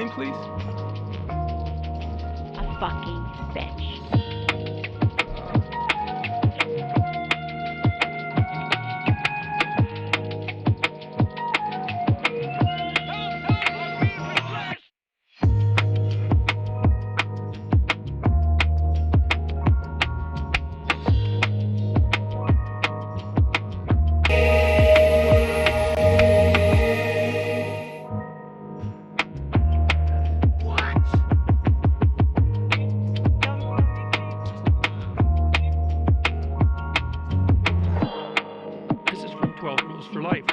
name, please? A fucking bitch. For life.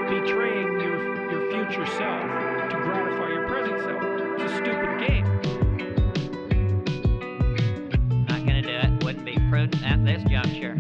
Betraying your future self to gratify your present self. It's a stupid game. Not gonna do it. Wouldn't be prudent at this juncture.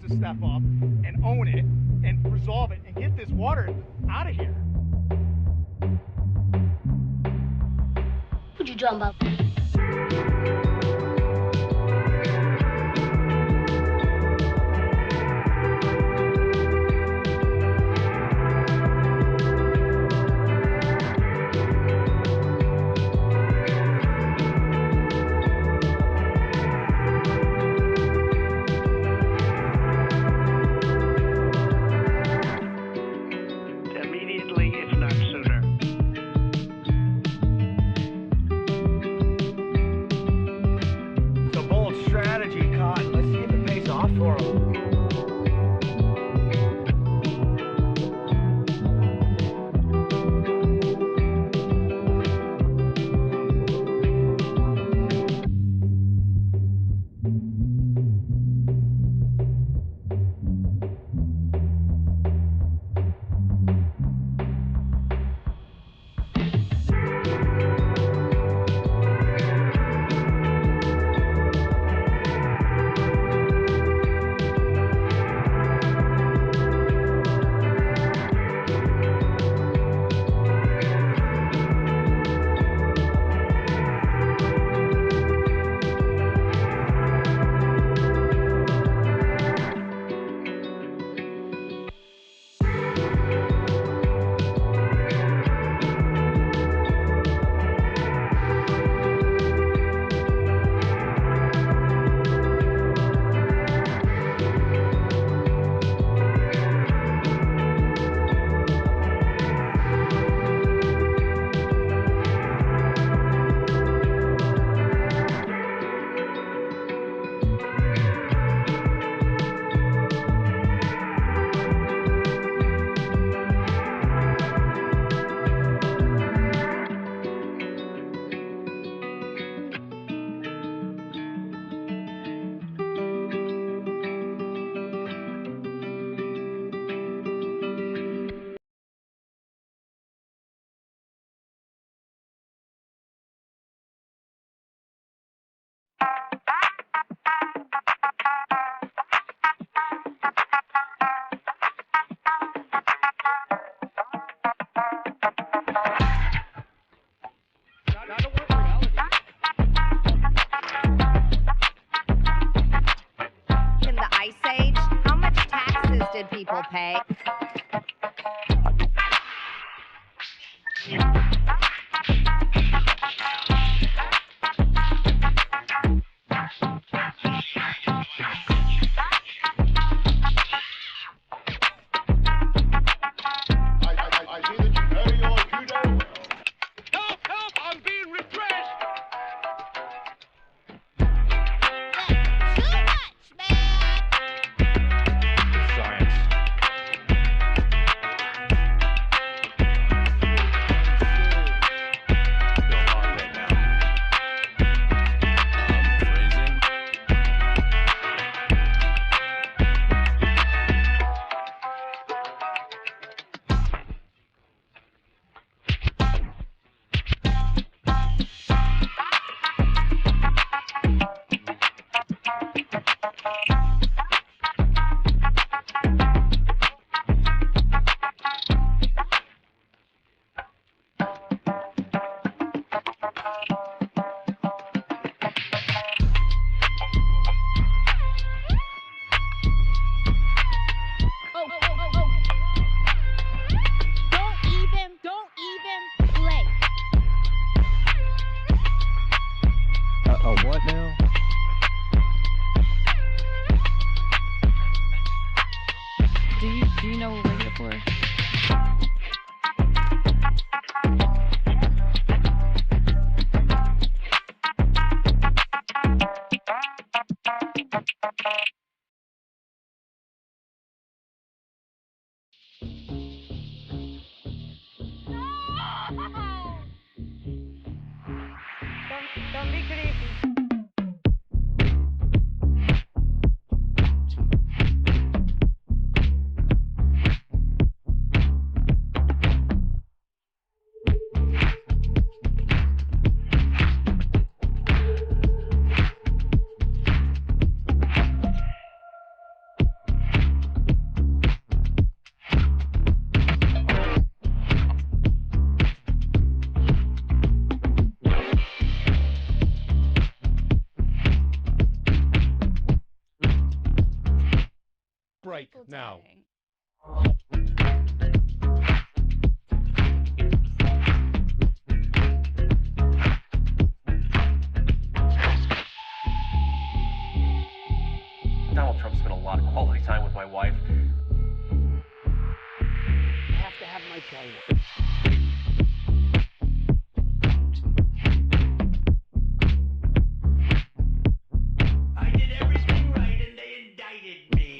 Step up and own it and resolve it and get this water out of here. What'd you drum up? pay. I see that you know your judo. Help! Help! I'm being repressed! That's too much, man! Science. Don't want that now. Phrasing. Oh. Don't even play. What now? Do you know what we're here for? Don't be creepy. Break now. Donald Trump spent a lot of quality time with my wife. I have to have my China. I did everything right and they indicted me.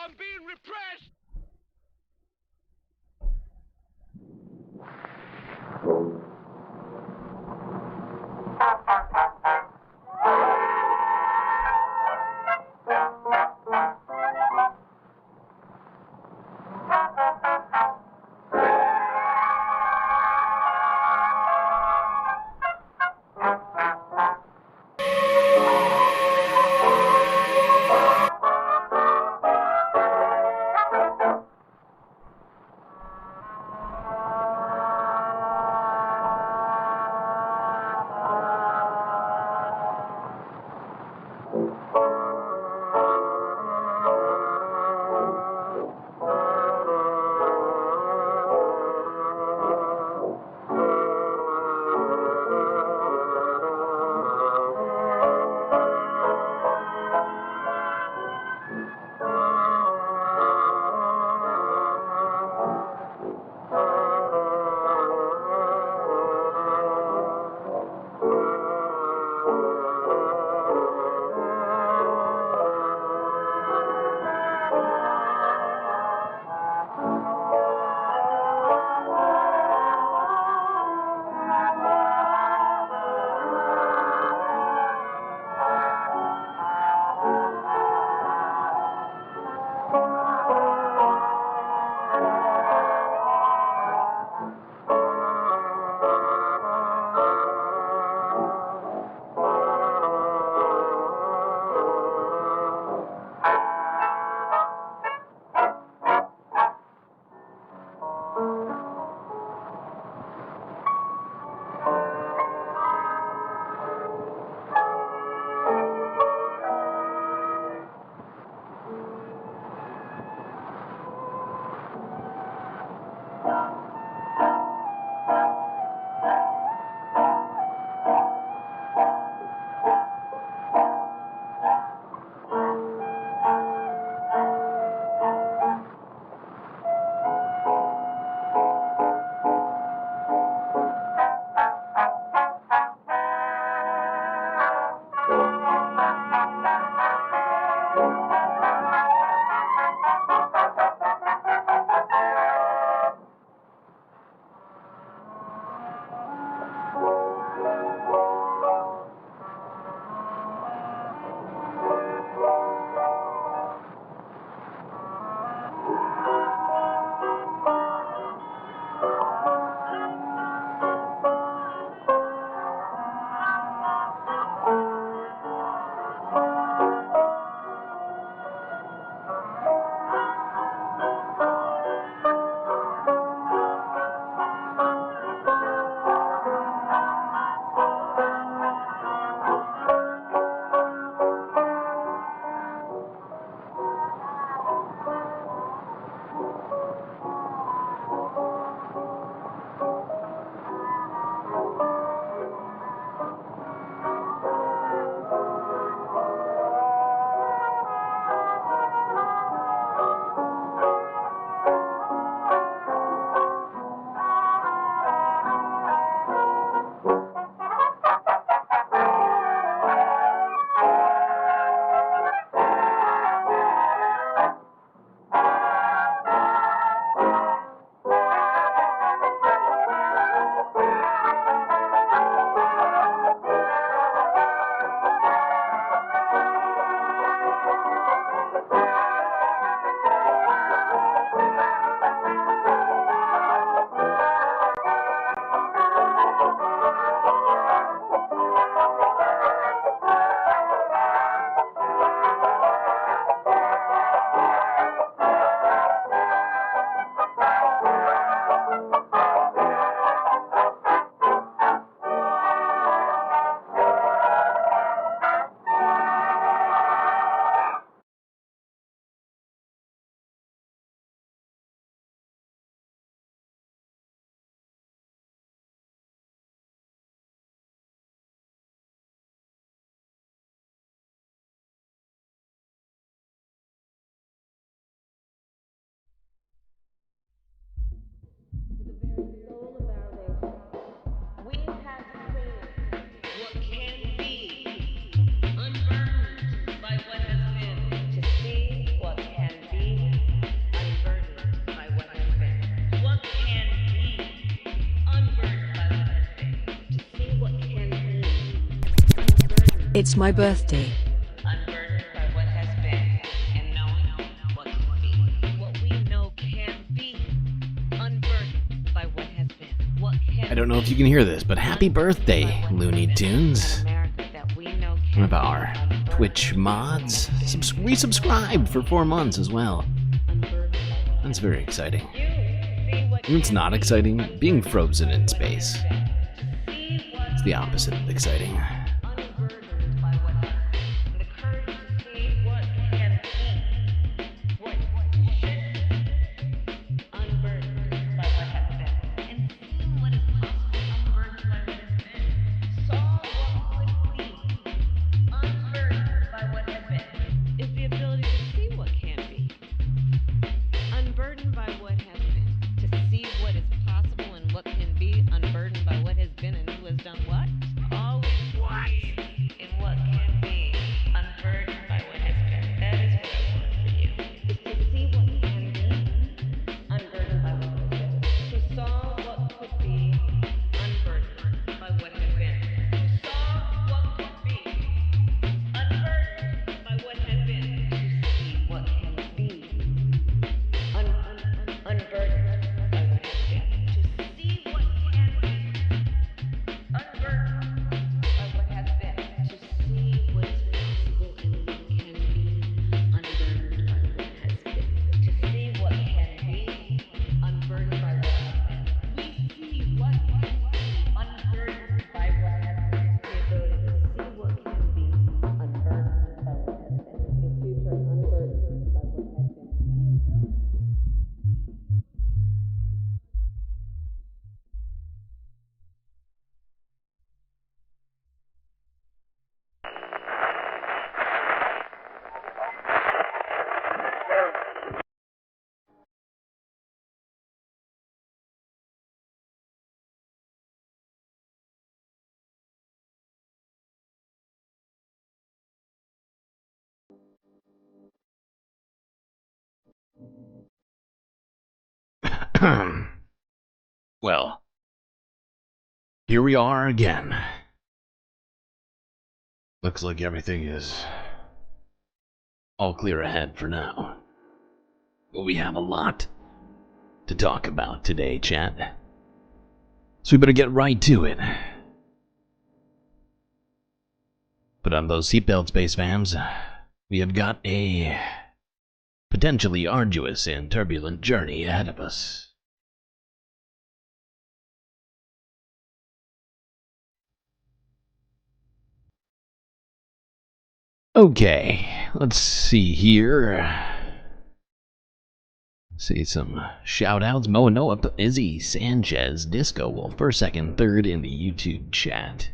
I'm being repressed! It's my birthday. Unburdened by what has been, and knowing what can be. What we know can be. Unburdened by what has been. What can I don't know if you can hear this, but happy birthday, Looney Tunes. One of our Twitch mods resubscribed for 4 months as well. That's very exciting. It's not exciting being frozen in space. It's the opposite of exciting. Well, here we are again. Looks like everything is all clear ahead for now. But we have a lot to talk about today, chat. So we better get right to it. Put on those seatbelts, space fams. We have got a potentially arduous and turbulent journey ahead of us. Okay, let's see here. See some shout-outs. Moanoa, Izzy, Sanchez, Disco Wolf, first, second, third in the YouTube chat.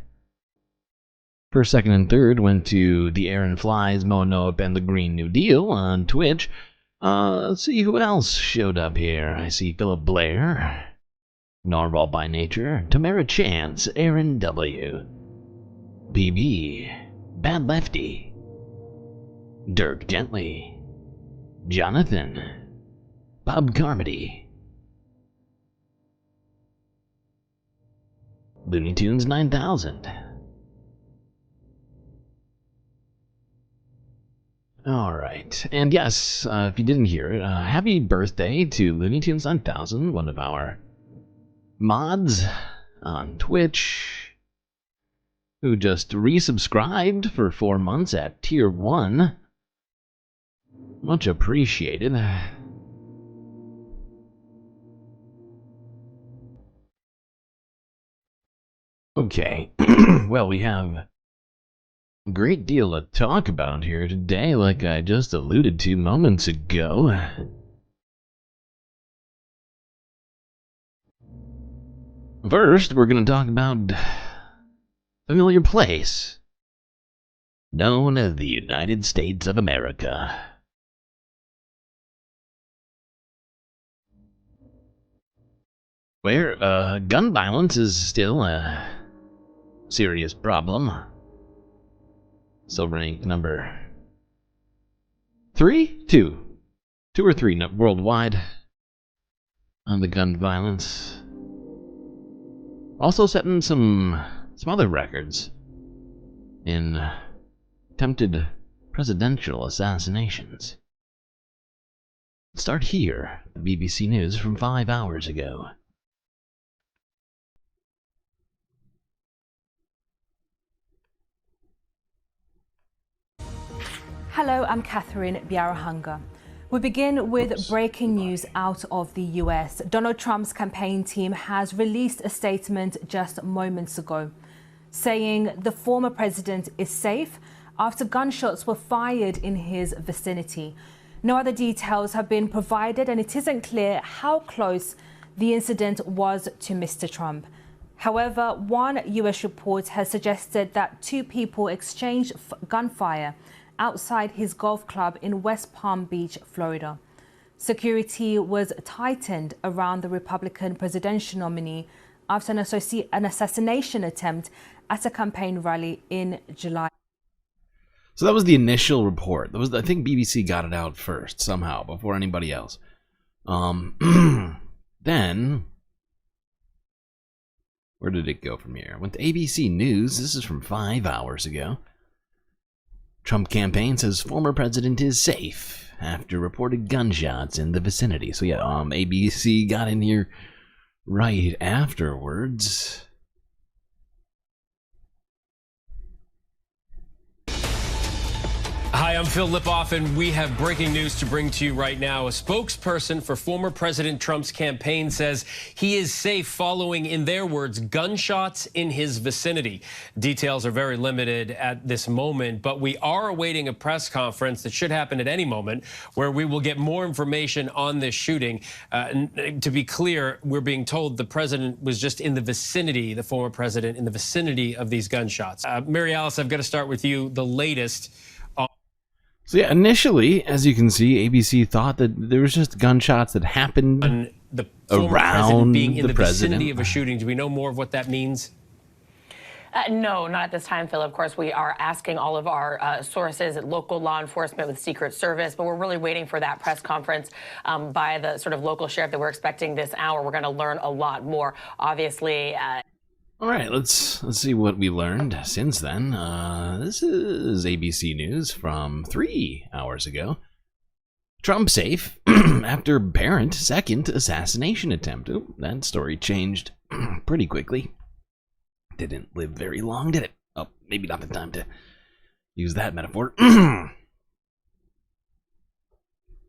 First, second, and third went to The Aaron Flies, Moanoa, and The Green New Deal on Twitch. Let's see who else showed up here. I see Philip Blair, Narval by Nature, Tamara Chance, Aaron W, BB, Bad Lefty, Dirk Gently, Jonathan, Bob Carmody, Looney Tunes 9000. Alright, and yes, if you didn't hear it, happy birthday to Looney Tunes 9000, one of our mods on Twitch, who just resubscribed for 4 months at Tier 1. Much appreciated. Okay, well, we have a great deal to talk about here today, like I just alluded to moments ago. First, we're going to talk about a familiar place known as the United States of America. Where gun violence is still a serious problem. Still ranked number 3? 2 or 3 worldwide on the gun violence. Also setting some other records in attempted presidential assassinations. Start here, the BBC News from 5 hours ago. Hello, I'm Catherine Biarahunga. We begin with breaking news out of the US. Donald Trump's campaign team has released a statement just moments ago, saying the former president is safe after gunshots were fired in his vicinity. No other details have been provided, and it isn't clear how close the incident was to Mr. Trump. However, one US report has suggested that two people exchanged gunfire outside his golf club in West Palm Beach, Florida. Security was tightened around the Republican presidential nominee after an assassination attempt at a campaign rally in July. So that was the initial report. That was, I think BBC got it out first somehow before anybody else. Then where did it go from here? I went to ABC News. This is from 5 hours ago. Trump campaign says former president is safe after reported gunshots in the vicinity. So yeah, ABC got in here right afterwards. Hi, I'm Phil Lipoff, and we have breaking news to bring to you right now. A spokesperson for former President Trump's campaign says he is safe following, in their words, gunshots in his vicinity. Details are very limited at this moment, but we are awaiting a press conference that should happen at any moment where we will get more information on this shooting. To be clear, we're being told the president was just in the vicinity, the former president, in the vicinity of these gunshots. Mary Alice, I've got to start with you. The latest. So yeah, initially, as you can see, ABC thought that there was just gunshots that happened the former around president being in the president. vicinity of a shooting. Do we know more of what that means? No, not at this time, Phil. Of course, we are asking all of our sources at local law enforcement with Secret Service, but we're really waiting for that press conference by the sort of local sheriff that we're expecting this hour. We're going to learn a lot more, obviously. All right, let's see what we learned since then. This is ABC News from 3 hours ago. Trump safe after apparent second assassination attempt. Ooh, that story changed pretty quickly. Didn't live very long, did it? Oh, maybe not the time to use that metaphor.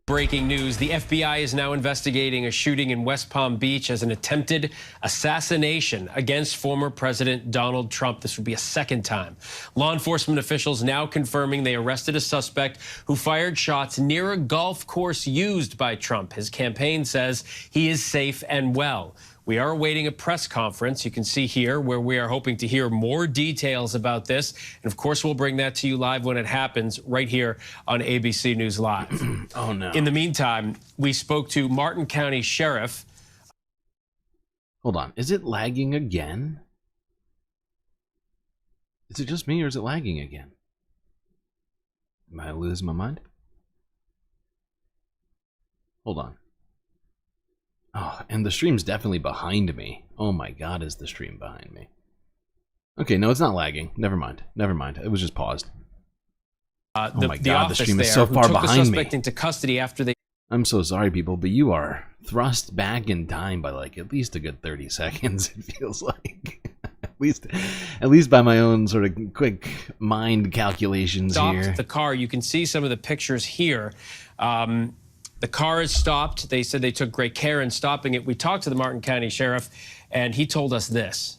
Breaking news, the FBI is now investigating a shooting in West Palm Beach as an attempted assassination against former President Donald Trump. This would be a second time. Law enforcement officials now confirming they arrested a suspect who fired shots near a golf course used by Trump. His campaign says he is safe and well. We are awaiting a press conference, you can see here, where we are hoping to hear more details about this. And of course, we'll bring that to you live when it happens right here on ABC News Live. Oh, no. In the meantime, we spoke to Martin County Sheriff. Hold on. Is it lagging again? Is it just me or is it lagging again? Am I losing my mind? Hold on. Oh, and the stream's definitely behind me. Oh my god, is the stream behind me? Okay, no, it's not lagging. Never mind. Never mind. It was just paused. Oh my god, the stream is so far behind me. Into custody after they... I'm so sorry, people, but you are thrust back in time by like at least a good 30 seconds, it feels like. at least by my own sort of quick mind calculations here. Stopped the car. You can see some of the pictures here. The car is stopped. They said they took great care in stopping it. We talked to the Martin County Sheriff, and he told us this.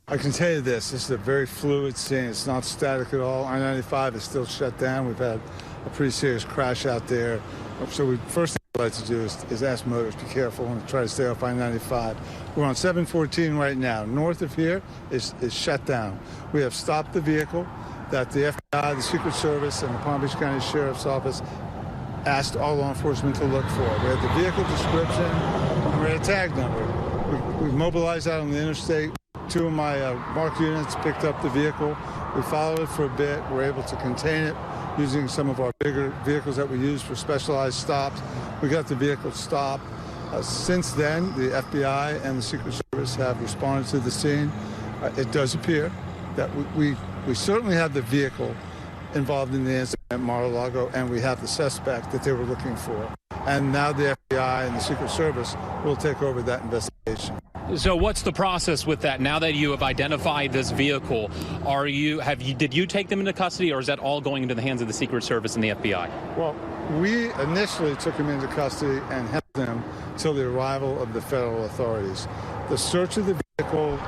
I can tell you this is a very fluid scene. It's not static at all. I-95 is still shut down. We've had a pretty serious crash out there. So first thing I'd like to do is ask motorists to be careful and try to stay off I-95. We're on 714 right now. North of here is shut down. We have stopped the vehicle that the FBI, the Secret Service, and the Palm Beach County Sheriff's Office asked all law enforcement to look for. We had the vehicle description, and we had a tag number. We mobilized out on the interstate. Two of my marked units picked up the vehicle. We followed it for a bit. We were able to contain it using some of our bigger vehicles that we use for specialized stops. We got the vehicle stopped. Since then, the FBI and the Secret Service have responded to the scene. It does appear that we certainly have the vehicle involved in the incident at Mar-a-Lago, and we have the suspect that they were looking for. And now the FBI and the Secret Service will take over that investigation. So what's the process with that? Now that you have identified this vehicle, did you take them into custody, or is that all going into the hands of the Secret Service and the FBI? Well, we initially took him into custody and held him till the arrival of the federal authorities. The search of the vehicle,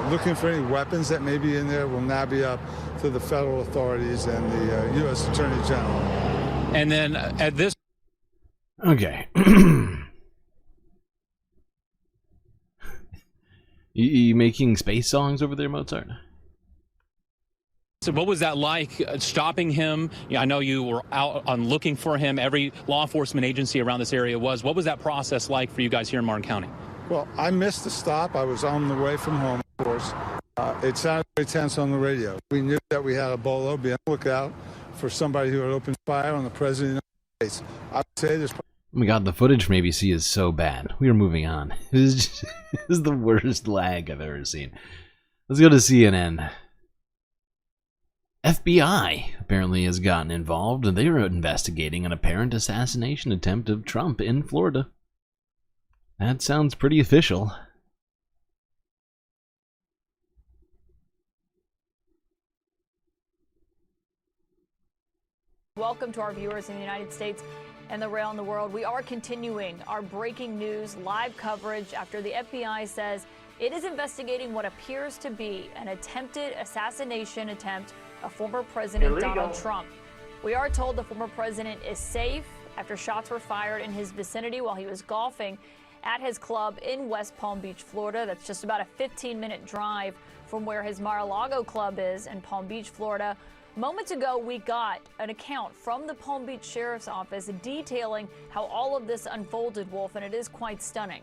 looking for any weapons that may be in there, will now be up to the federal authorities and the U.S. Attorney General. And then at this... Okay. You making space songs over there, Mozart? So what was that like, stopping him? I know you were out on looking for him. Every law enforcement agency around this area was. What was that process like for you guys here in Martin County? Well, I missed the stop. I was on the way from home, of course. It sounded very tense on the radio. We knew that we had a bolo. Be on the lookout for somebody who had opened fire on the President of the United States. I would say there's... Oh my god, the footage from ABC is so bad. We are moving on. This is the worst lag I've ever seen. Let's go to CNN. FBI apparently has gotten involved, and they are investigating an apparent assassination attempt of Trump in Florida. That sounds pretty official. Welcome to our viewers in the United States and around the world. We are continuing our breaking news live coverage after the FBI says it is investigating what appears to be an attempted assassination attempt of former President Donald Trump. We are told the former president is safe after shots were fired in his vicinity while he was golfing at his club in West Palm Beach, Florida. That's just about a 15-minute drive from where his Mar-a-Lago club is in Palm Beach, Florida. Moments ago, we got an account from the Palm Beach Sheriff's Office detailing how all of this unfolded, Wolf, and it is quite stunning.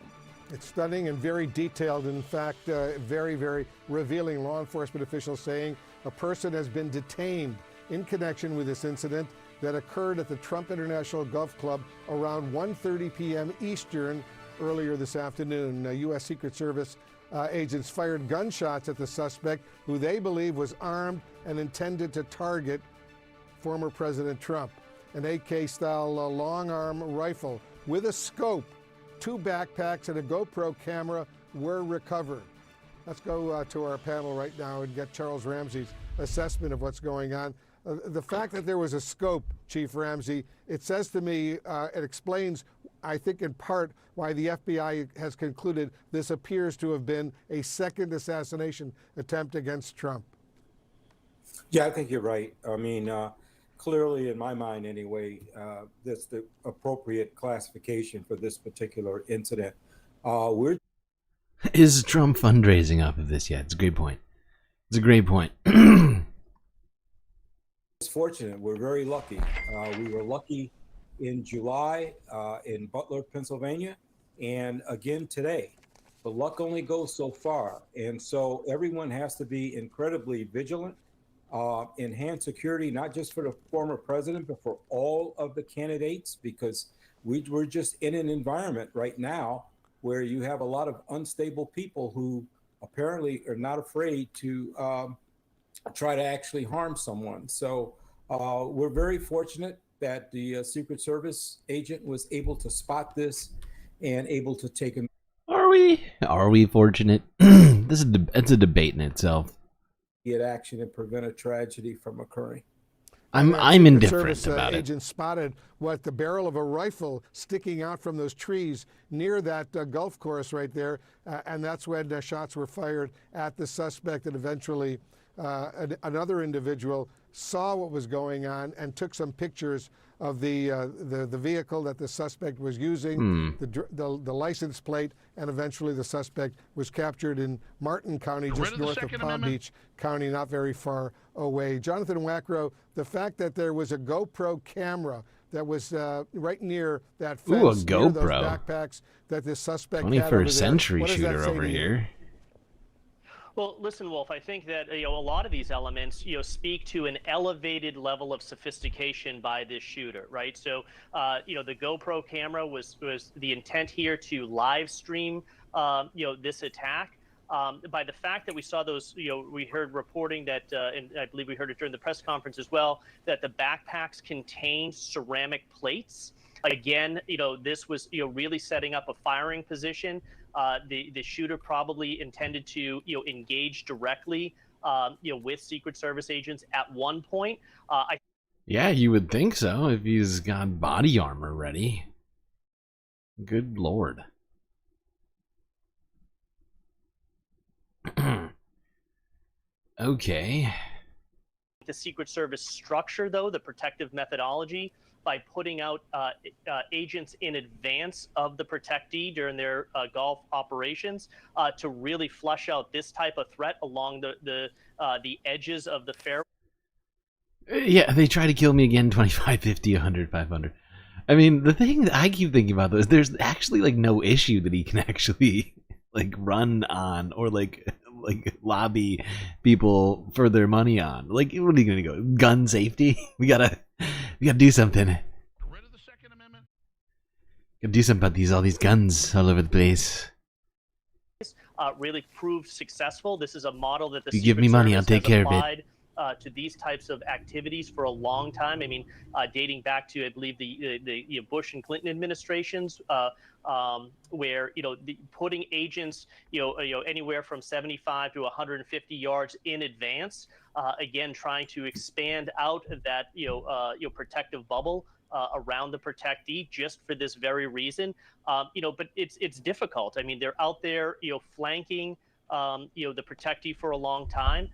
It's stunning and very detailed. In fact, very, very revealing. Law enforcement officials saying a person has been detained in connection with this incident that occurred at the Trump International Golf Club around 1:30 p.m. Eastern earlier this afternoon. U.S. Secret Service agents fired gunshots at the suspect, who they believe was armed and intended to target former President Trump. An AK-style long-arm rifle with a scope, 2 backpacks, and a GoPro camera were recovered. Let's go to our panel right now and get Charles Ramsey's assessment of what's going on. The fact that there was a scope, Chief Ramsey, it says to me, it explains, I think in part, why the FBI has concluded this appears to have been a second assassination attempt against Trump. Yeah, I think you're right. I mean, clearly, in my mind anyway, that's the appropriate classification for this particular incident. Is Trump fundraising off of this yet? It's a great point. It's a great point. It's fortunate. We're very lucky. We were lucky in July in Butler, Pennsylvania, and again today. But luck only goes so far. And so everyone has to be incredibly vigilant, enhance security, not just for the former president, but for all of the candidates, because we're just in an environment right now where you have a lot of unstable people who apparently are not afraid to try to actually harm someone. So we're very fortunate that the Secret Service agent was able to spot this and able to take him. Are we fortunate? It's a debate in itself. Get action and prevent a tragedy from occurring. I'm indifferent about it. Agent spotted the barrel of a rifle sticking out from those trees near that golf course right there, and that's when shots were fired at the suspect, and eventually another individual saw what was going on and took some pictures of the vehicle that the suspect was using, the license plate, and eventually the suspect was captured in Martin County, just north of Palm Beach County, not very far away. Jonathan Wackrow, the fact that there was a GoPro camera that was right near that fence, near those backpacks that this suspect had over there. 21st century shooter over here. Well, listen, Wolf, I think that a lot of these elements speak to an elevated level of sophistication by this shooter, right? So the GoPro camera was the intent here to live stream this attack. by the fact that we saw those, we heard reporting that, and I believe we heard it during the press conference as well, that the backpacks contained ceramic plates. Again, this was, really setting up a firing position. The shooter probably intended to, engage directly, with Secret Service agents at one point. Yeah, you would think so if he's got body armor ready. Good lord. Okay. The Secret Service structure, though, the protective methodology, by putting out agents in advance of the protectee during their Gulf operations to really flush out this type of threat along the edges of the fairway. Yeah, they try to kill me again, 25, 50, 100, 500. I mean, the thing that I keep thinking about, though, is there's actually, like, no issue that he can actually, like, run on or, like lobby people for their money on. Like, what are you gonna go? Gun safety? We gotta do something. Gotta do something about all these guns all over the place. Really proved successful. This is a model that the If you give me money, I'll take care of it. To these types of activities for a long time. I mean, dating back to, I believe, the Bush and Clinton administrations, where putting agents anywhere from 75 to 150 yards in advance, again trying to expand out of that protective bubble around the protectee just for this very reason. But it's difficult. I mean, they're out there flanking the protectee for a long time.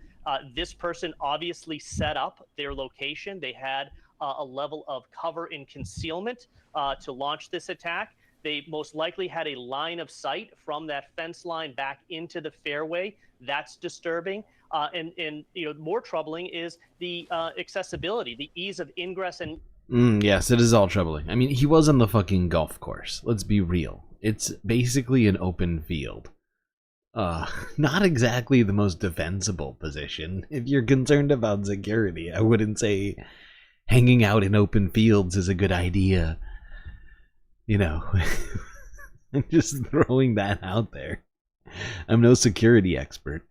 This person obviously set up their location. They had a level of cover and concealment to launch this attack. They most likely had a line of sight from that fence line back into the fairway. That's disturbing. And more troubling is the accessibility, the ease of ingress and... Yes, it is all troubling. I mean, he was on the fucking golf course. Let's be real. It's basically an open field. Not exactly the most defensible position. If you're concerned about security, I wouldn't say hanging out in open fields is a good idea. I'm just throwing that out there. I'm no security expert.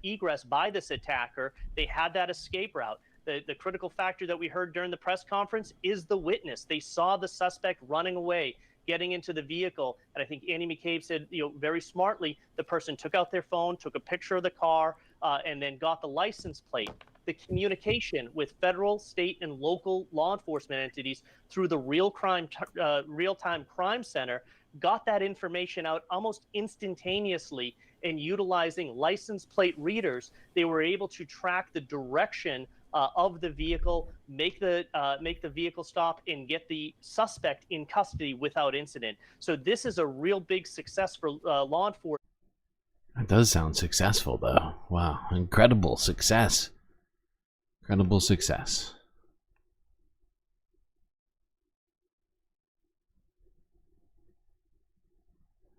Egress by this attacker, they had that escape route. The critical factor that we heard during the press conference is the witness. They saw the suspect running away, getting into the vehicle, and I think Andy McCabe said, very smartly, the person took out their phone, took a picture of the car, and then got the license plate. The communication with federal, state, and local law enforcement entities through the real-time crime center got that information out almost instantaneously, and utilizing license plate readers, they were able to track the direction of the vehicle, make the vehicle stop, and get the suspect in custody without incident. So this is a real big success for law enforcement. That does sound successful, though. Wow, incredible success. Incredible success.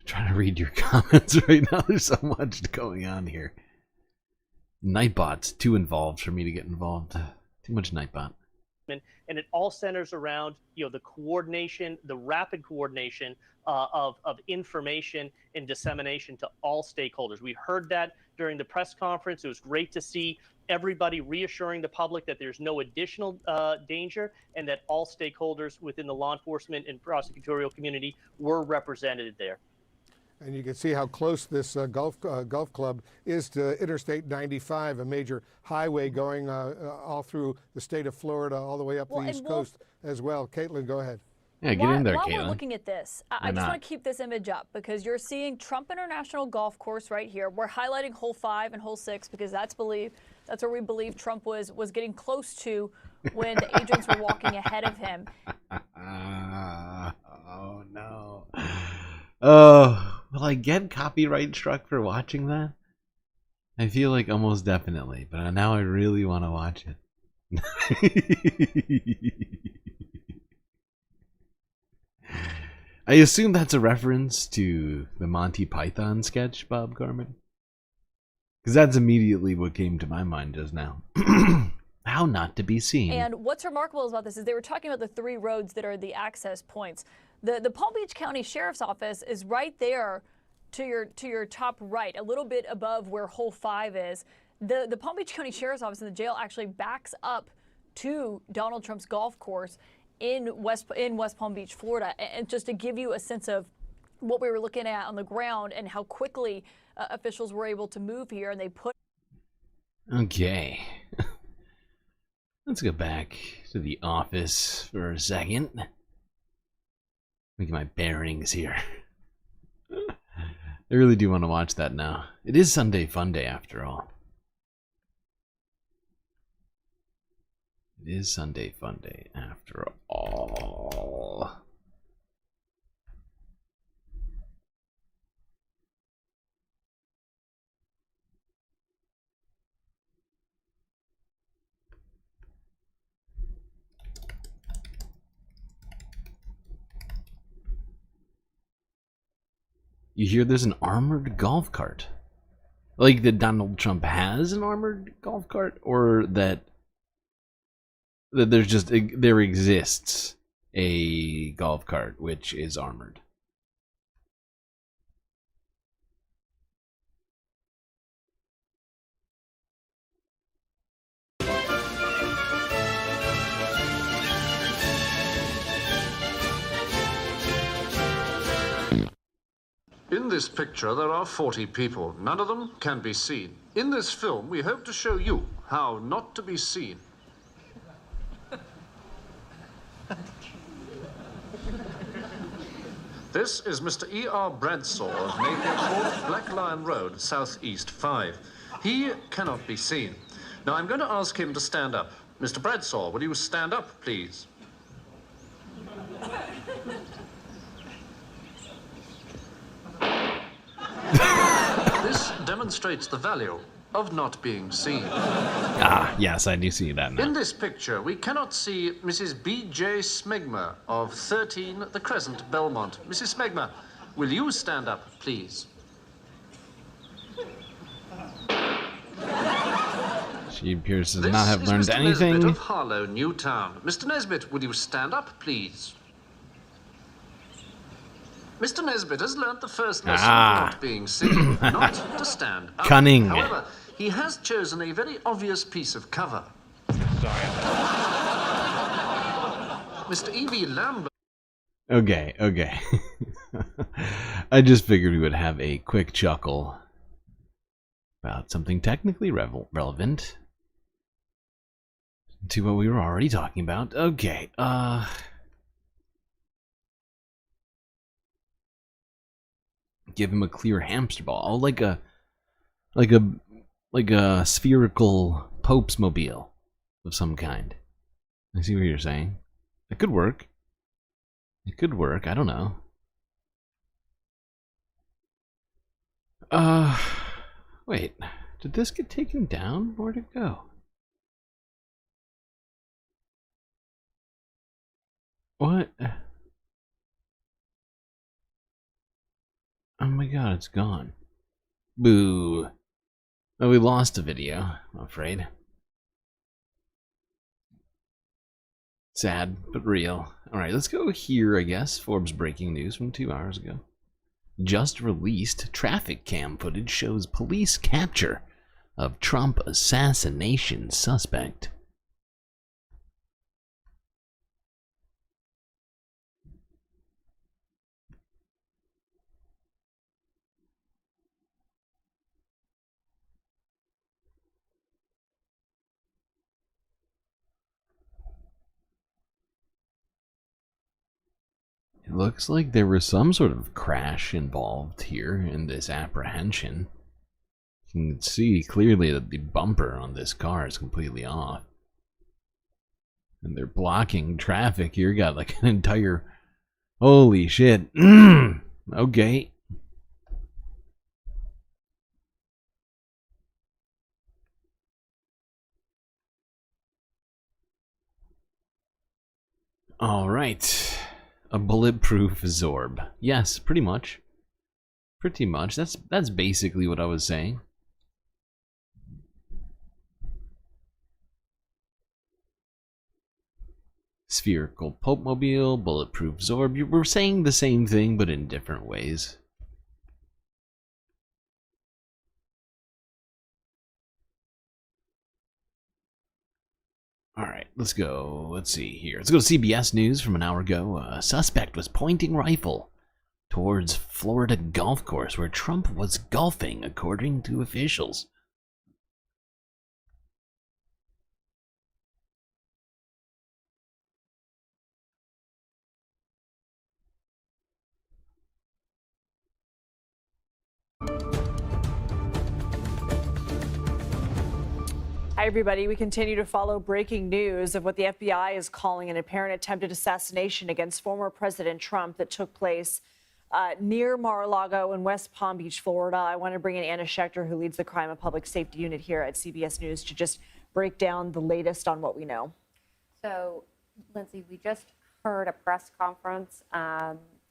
I'm trying to read your comments right now. There's so much going on here. Nightbot's too involved for me to get involved. Too much Nightbot. And it all centers around the coordination, the rapid coordination of information and dissemination to all stakeholders. We heard that during the press conference. It was great to see everybody reassuring the public that there's no additional danger, and that all stakeholders within the law enforcement and prosecutorial community were represented there. And you can see how close this golf club is to Interstate 95, a major highway going all through the state of Florida, all the way up the East Coast as well. Caitlin, go ahead. Yeah, get in there, While Caitlin. we're looking at this, I just want to keep this image up because you're seeing Trump International Golf Course right here. We're highlighting hole 5 and hole 6 because that's where we believe Trump was getting close to when the agents were walking ahead of him. Oh no. Oh, will I get copyright struck for watching that? I feel like almost definitely, but now I really want to watch it. I assume that's a reference to the Monty Python sketch, Bob Carmen? Because that's immediately what came to my mind just now. How not to be seen. And what's remarkable about this is they were talking about the 3 roads that are the access points. The Palm Beach County Sheriff's Office is right there to your top right, a little bit above where hole 5 is, the Palm Beach County Sheriff's Office and the jail actually backs up to Donald Trump's golf course in West Palm Beach, Florida. And just to give you a sense of what we were looking at on the ground and how quickly officials were able to move here, and they put. Okay. Let's go back to the office for a second. Let me get my bearings here. I really do want to watch that now. It is Sunday Funday after all. It is Sunday Funday after all. You hear there's an armored golf cart? Like that Donald Trump has an armored golf cart, or that there's just there exists a golf cart which is armored? In this picture, there are 40 people. None of them can be seen. In this film, we hope to show you how not to be seen. This is Mr. E.R. Bradshaw of Napier Court, Black Lion Road, Southeast 5. He cannot be seen. Now, I'm going to ask him to stand up. Mr. Bradshaw, will you stand up, please? This demonstrates the value of not being seen. Ah, yes, I do see that now. In this picture, we cannot see Mrs. B.J. Smegma of 13 The Crescent, Belmont. Mrs. Smegma, will you stand up, please? She appears to not have learned Mr. anything. Nesbitt of Harlow, Newtown. Mr. Nesbitt, will you stand up, please? Mr. Nesbitt has learnt the first lesson of not being seen, not to stand up. Cunning. However, he has chosen a very obvious piece of cover. Sorry. Mr. E.V. Lambert. Okay, okay. I just figured we would have a quick chuckle about something technically relevant to what we were already talking about. Okay, give him a clear hamster ball. Oh, like a spherical Pope's mobile of some kind. I see what you're saying. It could work. It could work. I don't know. Wait. Did this get taken down? Where'd it go? What? Oh my god, it's gone. Boo. Oh, we lost a video, I'm afraid. Sad, but real. Alright, let's go here, I guess. Forbes breaking news from 2 hours ago. Just released traffic cam footage shows police capture of Trump assassination suspect. It looks like there was some sort of crash involved here in this apprehension. You can see clearly that the bumper on this car is completely off. And they're blocking traffic here. Got like an entire... Holy shit. Okay. Alright. A bulletproof Zorb. Yes, pretty much. Pretty much. That's basically what I was saying. Spherical Pope Mobile, bulletproof Zorb. We're saying the same thing, but in different ways. Alright, let's go. Let's see here. Let's go to CBS News from an hour ago. A suspect was pointing rifle towards Florida golf course where Trump was golfing, according to officials. Hi, everybody. We continue to follow breaking news of what the FBI is calling an apparent attempted assassination against former President Trump that took place near Mar-a-Lago in West Palm Beach, Florida. I want to bring in Anna Schechter, who leads the Crime and Public Safety Unit here at CBS News, to just break down the latest on what we know. So, Lindsay, we just heard a press conference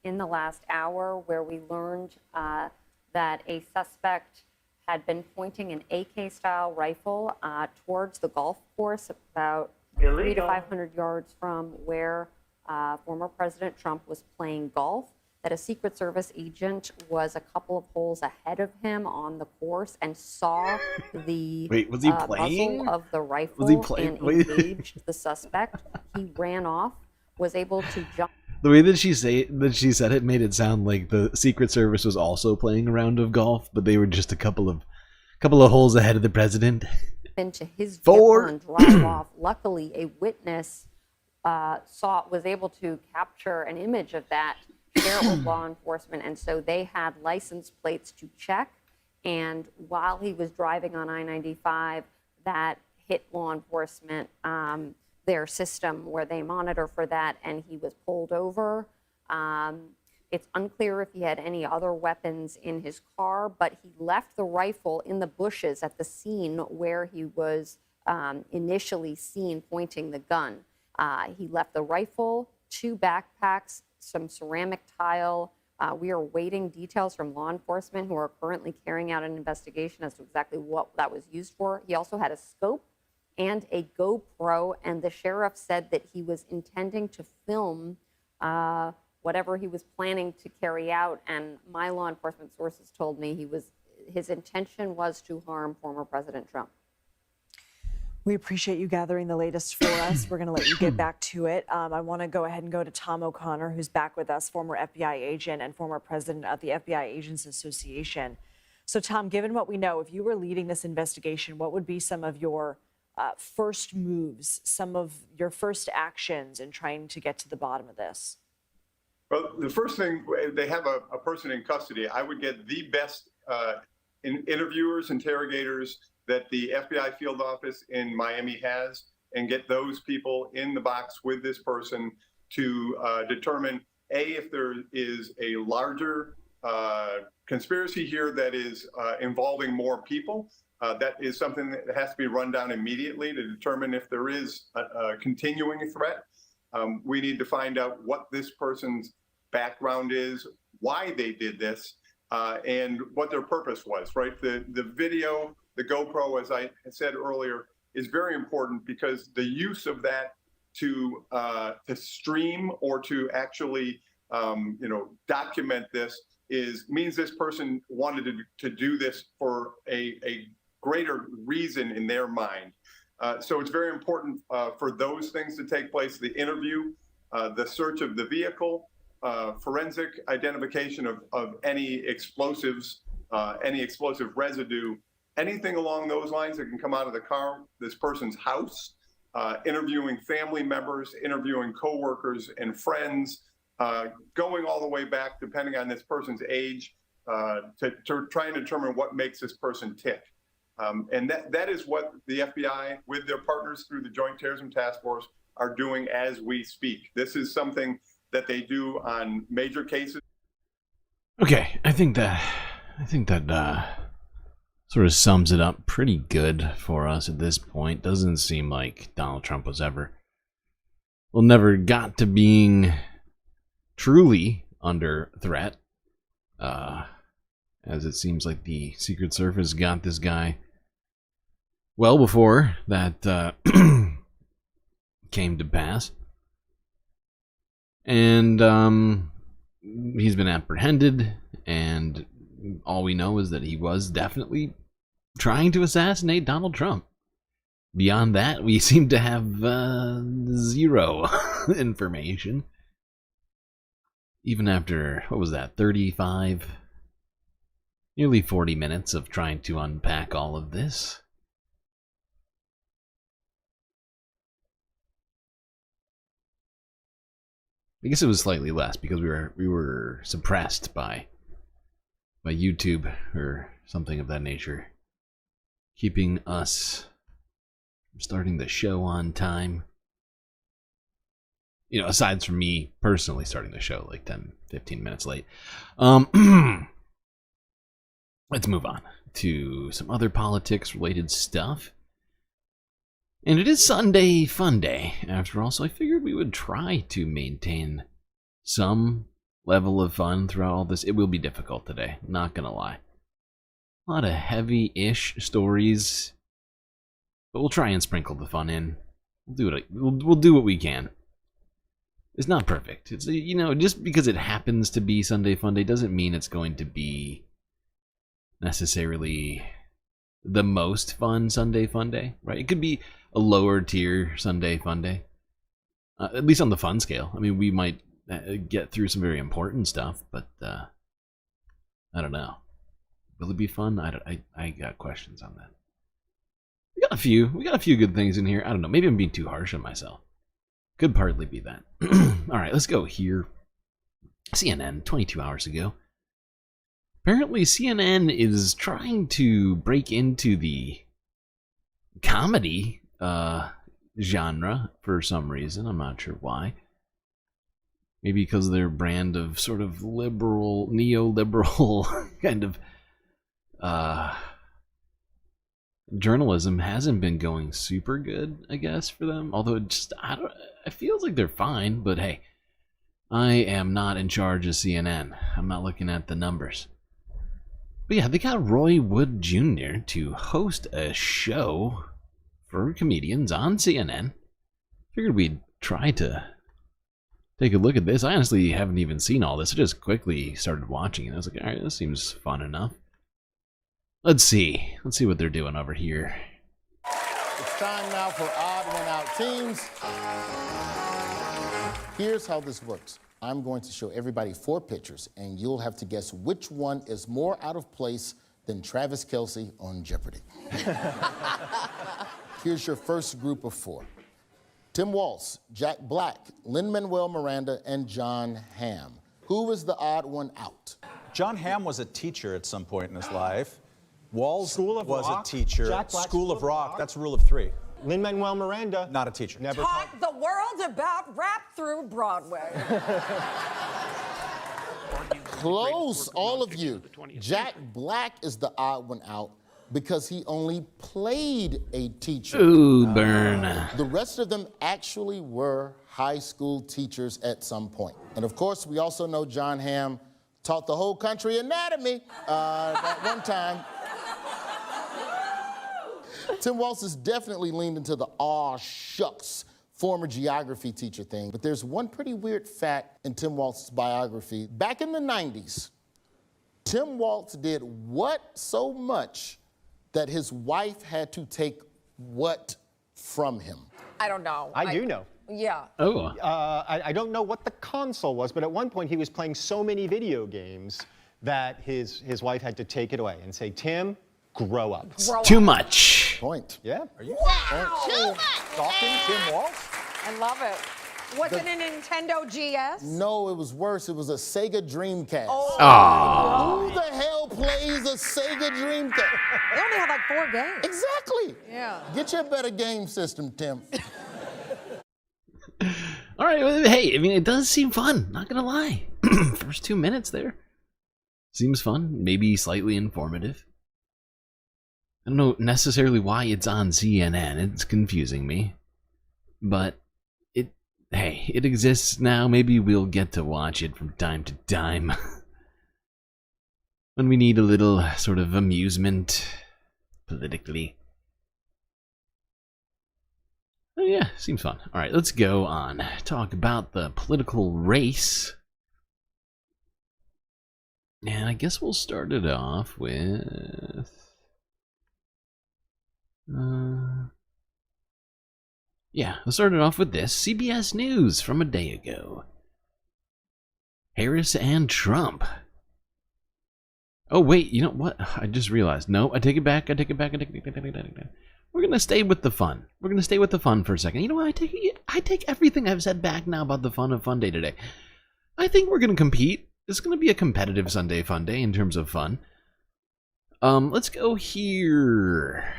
in the last hour where we learned that a suspect had been pointing an AK-style rifle towards the golf course about 300 to 500 yards from where former President Trump was playing golf, that a Secret Service agent was a couple of holes ahead of him on the course and saw the was he playing? muzzle of the rifle and engaged the suspect. He ran off, was able to jump. The way that she said it made it sound like the Secret Service was also playing a round of golf, but they were just a couple of holes ahead of the president. Into his vehicle and drive off. Luckily, a witness was able to capture an image of that, share it with law enforcement, and so they had license plates to check. And while he was driving on I-95, that hit law enforcement. Their system where they monitor for that, and he was pulled over. It's unclear if he had any other weapons in his car, but he left the rifle in the bushes at the scene where he was initially seen pointing the gun. He left the rifle, 2 backpacks, some ceramic tile. We are waiting details from law enforcement who are currently carrying out an investigation as to exactly what that was used for. He also had a scope and a GoPro, and the sheriff said that he was intending to film whatever he was planning to carry out, and my law enforcement sources told me his intention was to harm former President Trump. We appreciate you gathering the latest for us. We're going to let you get back to it. I want to go ahead and go to Tom O'Connor, who's back with us, former FBI agent and former president of the FBI Agents Association. So, Tom, given what we know, if you were leading this investigation, what would be some of your first moves, some of your first actions in trying to get to the bottom of this? Well, the first thing, they have a person in custody. I would get the best interviewers, interrogators that the FBI field office in Miami has, and get those people in the box with this person to determine, A, if there is a larger conspiracy here that is involving more people. That is something that has to be run down immediately to determine if there is a continuing threat. We need to find out what this person's background is, why they did this, and what their purpose was, right? The video, the GoPro, as I said earlier, is very important because the use of that to stream or to actually, document this means this person wanted to do this for a greater reason in their mind. So it's very important for those things to take place: the interview, the search of the vehicle, forensic identification of any explosives, any explosive residue, anything along those lines that can come out of the car, this person's house, interviewing family members, interviewing coworkers and friends, going all the way back, depending on this person's age, to try and determine what makes this person tick. And that is what the FBI, with their partners through the Joint Terrorism Task Force, are doing as we speak. This is something that they do on major cases. Okay, I think that sort of sums it up pretty good for us at this point. Doesn't seem like Donald Trump was never got to being truly under threat, as it seems like the Secret Service got this guy well before that came to pass. And he's been apprehended, and all we know is that he was definitely trying to assassinate Donald Trump. beyond that, we seem to have zero information. Even after, what was that, 35, nearly 40 minutes of trying to unpack all of this. I guess it was slightly less because we were suppressed by YouTube or something of that nature, keeping us from starting the show on time. You know, aside from me personally starting the show like 10-15 minutes late. Let's move on to some other politics related stuff. And it is Sunday Fun Day, after all, so I figured we would try to maintain some level of fun throughout all this. It will be difficult today, not gonna lie. A lot of heavy-ish stories, but we'll try and sprinkle the fun in. We'll do what we can. It's not perfect. It's, you know, just because it happens to be Sunday Fun Day doesn't mean it's going to be necessarily the most fun Sunday Fun Day, right? It could be a lower tier Sunday Fun Day, at least on the fun scale. I mean, we might get through some very important stuff, but I don't know. Will it be fun? I got questions on that. We got a few good things in here. I don't know. Maybe I'm being too harsh on myself. Could partly be that. All right, let's go here. CNN, 22 hours ago. Apparently, CNN is trying to break into the comedy genre for some reason. I'm not sure why. Maybe because their brand of sort of liberal, neoliberal kind of journalism hasn't been going super good, I guess, for them. Although it feels like they're fine, but hey, I am not in charge of CNN. I'm not looking at the numbers. But yeah, they got Roy Wood Jr. to host a show for comedians on CNN. Figured we'd try to take a look at this. I honestly haven't even seen all this. I just quickly started watching it. I was like, alright, this seems fun enough. Let's see what they're doing over here. It's time now for odd one out teams. Here's how this works. I'm going to show everybody 4 pictures, and you'll have to guess which one is more out of place than Travis Kelce on Jeopardy. Here's your first group of 4. Tim Walz, Jack Black, Lin-Manuel Miranda, and John Hamm. Who is the odd one out? John Hamm was a teacher at some point in his life. Walz was Rock. a teacher. Jack Black, School of Rock. That's rule of 3. Lin-Manuel Miranda. Not a teacher. Never Taught the world about rap through Broadway. Close, all of you. Jack Black is the odd one out because he only played a teacher. Ooh, burn. The rest of them actually were high school teachers at some point. And of course, we also know John Hamm taught the whole country anatomy at one time. Tim Walz has definitely leaned into the aw shucks former geography teacher thing, but there's one pretty weird fact in Tim Walz's biography. Back in the 90s, Tim Walz did what so much that his wife had to take what from him? I don't know. I do know. Yeah. Oh. I don't know what the console was, but at one point he was playing so many video games that his wife had to take it away and say, Tim, grow up. Too much. Point. Yeah. Are you Wow. stalking Tim Walz? I love it. Was it a Nintendo GS? No, it was worse. It was a Sega Dreamcast. Oh. Who the hell plays a Sega Dreamcast? They only had like 4 games. Exactly. Yeah. Get you a better game system, Tim. All right, well, hey, I mean, it does seem fun, not gonna lie. First 2 minutes there. Seems fun, maybe slightly informative. I don't know necessarily why it's on CNN, it's confusing me. But, it exists now, maybe we'll get to watch it from time to time. When we need a little sort of amusement, politically. Oh yeah, seems fun. Alright, let's go on. Talk about the political race. And I guess we'll start it off with... Yeah, let's start it off with this. CBS News from a day ago. Harris and Trump. Oh, wait, you know what? I just realized. No, I take it back. We're going to stay with the fun. We're going to stay with the fun for a second. You know what? I take everything I've said back now about the fun of Fun Day today. I think we're going to compete. It's going to be a competitive Sunday Fun Day in terms of fun. Let's go here.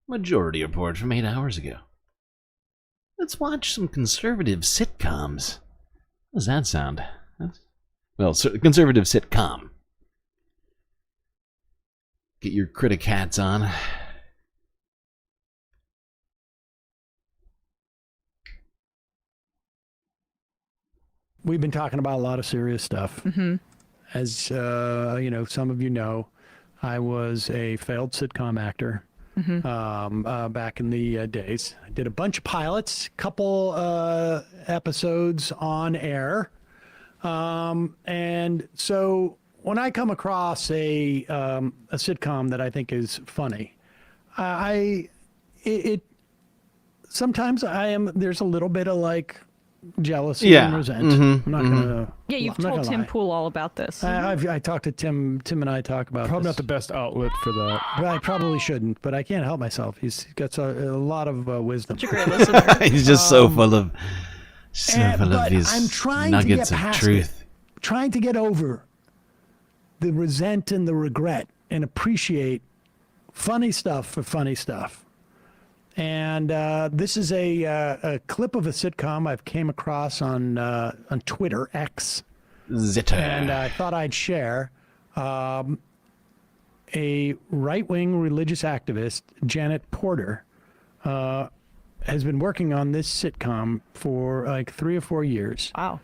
Majority Report from 8 hours ago. Let's watch some conservative sitcoms. How does that sound? Well, conservative sitcom. Get your critic hats on. We've been talking about a lot of serious stuff. Mm-hmm. As you know, some of you know, I was a failed sitcom actor. Mm-hmm. Back in the days. I did a bunch of pilots, couple episodes on air. And so when I come across a sitcom that I think is funny, sometimes there's a little bit of like jealousy and resent. I'm not gonna. Yeah, you've told Tim Pool all about this. I talked to Tim. Tim and I talk about Probably this. not the best outlet for that. I probably shouldn't, but I can't help myself. He's got a lot of wisdom. Such a great listener. He's just so full of but these I'm trying nuggets to get of past truth. it, trying to get over the resent and the regret and appreciate funny stuff for funny stuff. And this is a clip of a sitcom I've came across on Twitter, X. Zitter. And I thought I'd share. A right-wing religious activist, Janet Porter, has been working on this sitcom for like 3 or 4 years. Wow.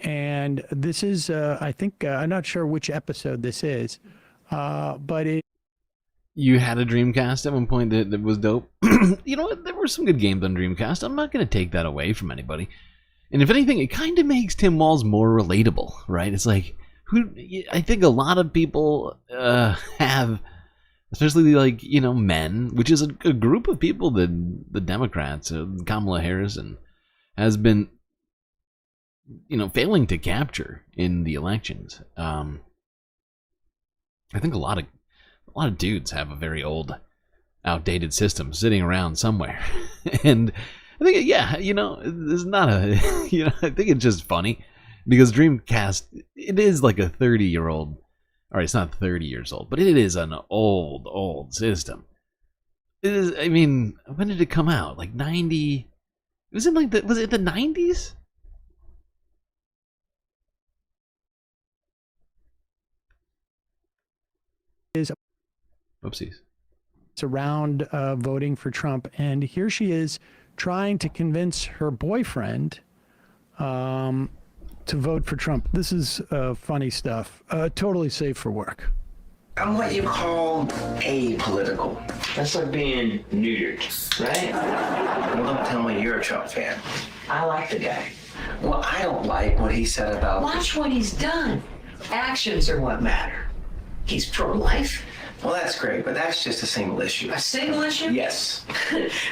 And this is, I think, I'm not sure which episode this is, but it. You had a Dreamcast at one point that was dope. You know what? There were some good games on Dreamcast. I'm not going to take that away from anybody. And if anything, it kind of makes Tim Walz more relatable, right? It's like, I think a lot of people have, especially like, you know, men, which is a group of people that the Democrats, Kamala Harris, and has been, you know, failing to capture in the elections. I think a lot of dudes have a very old, outdated system sitting around somewhere. And I think, yeah, you know, it's not a, you know, I think it's just funny because Dreamcast, it is like a 30-year-old, all right, it's not 30 years old, but it is an old system. It is, I mean, when did it come out? Like 90, was it like was it the 90s? Oopsies. It's around voting for Trump, and here she is trying to convince her boyfriend to vote for Trump. This is funny stuff. Totally safe for work. I'm what you call apolitical. That's like being neutered, right? Well, don't tell me you're a Trump fan. I like the guy. Well, I don't like what he said about... Watch what he's done. Actions are what matter. He's pro-life. Well, that's great, but that's just a single issue. A single issue? Yes.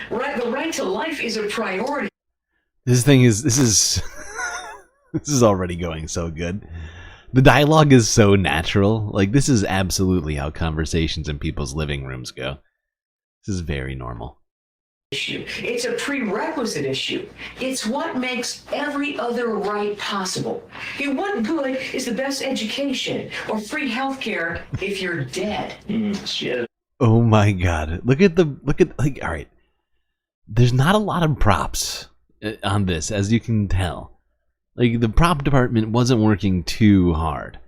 Right, the right to life is a priority. This is this is already going so good. The dialogue is so natural. Like, this is absolutely how conversations in people's living rooms go. This is very normal. It's a prerequisite issue. It's what makes every other right possible. What good is the best education or free healthcare if you're dead? Shit. Oh my god. Look at like, all right. There's not a lot of props on this, as you can tell. Like, the prop department wasn't working too hard.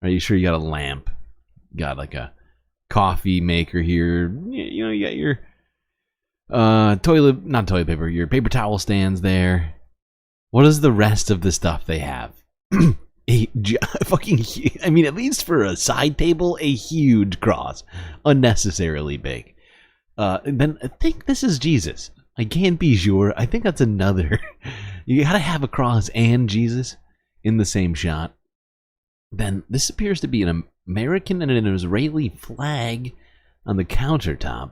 Are you sure you got a lamp? Got like a coffee maker here. You know, you got your not toilet paper, your paper towel stands there. What is the rest of the stuff they have? Fucking, I mean, at least for a side table, a huge cross. Unnecessarily big. Then I think this is Jesus. I can't be sure. I think that's another. You gotta have a cross and Jesus in the same shot. Then this appears to be an American and an Israeli flag on the countertop.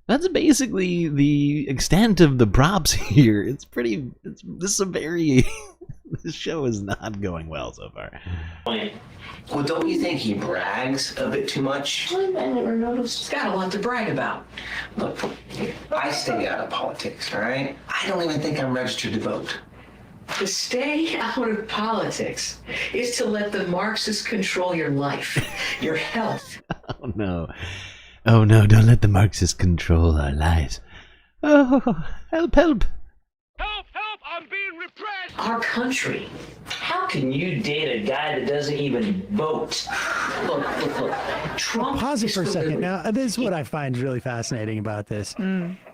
That's basically the extent of the props here. It's pretty. This is a very. This show is not going well so far. Well, don't you think he brags a bit too much? I never noticed. He's got a lot to brag about. Look, I stay out of politics, all right? I don't even think I'm registered to vote. To stay out of politics is to let the Marxists control your life, your health. Oh no. Oh no, don't let the Marxists control our lives. Oh, help, help. Our country. How can you date a guy that doesn't even vote? Look. Trump. Pause it for a second. Now, this is what I find really fascinating about this.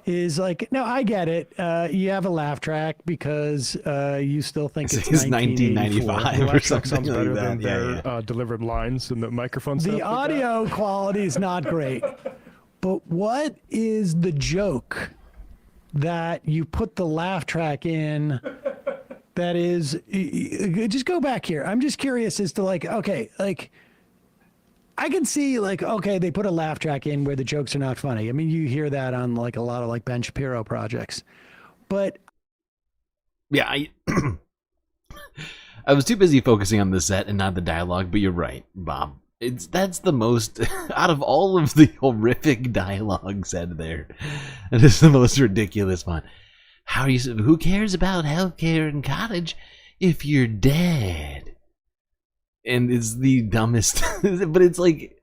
Is like, no, I get it. You have a laugh track because you still think it's 1995 or something sounds better like than that. their delivered lines and the microphone The stuff. audio quality is not great. But what is the joke that you put the laugh track in? That is, just go back here. I'm just curious as to like, okay, like I can see like, okay, they put a laugh track in where the jokes are not funny. I mean, you hear that on like a lot of like Ben Shapiro projects, but yeah, I was too busy focusing on the set and not the dialogue. But you're right, Bob. That's the most out of all of the horrific dialogue said there. It is the most ridiculous one. Who cares about healthcare in college if you're dead? And it's the dumbest, but it's like,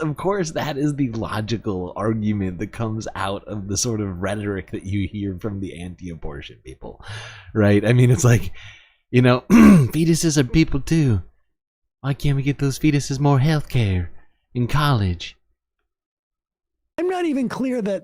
of course that is the logical argument that comes out of the sort of rhetoric that you hear from the anti-abortion people, right? I mean, it's like, fetuses are people too. Why can't we get those fetuses more healthcare in college? I'm not even clear that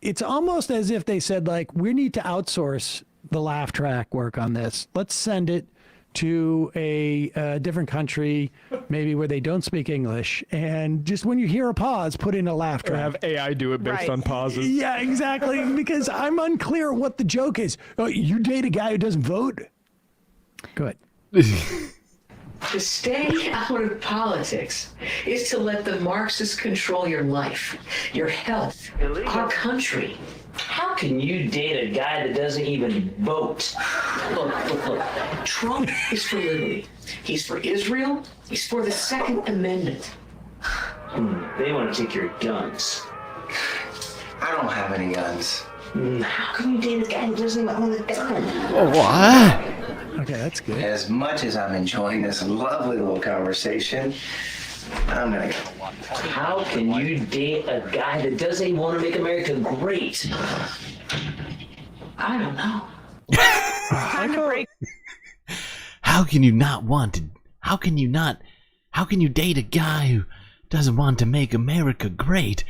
it's almost as if they said, like, we need to outsource the laugh track work on this. Let's send it to a different country, maybe where they don't speak English. And just when you hear a pause, put in a laugh track. Or have AI do it based on pauses. Yeah, exactly. Because I'm unclear what the joke is. Oh, you date a guy who doesn't vote? Go ahead. To stay out of politics is to let the Marxists control your life, your health, our country. How can you date a guy that doesn't even vote? Look. Trump is for liberty. He's for Israel. He's for the Second Amendment. They want to take your guns. I don't have any guns. How can you date a guy who doesn't own a gun? What? Okay, that's good. As much as I'm enjoying this lovely little conversation, I'm gonna go. How can you date a guy that doesn't even want to make America great? I don't know. How can you not want to? How can you date a guy who doesn't want to make America great?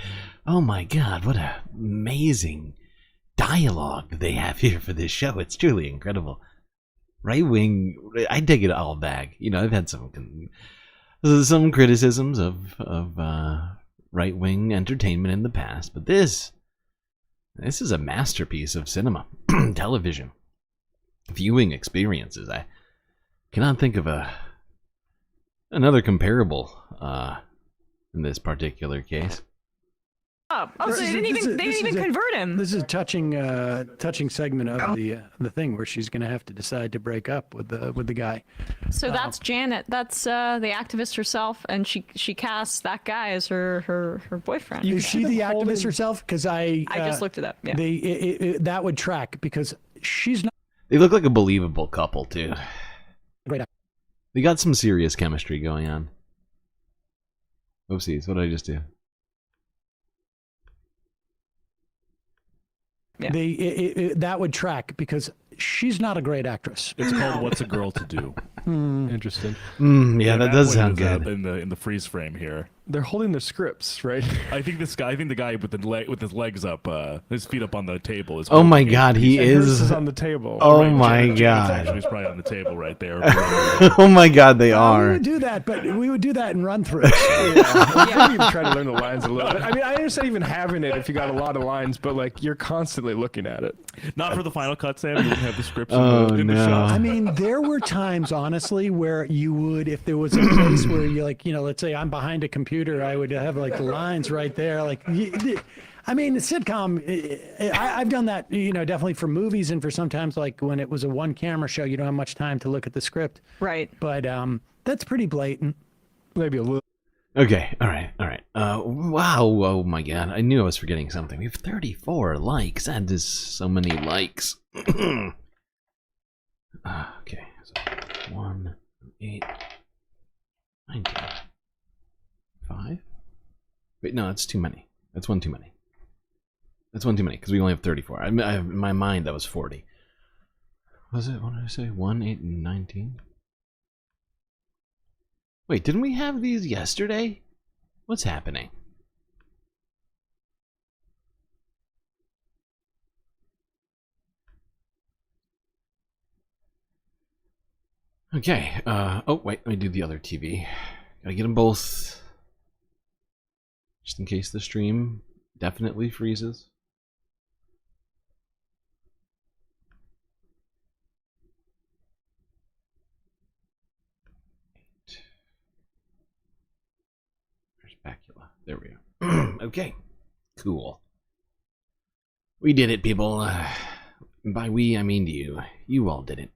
Oh my God, what an amazing dialogue they have here for this show. It's truly incredible. Right wing, I take it all back. I've had some criticisms of right wing entertainment in the past, but this is a masterpiece of cinema, television, viewing experiences. I cannot think of another comparable in this particular case. Oh, so they didn't even convert him. This is a touching segment of the thing where she's going to have to decide to break up with the guy. So that's Janet. That's the activist herself, and she casts that guy as her boyfriend. Is she the activist herself? Because I just looked it up. Yeah. That would track because she's not. They look like a believable couple too. Great. They got some serious chemistry going on. Oopsies! What did I just do? Yeah. That would track because she's not a great actress. It's called "What's a Girl to Do." Interesting. Yeah, that does sound good. In the freeze frame here. They're holding their scripts, right? I think the guy with his legs up, his feet up on the table is. Oh my God, he is. Hers is on the table. Oh my God. He's probably on the table right there. Oh my God, they are. We would do that, but we would do that in run through. Yeah. Even try to learn the lines a little bit. I mean, I understand even having it if you got a lot of lines, but like you're constantly looking at it. Not for the final cut, Sam. You wouldn't have the scripts in the shot. I mean, there were times, honestly, where you would, if there was a place where you let's say I'm behind a computer, I would have like the lines right there. Like, I mean, the sitcom, I've done that, definitely for movies and for sometimes like when it was a one camera show, you don't have much time to look at the script. Right. But that's pretty blatant. Maybe a little. Okay, all right. Wow, oh my god, I knew I was forgetting something. We have 34 likes. That is so many likes. Okay, so 1, 8, 19, 5. Wait, no, that's too many. That's one too many. That's one too many because we only have 34. In my mind, that was 40. Was it? What did I say? 1, 8, and 19. Wait, didn't we have these yesterday? What's happening? Okay, oh wait, let me do the other TV. Gotta get them both. Just in case the stream definitely freezes. Bacula. There we go. Okay. Cool. We did it, people. By we, I mean you. You all did it.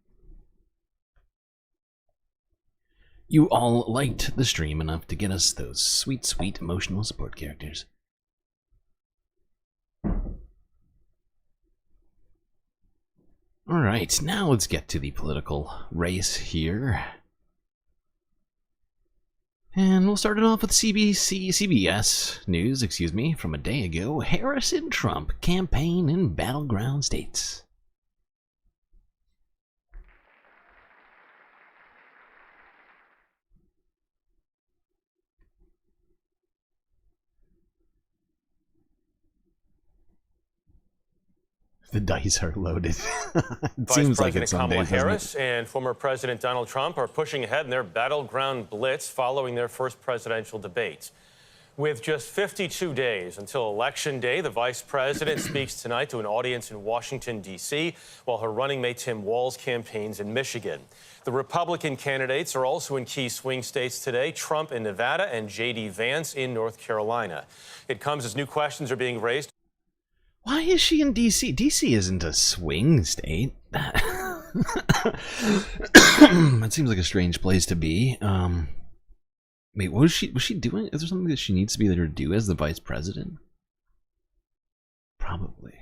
You all liked the stream enough to get us those sweet, sweet emotional support characters. Alright, now let's get to the political race here. And we'll start it off with CBS news, from a day ago. Harris and Trump campaign in battleground states. The dice are loaded. It seems like it's Kamala Harris and former President Donald Trump are pushing ahead in their battleground blitz following their first presidential debate. With just 52 days until Election Day, the vice president speaks tonight to an audience in Washington, D.C., while her running mate Tim Walz campaigns in Michigan. The Republican candidates are also in key swing states today, Trump in Nevada and JD Vance in North Carolina. It comes as new questions are being raised. Why is she in D.C.? D.C. isn't a swing state. That seems like a strange place to be. Wait, what was she doing? Is there something that she needs to be there to do as the vice president? Probably.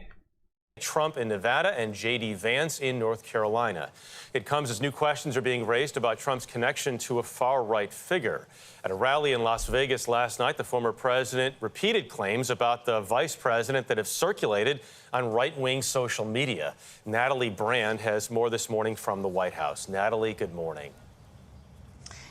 Trump in Nevada and JD Vance in North Carolina. It comes as new questions are being raised about Trump's connection to a far-right figure. At a rally in Las Vegas last night, the former president repeated claims about the vice president that have circulated on right-wing social media. Natalie Brand has more this morning from the White House. Natalie, good morning.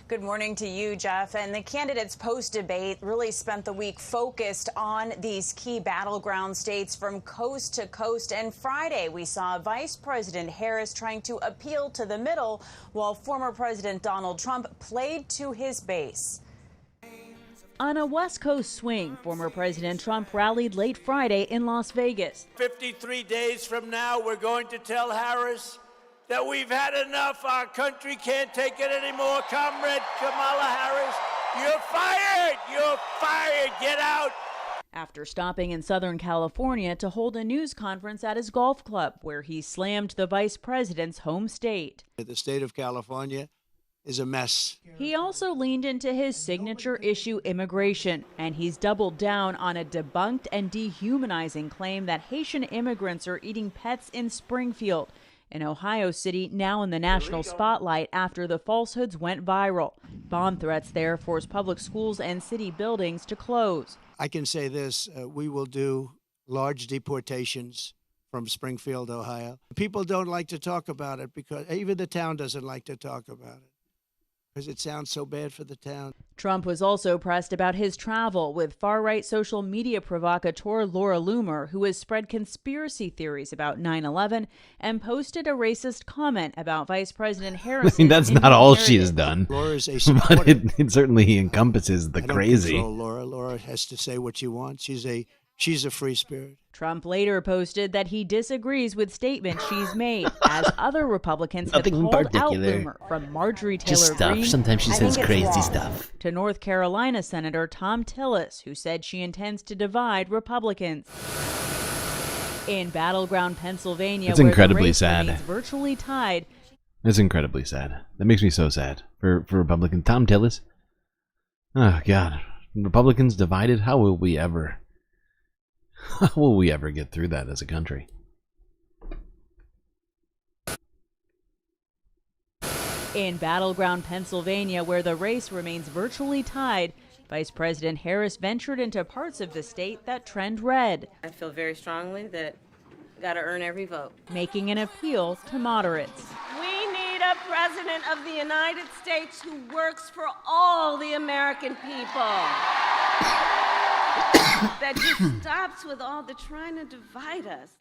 Good morning to you, Jeff. And the candidates post-debate really spent the week focused on these key battleground states from coast to coast. And Friday, we saw Vice President Harris trying to appeal to the middle, while former President Donald Trump played to his base. On a West Coast swing, former President Trump rallied late Friday in Las Vegas. 53 days from now, we're going to tell Harris that we've had enough. Our country can't take it anymore. Comrade Kamala Harris, you're fired! You're fired! Get out! After stopping in Southern California to hold a news conference at his golf club, where he slammed the vice president's home state. The state of California is a mess. He also leaned into his signature issue, immigration, and he's doubled down on a debunked and dehumanizing claim that Haitian immigrants are eating pets in Springfield, in Ohio City, now in the national spotlight after the falsehoods went viral. Bomb threats there forced public schools and city buildings to close. I can say this, we will do large deportations from Springfield, Ohio. People don't like to talk about it because even the town doesn't like to talk about it because it sounds so bad for the town. Trump was also pressed about his travel with far-right social media provocateur Laura Loomer, who has spread conspiracy theories about 9/11 and posted a racist comment about Vice President Harris. I mean, that's not all she has done, Laura's a but it certainly encompasses the I don't crazy. control Laura. Laura has to say what she wants. She's a she's a free spirit. Trump later posted that he disagrees with statements she's made, as other Republicans have Nothing in called out particular. Loomer, from Marjorie Taylor Just stuff. Greene. Sometimes she says crazy stuff. To North Carolina Senator Tom Tillis, who said she intends to divide Republicans. In battleground Pennsylvania, It's where incredibly the race sad. remains virtually tied, It's incredibly sad. That makes me so sad for Republican Tom Tillis. Oh God, Republicans divided. How will we ever get through that as a country? in battleground Pennsylvania, where the race remains virtually tied, Vice President Harris ventured into parts of the state that trend red. I feel very strongly that got to earn every vote. Making an appeal to moderates. We need a president of the United States who works for all the American people. That just stops with all the trying to divide us.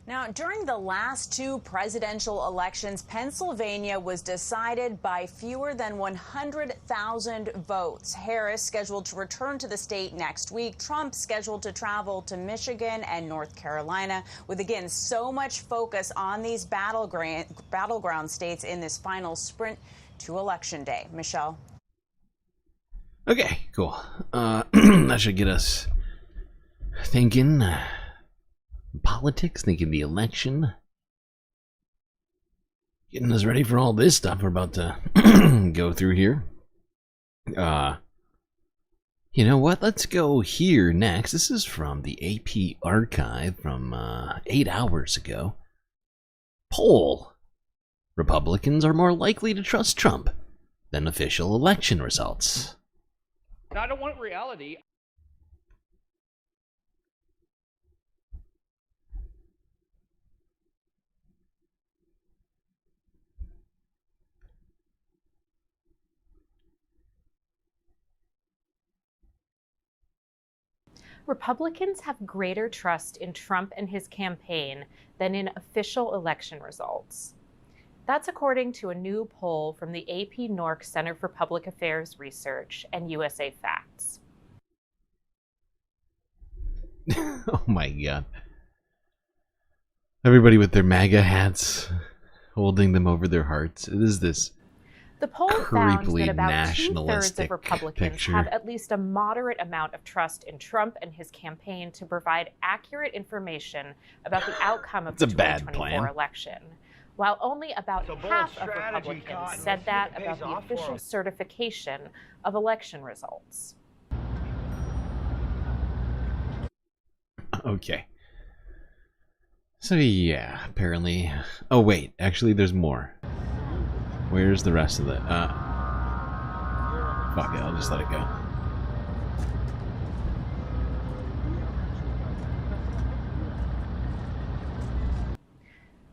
Now, during the last two presidential elections, Pennsylvania was decided by fewer than 100,000 votes. Harris scheduled to return to the state next week. Trump scheduled to travel to Michigan and North Carolina, with, again, so much focus on these battleground states in this final sprint to Election Day. Michelle? Okay, cool. That should get us thinking politics, thinking the election, getting us ready for all this stuff we're about to go through here. You know what? Let's go here next. This is from the AP archive from 8 hours ago. Poll: Republicans are more likely to trust Trump than official election results. I don't want reality. Republicans have greater trust in Trump and his campaign than in official election results. That's according to a new poll from the AP NORC Center for Public Affairs Research and USA Facts. Oh my God. Everybody with their MAGA hats, holding them over their hearts. It is this The poll found creepily that about 2/3 nationalistic of Republicans picture. have at least a moderate amount of trust in Trump and his campaign to provide accurate information about the outcome of It's a the bad 2024 plan. election, while only about bold half of strategy, Republicans Cotton. said Let's that see if it about pays the off for official 'em. certification of election results. Okay. So yeah, apparently. Oh wait, actually there's more. Where's the rest of it? Fuck it, I'll just let it go.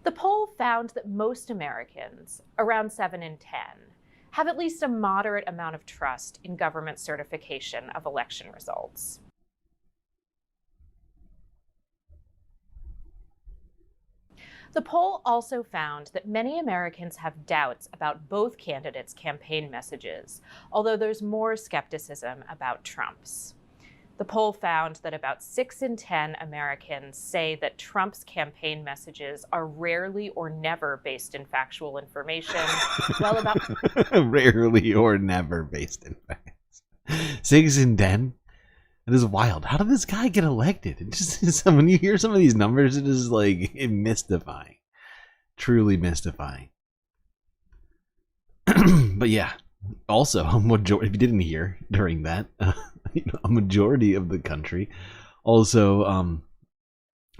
The poll found that most Americans, around 7 in 10, have at least a moderate amount of trust in government certification of election results. The poll also found that many Americans have doubts about both candidates' campaign messages, although there's more skepticism about Trump's. The poll found that about 6 in 10 Americans say that Trump's campaign messages are rarely or never based in factual information, while about Rarely or never based in facts. 6 in 10? It is wild. How did this guy get elected? It just when you hear some of these numbers, it is like mystifying. Truly mystifying. But yeah, also a majority, if you didn't hear during that, a majority of the country also oh,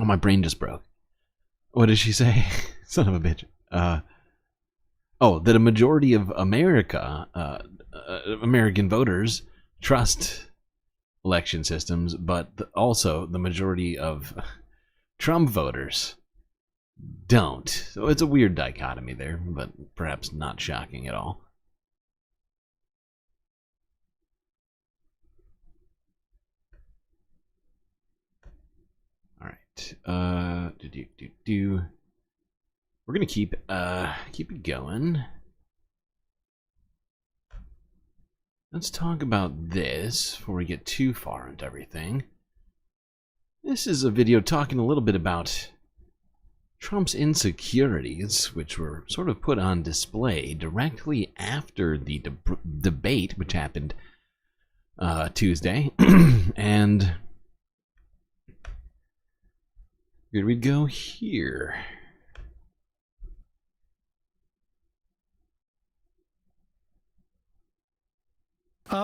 my brain just broke. What did she say? Son of a bitch. Oh, that a majority of American voters trust election systems, but also the majority of Trump voters don't. So it's a weird dichotomy there, but perhaps not shocking at all. All right. We're gonna keep it going. let's talk about this before we get too far into everything. This is a video talking a little bit about Trump's insecurities, which were sort of put on display directly after the debate, which happened Tuesday. And here we go here.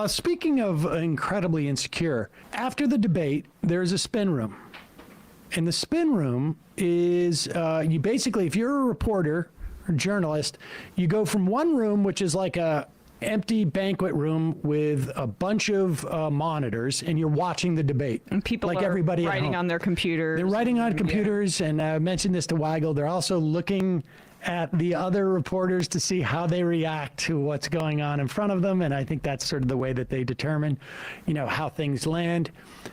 Speaking of incredibly insecure, after the debate, there's a spin room. And the spin room is, you basically, if you're a reporter or journalist, you go from one room, which is like a empty banquet room with a bunch of monitors, and you're watching the debate. And people like are everybody at writing home. on their computers. They're writing on computers, and I mentioned this to Weigel. They're also looking at the other reporters to see how they react to what's going on in front of them, and I think that's sort of the way that they determine, you know, how things land.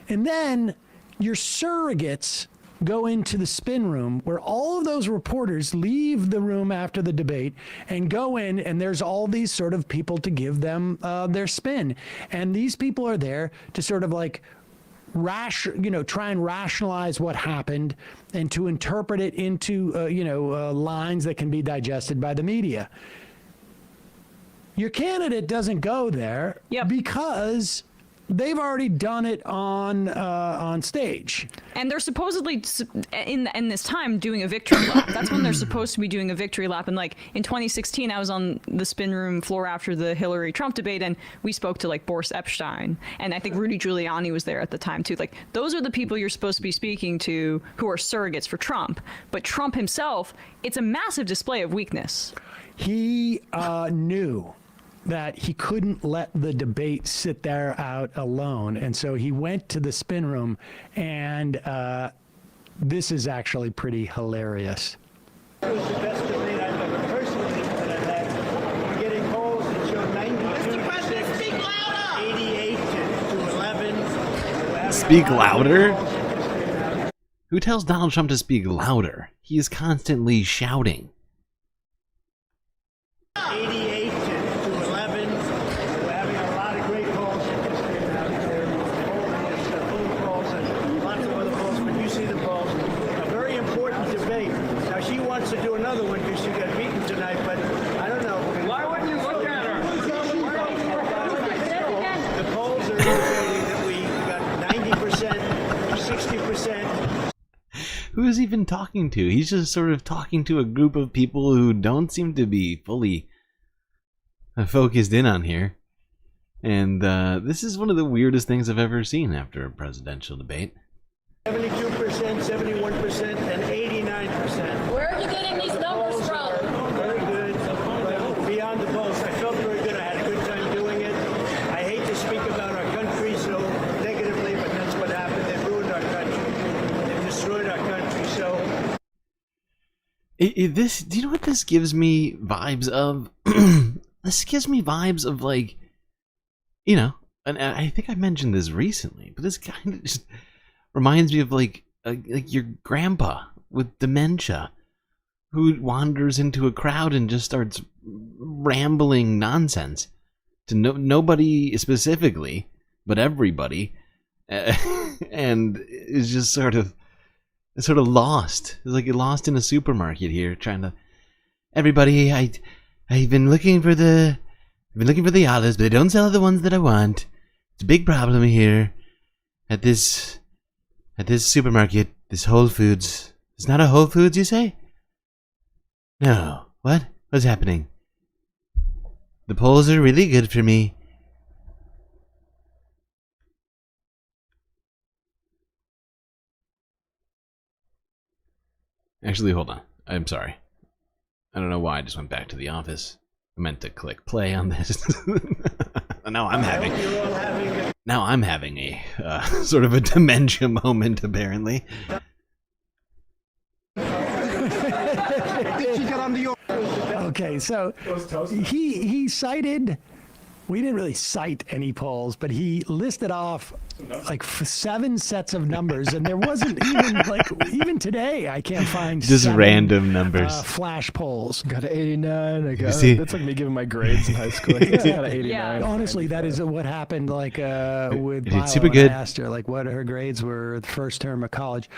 And then your surrogates go into the spin room where all of those reporters leave the room after the debate and go in, and there's all these sort of people to give them their spin. And these people are there to sort of like try and rationalize what happened and to interpret it into, lines that can be digested by the media. Your candidate doesn't go there because they've already done it on stage. And they're supposedly in this time doing a victory lap. That's when they're supposed to be doing a victory lap. And like in 2016, I was on the spin room floor after the Hillary Trump debate, and we spoke to like Boris Epstein, and I think Rudy Giuliani was there at the time too. Like those are the people you're supposed to be speaking to who are surrogates for Trump. But Trump himself, it's a massive display of weakness. He knew that he couldn't let the debate sit there out alone. And so he went to the spin room, and this is actually pretty hilarious. It was the best debate I've ever personally had. We're getting polls that show 92%, speak louder! 88 to 11. Speak louder? Who tells Donald Trump to speak louder? He is constantly shouting. 88 to 11. We're having a lot of great polls. They're full polls and lots of other polls, but you see the polls. A very important debate. Now, she wants to do another one because she got beaten tonight, but I don't know. Why wouldn't you look at her? The polls are indicating that we got 90%, 60%. Who is he even talking to? He's just sort of talking to a group of people who don't seem to be fully focused in on here. And this is one of the weirdest things I've ever seen after a presidential debate. 72%, 71%, and 89%. Where are you getting these numbers from? Very good. But beyond the polls, I felt very good. I had a good time doing it. I hate to speak about our country so negatively, but that's what happened. They ruined our country. They destroyed our country. So This, do you know what this gives me vibes of? This gives me vibes of, like, you know, and I think I mentioned this recently, but this kind of just reminds me of like your grandpa with dementia who wanders into a crowd and just starts rambling nonsense to nobody specifically, but everybody, and is just sort of lost. It's like you're lost in a supermarket here, trying to. Everybody, I've been looking for the olives, but they don't sell the ones that I want. It's a big problem here at this supermarket, this Whole Foods. It's not a Whole Foods, you say? No. What? What's happening? The polls are really good for me. Actually, hold on. I'm sorry. I don't know why I just went back to The Office. I meant to click play on this. Now I'm having a sort of a dementia moment, apparently. Okay, so he cited we didn't really cite any polls, but he listed off like 7 sets of numbers, and there wasn't even like even today I can't find Just 7, random numbers. Flash polls. Got an 89. I got. See? That's like me giving my grades in high school. I got an 89. Yeah. Honestly, that is what happened. Like with did Viola, super when I good. asked her like what her grades were the first term of college.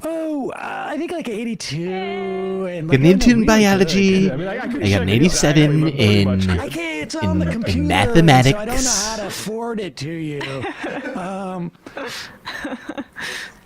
Oh, I think like 82. And like, Got an 82 in we were biology. I mean, I could I got check an it 87 exactly, but pretty much in. I can't. It's on the in computer. mathematics. So I don't know how to forward it to you.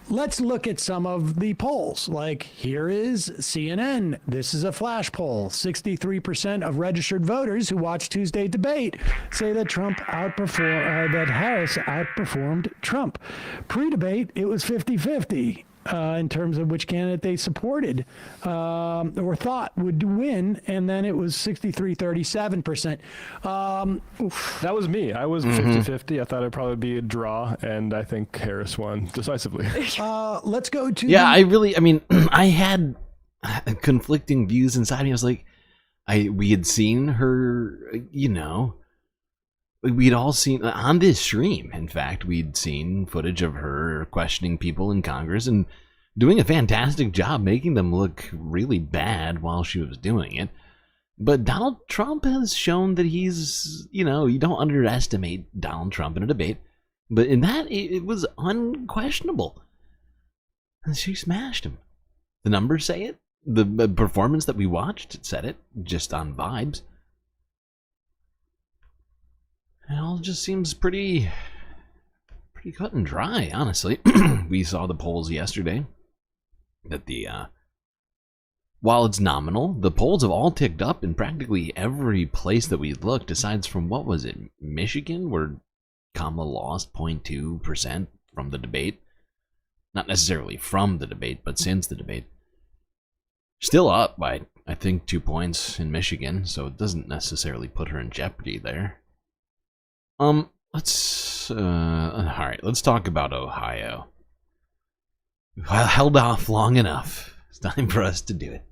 Let's look at some of the polls. Like here is CNN. This is a flash poll. 63% of registered voters who watched Tuesday debate say that that Harris outperformed Trump. Pre-debate, it was 50-50. In terms of which candidate they supported or thought would win, and then it was 63-37%. That was me. I was 50-50. I thought it'd probably be a draw, and I think Harris won decisively. Let's go to Yeah, I mean, I had conflicting views inside me. I was like, we had seen her, we'd all seen on this stream. In fact, we'd seen footage of her questioning people in Congress and doing a fantastic job making them look really bad while she was doing it. But Donald Trump has shown that he's, you don't underestimate Donald Trump in a debate. But in that, it was unquestionable. And she smashed him. The numbers say it. The performance that we watched said it, just on vibes. It all just seems pretty cut and dry, honestly. We saw the polls yesterday that while it's nominal, the polls have all ticked up in practically every place that we looked, aside from, what was it, Michigan, where Kamala lost 0.2% from the debate. Not necessarily from the debate, but since the debate. Still up by, I think, 2 points in Michigan, so it doesn't necessarily put her in jeopardy there. Let's talk about Ohio. I held off long enough. It's time for us to do it.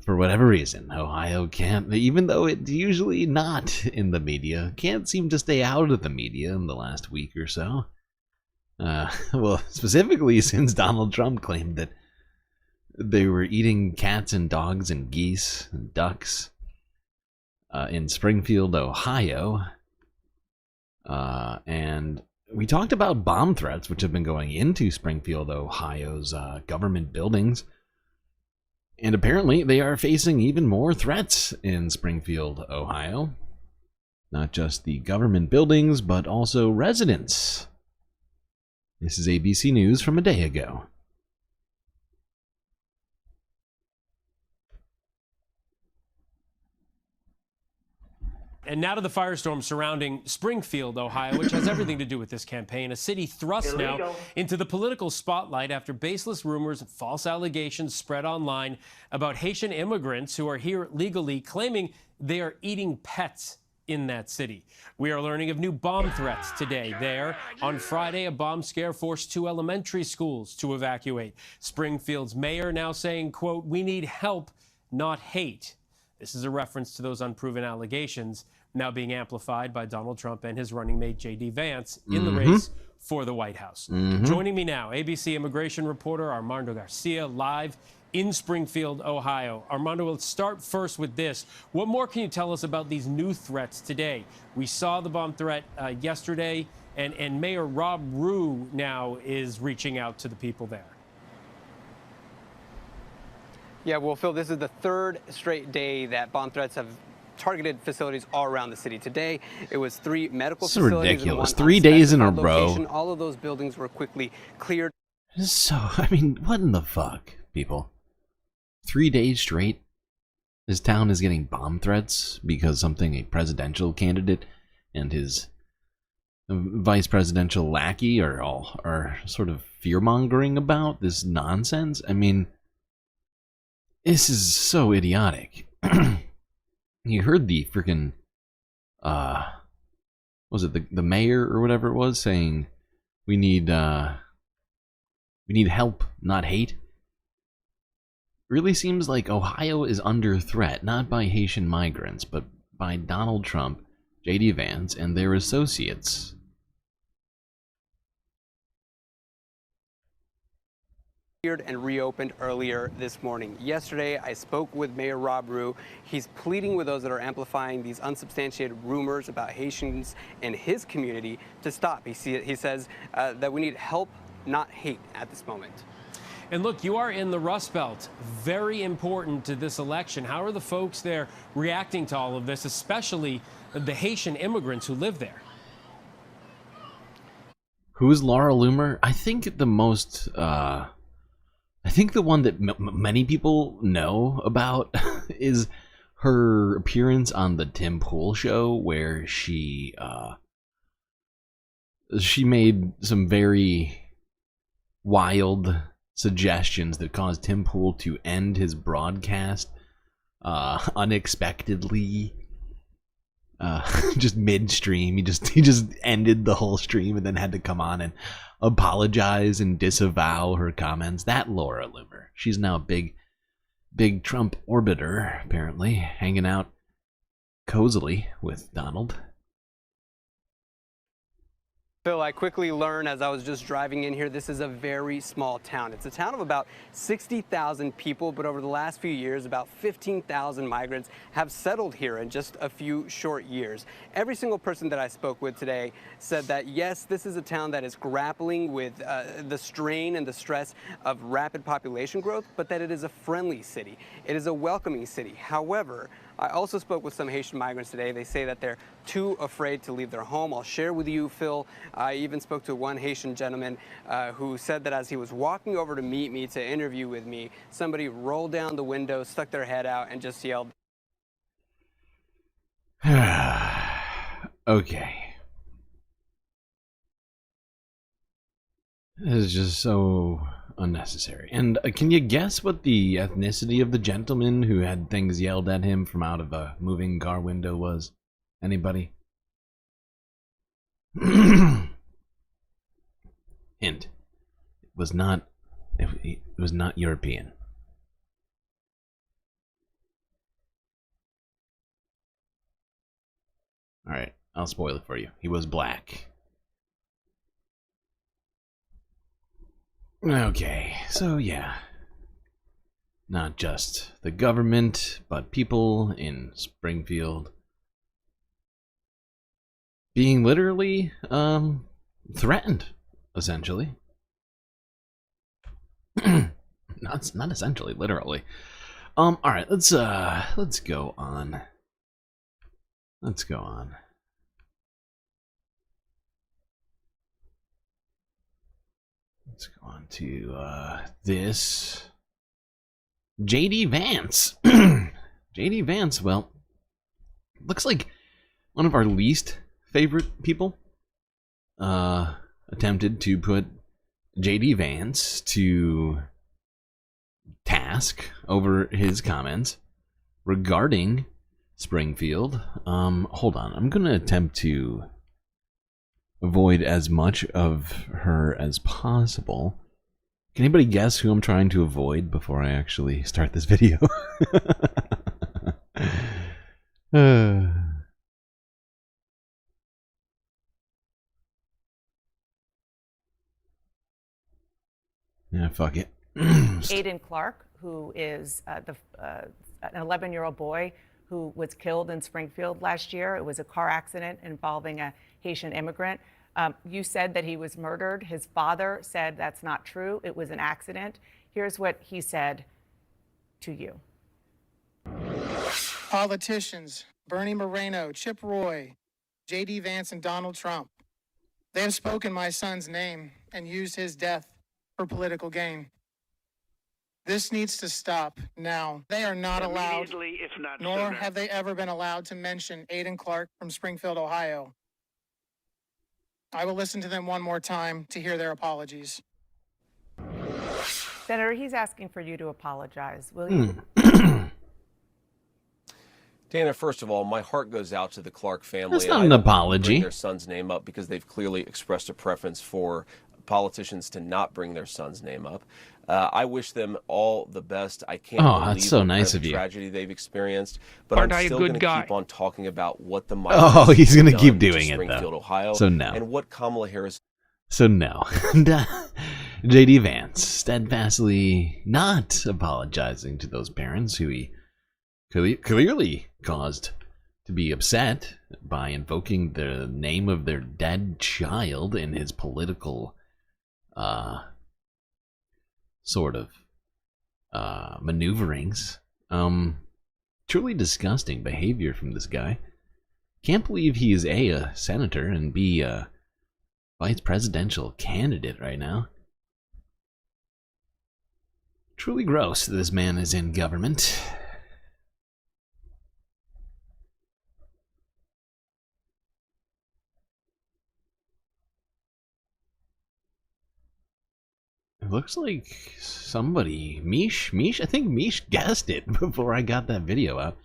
For whatever reason, Ohio can't, even though it's usually not in the media, can't seem to stay out of the media in the last week or so. Well, specifically since Donald Trump claimed that they were eating cats and dogs and geese and ducks in Springfield, Ohio. And we talked about bomb threats which have been going into Springfield, Ohio's government buildings. And apparently they are facing even more threats in Springfield, Ohio. Not just the government buildings, but also residents. This is ABC News from a day ago. And now to the firestorm surrounding Springfield, Ohio, which has everything to do with this campaign. A city thrust now into the political spotlight after baseless rumors and false allegations spread online about Haitian immigrants who are here legally, claiming they are eating pets in that city. We are learning of new bomb threats today there. On Friday, a bomb scare forced 2 elementary schools to evacuate. Springfield's mayor now saying, quote, "We need help, not hate." This is a reference to those unproven allegations now being amplified by Donald Trump and his running mate JD Vance in the race for the White House. Joining me now, ABC immigration reporter Armando Garcia, live in Springfield, Ohio. Armando, let's start first with this. What more can you tell us about these new threats today? We saw the bomb threat yesterday, and Mayor Rob Rue now is reaching out to the people there. Yeah, well, Phil, this is the 3rd straight day that bomb threats have targeted facilities all around the city. Today, it was 3 medical facilities. Ridiculous. And 1 3 days in a row. location. All of those buildings were quickly cleared. So, I mean, what in the fuck, people? 3 days straight? This town is getting bomb threats because something a presidential candidate and his vice presidential lackey are sort of fear-mongering about this nonsense. I mean, this is so idiotic. You heard the freaking, was it the mayor or whatever it was saying, we need help, not hate. Really seems like Ohio is under threat, not by Haitian migrants, but by Donald Trump JD Vance and their associates. And reopened earlier this morning. Yesterday, I spoke with Mayor Rob Rue. He's pleading with those that are amplifying these unsubstantiated rumors about Haitians and his community to stop. He says that we need help, not hate at this moment. And look, you are in the Rust Belt, very important to this election. How are the folks there reacting to all of this, especially the Haitian immigrants who live there? Who's Laura Loomer? I think the most, I think the one that many people know about is her appearance on the Tim Pool show, where she made some very wild suggestions that caused Tim Pool to end his broadcast unexpectedly, just midstream. He just ended the whole stream and then had to come on and apologize and disavow her comments. That Laura Loomer. She's now a big Trump orbiter, apparently, hanging out cozily with Donald. Phil, I quickly learned as I was just driving in here, this is a very small town. It's a town of about 60,000 people, but over the last few years, about 15,000 migrants have settled here in just a few short years. Every single person that I spoke with today said that, yes, this is a town that is grappling with the strain and the stress of rapid population growth, but that it is a friendly city. It is a welcoming city. However, I also spoke with some Haitian migrants today. They say that they're too afraid to leave their home. I'll share with you, Phil. I even spoke to one Haitian gentleman who said that as he was walking over to meet me to interview with me, somebody rolled down the window, stuck their head out, and just yelled. Okay. This is just so unnecessary. And can you guess what the ethnicity of the gentleman who had things yelled at him from out of a moving car window was? Anybody? Hint. It was not European. All right, I'll spoil it for you. He was black. Okay, so yeah. Not just the government, but people in Springfield being literally threatened, essentially. not essentially, literally. All right, let's go on. Let's go on. Let's go on to this. JD Vance. JD Vance, well, looks like one of our least favorite people attempted to put JD Vance to task over his comments regarding Springfield. Hold on, I'm gonna attempt to avoid as much of her as possible. Can anybody guess who I'm trying to avoid before I actually start this video? Yeah, fuck it. Aiden Clark, who is an 11-year-old boy who was killed in Springfield last year. It was a car accident involving a Haitian immigrant. You said that he was murdered. His father said that's not true. It was an accident. Here's what he said to you. Politicians, Bernie Moreno, Chip Roy, JD Vance, and Donald Trump. They have spoken my son's name and used his death for political gain. This needs to stop now. They are not allowed, Immediately, if not nor sooner. have they ever been allowed to mention Aiden Clark from Springfield, Ohio. I will listen to them one more time to hear their apologies. Senator, he's asking for you to apologize. Will you? Dana, first of all, my heart goes out to the Clark family. That's not I an don't apology. bring their son's name up because they've clearly expressed a preference for politicians to not bring their son's name up. I wish them all the best. I can't Oh, believe that's so what nice kind of you. tragedy they've experienced, but Aren't I'm I a still good going to guy? keep on talking about what the Oh, migrants he's gonna have keep done to doing it, though. Springfield, Ohio, So no. and what Kamala Harris. So no. JD Vance steadfastly not apologizing to those parents who he clearly caused to be upset by invoking the name of their dead child in his political sort of maneuverings. Truly disgusting behavior from this guy. Can't believe he is a senator and B, a vice presidential candidate right now. Truly gross that this man is in government. It looks like somebody, Mish, I think Mish guessed it before I got that video out.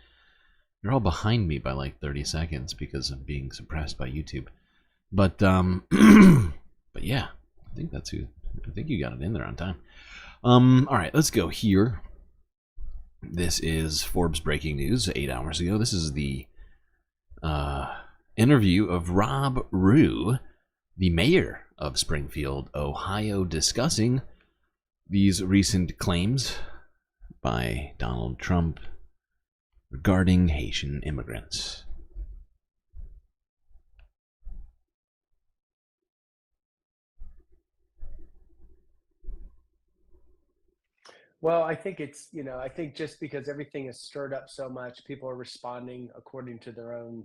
You're all behind me by like 30 seconds because of being suppressed by YouTube. But but yeah, I think that's who. I think you got it in there on time. All right, let's go here. This is Forbes breaking news 8 hours ago. This is the interview of Rob Rue, the mayor of Springfield, Ohio, discussing these recent claims by Donald Trump regarding Haitian immigrants. Well, I think it's, I think just because everything is stirred up so much, people are responding according to their own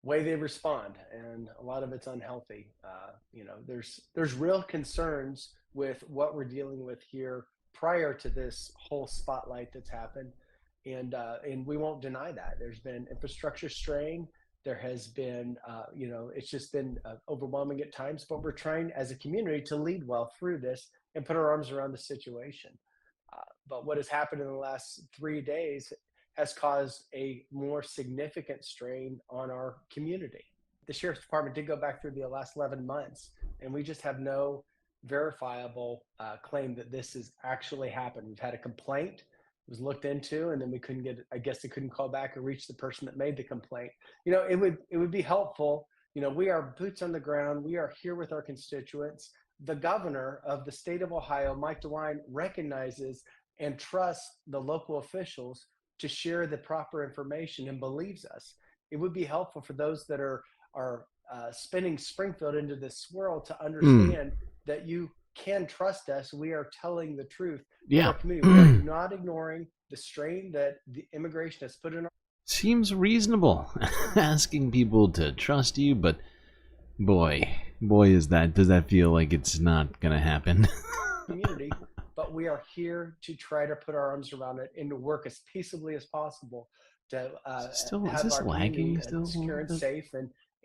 way they respond, and a lot of it's unhealthy. There's real concerns with what we're dealing with here prior to this whole spotlight that's happened, and we won't deny that. There's been infrastructure strain. There has been, it's just been overwhelming at times, but we're trying as a community to lead well through this and put our arms around the situation. But what has happened in the last 3 days has caused a more significant strain on our community. The sheriff's department did go back through the last 11 months, and we just have no verifiable claim that this has actually happened. We've had a complaint, it was looked into, and then we couldn't get, I guess they couldn't call back or reach the person that made the complaint. It would be helpful. We are boots on the ground. We are here with our constituents. The governor of the state of Ohio, Mike DeWine, recognizes and trusts the local officials to share the proper information and believes us. It would be helpful for those that are spinning Springfield into this swirl to understand that you can trust us. We are telling the truth. Yeah. Our community. We are not ignoring the strain that the immigration has put in our Seems reasonable asking people to trust you, but boy, does that feel like it's not gonna happen. community. But we are here to try to put our arms around it and to work as peaceably as possible to have this our lagging community still? secure and safe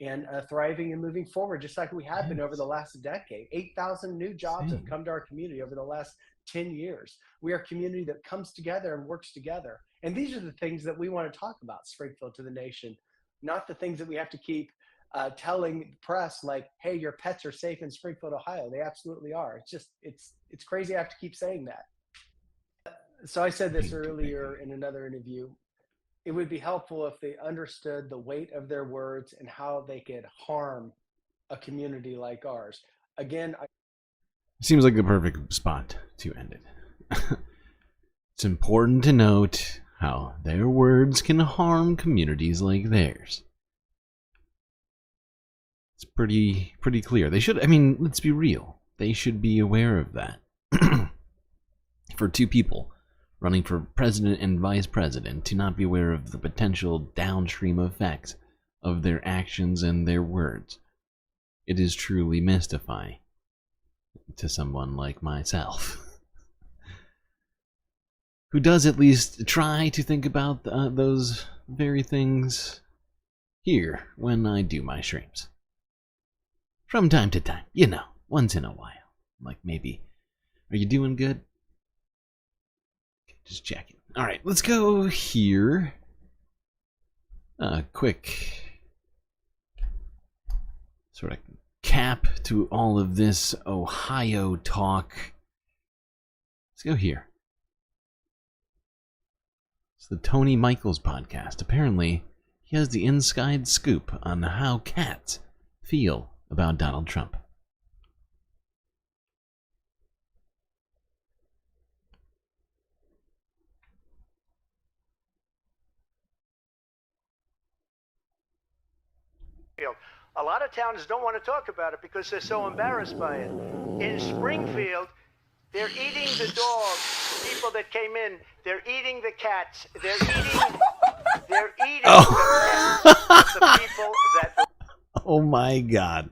and thriving and moving forward, just like we have been over the last decade. 8,000 new jobs have come to our community over the last 10 years. We are a community that comes together and works together. And these are the things that we want to talk about, Springfield, to the nation, not the things that we have to keep telling the press like, hey, your pets are safe in Springfield, Ohio. They absolutely are. It's crazy I have to keep saying that. So I said this earlier in another interview. It would be helpful if they understood the weight of their words and how they could harm a community like ours. Again, Seems like the perfect spot to end it. It's important to note how their words can harm communities like theirs. It's pretty clear. They should, let's be real. They should be aware of that. For two people running for president and vice president to not be aware of the potential downstream effects of their actions and their words, it is truly mystifying to someone like myself, who does at least try to think about those very things here when I do my streams. From time to time, once in a while. Like maybe, are you doing good? Just checking. Alright, let's go here. Quick sort of cap to all of this Ohio talk, let's go here. It's the Tony Michaels podcast. Apparently, he has the inside scoop on how cats feel about Donald Trump. A lot of towns don't want to talk about it because they're so embarrassed by it. In Springfield, they're eating the dogs, the people that came in. They're eating the cats. They're eating the people that... Oh my god.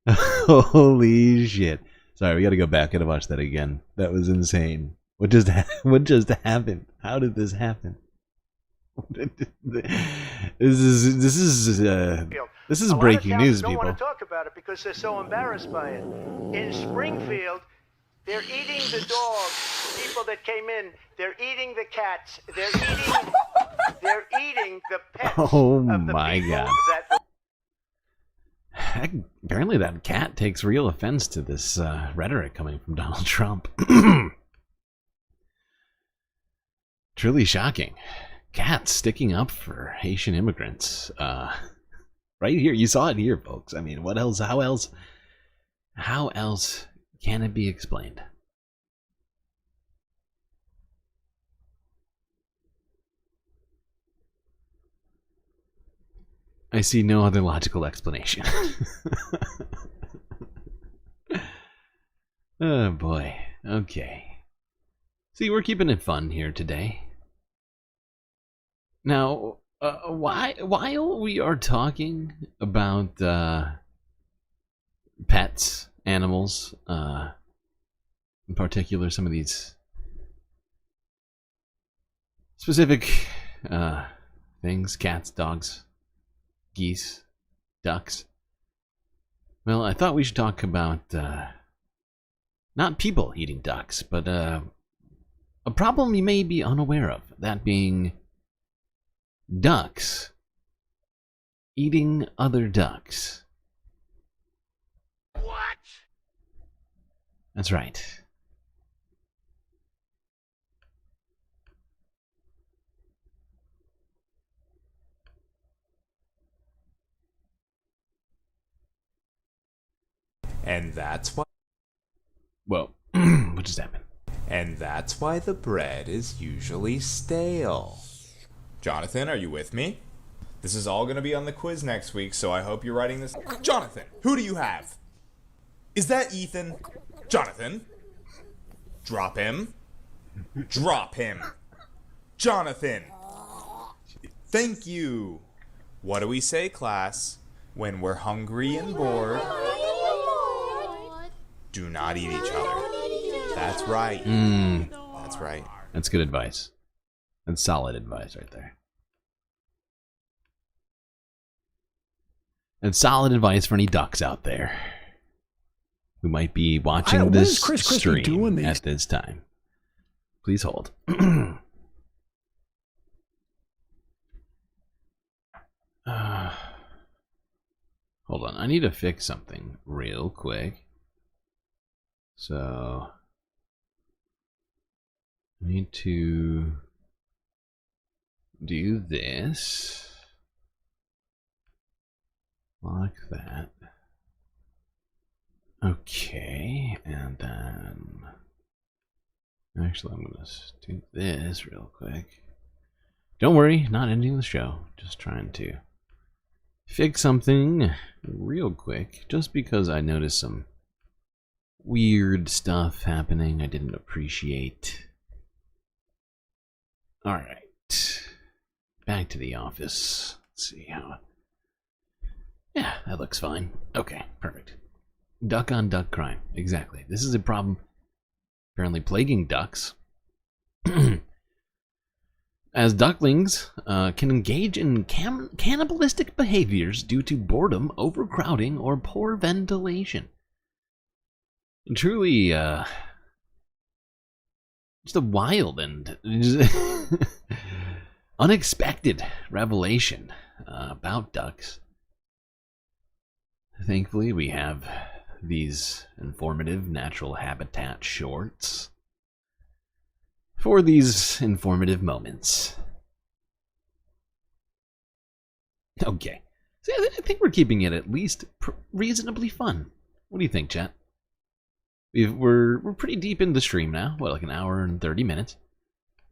Holy shit. Sorry, we gotta go back and watch that again. That was insane. What just happened? How did this happen? This is breaking news, people. Don't want to talk about it because they're so embarrassed by it. In Springfield, they're eating the dogs, the people that came in. They're eating the cats. They're eating the pets. Oh of the my people god. Apparently that cat takes real offense to this rhetoric coming from Donald Trump. Truly shocking. Cats sticking up for Haitian immigrants. Right here. You saw it here, folks. I mean, what else? How else can it be explained? I see no other logical explanation. Oh boy. Okay. See, we're keeping it fun here today. Now, while we are talking about pets, animals, in particular some of these specific things, cats, dogs, geese, ducks. Well, I thought we should talk about not people eating ducks, but a problem you may be unaware of, that being ducks eating other ducks. What? That's right. And that's why... Whoa. What just happened? And that's why the bread is usually stale. Jonathan, are you with me? This is all going to be on the quiz next week, so I hope you're writing this. Jonathan, who do you have? Is that Ethan? Jonathan? Drop him. Drop him. Jonathan. Thank you. What do we say, class? When we're hungry and bored, do not eat each other. That's right. That's right. That's good advice. That's solid advice right there. And solid advice for any ducks out there who might be watching this stream at this time. Please hold. Hold on. I need to fix something real quick. So I need to do this. Like that. Okay, and then actually I'm gonna do this real quick. Don't worry, not ending the show. Just trying to fix something real quick, just because I noticed some weird stuff happening I didn't appreciate. Alright. Back to the office. Let's see how... Yeah, that looks fine. Okay, perfect. Duck on duck crime. Exactly. This is a problem apparently plaguing ducks. As ducklings can engage in cannibalistic behaviors due to boredom, overcrowding, or poor ventilation. Truly, just a wild and unexpected revelation about ducks. thankfully, we have these informative natural habitat shorts for these informative moments. Okay. See, I think we're keeping it at least reasonably fun. What do you think, chat? We're pretty deep in the stream now. What, like an hour and 30 minutes?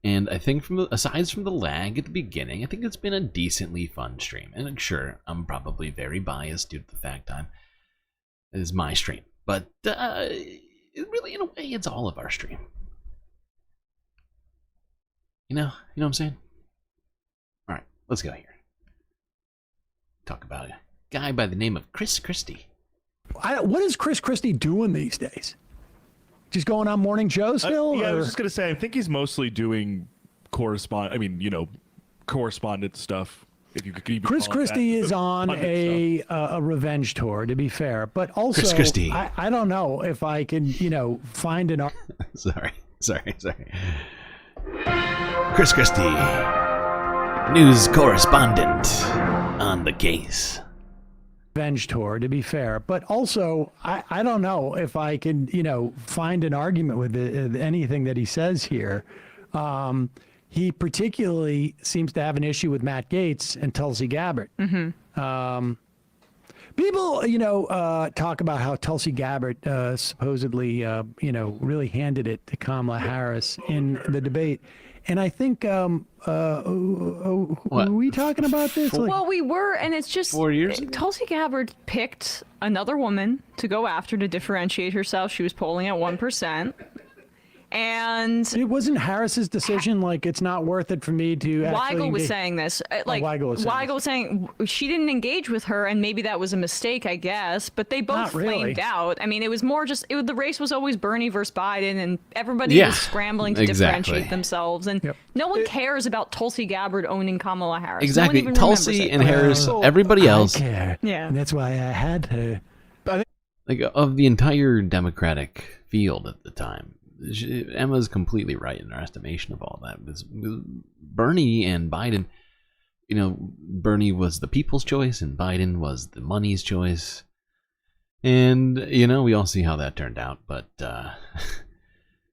And I think aside from the lag at the beginning, I think it's been a decently fun stream. And sure, I'm probably very biased due to the fact it is my stream. But really, in a way, it's all of our stream. You know what I'm saying? All right, let's go here. Talk about a guy by the name of Chris Christie. What is Chris Christie doing these days? Just going on morning shows still? Yeah, I or? was just gonna say, I think he's mostly doing correspondent stuff. If you could even Chris call it Christie that. is on a revenge tour, to be fair, but also Chris Christie. I don't know if I can, find an. Sorry. Chris Christie, news correspondent on the case. Revenge tour, to be fair, but also I don't know if I can, find an argument with anything that he says here. He particularly seems to have an issue with Matt Gaetz and Tulsi Gabbard. Mm-hmm. People, talk about how Tulsi Gabbard supposedly, really handed it to Kamala Harris in the debate. And I think, are we talking about this? Well, we were, and it's just 4 years ago? Tulsi Gabbard picked another woman to go after to differentiate herself. She was polling at 1%. And it wasn't Harris's decision. Like, it's not worth it for me to. Weigel was saying this. Weigel was saying she didn't engage with her, and maybe that was a mistake, I guess. But they both flamed out. I mean, it was more just the race was always Bernie versus Biden, and everybody was scrambling to differentiate themselves. And no one cares about Tulsi Gabbard owning Kamala Harris. Exactly, no one even Tulsi and Harris. Everybody else. I care. Yeah, and that's why I had her. Like of the entire Democratic field at the time. Emma's completely right in her estimation of all that. Bernie and Biden, Bernie was the people's choice and Biden was the money's choice. And, we all see how that turned out. But,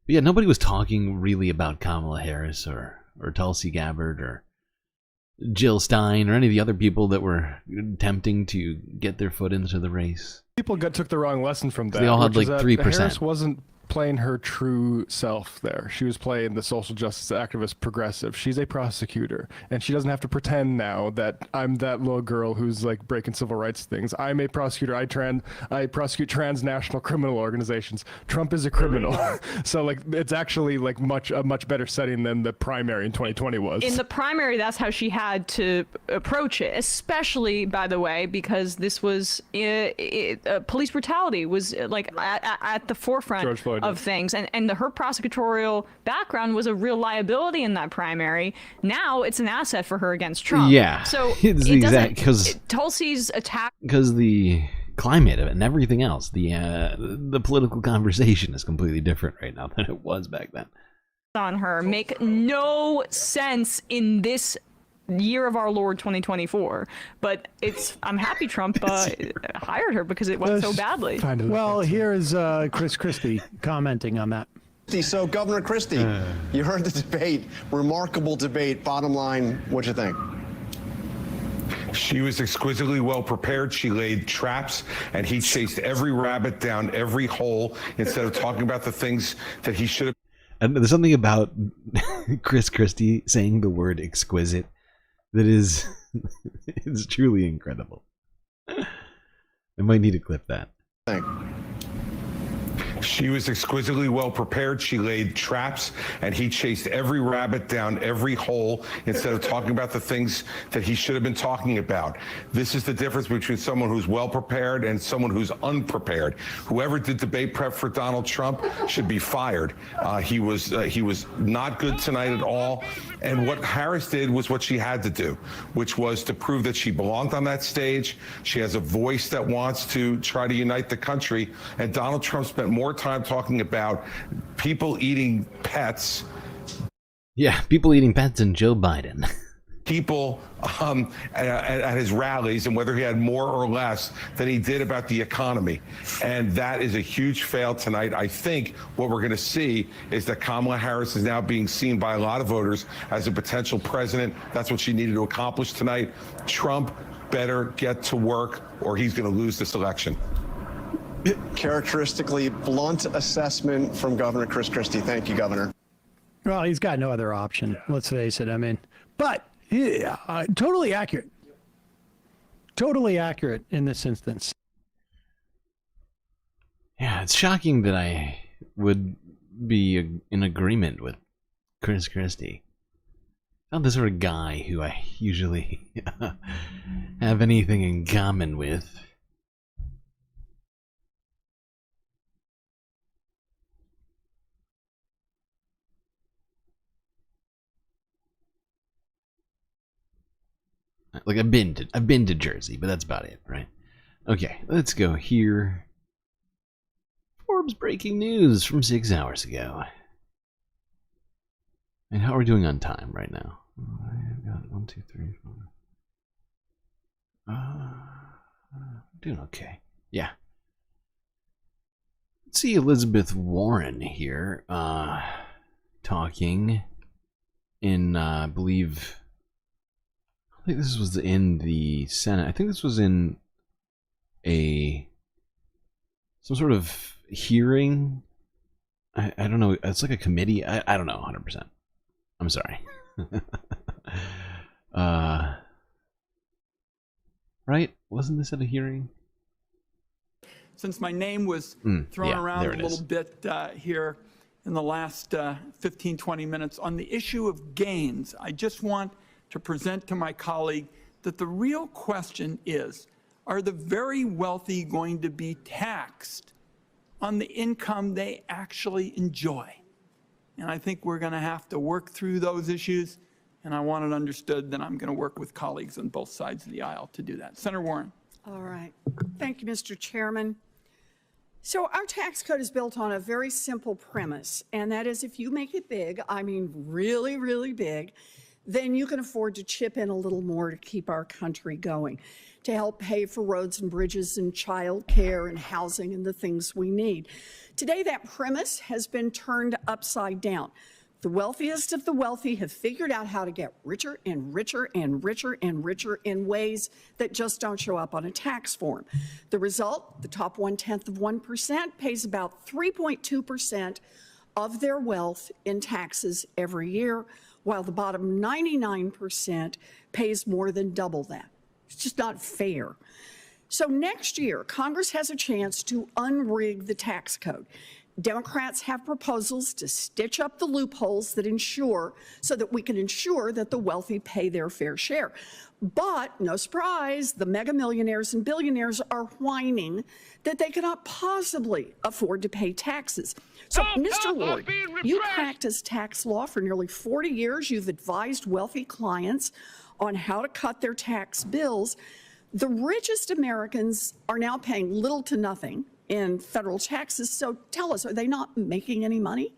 yeah, nobody was talking really about Kamala Harris or Tulsi Gabbard or Jill Stein or any of the other people that were attempting to get their foot into the race. People took the wrong lesson from that. They all had like 3%. Harris wasn't playing her true self there. She was playing the social justice activist progressive. She's a prosecutor, and she doesn't have to pretend now that I'm that little girl who's like breaking civil rights things. I'm a prosecutor. I prosecute transnational criminal organizations. Trump is a criminal. So like it's actually like a much better setting than the primary in 2020 was. In the primary, that's how she had to approach it, especially, by the way, because this was police brutality was like at the forefront George Floyd of things, and her prosecutorial background was a real liability in that primary. Now it's an asset for her against Trump. Yeah, so it's the exact because Tulsi's attack because the climate of it and everything else, the political conversation is completely different right now than it was back then. On her make no sense in this year of our Lord 2024, but I'm happy Trump hired her because it went so badly. Well, here is Chris Christie commenting on that. So, Governor Christie, you heard the debate, remarkable debate. Bottom line, what'd you think? She was exquisitely well prepared. She laid traps, and he chased every rabbit down every hole instead of talking about the things that he should have. And there's something about Chris Christie saying the word exquisite that is it's truly incredible. I might need to clip that. She was exquisitely well prepared. She laid traps, and he chased every rabbit down every hole instead of talking about the things that he should have been talking about. This is the difference between someone who's well prepared and someone who's unprepared. Whoever did debate prep for Donald Trump should be fired. He was not good tonight at all. And what Harris did was what she had to do, which was to prove that she belonged on that stage. She has a voice that wants to try to unite the country. And Donald Trump spent more time talking about people eating pets. Yeah, people eating pets and Joe Biden. people at his rallies and whether he had more or less than he did about the economy. And that is a huge fail tonight. I think what we're going to see is that Kamala Harris is now being seen by a lot of voters as a potential president. That's what she needed to accomplish tonight. Trump better get to work or he's going to lose this election. Characteristically blunt assessment from Governor Chris Christie. Thank you, Governor. Well, he's got no other option. Let's face it. I mean, but yeah, totally accurate. Totally accurate in this instance. Yeah, it's shocking that I would be in agreement with Chris Christie. Not the sort of guy who I usually have anything in common with. Like I've been to Jersey, but that's about it, right? Okay, let's go here. Forbes breaking news from 6 hours ago. And how are we doing on time right now? I've got 1, 2, 3, 4. Doing okay. Yeah. Let's see Elizabeth Warren here, talking in, I believe this was in the Senate. I think this was in some sort of hearing. I don't know. It's like a committee. I don't know 100%. I'm sorry. Right? Wasn't this at a hearing? Since my name was thrown around a little bit here in the last 15, 20 minutes on the issue of gains, I just want to present to my colleague that the real question is, are the very wealthy going to be taxed on the income they actually enjoy? And I think we're going to have to work through those issues, and I want it understood that I'm going to work with colleagues on both sides of the aisle to do that. Senator Warren. All right. Thank you, Mr. Chairman. So our tax code is built on a very simple premise, and that is if you make it big, I mean really, really big, then you can afford to chip in a little more to keep our country going, to help pay for roads and bridges and child care and housing and the things we need. Today, that premise has been turned upside down. The wealthiest of the wealthy have figured out how to get richer and richer and richer and richer in ways that just don't show up on a tax form. The result, the top 0.1% pays about 3.2% of their wealth in taxes every year, while the bottom 99% pays more than double that. It's just not fair. So next year, Congress has a chance to unrig the tax code. Democrats have proposals to stitch up the loopholes that ensure, so that we can ensure that the wealthy pay their fair share. But, no surprise, the mega millionaires and billionaires are whining that they cannot possibly afford to pay taxes. So, Mr. Lord, you practiced tax law for nearly 40 years. You've advised wealthy clients on how to cut their tax bills. The richest Americans are now paying little to nothing in federal taxes. So tell us, are they not making any money?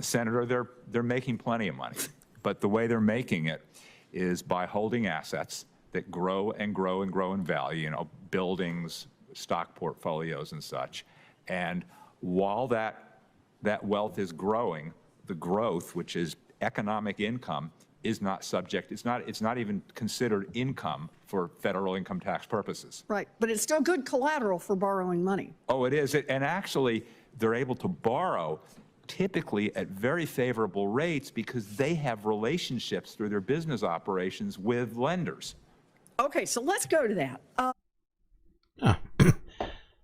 Senator, they're making plenty of money, but the way they're making it is by holding assets that grow and grow and grow in value, you know, buildings, stock portfolios and such. And while that wealth is growing, the growth, which is economic income, is not subject, it's not even considered income for federal income tax purposes. Right, but it's still good collateral for borrowing money. Oh, it is, and actually they're able to borrow typically at very favorable rates because they have relationships through their business operations with lenders. Okay, so let's go to that.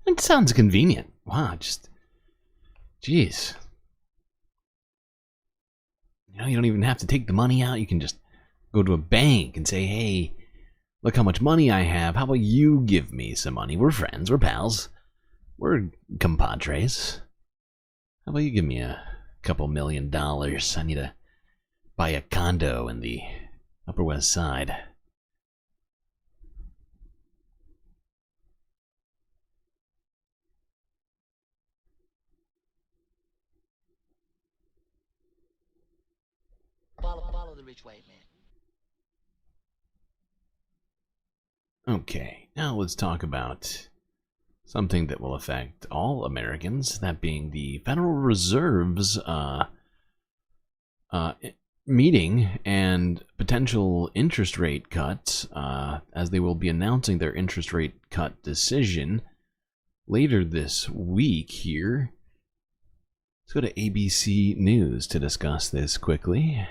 It sounds convenient. Wow, just, jeez. You know, you don't even have to take the money out. You can just go to a bank and say, hey, look how much money I have. How about you give me some money? We're friends. We're pals. We're compadres. How about you give me a couple $1 million? I need to buy a condo in the Upper West Side. Follow the rich white man. Okay, now let's talk about something that will affect all Americans, that being the Federal Reserve's meeting and potential interest rate cuts, as they will be announcing their interest rate cut decision later this week here. Let's go to ABC News to discuss this quickly.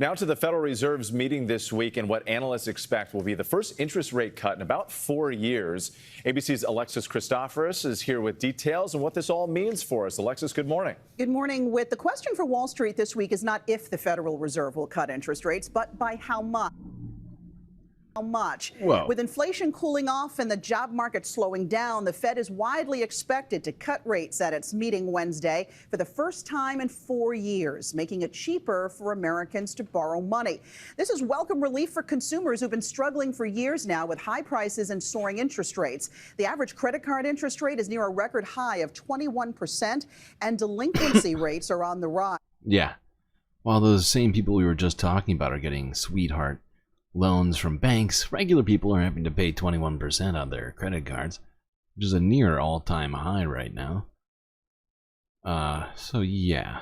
Now to the Federal Reserve's meeting this week and what analysts expect will be the first interest rate cut in about 4 years. ABC's Alexis Christoforous is here with details on what this all means for us. Alexis, good morning. Good morning. With the question for Wall Street this week is not if the Federal Reserve will cut interest rates, but by how much. Whoa. With inflation cooling off and the job market slowing down, the Fed is widely expected to cut rates at its meeting Wednesday for the first time in 4 years, making it cheaper for Americans to borrow money. This is welcome relief for consumers who've been struggling for years now with high prices and soaring interest rates. The average credit card interest rate is near a record high of 21%, and delinquency rates are on the rise. Yeah. While those same people we were just talking about are getting sweetheart loans from banks, regular people are having to pay 21% on their credit cards, which is a near all-time high right now. So yeah.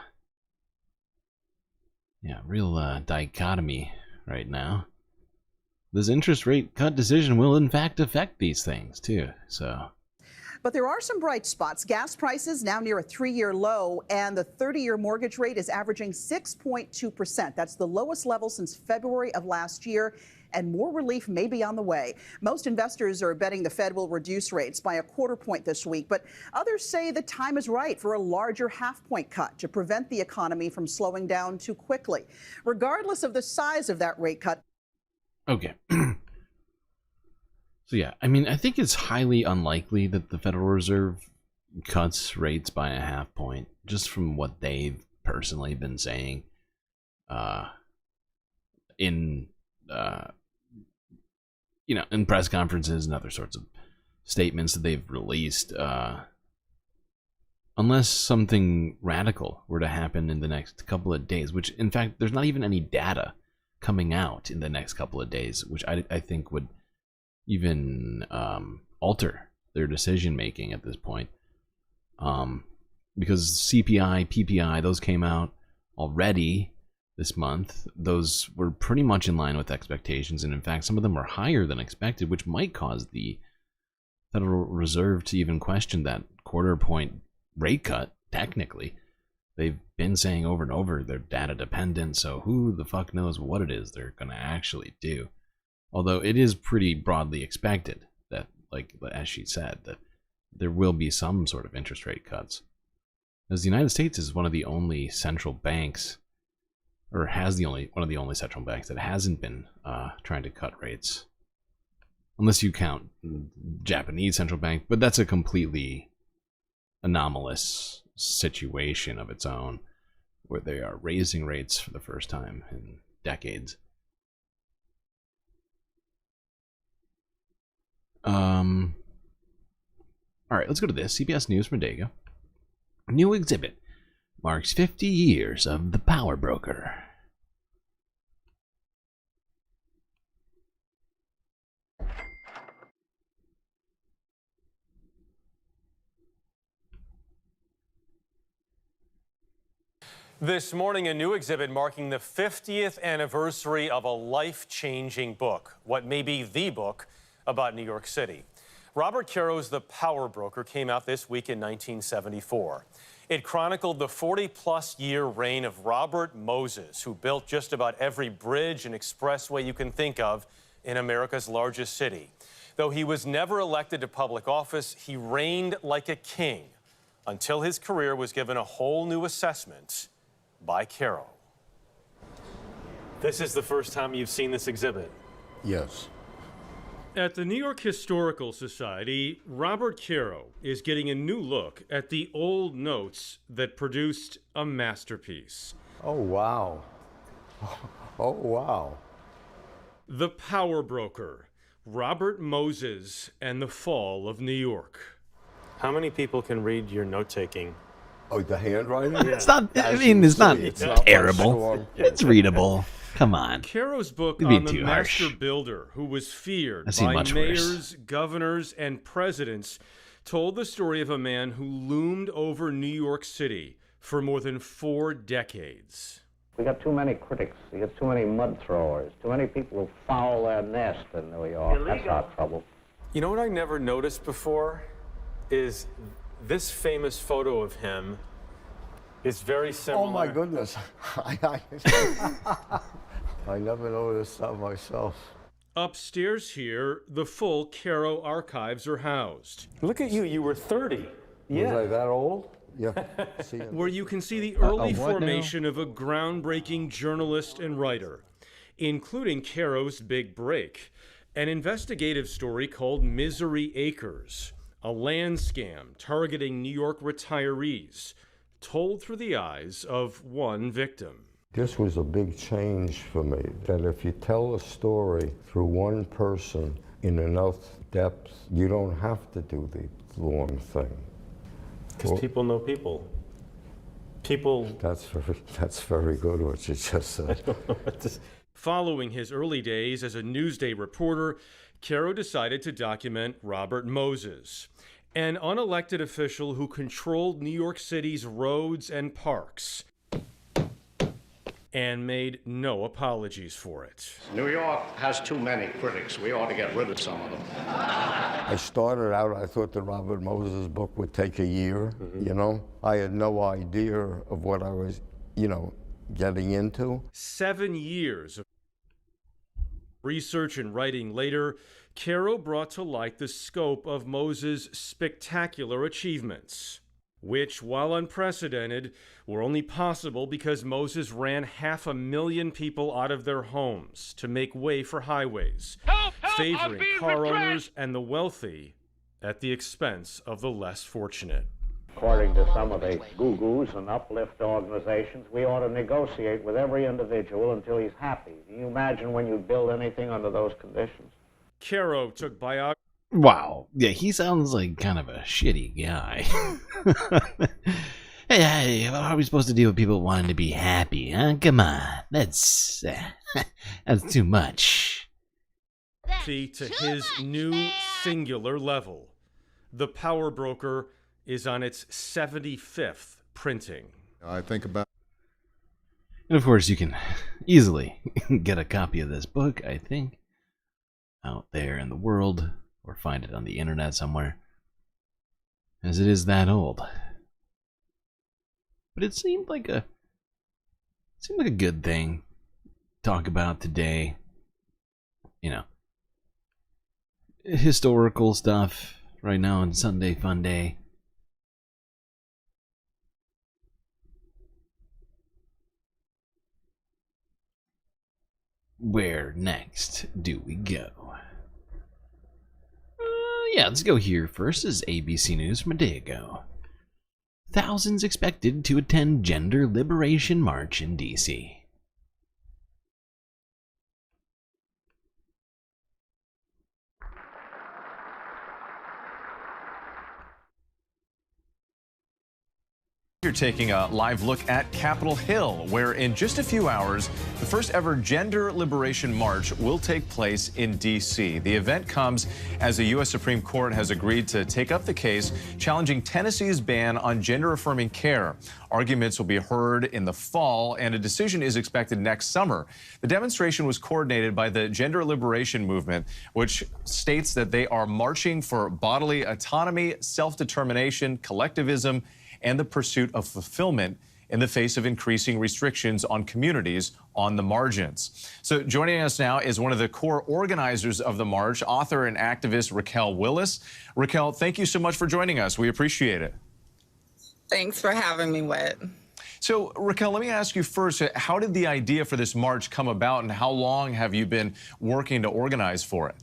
Yeah, real dichotomy right now. This interest rate cut decision will in fact affect these things too, so. But there are some bright spots. Gas prices now near a 3-year low, and the 30-year mortgage rate is averaging 6.2%. That's the lowest level since February of last year, and more relief may be on the way. Most investors are betting the Fed will reduce rates by a 1/4 point this week, but others say the time is right for a larger 1/2 point cut to prevent the economy from slowing down too quickly. Regardless of the size of that rate cut. Okay. So yeah, I mean, I think it's highly unlikely that the Federal Reserve cuts rates by a 1/2 point, just from what they've personally been saying in in press conferences and other sorts of statements that they've released, unless something radical were to happen in the next couple of days, which in fact there's not even any data coming out in the next couple of days, which I think would even alter their decision making at this point, because CPI, PPI, those came out already this month. Those were pretty much in line with expectations, and in fact some of them were higher than expected, which might cause the Federal Reserve to even question that 1/4 point rate cut. Technically, they've been saying over and over they're data dependent, so who the fuck knows what it is they're gonna actually do. Although it is pretty broadly expected that, like as she said, that there will be some sort of interest rate cuts. As the United States is one of the only central banks, or one of the only central banks that hasn't been trying to cut rates. Unless you count Japanese central bank, but that's a completely anomalous situation of its own, where they are raising rates for the first time in decades. Alright, let's go to this. CBS News from Dago. New exhibit marks 50 years of the power broker. This morning, a new exhibit marking the 50th anniversary of a life-changing book, what may be the book about New York City. Robert Caro's The Power Broker came out this week in 1974. It chronicled the 40-plus year reign of Robert Moses, who built just about every bridge and expressway you can think of in America's largest city. Though he was never elected to public office, he reigned like a king until his career was given a whole new assessment by Caro. This is the first time you've seen this exhibit? Yes. At the New York Historical Society, Robert Caro is getting a new look at the old notes that produced a masterpiece. Oh, wow. Oh, wow. The Power Broker, Robert Moses and the Fall of New York. How many people can read your note-taking? Oh, the handwriting? It's not. I mean, it's not terrible. It's readable. Come on. Caro's book You're being on the too master harsh. builder who was feared I've seen by much mayors, governors, and presidents told the story of a man who loomed over New York City for more than 4 decades. We got too many critics. We got too many mud throwers. Too many people who foul their nest in New York. That's our trouble. You know what I never noticed before is this famous photo of him is very similar. Oh my goodness. I never noticed that myself. Upstairs here, the full Caro archives are housed. Look at you, you were 30. Was I that old? Yeah. Where you can see the early what now? formation of a groundbreaking journalist and writer, including Caro's big break, an investigative story called Misery Acres, a land scam targeting New York retirees, told through the eyes of one victim. This was a big change for me, that if you tell a story through one person in enough depth, you don't have to do the long thing. Because people know people. People... That's very good what you just said. Following his early days as a Newsday reporter, Caro decided to document Robert Moses, an unelected official who controlled New York City's roads and parks, and made no apologies for it. New York has too many critics. We ought to get rid of some of them. I started out, I thought the Robert Moses book would take a year, you know? I had no idea of what I was, getting into. 7 years of research and writing later, Caro brought to light the scope of Moses' spectacular achievements, which, while unprecedented, were only possible because Moses ran 500,000 people out of their homes to make way for highways, favoring car owners and the wealthy at the expense of the less fortunate. According to some of the gurus and uplift organizations, we ought to negotiate with every individual until he's happy. Can you imagine when you build anything under those conditions? Caro took biography. Wow. Yeah, he sounds like kind of a shitty guy. Hey, how are we supposed to deal with people wanting to be happy, huh? Come on. That's too much. To his new singular level. The Power Broker is on its 75th printing. I think about... And of course, you can easily get a copy of this book, I think, out there in the world, or find it on the internet somewhere, as it is that old. But it seemed like a good thing to talk about today. Historical stuff right now on Sunday FUNDAY. Where next do we go? Yeah, let's go here first. This is ABC News from a day ago. Thousands expected to attend Gender Liberation March in D.C. You're taking a live look at Capitol Hill, where in just a few hours, the first ever Gender Liberation March will take place in D.C. The event comes as the U.S. Supreme Court has agreed to take up the case challenging Tennessee's ban on gender-affirming care. Arguments will be heard in the fall, and a decision is expected next summer. The demonstration was coordinated by the Gender Liberation Movement, which states that they are marching for bodily autonomy, self-determination, collectivism, and the pursuit of fulfillment in the face of increasing restrictions on communities on the margins. So joining us now is one of the core organizers of the march, author and activist Raquel Willis. Raquel, thank you so much for joining us. We appreciate it. Thanks for having me, Whit. So, Raquel, let me ask you first, how did the idea for this march come about, and how long have you been working to organize for it?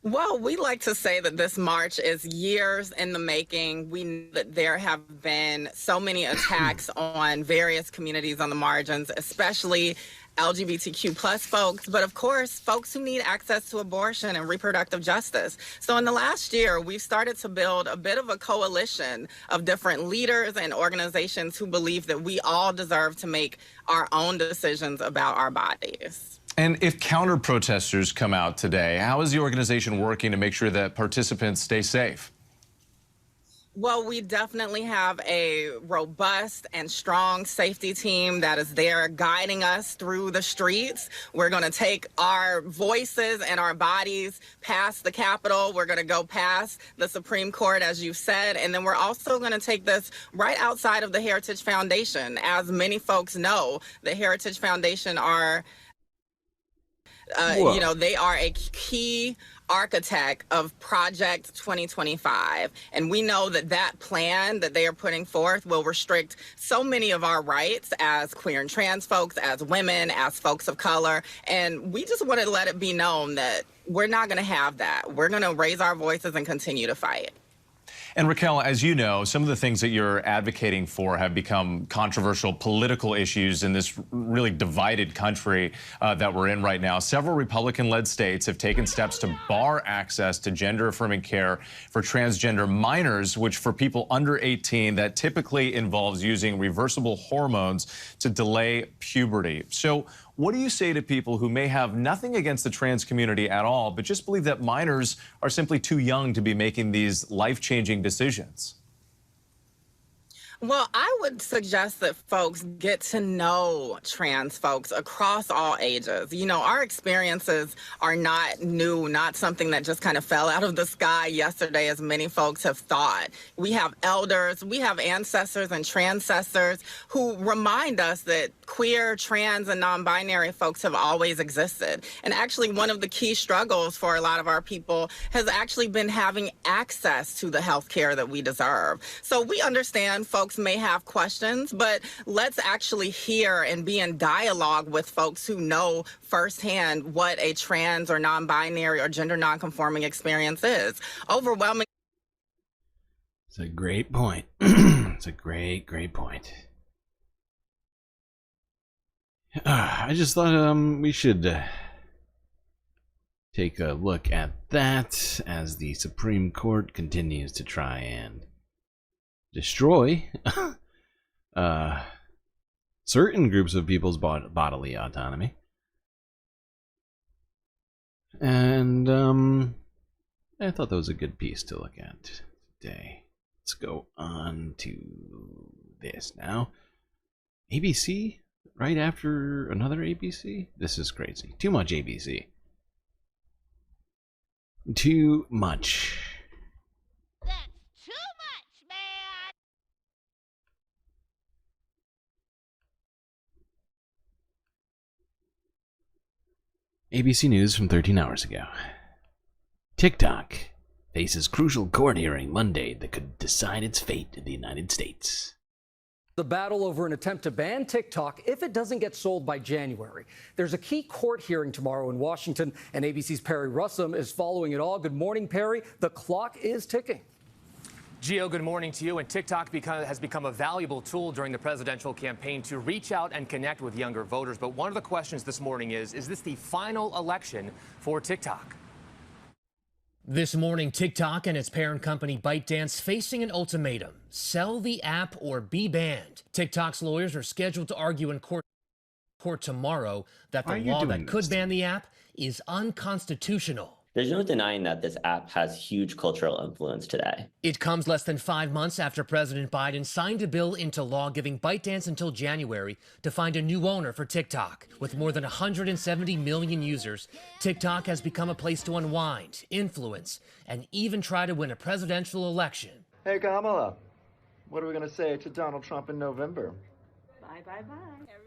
Well, we like to say that this march is years in the making. We know that there have been so many attacks on various communities on the margins, especially LGBTQ plus folks, but of course, folks who need access to abortion and reproductive justice. So in the last year, we've started to build a bit of a coalition of different leaders and organizations who believe that we all deserve to make our own decisions about our bodies. And if counter-protesters come out today, how is the organization working to make sure that participants stay safe? Well, we definitely have a robust and strong safety team that is there guiding us through the streets. We're going to take our voices and our bodies past the Capitol. We're going to go past the Supreme Court, as you said, and then we're also going to take this right outside of the Heritage Foundation. As many folks know, the Heritage Foundation are they are a key architect of Project 2025. And we know that that plan that they are putting forth will restrict so many of our rights as queer and trans folks, as women, as folks of color. And we just want to let it be known that we're not going to have that. We're going to raise our voices and continue to fight. And Raquel, as you know, some of the things that you're advocating for have become controversial political issues in this really divided country that we're in right now. Several Republican-led states have taken steps to bar access to gender-affirming care for transgender minors, which for people under 18, that typically involves using reversible hormones to delay puberty. So what do you say to people who may have nothing against the trans community at all, but just believe that minors are simply too young to be making these life-changing decisions? Well, I would suggest that folks get to know trans folks across all ages. You know, our experiences are not new, not something that just kind of fell out of the sky yesterday, as many folks have thought. We have elders, we have ancestors and transcestors who remind us that queer, trans, and non-binary folks have always existed. And actually, one of the key struggles for a lot of our people has actually been having access to the health care that we deserve. So we understand folks may have questions, but let's actually hear and be in dialogue with folks who know firsthand what a trans or non-binary or gender non-conforming experience is. Overwhelming. It's a great point. It's a great point. I just thought we should take a look at that as the Supreme Court continues to try and destroy certain groups of people's bodily autonomy. And I thought that was a good piece to look at today. Let's go on to this now. ABC? Right after another ABC? This is crazy. Too much ABC. Too much. That's too much, man! ABC News from 13 hours ago. TikTok faces crucial court hearing Monday that could decide its fate in the United States. The battle over an attempt to ban TikTok if it doesn't get sold by January. There's a key court hearing tomorrow in Washington, and ABC's Perry Russum is following it all. Good morning, Perry. The clock is ticking. Gio, good morning to you. And TikTok has become a valuable tool during the presidential campaign to reach out and connect with younger voters. But one of the questions this morning is this the final election for TikTok? This morning, TikTok and its parent company ByteDance facing an ultimatum: sell the app or be banned. TikTok's lawyers are scheduled to argue in court tomorrow that the law that could ban the app is unconstitutional. There's no denying that this app has huge cultural influence today. It comes less than 5 months after President Biden signed a bill into law giving ByteDance until January to find a new owner for TikTok. With more than 170 million users, TikTok has become a place to unwind, influence, and even try to win a presidential election. Hey, Kamala, what are we going to say to Donald Trump in November? Bye, bye, bye.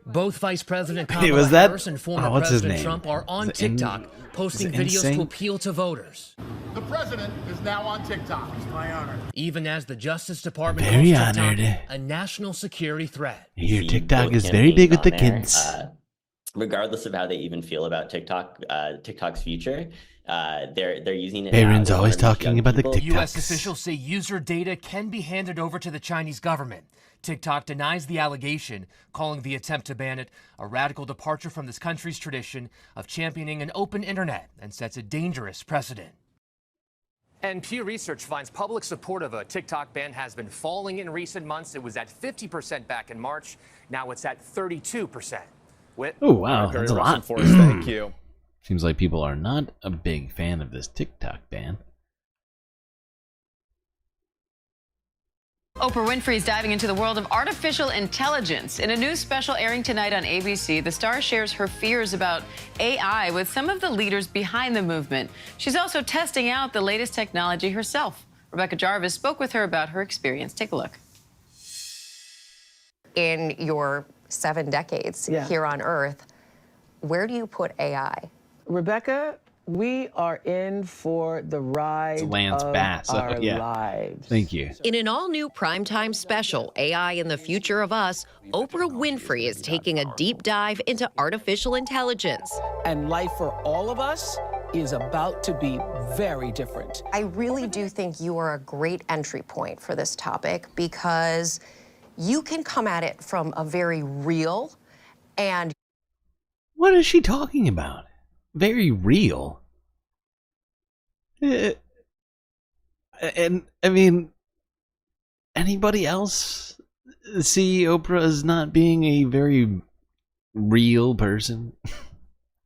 Both Vice President Hey, Kamala was that- Harris and former what's his President name? Trump are on Is it in- TikTok, posting is it videos to NSYNC? appeal to voters. The president is now on TikTok. It's my honor. Even as the Justice Department Very calls TikTok honored. a national security threat. Here, See TikTok both is very big with the campaigns kids. on there, regardless of how they even feel about TikTok's future. they're using it. Aaron's now to always harness talking young about the people. TikToks. U.S. officials say user data can be handed over to the Chinese government. TikTok denies the allegation, calling the attempt to ban it a radical departure from this country's tradition of championing an open internet and sets a dangerous precedent. And Pew Research finds public support of a TikTok ban has been falling in recent months. It was at 50% back in March. Now it's at 32%. Oh, wow, Perry that's a lot. Russell for us. Thank you. Seems like people are not a big fan of this TikTok ban. Oprah Winfrey is diving into the world of artificial intelligence. In a new special airing tonight on ABC, the star shares her fears about AI with some of the leaders behind the movement. She's also testing out the latest technology herself. Rebecca Jarvis spoke with her about her experience. Take a look. In your 7 decades here on Earth, where do you put AI? Rebecca, we are in for the ride Lance of Bass. our Yeah. lives. Thank you. In an all-new primetime special, AI and the Future of Us, Oprah Winfrey is taking a deep dive into artificial intelligence. And life for all of us is about to be very different. I really do think you are a great entry point for this topic because you can come at it from a very real and... What is she talking about? Very real. And I mean, anybody else see Oprah as not being a very real person? I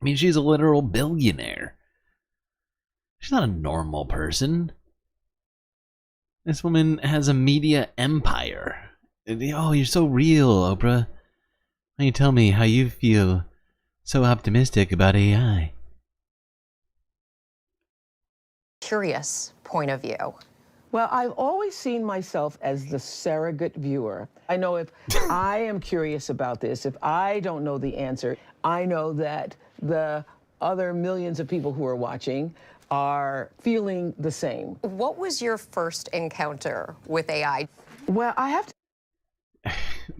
mean, she's a literal billionaire. She's not a normal person. This woman has a media empire. Oh, you're so real, Oprah. Why don't you tell me how you feel so optimistic about AI? Curious point of view. Well, I've always seen myself as the surrogate viewer. I know if I am curious about this, if I don't know the answer, I know that the other millions of people who are watching are feeling the same. What was your first encounter with AI? Well, I have to...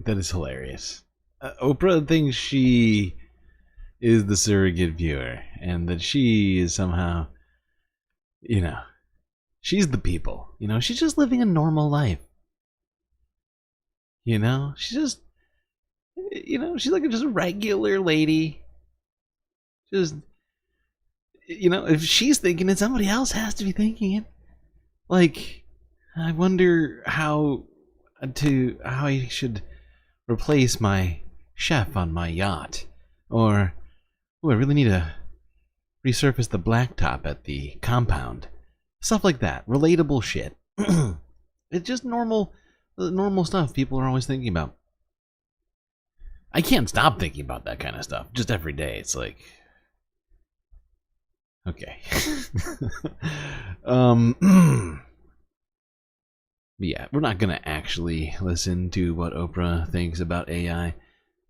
That is hilarious. Oprah thinks she is the surrogate viewer and that she is somehow, you know, she's the people. You know, she's just living a normal life. You know, she's just, you know, she's like just a regular lady. Just, you know, if she's thinking it, somebody else has to be thinking it. Like, I wonder how I should replace my chef on my yacht. Or, oh, I really need to resurface the blacktop at the compound. Stuff like that. Relatable shit. It's just normal stuff people are always thinking about. I can't stop thinking about that kind of stuff. Just every day. It's like... Okay. Yeah, we're not gonna actually listen to what Oprah thinks about AI.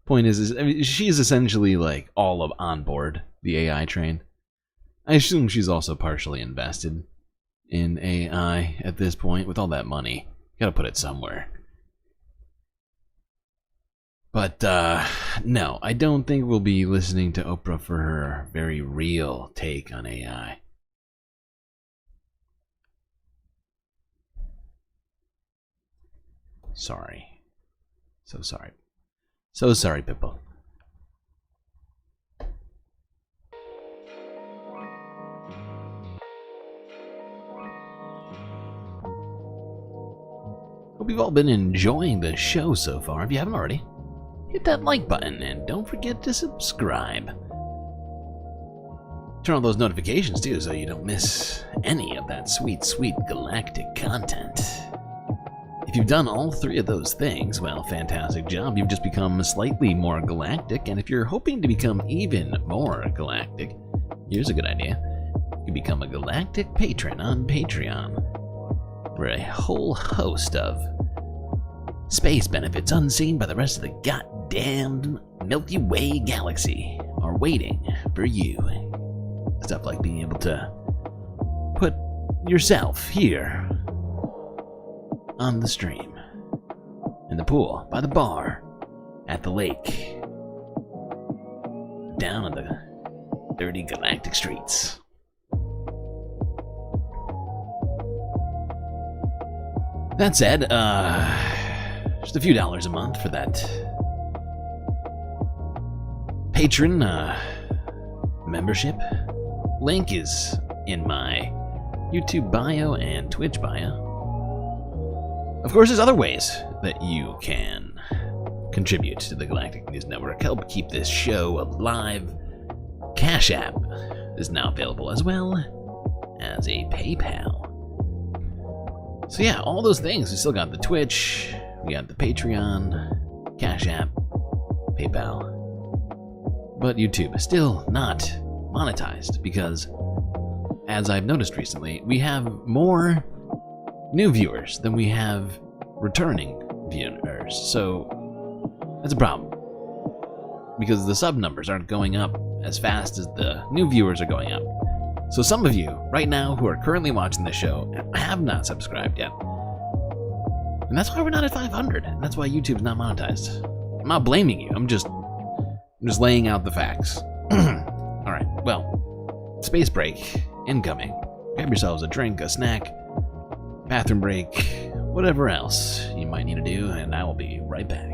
Point is I mean, she's essentially like all of on board the AI train. I assume she's also partially invested in AI at this point. With all that money, gotta put it somewhere. But no, I don't think we'll be listening to Oprah for her very real take on AI. Sorry. So sorry. So sorry, people. Hope you've all been enjoying the show so far. If you haven't already, hit that like button and don't forget to subscribe. Turn on those notifications too so you don't miss any of that sweet, sweet galactic content. If you've done all 3 of those things, well, fantastic job. You've just become slightly more galactic, and if you're hoping to become even more galactic, here's a good idea. You can become a galactic patron on Patreon, where a whole host of space benefits unseen by the rest of the goddamn Milky Way galaxy are waiting for you. Stuff like being able to put yourself here on the stream, in the pool, by the bar, at the lake, down on the dirty galactic streets. That said, just a few dollars a month for that patron membership. Link is in my YouTube bio and Twitch bio. Of course, there's other ways that you can contribute to the Galactic News Network, help keep this show alive. Cash App is now available, as well as a PayPal. So yeah, all those things. We still got the Twitch, we got the Patreon, Cash App, PayPal. But YouTube is still not monetized because, as I've noticed recently, we have more new viewers than we have returning viewers. So that's a problem, because the sub numbers aren't going up as fast as the new viewers are going up. So some of you right now who are currently watching the show have not subscribed yet. And that's why we're not at 500. And that's why YouTube's not monetized. I'm not blaming you. I'm just laying out the facts. All right, well, space break incoming. Grab yourselves a drink, a snack, bathroom break, whatever else you might need to do, and I will be right back.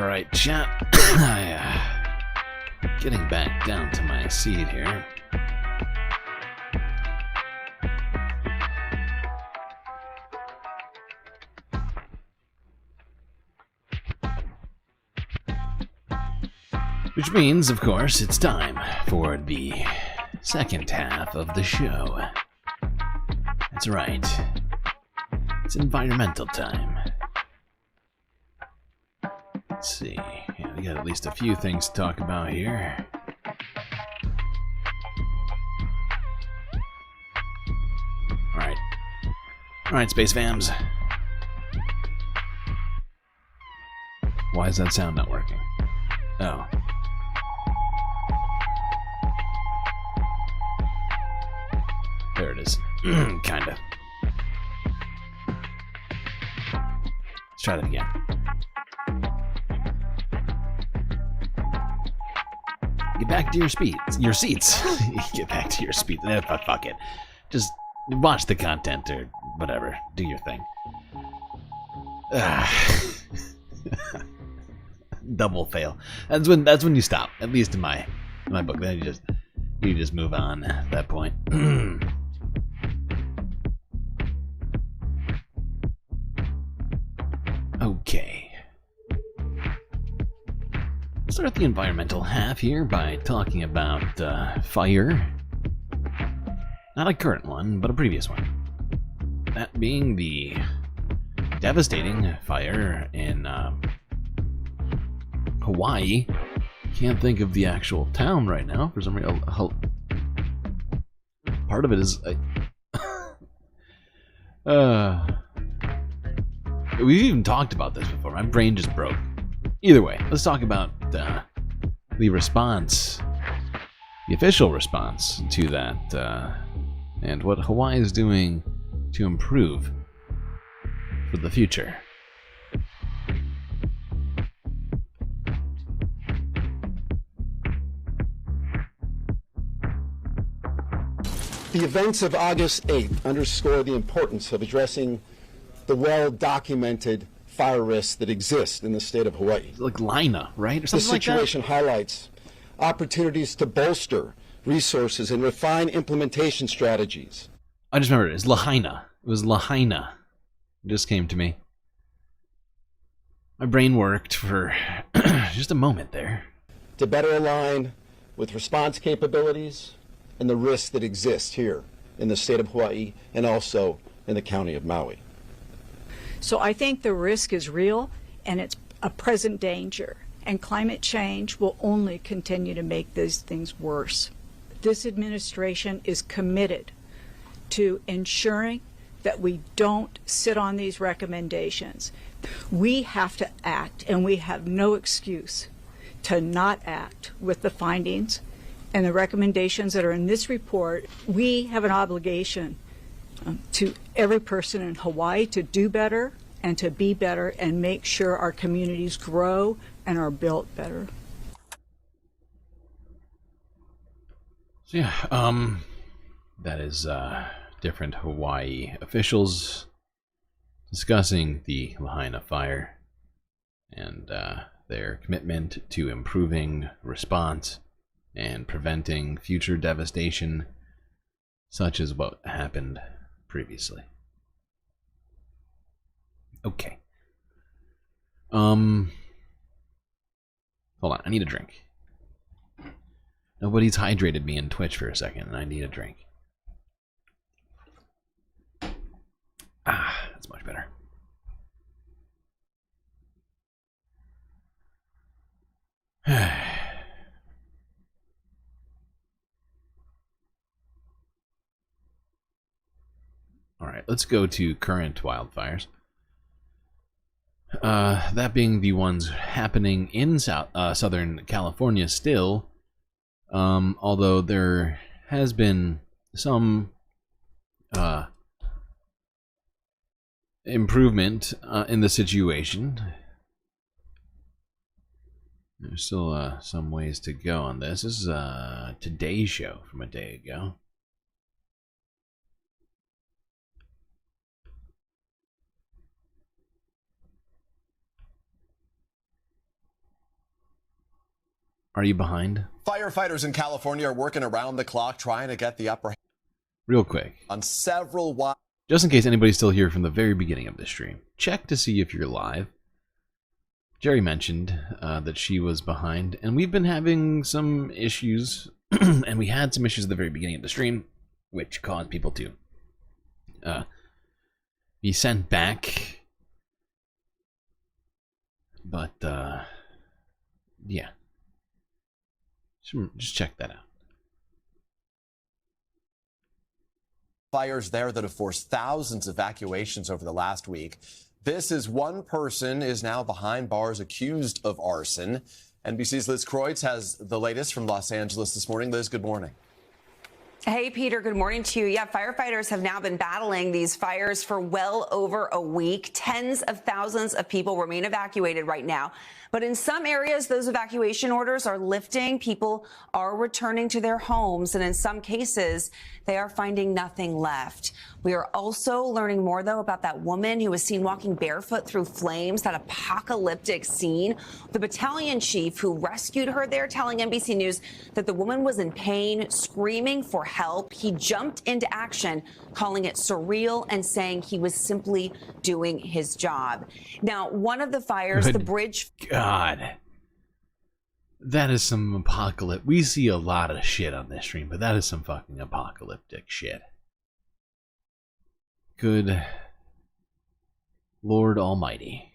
All right, chat. Getting back down to my seat here. Which means, of course, it's time for the second half of the show. That's right. It's environmental time. Let's see. Yeah, we got at least a few things to talk about here. Alright. Alright, Space Vams. Why is that sound not working? Oh. There it is. Kinda. Let's try that again. Get back to your seats. Get back to your seats. Fuck it. Just watch the content or whatever. Do your thing. Double fail. That's when you stop. At least in my book. Then you just move on at that point. Okay. Let's start the environmental half here by talking about fire. Not a current one, but a previous one. That being the devastating fire in Hawaii. Can't think of the actual town right now for some reason. Part of it is we've even talked about this before. My brain just broke. Either way, let's talk about the response, the official response to that, and what Hawaii is doing to improve for the future. The events of August 8th underscore the importance of addressing the well-documented fire risks that exist in the state of Hawaii. Like Lina, right? Or This something situation highlights opportunities to bolster resources and refine implementation strategies. I just remembered it's Lahaina. It was Lahaina. It just came to me. My brain worked for just a moment there. To better align with response capabilities and the risks that exist here in the state of Hawaii and also in the county of Maui. So I think the risk is real and it's a present danger, and climate change will only continue to make these things worse. This administration is committed to ensuring that we don't sit on these recommendations. We have to act, and we have no excuse to not act with the findings and the recommendations that are in this report. We have an obligation to every person in Hawaii to do better and to be better and make sure our communities grow and are built better. So yeah, that is different Hawaii officials discussing the Lahaina fire and their commitment to improving response and preventing future devastation such as what happened previously. Okay. Hold on, I need a drink. Nobody's hydrated me in Twitch for a second, and I need a drink. Ah, that's much better. All right, let's go to current wildfires. That being the ones happening in Southern California still, although there has been some improvement in the situation. There's still some ways to go on this. This is a Today show from a day ago. Are you behind? Firefighters in California are working around the clock trying to get the upper hand Real quick. on several Just in case anybody's still here from the very beginning of the stream, check to see if you're live. Jerry mentioned that she was behind, and we've been having some issues, and we had some issues at the very beginning of the stream, which caused people to be sent back. But, yeah. Just check that out. fires there that have forced thousands of evacuations over the last week. This is one person is now behind bars accused of arson. NBC's Liz Kreutz has the latest from Los Angeles this morning. Liz, good morning. Hey, Peter, good morning to you. Yeah, firefighters have now been battling these fires for well over a week. Tens of thousands of people remain evacuated right now. But in some areas, those evacuation orders are lifting. People are returning to their homes. And in some cases, they are finding nothing left. We are also learning more, though, about that woman who was seen walking barefoot through flames, that apocalyptic scene. The battalion chief who rescued her there telling NBC News that the woman was in pain, screaming for help. He jumped into action, calling it surreal and saying he was simply doing his job. Now, one of the fires, the bridge... God. That is some apocalypse. We see a lot of shit on this stream, but that is some fucking apocalyptic shit. Good Lord Almighty.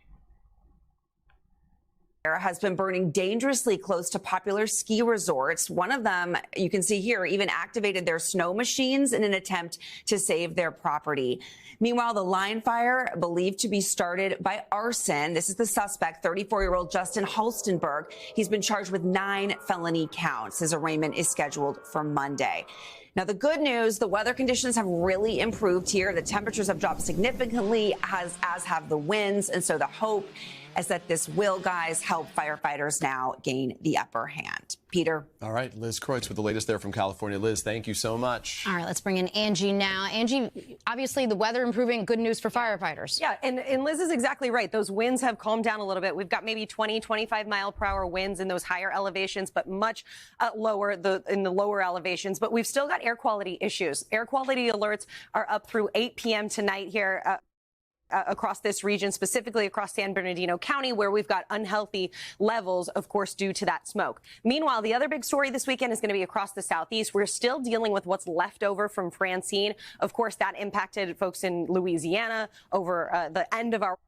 Has been burning dangerously close to popular ski resorts. One of them, you can see here, even activated their snow machines in an attempt to save their property. Meanwhile, the line fire, believed to be started by arson. This is the suspect, 34-year-old Justin Halstenberg. He's been charged with 9 felony counts. His arraignment is scheduled for Monday. Now, the good news, the weather conditions have really improved here. The temperatures have dropped significantly, as have the winds. And so the hope is that this will, guys, help firefighters now gain the upper hand. Peter. All right, Liz Kreutz with the latest there from California. Liz, thank you so much. All right, let's bring in Angie now. Angie, obviously the weather improving, good news for firefighters. Yeah, and Liz is exactly right. Those winds have calmed down a little bit. We've got maybe 20, 25 mile per hour winds in those higher elevations, but much lower in the lower elevations. But we've still got air quality issues. Air quality alerts are up through 8 p.m. tonight here. Across this region, specifically across San Bernardino County, where we've got unhealthy levels, of course, due to that smoke. Meanwhile, the other big story this weekend is going to be across the southeast. We're still dealing with what's left over from Francine. Of course, that impacted folks in Louisiana over the end of our...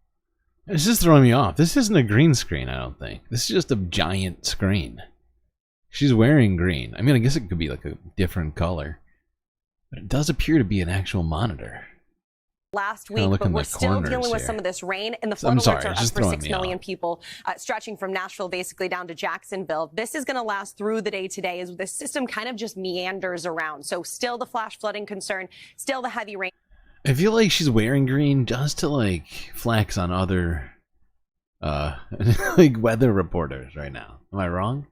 It's just throwing me off. This isn't a green screen, I don't think. This is just a giant screen. She's wearing green. I mean, I guess it could be like a different color. But it does appear to be an actual monitor. Last week, but we're still dealing with some of this rain, and the flood alerts are up for 6 million people, stretching from Nashville basically down to Jacksonville. This is going to last through the day today as the system kind of just meanders around. So still the flash flooding concern, still the heavy rain. I feel like she's wearing green just to like flex on other like weather reporters right now. Am I wrong?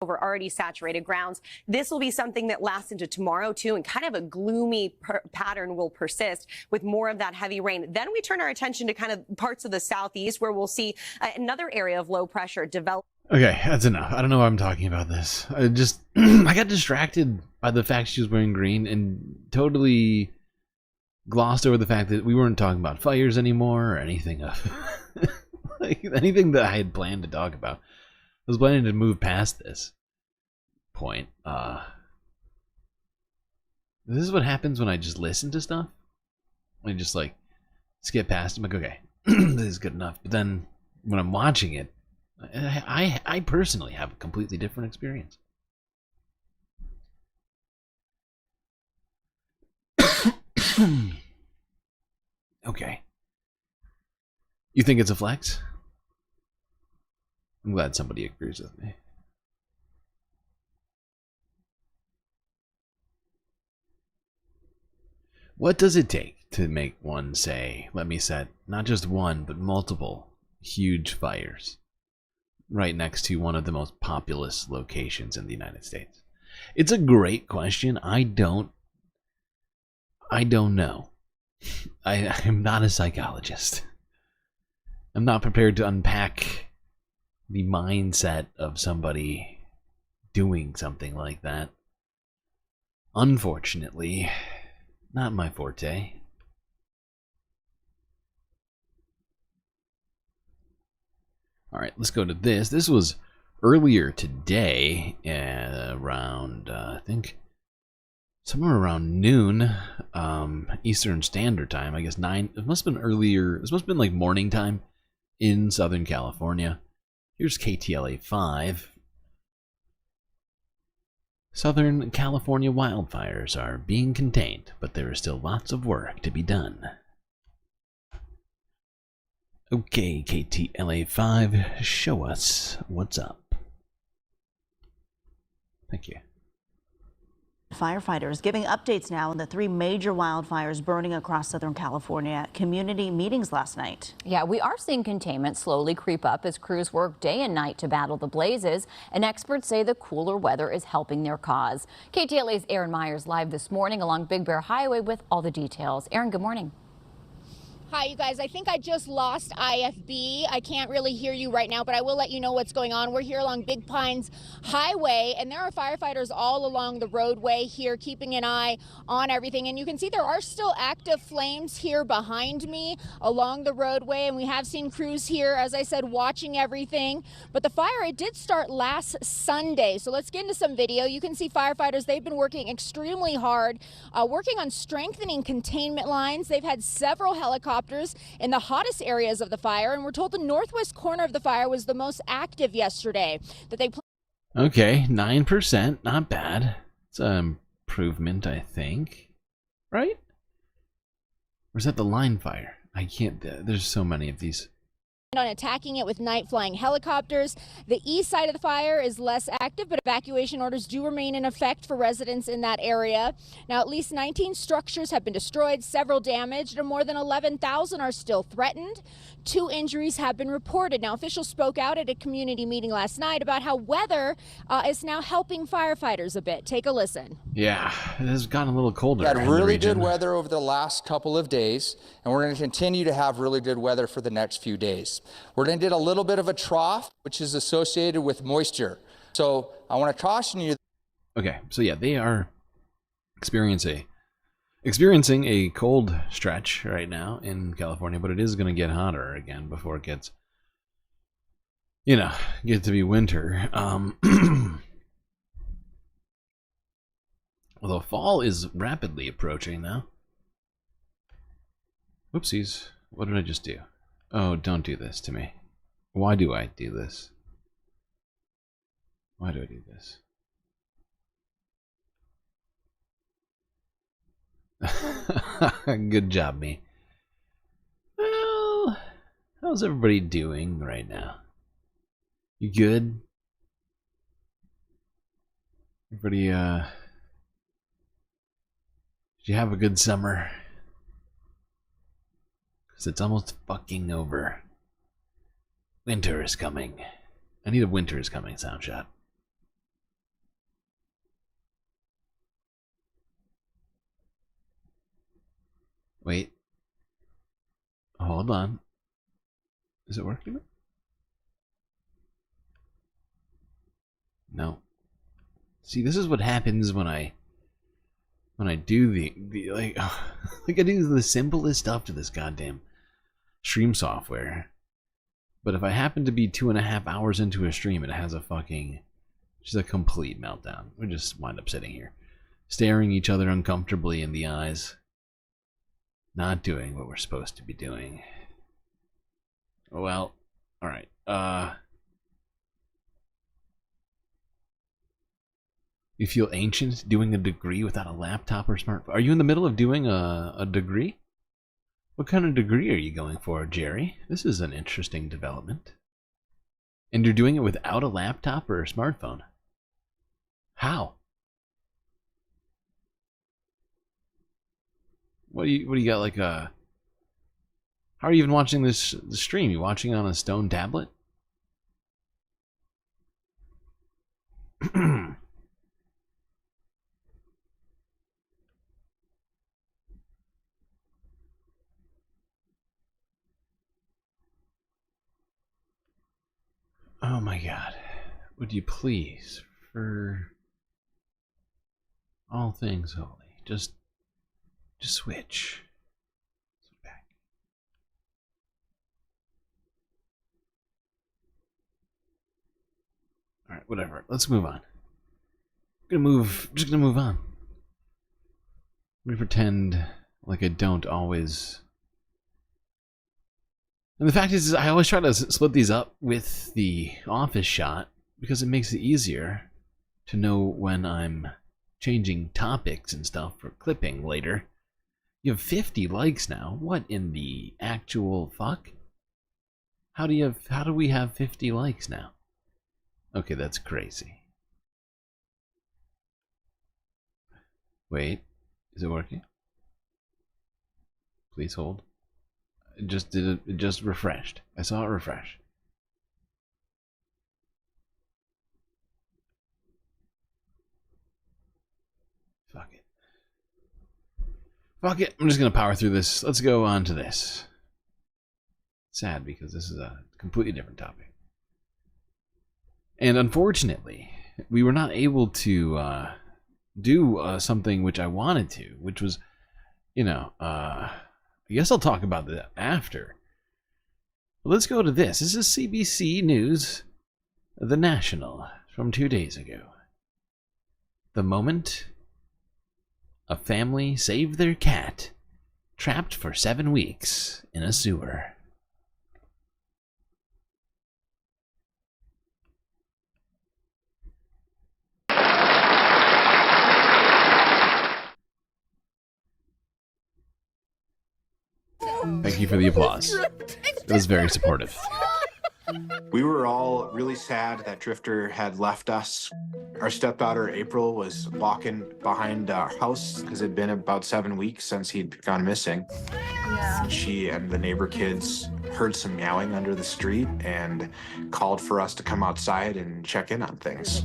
Over already saturated grounds. This will be something that lasts into tomorrow too, and kind of a gloomy pattern will persist with more of that heavy rain. Then we turn our attention to kind of parts of the southeast where we'll see another area of low pressure develop. Okay, that's enough. I don't know why I'm talking about this. I just I got distracted by the fact she was wearing green and totally glossed over the fact that we weren't talking about fires anymore or anything like anything that I had planned to talk about. I was planning to move past this point. This is what happens when I just listen to stuff. I just like skip past it. I'm like, okay, this is good enough. But then when I'm watching it, I personally have a completely different experience. Okay. You think it's a flex? I'm glad somebody agrees with me. What does it take to make one say, let me set not just one, but multiple huge fires right next to one of the most populous locations in the United States? It's a great question. I don't know. I'm not a psychologist. I'm not prepared to unpack the mindset of somebody doing something like that. Unfortunately, not my forte. All right, let's go to this. This was earlier today, around, I think, somewhere around noon, Eastern Standard Time. I guess 9. It must have been earlier. This must have been like morning time in Southern California. Here's KTLA 5. Southern California wildfires are being contained, but there is still lots of work to be done. Okay, KTLA 5, show us what's up. Thank you. Firefighters giving updates now on the 3 major wildfires burning across Southern California at community meetings last night. Yeah, we are seeing containment slowly creep up as crews work day and night to battle the blazes, and experts say the cooler weather is helping their cause. KTLA's Aaron Myers live this morning along Big Bear Highway with all the details. Aaron, good morning. Hi, you guys. I think I just lost IFB. I can't really hear you right now, but I will let you know what's going on. We're here along Big Pines Highway, and there are firefighters all along the roadway here keeping an eye on everything. And you can see there are still active flames here behind me along the roadway, and we have seen crews here, as I said, watching everything. But the fire, it did start last Sunday. So let's get into some video. You can see firefighters, they've been working extremely hard, working on strengthening containment lines. They've had several helicopters in the hottest areas of the fire, and we're told the northwest corner of the fire was the most active yesterday. That they Okay, 9%, not bad. It's an improvement, I think. Right? Or is that the line fire? I can't, there's so many of these. on attacking it with night flying helicopters. The east side of the fire is less active, but evacuation orders do remain in effect for residents in that area. Now, at least 19 structures have been destroyed, several damaged, and more than 11,000 are still threatened. 2 injuries have been reported. Now, officials spoke out at a community meeting last night about how weather is now helping firefighters a bit. Take a listen. Yeah, it has gotten a little colder. We had in the really region. good weather over the last couple of days, and we're going to continue to have really good weather for the next few days. We're going to get a little bit of a trough, which is associated with moisture. So I want to caution you. Okay, so yeah, they are experiencing a cold stretch right now in California, but it is going to get hotter again before it gets, get to be winter. Although fall is rapidly approaching now. Whoopsies. What did I just do? Oh, don't do this to me. Why do I do this? Why do I do this? Good job, me. Well, how's everybody doing right now? You good? Everybody, did you have a good summer? Because it's almost fucking over. Winter is coming. I need a winter is coming sound shot. Wait. Hold on. Is it working? No. See, this is what happens when I do the like like I do the simplest stuff to this goddamn stream software. But if I happen to be 2.5 hours into a stream, it has a fucking just a complete meltdown. We just wind up sitting here, staring each other uncomfortably in the eyes, not doing what we're supposed to be doing. Well, all right. You feel ancient doing a degree without a laptop or smartphone? Are you in the middle of doing a degree? What kind of degree are you going for, Jerry? This is an interesting development. And you're doing it without a laptop or a smartphone? How? What do you got, like a... How are you even watching the stream? You watching it on a stone tablet? Oh my god. Would you please, for all things holy, just switch. Back. Alright, whatever. Let's move on. Just gonna move on. Let me pretend like I don't always. And the fact is I always try to split these up with the office shot because it makes it easier to know when I'm changing topics and stuff for clipping later. You have 50 likes now. What in the actual fuck? How do we have 50 likes now? Okay, that's crazy. Wait, is it working? Please hold. It just did it. It just refreshed. I saw it refresh. Fuck it. Fuck it. I'm just gonna power through this. Let's go on to this. Sad because this is a completely different topic. And unfortunately, we were not able to do something which I wanted to, which was, you know, I guess I'll talk about that after. But let's go to this. This is CBC News, The National, from 2 days ago. The moment a family saved their cat, trapped for 7 weeks in a sewer. Thank you for the applause. It was very supportive. We were all really sad that Drifter had left us. Our stepdaughter April was walking behind our house because it had been about 7 weeks since he'd gone missing. Yeah. She and the neighbor kids heard some meowing under the street and called for us to come outside and check in on things.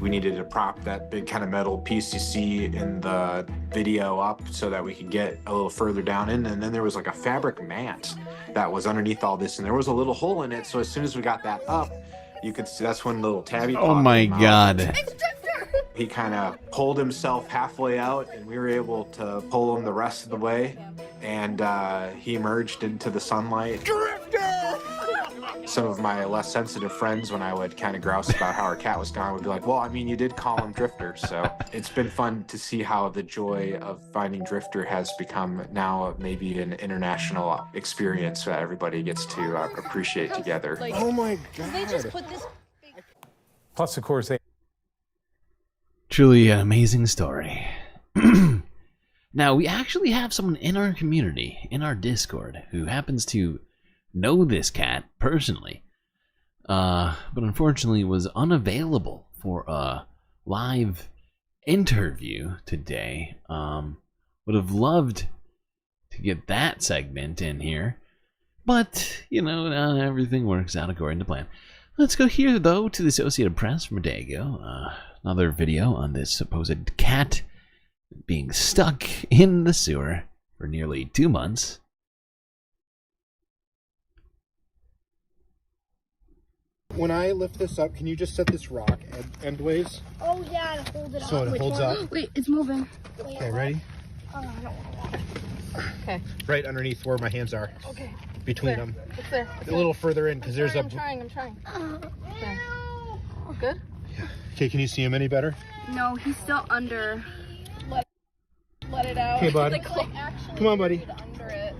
We needed to prop that big kind of metal piece you see in the video up so that we could get a little further down in. And then there was like a fabric mat that was underneath all this, and there was a little hole in it. So as soon as we got that up, you could see that's when the little tabby. Oh my god. He kind of pulled himself halfway out, and we were able to pull him the rest of the way. And he emerged into the sunlight. Some of my less sensitive friends, when I would kind of grouse about how our cat was gone, would be like, well, I mean, you did call him Drifter. So it's been fun to see how the joy of finding Drifter has become now maybe an international experience that everybody gets to appreciate together. Oh my God. They just put this Plus, of course, they... Truly an amazing story. Now, we actually have someone in our community, in our Discord, who happens to know this cat personally, but unfortunately was unavailable for a live interview today. Would have loved to get that segment in here, but you know, not everything works out according to plan. Let's go here though to the Associated Press from a day ago. Another video on this supposed cat being stuck in the sewer for nearly 2 months. When I lift this up, can you just set this rock endways? Oh yeah, and hold it up. So it holds up. Wait, it's moving. Okay, ready? I don't want to. Okay. Right underneath where my hands are. Okay. Between There. them. It's there. A little further in, because there's a... I'm trying. Okay. Good? Okay, can you see him any better? No, he's still under. Let it out. Okay, bud. Actually Come on, buddy. under it.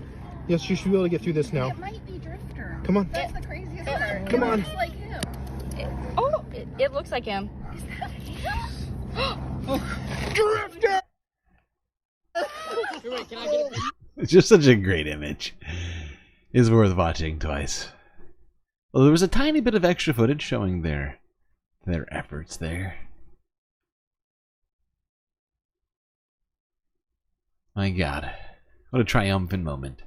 Yes, you should be able to get through this now. It might be Drifter. Come on. That's the craziest part. Come on. It looks like him. It looks like him. Is that him? Drifter! Wait, can I get it? It's just such a great image. It's worth watching twice. Well, there was a tiny bit of extra footage showing their efforts there. My god. What a triumphant moment.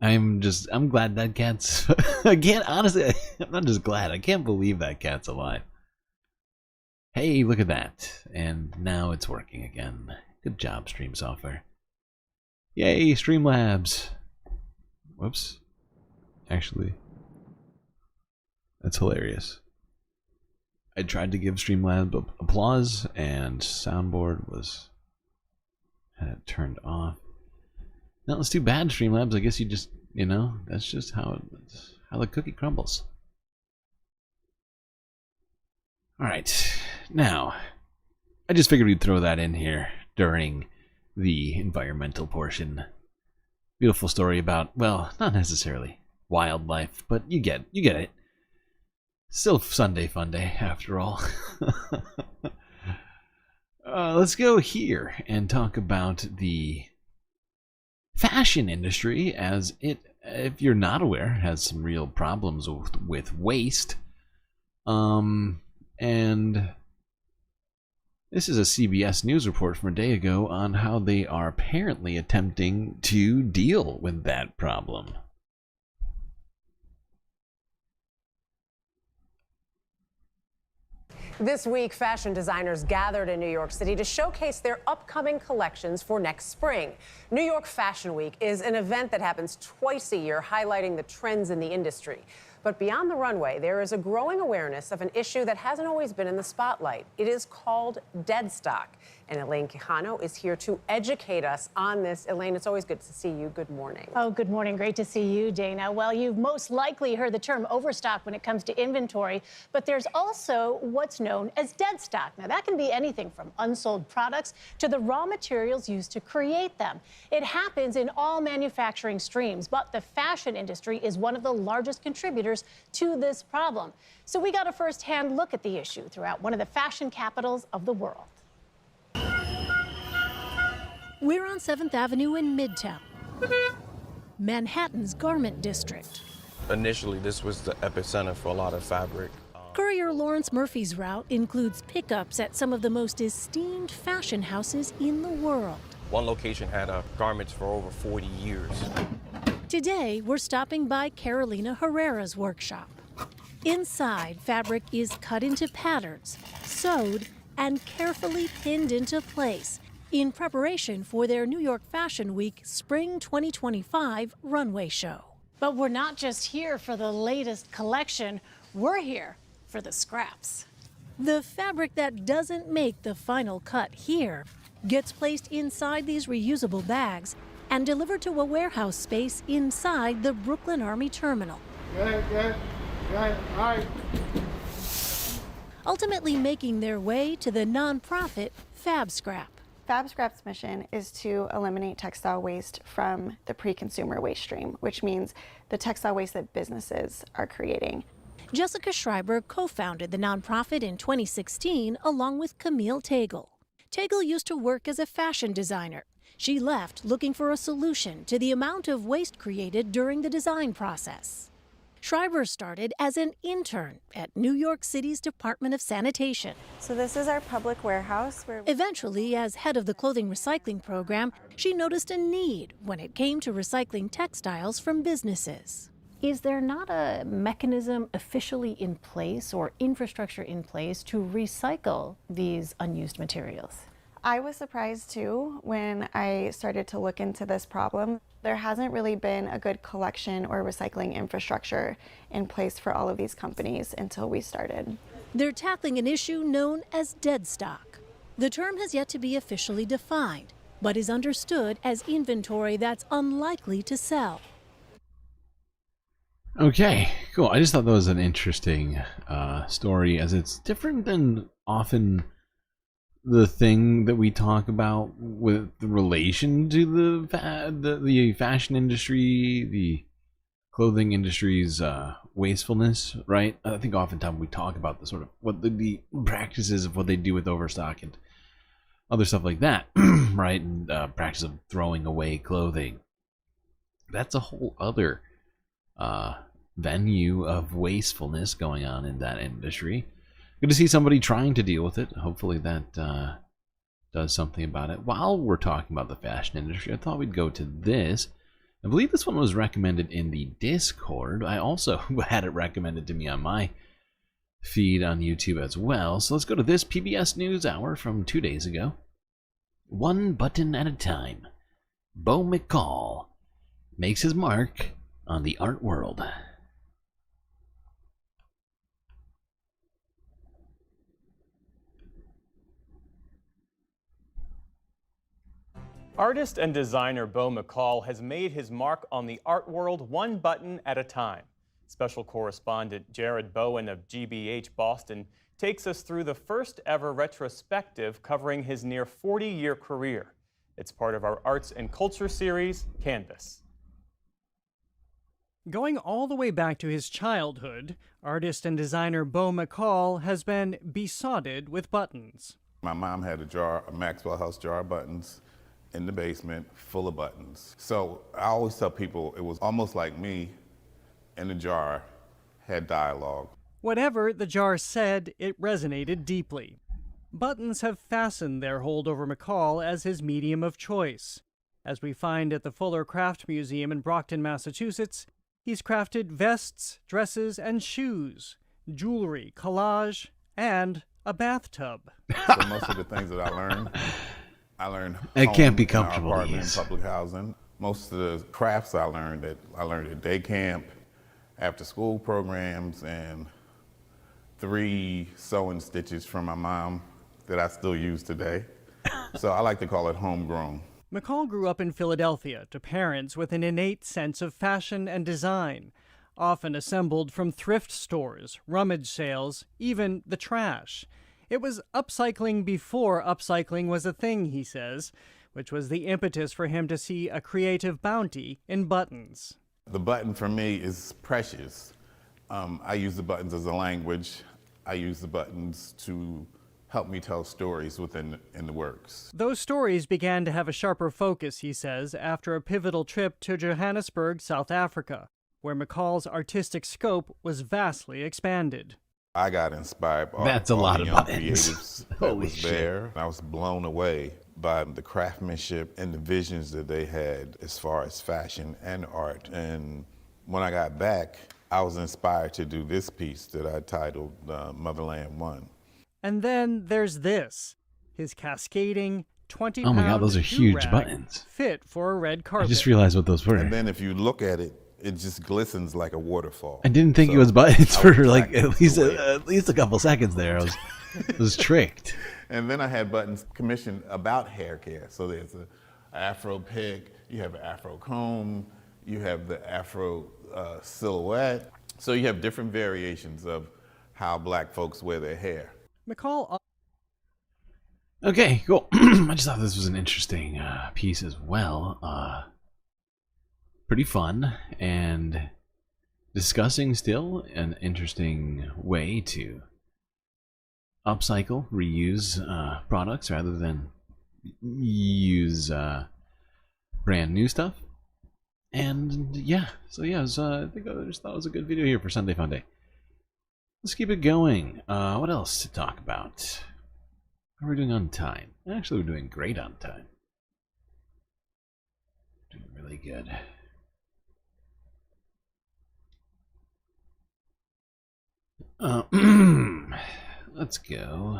I'm glad that cat's... honestly, I'm not just glad, I can't believe that cat's alive. Hey, look at that. And now it's working again. Good job, Stream Software. Yay, Streamlabs. Whoops. Actually, That's hilarious. I tried to give Streamlabs applause, and soundboard had it turned off. No, it's too bad, Streamlabs. I guess you just, that's just how the cookie crumbles. All right, now I just figured we'd throw that in here during the environmental portion. Beautiful story about, well, not necessarily wildlife, but you get it. Still Sunday fun day, after all. Let's go here and talk about the fashion industry, as it, if you're not aware, has some real problems with waste. And this is a CBS News report from a day ago on how they are apparently attempting to deal with that problem. This week, fashion designers gathered in New York City to showcase their upcoming collections for next spring. New York Fashion Week is an event that happens twice a year, highlighting the trends in the industry. But beyond the runway, there is a growing awareness of an issue that hasn't always been in the spotlight. It is called dead stock. And Elaine Quijano is here to educate us on this. Elaine, it's always good to see you. Good morning. Oh, good morning. Great to see you, Dana. Well, you've most likely heard the term overstock when it comes to inventory, but there's also what's known as dead stock. Now, that can be anything from unsold products to the raw materials used to create them. It happens in all manufacturing streams, but the fashion industry is one of the largest contributors to this problem. So we got a first-hand look at the issue throughout one of the fashion capitals of the world. We're on 7th Avenue in Midtown, Manhattan's garment district. Initially, this was the epicenter for a lot of fabric. Courier Lawrence Murphy's route includes pickups at some of the most esteemed fashion houses in the world. One location had garments for over 40 years. Today, we're stopping by Carolina Herrera's workshop. Inside, fabric is cut into patterns, sewed, and carefully pinned into place in preparation for their New York Fashion Week Spring 2025 runway show. But we're not just here for the latest collection, we're here for the scraps. The fabric that doesn't make the final cut here gets placed inside these reusable bags and delivered to a warehouse space inside the Brooklyn Army Terminal. Good, all right. Ultimately making their way to the nonprofit Fab Scrap. Fab Scrap's mission is to eliminate textile waste from the pre-consumer waste stream, which means the textile waste that businesses are creating. Jessica Schreiber co-founded the nonprofit in 2016 along with Camille Tagle. Tagle used to work as a fashion designer. She left looking for a solution to the amount of waste created during the design process. Schreiber started as an intern at New York City's Department of Sanitation. So this is our public warehouse. Eventually, as head of the clothing recycling program, she noticed a need when it came to recycling textiles from businesses. Is there not a mechanism officially in place or infrastructure in place to recycle these unused materials? I was surprised too when I started to look into this problem. There hasn't really been a good collection or recycling infrastructure in place for all of these companies until we started. They're tackling an issue known as dead stock. The term has yet to be officially defined, but is understood as inventory that's unlikely to sell. Okay, cool. I just thought that was an interesting story, as it's different than often the thing that we talk about with relation to the fashion industry, the clothing industry's wastefulness, right? I think oftentimes we talk about the sort of what the practices of what they do with overstock and other stuff like that, right? And practice of throwing away clothing. That's a whole other venue of wastefulness going on in that industry. Good to see somebody trying to deal with it. Hopefully that does something about it. While we're talking about the fashion industry, I thought we'd go to this. I believe this one was recommended in the Discord. I also had it recommended to me on my feed on YouTube as well. So let's go to this PBS NewsHour from 2 days ago. One button at a time. Beau McCall makes his mark on the art world. Artist and designer Beau McCall has made his mark on the art world one button at a time. Special correspondent Jared Bowen of GBH Boston takes us through the first ever retrospective covering his near 40-year career. It's part of our arts and culture series, Canvas. Going all the way back to his childhood, artist and designer Beau McCall has been besotted with buttons. My mom had a Maxwell House jar of buttons in the basement, full of buttons. So I always tell people it was almost like me in the jar had dialogue. Whatever the jar said, it resonated deeply. Buttons have fastened their hold over McCall as his medium of choice. As we find at the Fuller Craft Museum in Brockton, Massachusetts, he's crafted vests, dresses, and shoes, jewelry, collage, and a bathtub. So most of the things that I learned It can't be in our comfortable to apartment, use. in public housing. Most of the crafts I learned at day camp, after school programs, and 3 sewing stitches from my mom that I still use today. So I like to call it homegrown. McCall grew up in Philadelphia to parents with an innate sense of fashion and design, often assembled from thrift stores, rummage sales, even the trash. It was upcycling before upcycling was a thing, he says, which was the impetus for him to see a creative bounty in buttons. The button for me is precious. I use the buttons as a language. I use the buttons to help me tell stories in the works. Those stories began to have a sharper focus, he says, after a pivotal trip to Johannesburg, South Africa, where McCall's artistic scope was vastly expanded. I got inspired by That's a all lot the of young buttons. creatives that Holy was shit. there. I was blown away by the craftsmanship and the visions that they had as far as fashion and art. And when I got back, I was inspired to do this piece that I titled Motherland One. And then there's this, his cascading 20-pound Oh my God, those are huge do-rag buttons. fit for a red carpet. I just realized what those were. And then if you look at it, it just glistens like a waterfall. I didn't think it was buttons for like at least a couple seconds there. I was tricked. And then I had buttons commissioned about hair care. So there's an Afro pick, you have an Afro comb, you have the Afro silhouette. So you have different variations of how black folks wear their hair. McCall. Okay, cool. I just thought this was an interesting piece as well. Pretty fun and discussing still an interesting way to upcycle, reuse products rather than use brand new stuff. And yeah, so yeah, I think I just thought it was a good video here for Sunday Funday. Let's keep it going. What else to talk about? How are we doing on time? Actually, we're doing great on time. Doing really good. Let's go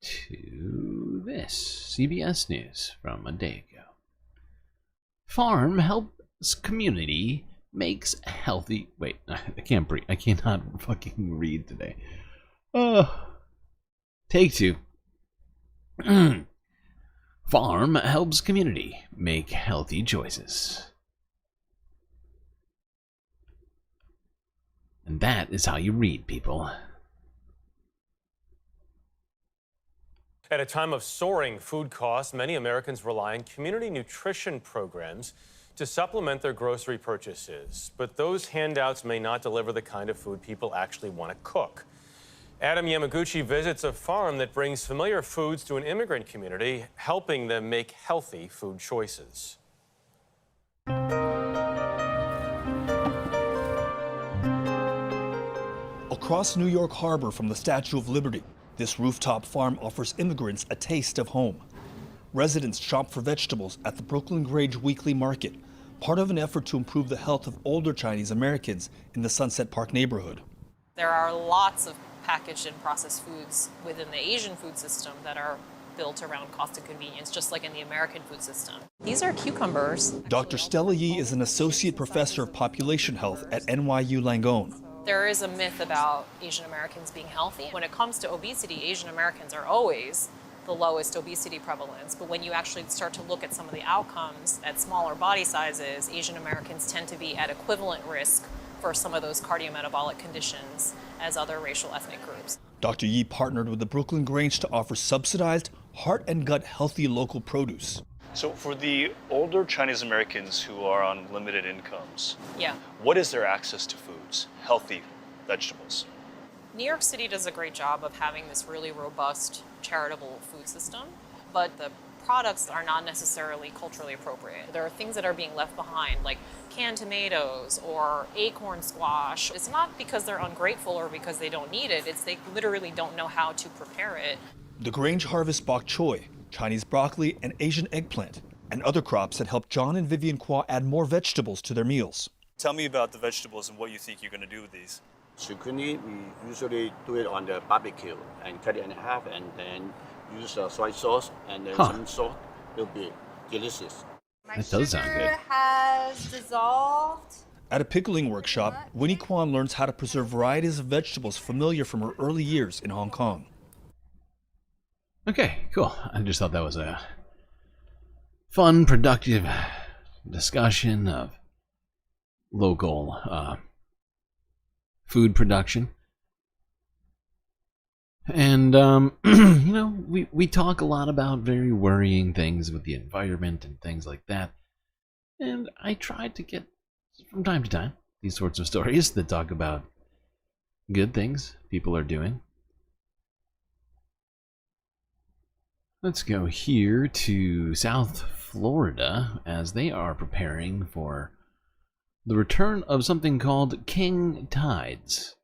to this CBS News from a day ago. Farm helps community makes healthy. Wait, I can't breathe. I cannot fucking read today. Take 2. Farm helps community make healthy choices. And that is how you read, people. At a time of soaring food costs, many Americans rely on community nutrition programs to supplement their grocery purchases. But those handouts may not deliver the kind of food people actually want to cook. Adam Yamaguchi visits a farm that brings familiar foods to an immigrant community, helping them make healthy food choices. Across New York Harbor from the Statue of Liberty, this rooftop farm offers immigrants a taste of home. Residents shop for vegetables at the Brooklyn Grange Weekly Market, part of an effort to improve the health of older Chinese Americans in the Sunset Park neighborhood. There are lots of packaged and processed foods within the Asian food system that are built around cost and convenience, just like in the American food system. These are cucumbers. Dr. Stella Yee is an associate professor of population health at NYU Langone. There is a myth about Asian Americans being healthy. When it comes to obesity, Asian Americans are always the lowest obesity prevalence. But when you actually start to look at some of the outcomes at smaller body sizes, Asian Americans tend to be at equivalent risk for some of those cardiometabolic conditions as other racial ethnic groups. Dr. Yi partnered with the Brooklyn Grange to offer subsidized, heart and gut healthy local produce. So for the older Chinese Americans who are on limited incomes, Yeah. what is their access to foods, healthy vegetables? New York City does a great job of having this really robust charitable food system, but the products are not necessarily culturally appropriate. There are things that are being left behind, like canned tomatoes or acorn squash. It's not because they're ungrateful or because they don't need it, it's they literally don't know how to prepare it. The Grange harvests bok choy, Chinese broccoli, and Asian eggplant, and other crops that help John and Vivian Kwa add more vegetables to their meals. Tell me about the vegetables and what you think you're going to do with these. Zucchini, we usually do it on the barbecue and cut it in half and then use soy sauce and then some salt. It'll be delicious. That does sound good. Has dissolved. At a pickling workshop, Winnie Kwan learns how to preserve varieties of vegetables familiar from her early years in Hong Kong. Okay, cool. I just thought that was a fun, productive discussion of local food production. And, you know, we talk a lot about very worrying things with the environment and things like that. And I try to get, from time to time, these sorts of stories that talk about good things people are doing. Let's go here to South Florida as they are preparing for the return of something called king tides.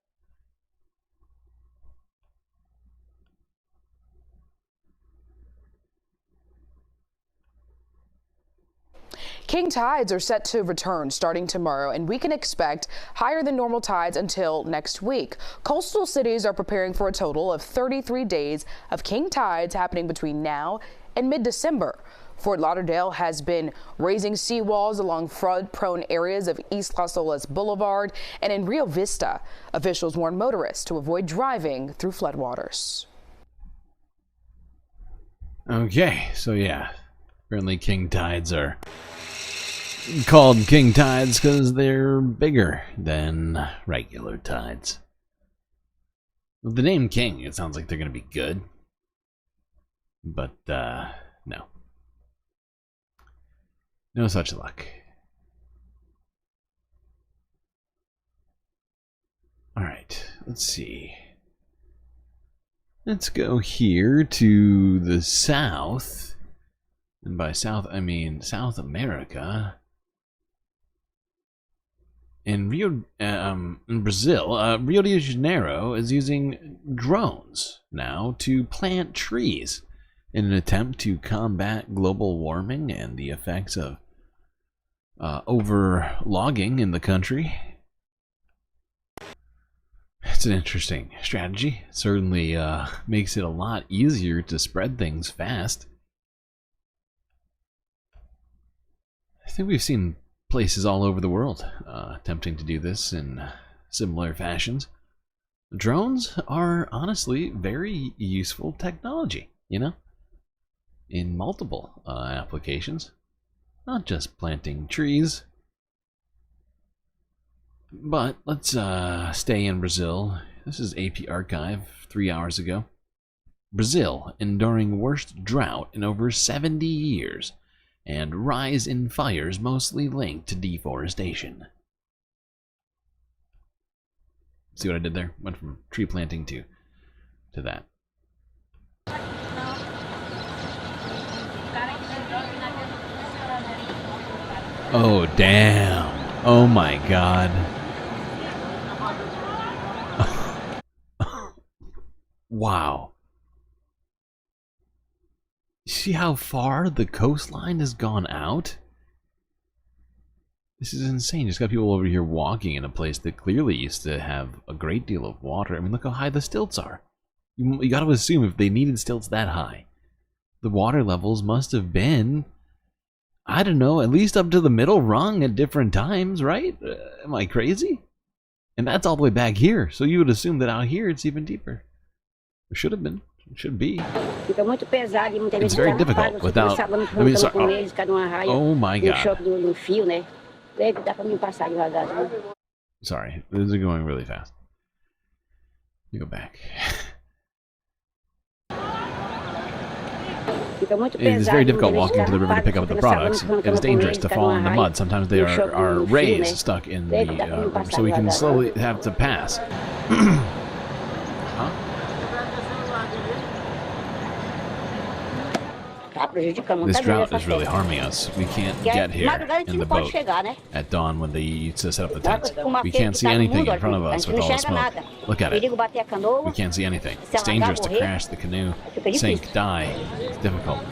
King tides are set to return starting tomorrow, and we can expect higher than normal tides until next week. Coastal cities are preparing for a total of 33 days of king tides happening between now and mid-December. Fort Lauderdale has been raising seawalls along flood-prone areas of East Las Olas Boulevard, and in Rio Vista, officials warn motorists to avoid driving through floodwaters. Okay, so yeah, apparently king tides are called king tides because they're bigger than regular tides. With the name king, it sounds like they're going to be good. But, no. No such luck. Alright, let's see. Let's go here to the south. And by south, I mean South America. In Brazil, Rio de Janeiro is using drones now to plant trees in an attempt to combat global warming and the effects of over-logging in the country. It's an interesting strategy. It certainly makes it a lot easier to spread things fast. I think we've seen places all over the world attempting to do this in similar fashions. Drones are honestly very useful technology, you know, in multiple applications, not just planting trees. But let's stay in Brazil. This is AP Archive 3 hours ago. Brazil enduring worst drought in over 70 years. And rise in fires mostly linked to deforestation. See what I did there? Went from tree planting to that. Oh, damn. Oh my god. Wow. See how far the coastline has gone out? This is insane. Just got people over here walking in a place that clearly used to have a great deal of water. I mean, look how high the stilts are. You got to assume if they needed stilts that high, the water levels must have been, I don't know, at least up to the middle rung at different times, right? Am I crazy? And that's all the way back here. So you would assume that out here it's even deeper. Or should have been. It should be. It's very difficult without. I mean, sorry. Oh my God. Sorry, this is going really fast. You go back. It is very difficult walking to the river to pick up the products. It is dangerous to fall in the mud. Sometimes they are raised, stuck in the river, so we can slowly have to pass. Huh? This drought is really harming us. We can't get here in the boat at dawn when they used to set up the tents. We can't see anything in front of us with all the smoke. Look at it. We can't see anything. It's dangerous to crash the canoe, sink, die. It's difficult.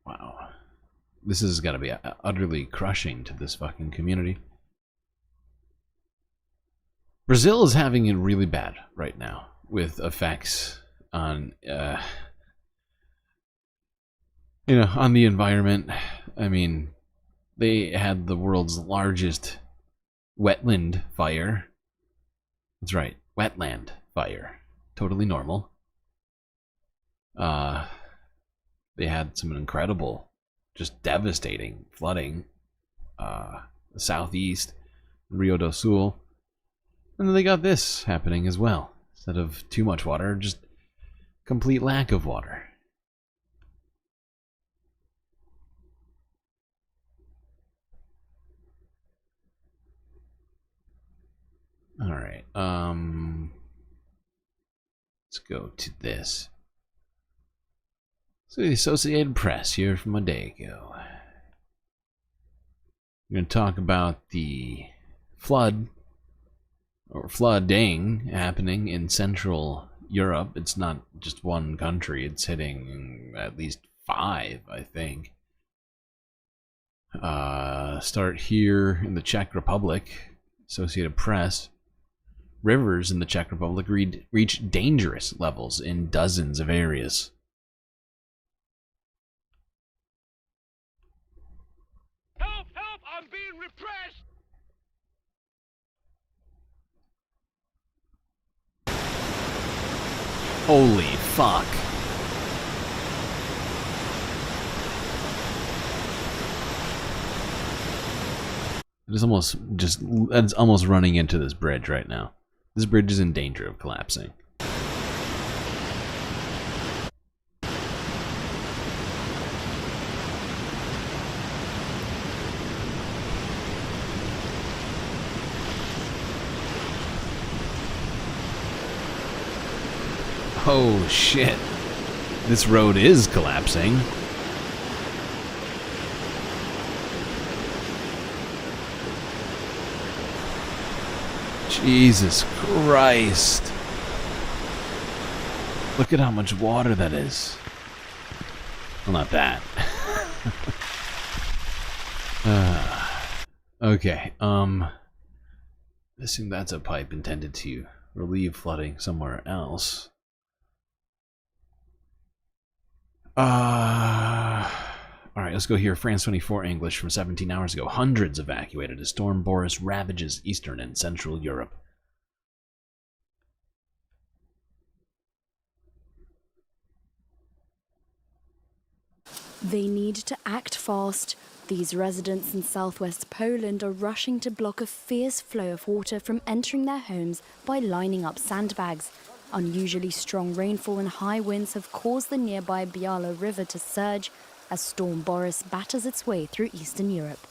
Wow. This has got to be utterly crushing to this fucking community. Brazil is having it really bad right now with effects on, on the environment. I mean, they had the world's largest wetland fire. That's right, wetland fire. Totally normal. They had some incredible, just devastating flooding. The southeast, Rio do Sul. And then they got this happening as well. Instead of too much water, just complete lack of water. All right. Let's go to this. So the Associated Press here from a day ago. We're going to talk about the flooding happening in Central Europe. It's not just one country. It's hitting at least 5, I think. Start here in the Czech Republic. Associated Press. Rivers in the Czech Republic reach dangerous levels in dozens of areas. Help! Help! I'm being repressed! Holy fuck. It's almost running into this bridge right now. This bridge is in danger of collapsing. Oh shit. This road is collapsing. Jesus Christ. Look at how much water that is. Well, not that. Okay, I assume that's a pipe intended to relieve flooding somewhere else. Alright, let's go here. France 24 English from 17 hours ago. Hundreds evacuated as Storm Boris ravages Eastern and Central Europe. They need to act fast. These residents in southwest Poland are rushing to block a fierce flow of water from entering their homes by lining up sandbags. Unusually strong rainfall and high winds have caused the nearby Biala River to surge as Storm Boris batters its way through Eastern Europe.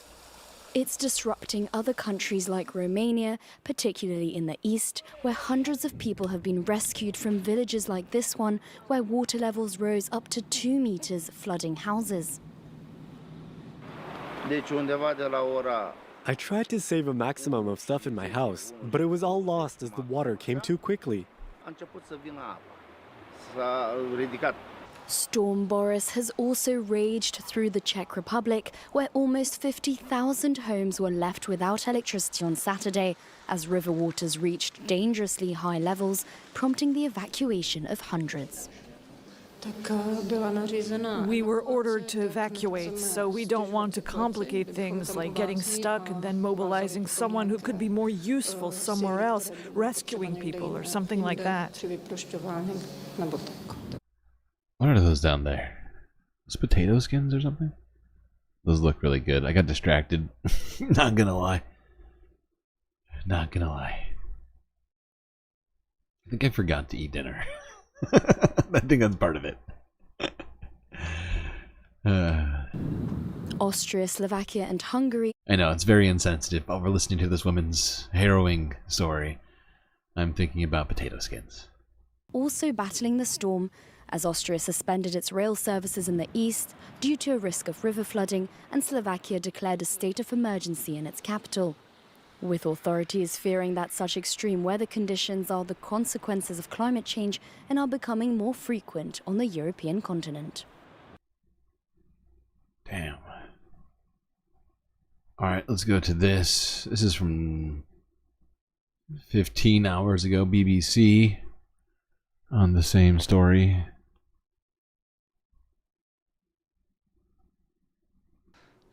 It's disrupting other countries like Romania, particularly in the east, where hundreds of people have been rescued from villages like this one, where water levels rose up to 2 meters, flooding houses. I tried to save a maximum of stuff in my house, but it was all lost as the water came too quickly. Storm Boris has also raged through the Czech Republic, where almost 50,000 homes were left without electricity on Saturday, as river waters reached dangerously high levels, prompting the evacuation of hundreds. We were ordered to evacuate, so we don't want to complicate things like getting stuck and then mobilizing someone who could be more useful somewhere else, rescuing people or something like that. What are those down there? Those potato skins or something? Those look really good. I got distracted. Not gonna lie. Not gonna lie. I think I forgot to eat dinner. I think that's part of it. Austria, Slovakia, and Hungary. I know, it's very insensitive. While we're listening to this woman's harrowing story, I'm thinking about potato skins. Also battling the storm, as Austria suspended its rail services in the east due to a risk of river flooding, and Slovakia declared a state of emergency in its capital, with authorities fearing that such extreme weather conditions are the consequences of climate change and are becoming more frequent on the European continent. Damn. Alright, let's go to this. This is from 15 hours ago, BBC, on the same story.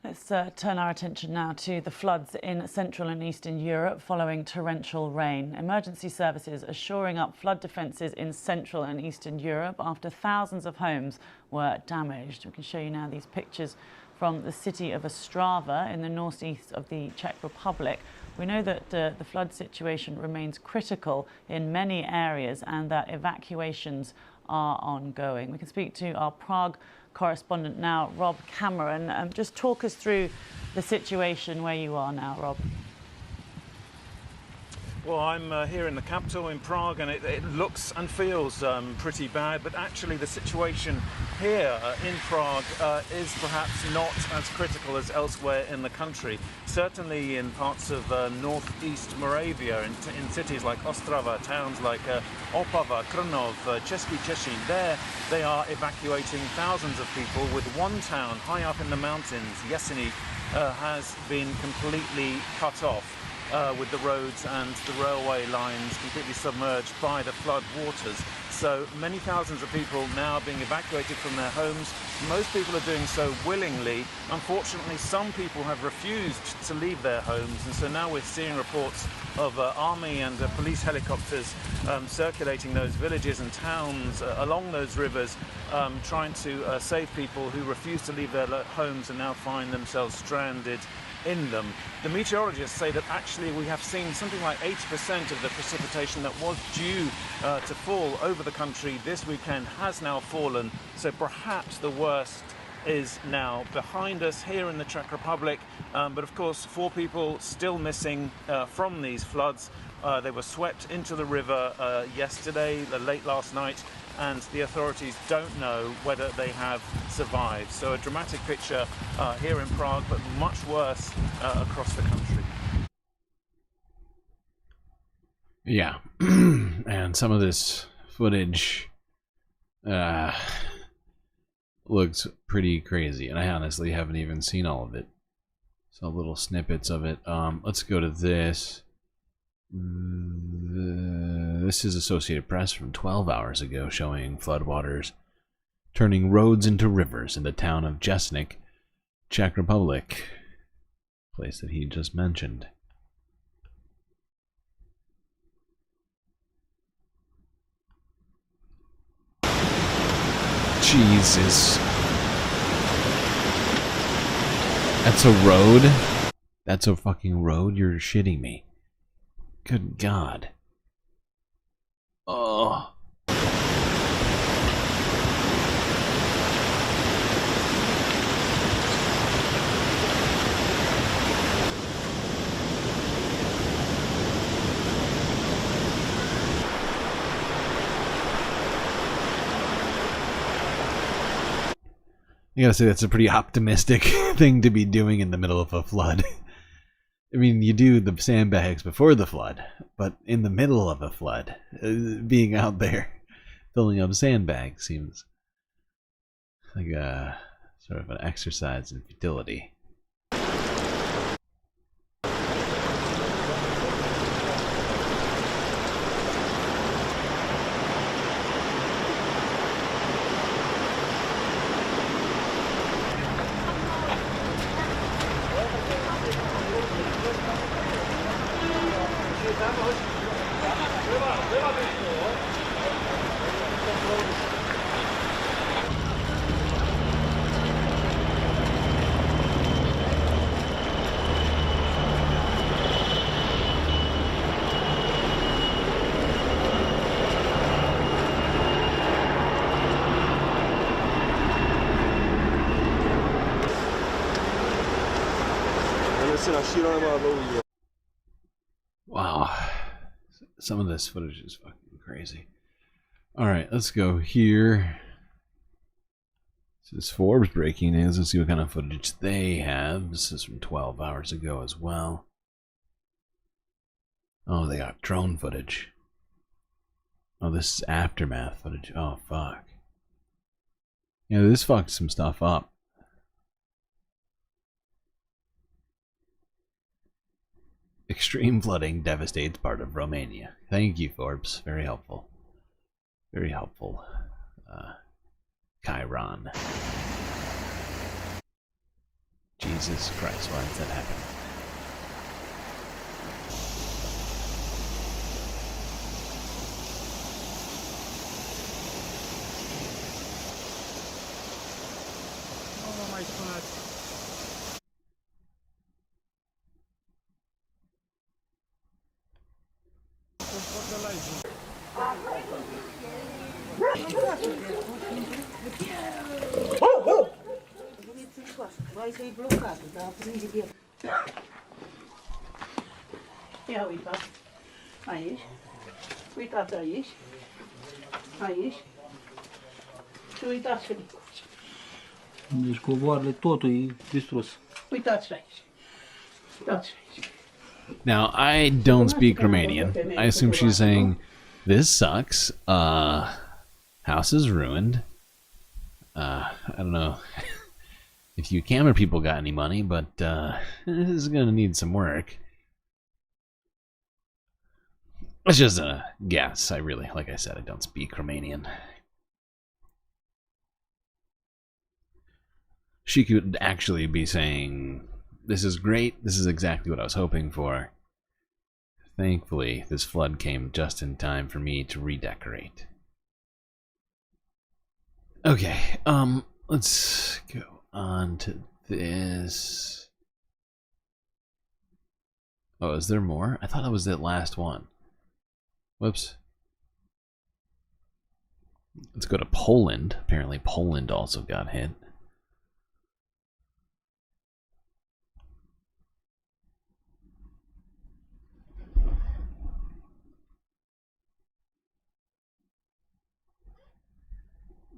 Let's turn our attention now to the floods in Central and Eastern Europe following torrential rain. Emergency services are shoring up flood defences in Central and Eastern Europe after thousands of homes were damaged. We can show you now these pictures from the city of Ostrava in the northeast of the Czech Republic. We know that the flood situation remains critical in many areas and that evacuations are ongoing. We can speak to our Prague correspondent now, Rob Cameron. Just talk us through the situation where you are now, Rob. Well, I'm here in the capital, in Prague, and it looks and feels pretty bad, but actually the situation here in Prague is perhaps not as critical as elsewhere in the country. Certainly in parts of northeast Moravia, in cities like Ostrava, towns like Opava, Krnov, Český Těšín, there they are evacuating thousands of people, with one town high up in the mountains, Jeseník, has been completely cut off. With the roads and the railway lines completely submerged by the flood waters. So many thousands of people now being evacuated from their homes. Most people are doing so willingly. Unfortunately, some people have refused to leave their homes, and so now we're seeing reports of army and police helicopters circulating those villages and towns along those rivers, trying to save people who refuse to leave their homes and now find themselves stranded in them. The meteorologists say that actually we have seen something like 80% of the precipitation that was due to fall over the country this weekend has now fallen, so perhaps the worst is now behind us here in the Czech Republic, but of course 4 people still missing from these floods. They were swept into the river yesterday, late last night, and the authorities don't know whether they have survived. So a dramatic picture here in Prague, but much worse across the country. Yeah, and some of this footage looks pretty crazy, and I honestly haven't even seen all of it. So little snippets of it. Let's go to this. This is Associated Press from 12 hours ago, showing floodwaters turning roads into rivers in the town of Jeseník, Czech Republic, place that he just mentioned. Jesus. That's a road? That's a fucking road? You're shitting me. Good God. Oh. I gotta say, that's a pretty optimistic thing to be doing in the middle of a flood. I mean, you do the sandbags before the flood, but in the middle of a flood, being out there filling up sandbags seems like a sort of an exercise in futility. Wow. Some of this footage is fucking crazy. Alright, let's go here. This is Forbes breaking news. Let's see what kind of footage they have. This is from 12 hours ago as well. Oh, they got drone footage. Oh, this is aftermath footage. Oh, fuck. Yeah, this fucked some stuff up. Extreme flooding devastates part of Romania. Thank you, Forbes. Very helpful. Very helpful. Chiron. Jesus Christ, why does that happen? Oh my God. Ia uitați, aici, uitați aici, aici și uitați Felicuț. Deci covoarele, totul e distrus. Uitați aici, uitați aici. Now, I don't speak Romanian. I assume she's saying, this sucks, house is ruined. I don't know if you camera people got any money, but this is gonna need some work. It's just a guess. I really, like I said, I don't speak Romanian. She could actually be saying, this is great, this is exactly what I was hoping for. Thankfully, this flood came just in time for me to redecorate. Okay, let's go on to this. Oh, is there more? I thought that was the last one. Whoops. Let's go to Poland. Apparently Poland also got hit.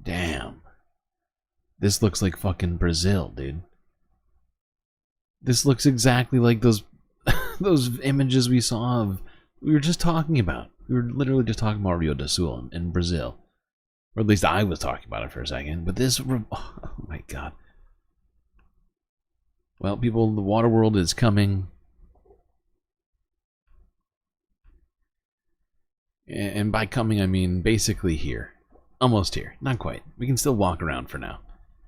Damn. This looks like fucking Brazil, dude. This looks exactly like those those images we saw of we were just talking about. We were literally just talking about Rio do Sul in Brazil. Or at least I was talking about it for a second. But this, oh my god. Well, people, the water world is coming. And by coming, I mean basically here. Almost here. Not quite. We can still walk around for now.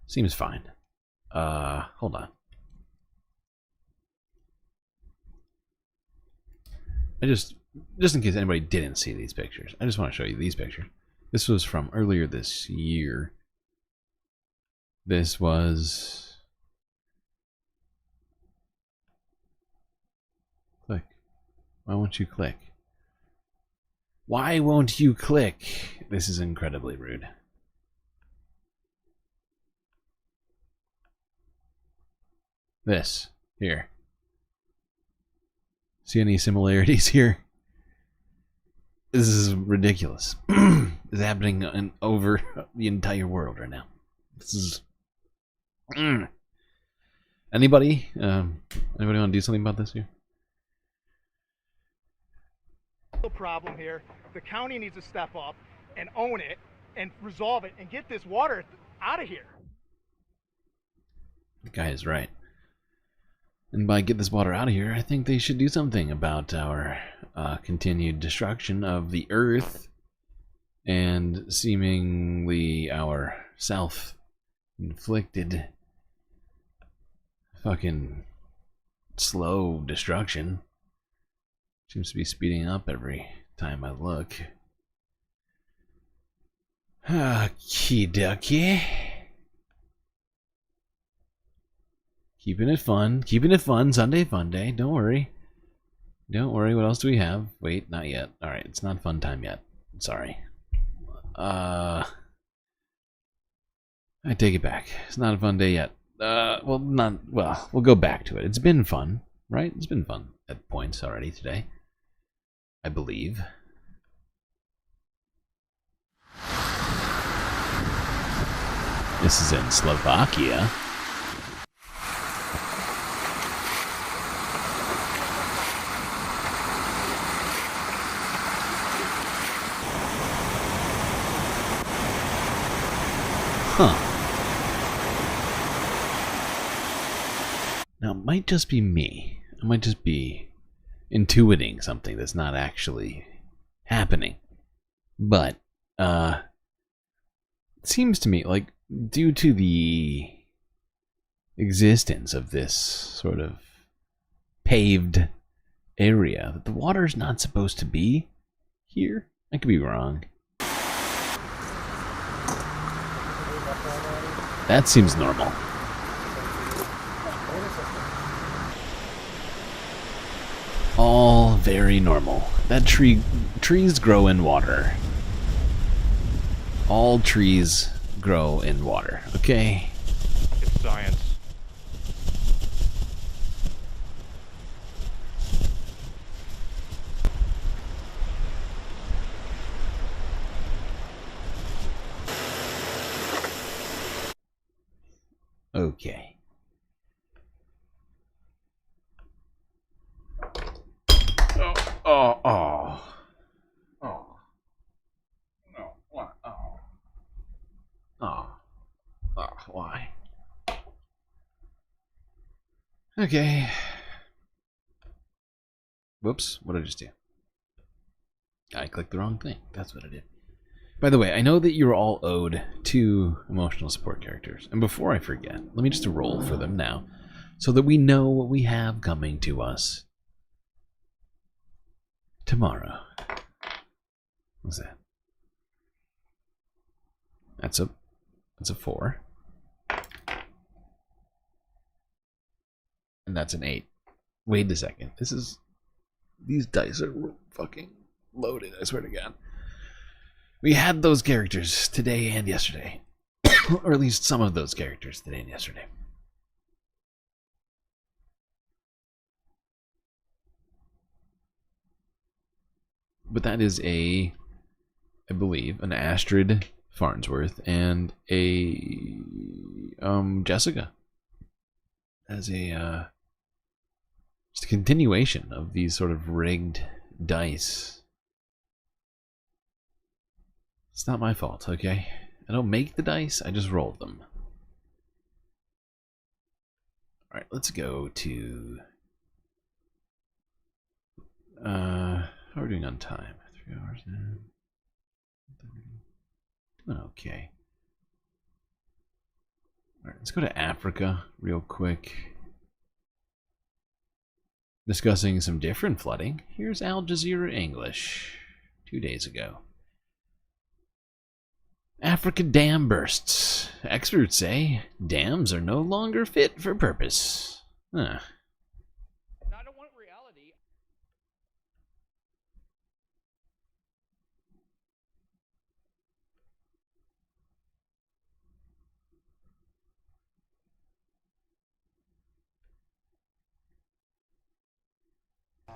Seems fine. Hold on. Just in case anybody didn't see these pictures, I just want to show you these pictures. This was from earlier this year. This was... Click. Why won't you click? Why won't you click? This is incredibly rude. This. Here. See any similarities here? This is ridiculous. It's happening over the entire world right now. This is... Anybody? Anybody want to do something about this here? The problem here, the county needs to step up and own it and resolve it and get this water out of here. The guy is right. And by get this water out of here, I think they should do something about our continued destruction of the earth and seemingly our self-inflicted fucking slow destruction. Seems to be speeding up every time I look. Okie dokie. Keeping it fun. Keeping it fun. Sunday fun day. Don't worry. Don't worry. What else do we have? Wait, not yet. Alright, it's not fun time yet. Sorry. I take it back. It's not a fun day yet. Well, we'll go back to it. It's been fun. right? It's been fun at points already today, I believe. This is in Slovakia. Huh. Now, it might just be me. I might just be intuiting something that's not actually happening. But, it seems to me like, due to the existence of this sort of paved area, that the water's not supposed to be here. I could be wrong. That seems normal. All very normal. That trees grow in water. All trees grow in water, okay? It's science. Okay. Oh. No, what? Why? Okay. Whoops, what did I just do? I clicked the wrong thing. That's what I did. By the way, I know that you're all owed 2 emotional support characters. And before I forget, let me just roll for them now, so that we know what we have coming to us tomorrow. What's that? That's a 4. And that's an 8. Wait a second. These dice are fucking loaded, I swear to God. We had those characters today and yesterday. Or at least some of those characters today and yesterday. But that is I believe, an Astrid Farnsworth and a Jessica. As a just a continuation of these sort of rigged dice. It's not my fault, okay? I don't make the dice, I just roll them. Alright, let's go to... how are we doing on time? 3 hours now. Okay. Alright, let's go to Africa real quick. Discussing some different flooding. Here's Al Jazeera English. 2 days ago. Africa dam bursts. Experts say dams are no longer fit for purpose. Huh. I don't want reality.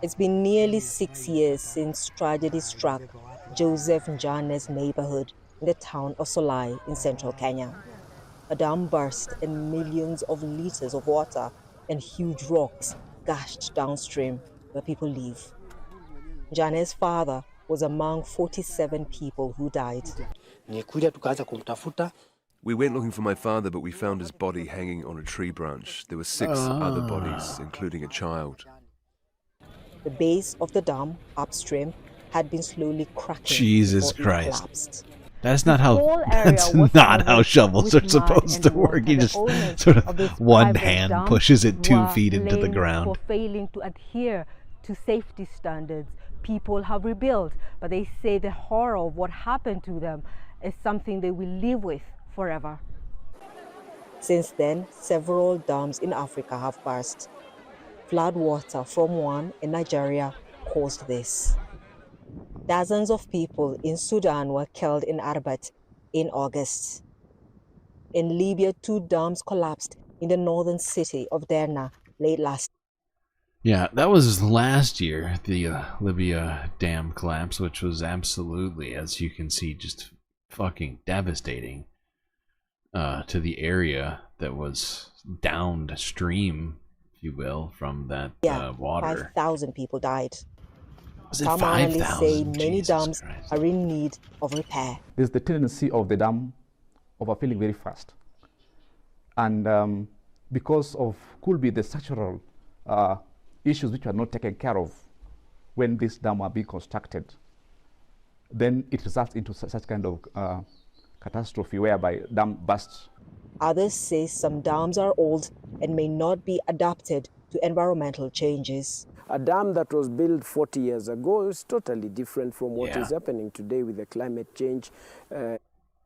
It's been nearly 6 years since tragedy struck Joseph Njane's neighborhood in the town of Solai in central Kenya. A dam burst and millions of liters of water and huge rocks gushed downstream where people live. Njane's father was among 47 people who died. We went looking for my father, but we found his body hanging on a tree branch. There were 6 other bodies, including a child. The base of the dam upstream had been slowly cracking. Jesus before it Christ. collapsed. That's not how shovels are supposed to work. You just sort of one hand pushes it 2 feet into the ground. For failing to adhere to safety standards, people have rebuilt, but they say the horror of what happened to them is something they will live with forever. Since then, several dams in Africa have burst. Flood water from one in Nigeria caused this. Dozens of people in Sudan were killed in Arbat in August. In Libya, 2 dams collapsed in the northern city of Derna late last Yeah, that was last year, the Libya dam collapse, which was absolutely, as you can see, just fucking devastating to the area that was downstream, if you will, from that water. 5,000 people died. Was it Some analysts say 5,000? many Jesus dams Christ. are in need of repair. There's the tendency of the dam overfilling very fast. And because of, could be the structural issues which are not taken care of when this dam are being constructed, then it results into such kind of catastrophe whereby dam bursts. Others say some dams are old and may not be adapted to environmental changes. A dam that was built 40 years ago is totally different from what is happening today with the climate change.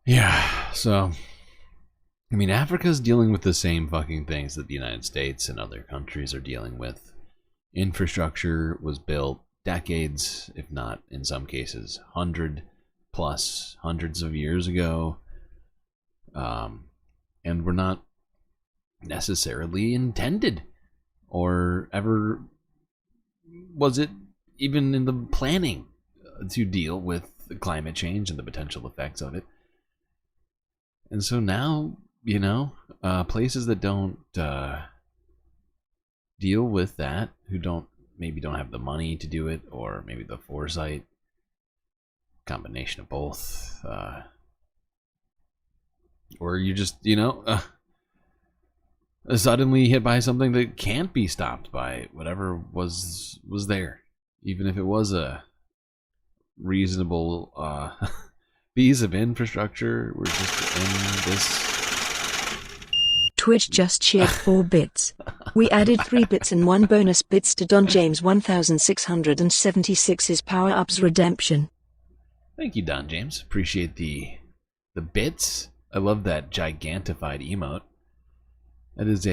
Yeah, so, I mean, Africa's dealing with the same fucking things that the United States and other countries are dealing with. Infrastructure was built decades, if not in some cases, hundreds of years ago. And were not necessarily intended, or ever was it even in the planning to deal with climate change and the potential effects of it. And so now, you know, places that don't deal with that, who maybe don't have the money to do it, or maybe the foresight, combination of both, or you just, you know, suddenly hit by something that can't be stopped by whatever was there, even if it was a reasonable piece of infrastructure. We're just in this. Twitch just shared 4 bits. We added 3 bits and 1 bonus bits to Don James 1676's Power Ups Redemption. Thank you, Don James. Appreciate the bits. I love that gigantified emote. That is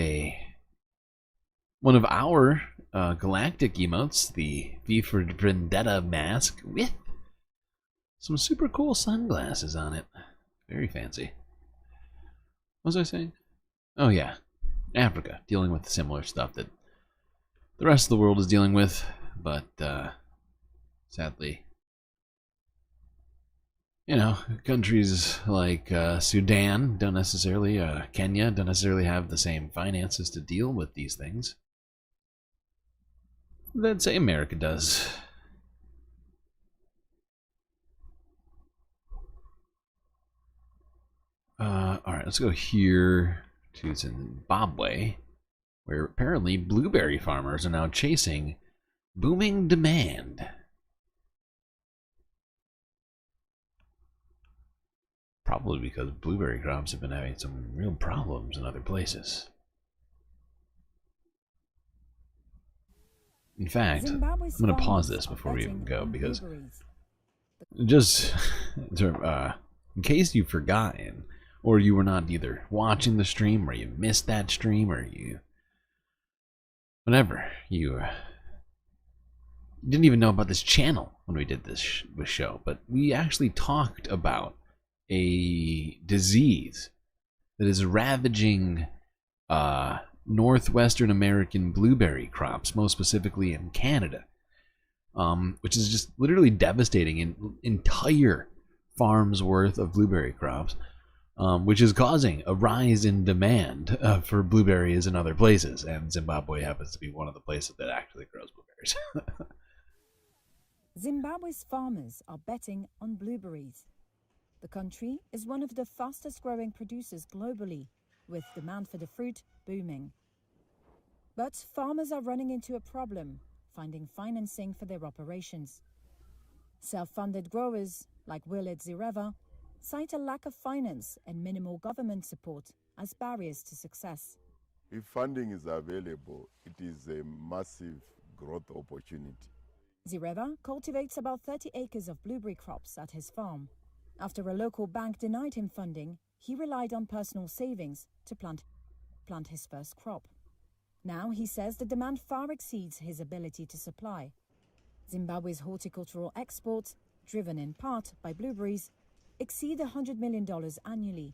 one of our galactic emotes, the V for Vendetta mask with some super cool sunglasses on it. Very fancy. What was I saying? Oh yeah, Africa, dealing with similar stuff that the rest of the world is dealing with, but sadly, you know, countries like Sudan don't necessarily, Kenya don't necessarily have the same finances to deal with these things that, say, America does. Alright, let's go here to Zimbabwe, where apparently blueberry farmers are now chasing booming demand. Probably because blueberry crops have been having some real problems in other places. In fact, I'm going to pause this before we even go, because just in case you've forgotten, or you were not either watching the stream, or you missed that stream, or you whatever, you didn't even know about this channel when we did this show, but we actually talked about a disease that is ravaging northwestern American blueberry crops, most specifically in Canada, which is just literally devastating an entire farm's worth of blueberry crops, which is causing a rise in demand for blueberries in other places, and Zimbabwe happens to be one of the places that actually grows blueberries. Zimbabwe's farmers are betting on blueberries. The country is one of the fastest growing producers globally, with demand for the fruit booming. But farmers are running into a problem finding financing for their operations. Self-funded growers, like Willard Zireva, cite a lack of finance and minimal government support as barriers to success. If funding is available, it is a massive growth opportunity. Zireva cultivates about 30 acres of blueberry crops at his farm. After a local bank denied him funding, he relied on personal savings to plant his first crop. Now he says the demand far exceeds his ability to supply. Zimbabwe's horticultural exports, driven in part by blueberries, exceed $100 million annually.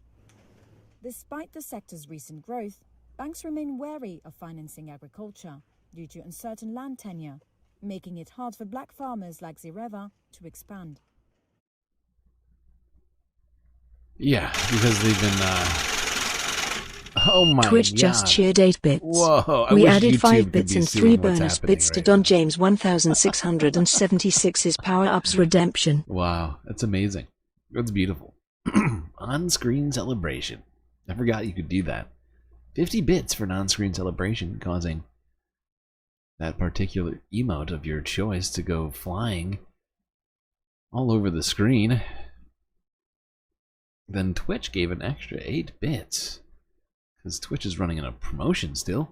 Despite the sector's recent growth, banks remain wary of financing agriculture. due to uncertain land tenure, making it hard for black farmers like Zireva to expand. Yeah, because they've been, oh my god. Twitch just cheered 8 bits. Whoa, I We wish added YouTube 5 could bits be and seeing 3 what's bonus happening bits to right Don James 1666's Power Ups Redemption. Wow, that's amazing. That's beautiful. On-screen celebration. I forgot you could do that. 50 bits for an on-screen celebration, causing that particular emote of your choice to go flying all over the screen. Then Twitch gave an extra 8 bits. Because Twitch is running in a promotion still.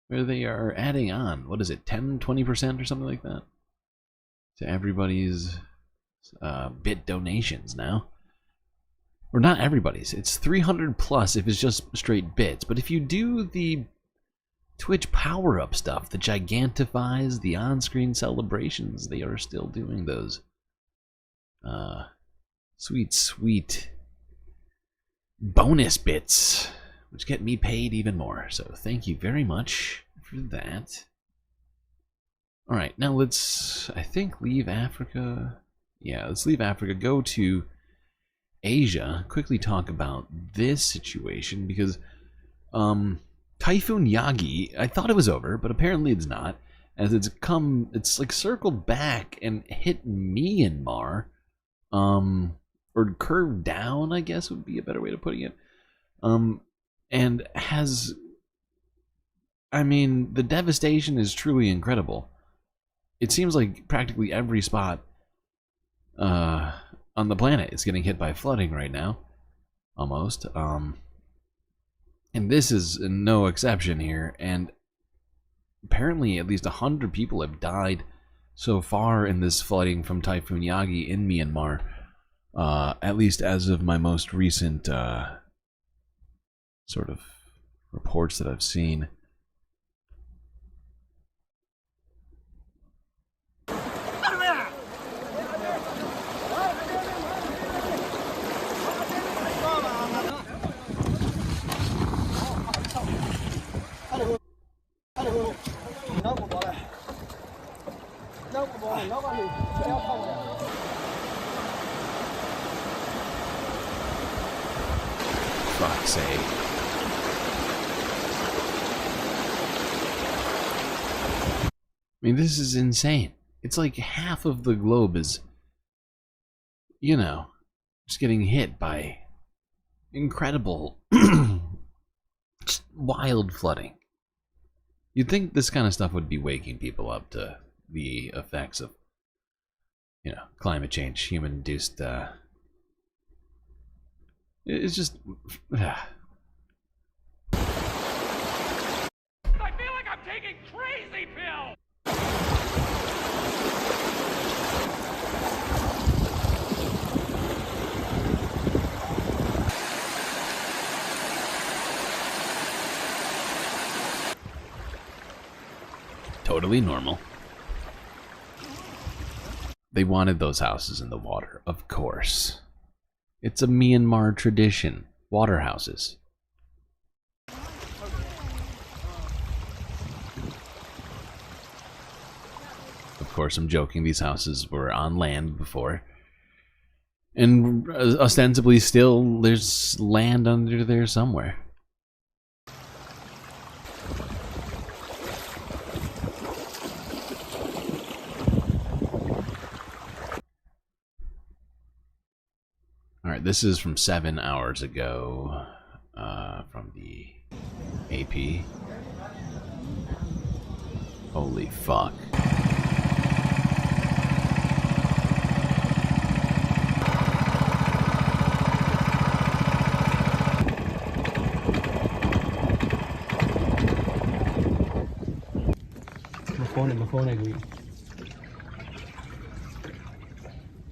Where they are adding on, what is it, 10, 20% or something like that? To everybody's bit donations now. Or not everybody's, it's 300 plus if it's just straight bits. But if you do the Twitch power-up stuff, the gigantifies, the on-screen celebrations, they are still doing those. Sweet, sweet bonus bits, which get me paid even more. So thank you very much for that. Alright, now let's, I think, leave Africa. Yeah, let's leave Africa, go to Asia, quickly talk about this situation, because Typhoon Yagi, I thought it was over, but apparently it's not, as it's like circled back and hit Myanmar, or curved down, I guess would be a better way of putting it, and has, I mean, the devastation is truly incredible. It seems like practically every spot on the planet is getting hit by flooding right now, almost, and this is no exception here, and apparently at least 100 people have died so far in this flooding from Typhoon Yagi in Myanmar, at least as of my most recent sort of reports that I've seen. Fuck's sake. I mean, this is insane. It's like half of the globe is, you know, just getting hit by incredible, just wild flooding. You'd think this kind of stuff would be waking people up to the effects of, you know, climate change, human-induced, it's just, I feel like I'm taking crazy pills! totally normal. They wanted those houses in the water, of course. It's a Myanmar tradition. Water houses. Of course, I'm joking. These houses were on land before. And ostensibly still, there's land under there somewhere. Alright, this is from 7 hours ago, from the AP. Holy fuck. My phone agree.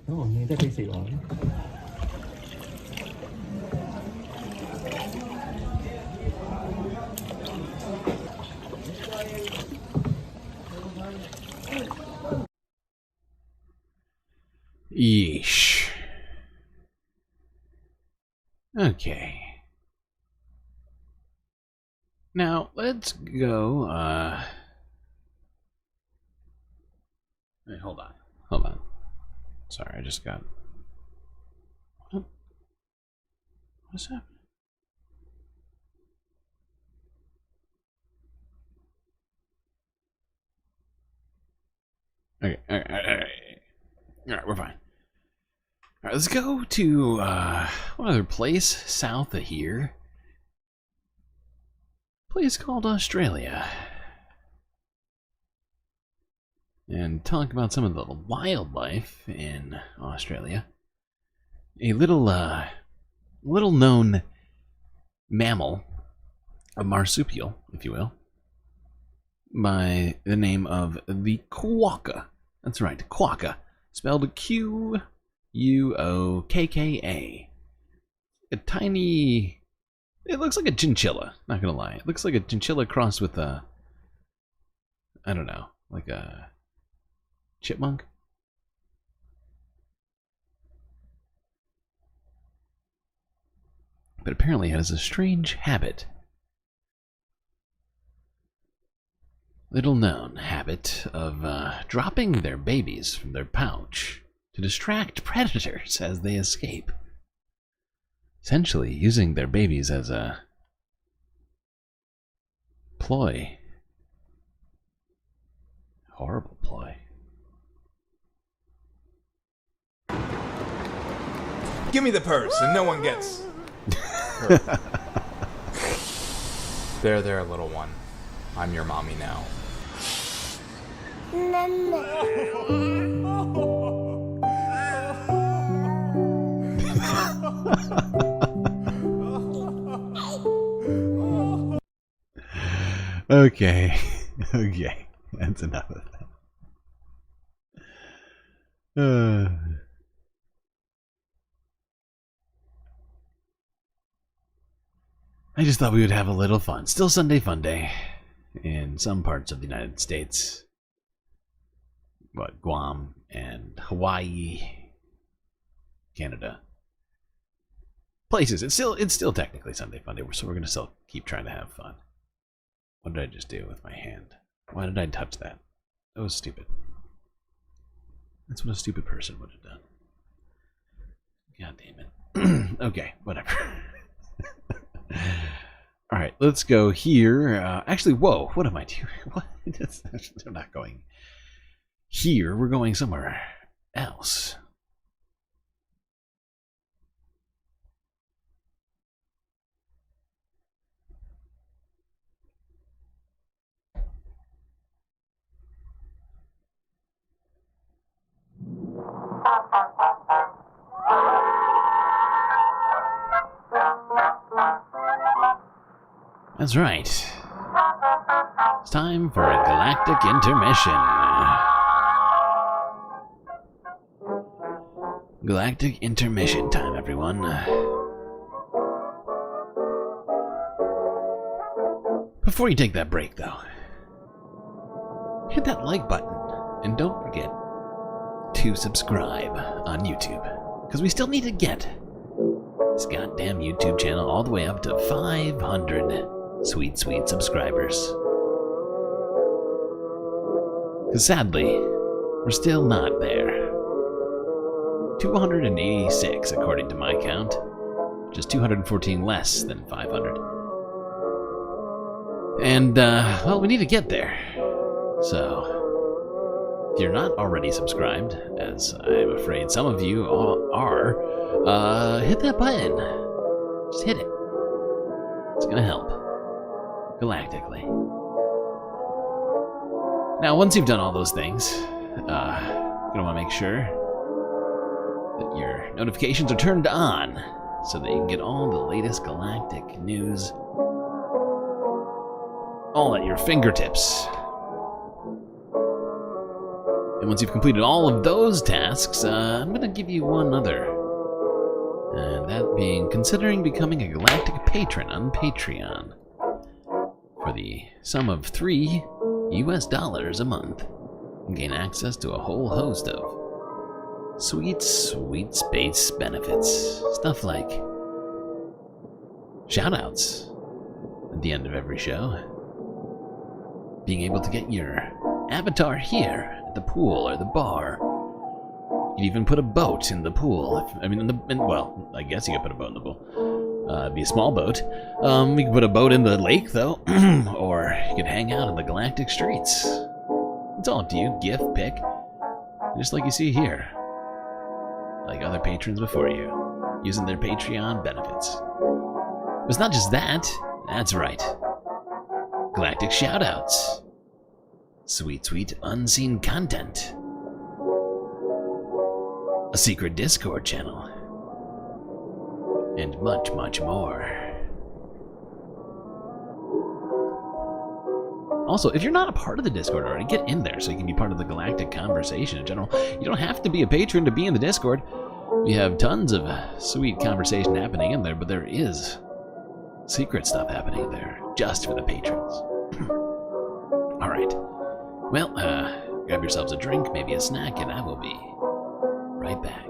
Oh, nghe tới xì rồi. Yeesh. Okay. Now, let's go, wait, hold on. Hold on. Sorry, I just got... What's happening? Okay, alright, we're fine. Alright, let's go to, one other place south of here. Place called Australia. And talk about some of the wildlife in Australia. A little known mammal, a marsupial, if you will, by the name of the quokka. That's right, quokka, spelled Q-U-O-K-K-A. A tiny... It looks like a chinchilla, not gonna lie. It looks like a chinchilla crossed with a... I don't know, like a chipmunk? But apparently it has a strange habit. Little known habit of dropping their babies from their pouch to distract predators as they escape. Essentially using their babies as a ploy. Horrible ploy. Give me the purse and no one gets hurt. There, little one. I'm your mommy now. Okay. Okay. That's enough of that. I just thought we would have a little fun. Still Sunday Fun Day in some parts of the United States. What, Guam and Hawaii, Canada. Places. It's still technically Sunday Fun Day, so we're gonna still keep trying to have fun. What did I just do with my hand? Why did I touch that? That was stupid. That's what a stupid person would have done. God damn it. Okay, whatever. Alright, let's go here. Actually, whoa, what am I doing? What? I'm not going here. We're going somewhere else. That's right. It's time for a galactic intermission. Galactic intermission time, everyone. Before you take that break, though, hit that like button and don't forget to subscribe on YouTube, because we still need to get this goddamn YouTube channel all the way up to 500 sweet subscribers. Because sadly, we're still not there. 286 according to my count, which is 214 less than 500. And, well, we need to get there. So, if you're not already subscribed, as I'm afraid some of you are, hit that button. Just hit it. It's gonna help. Galactically. Now, once you've done all those things, you're gonna want to make sure that your notifications are turned on so that you can get all the latest galactic news all at your fingertips. And once you've completed all of those tasks, I'm gonna give you one other. And that being considering becoming a galactic patron on Patreon. For the sum of $3 US a month, you gain access to a whole host of sweet space benefits. Stuff like shoutouts at the end of every show. Being able to get your avatar here at the pool or the bar. You could even put a boat in the pool. Well, I guess you could put a boat in the pool. It'd be a small boat. You could put a boat in the lake, though. Or you could hang out in the galactic streets. It's all up to you. GIF, pick. Just like you see here. Like other patrons before you. Using their Patreon benefits. But it's not just that. That's right. Galactic shoutouts. Sweet, sweet unseen content. A secret Discord channel. And much, much more. Also, if you're not a part of the Discord already, get in there so you can be part of the galactic conversation in general. You don't have to be a patron to be in the Discord. We have tons of sweet conversation happening in there, but there is secret stuff happening there just for the patrons. Alright. Well, grab yourselves a drink, maybe a snack, and I will be right back.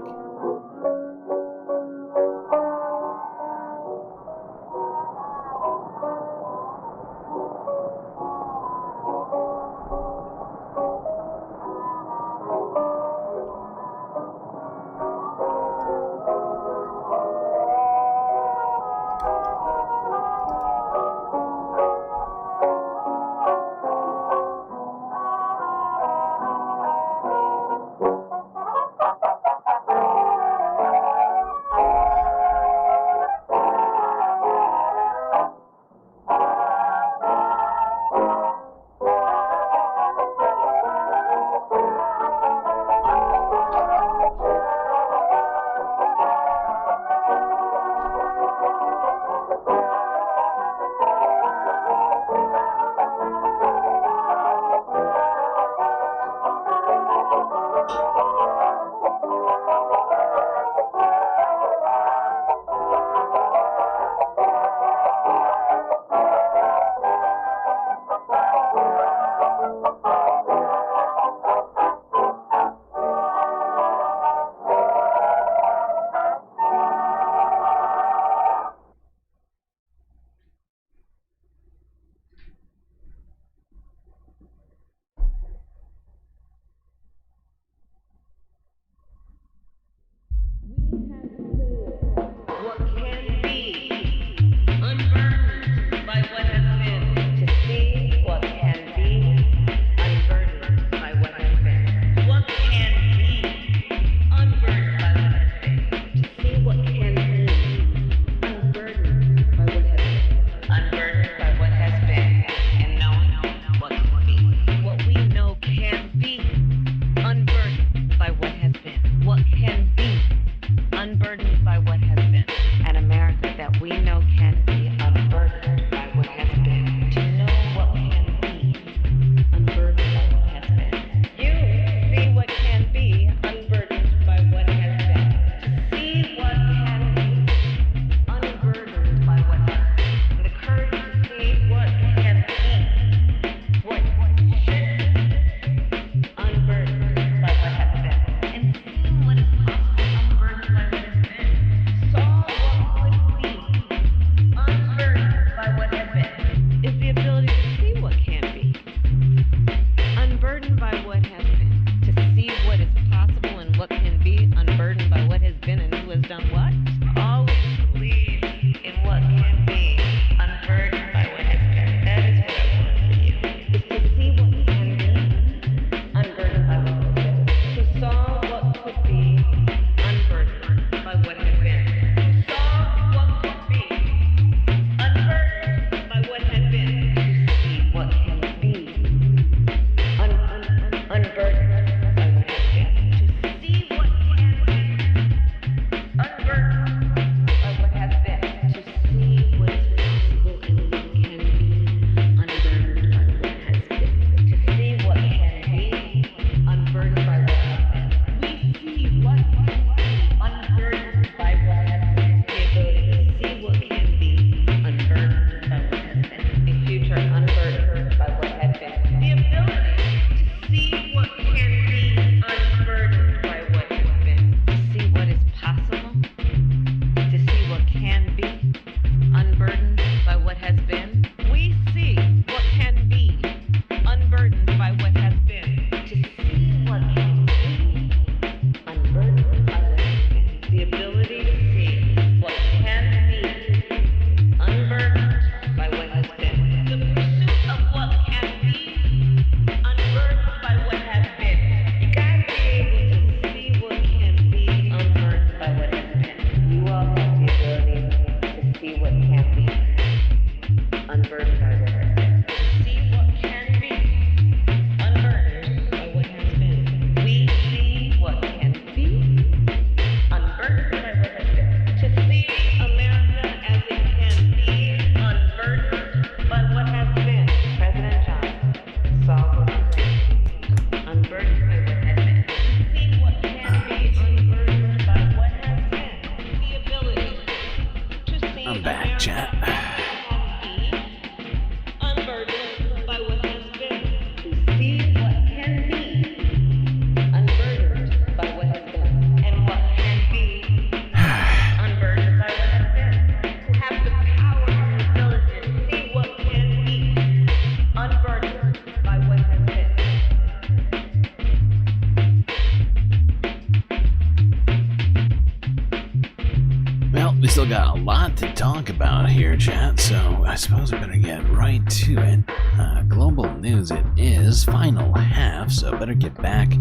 still got a lot to talk about here, chat, so I suppose we better get right to it. Global news it is, final half, so better get back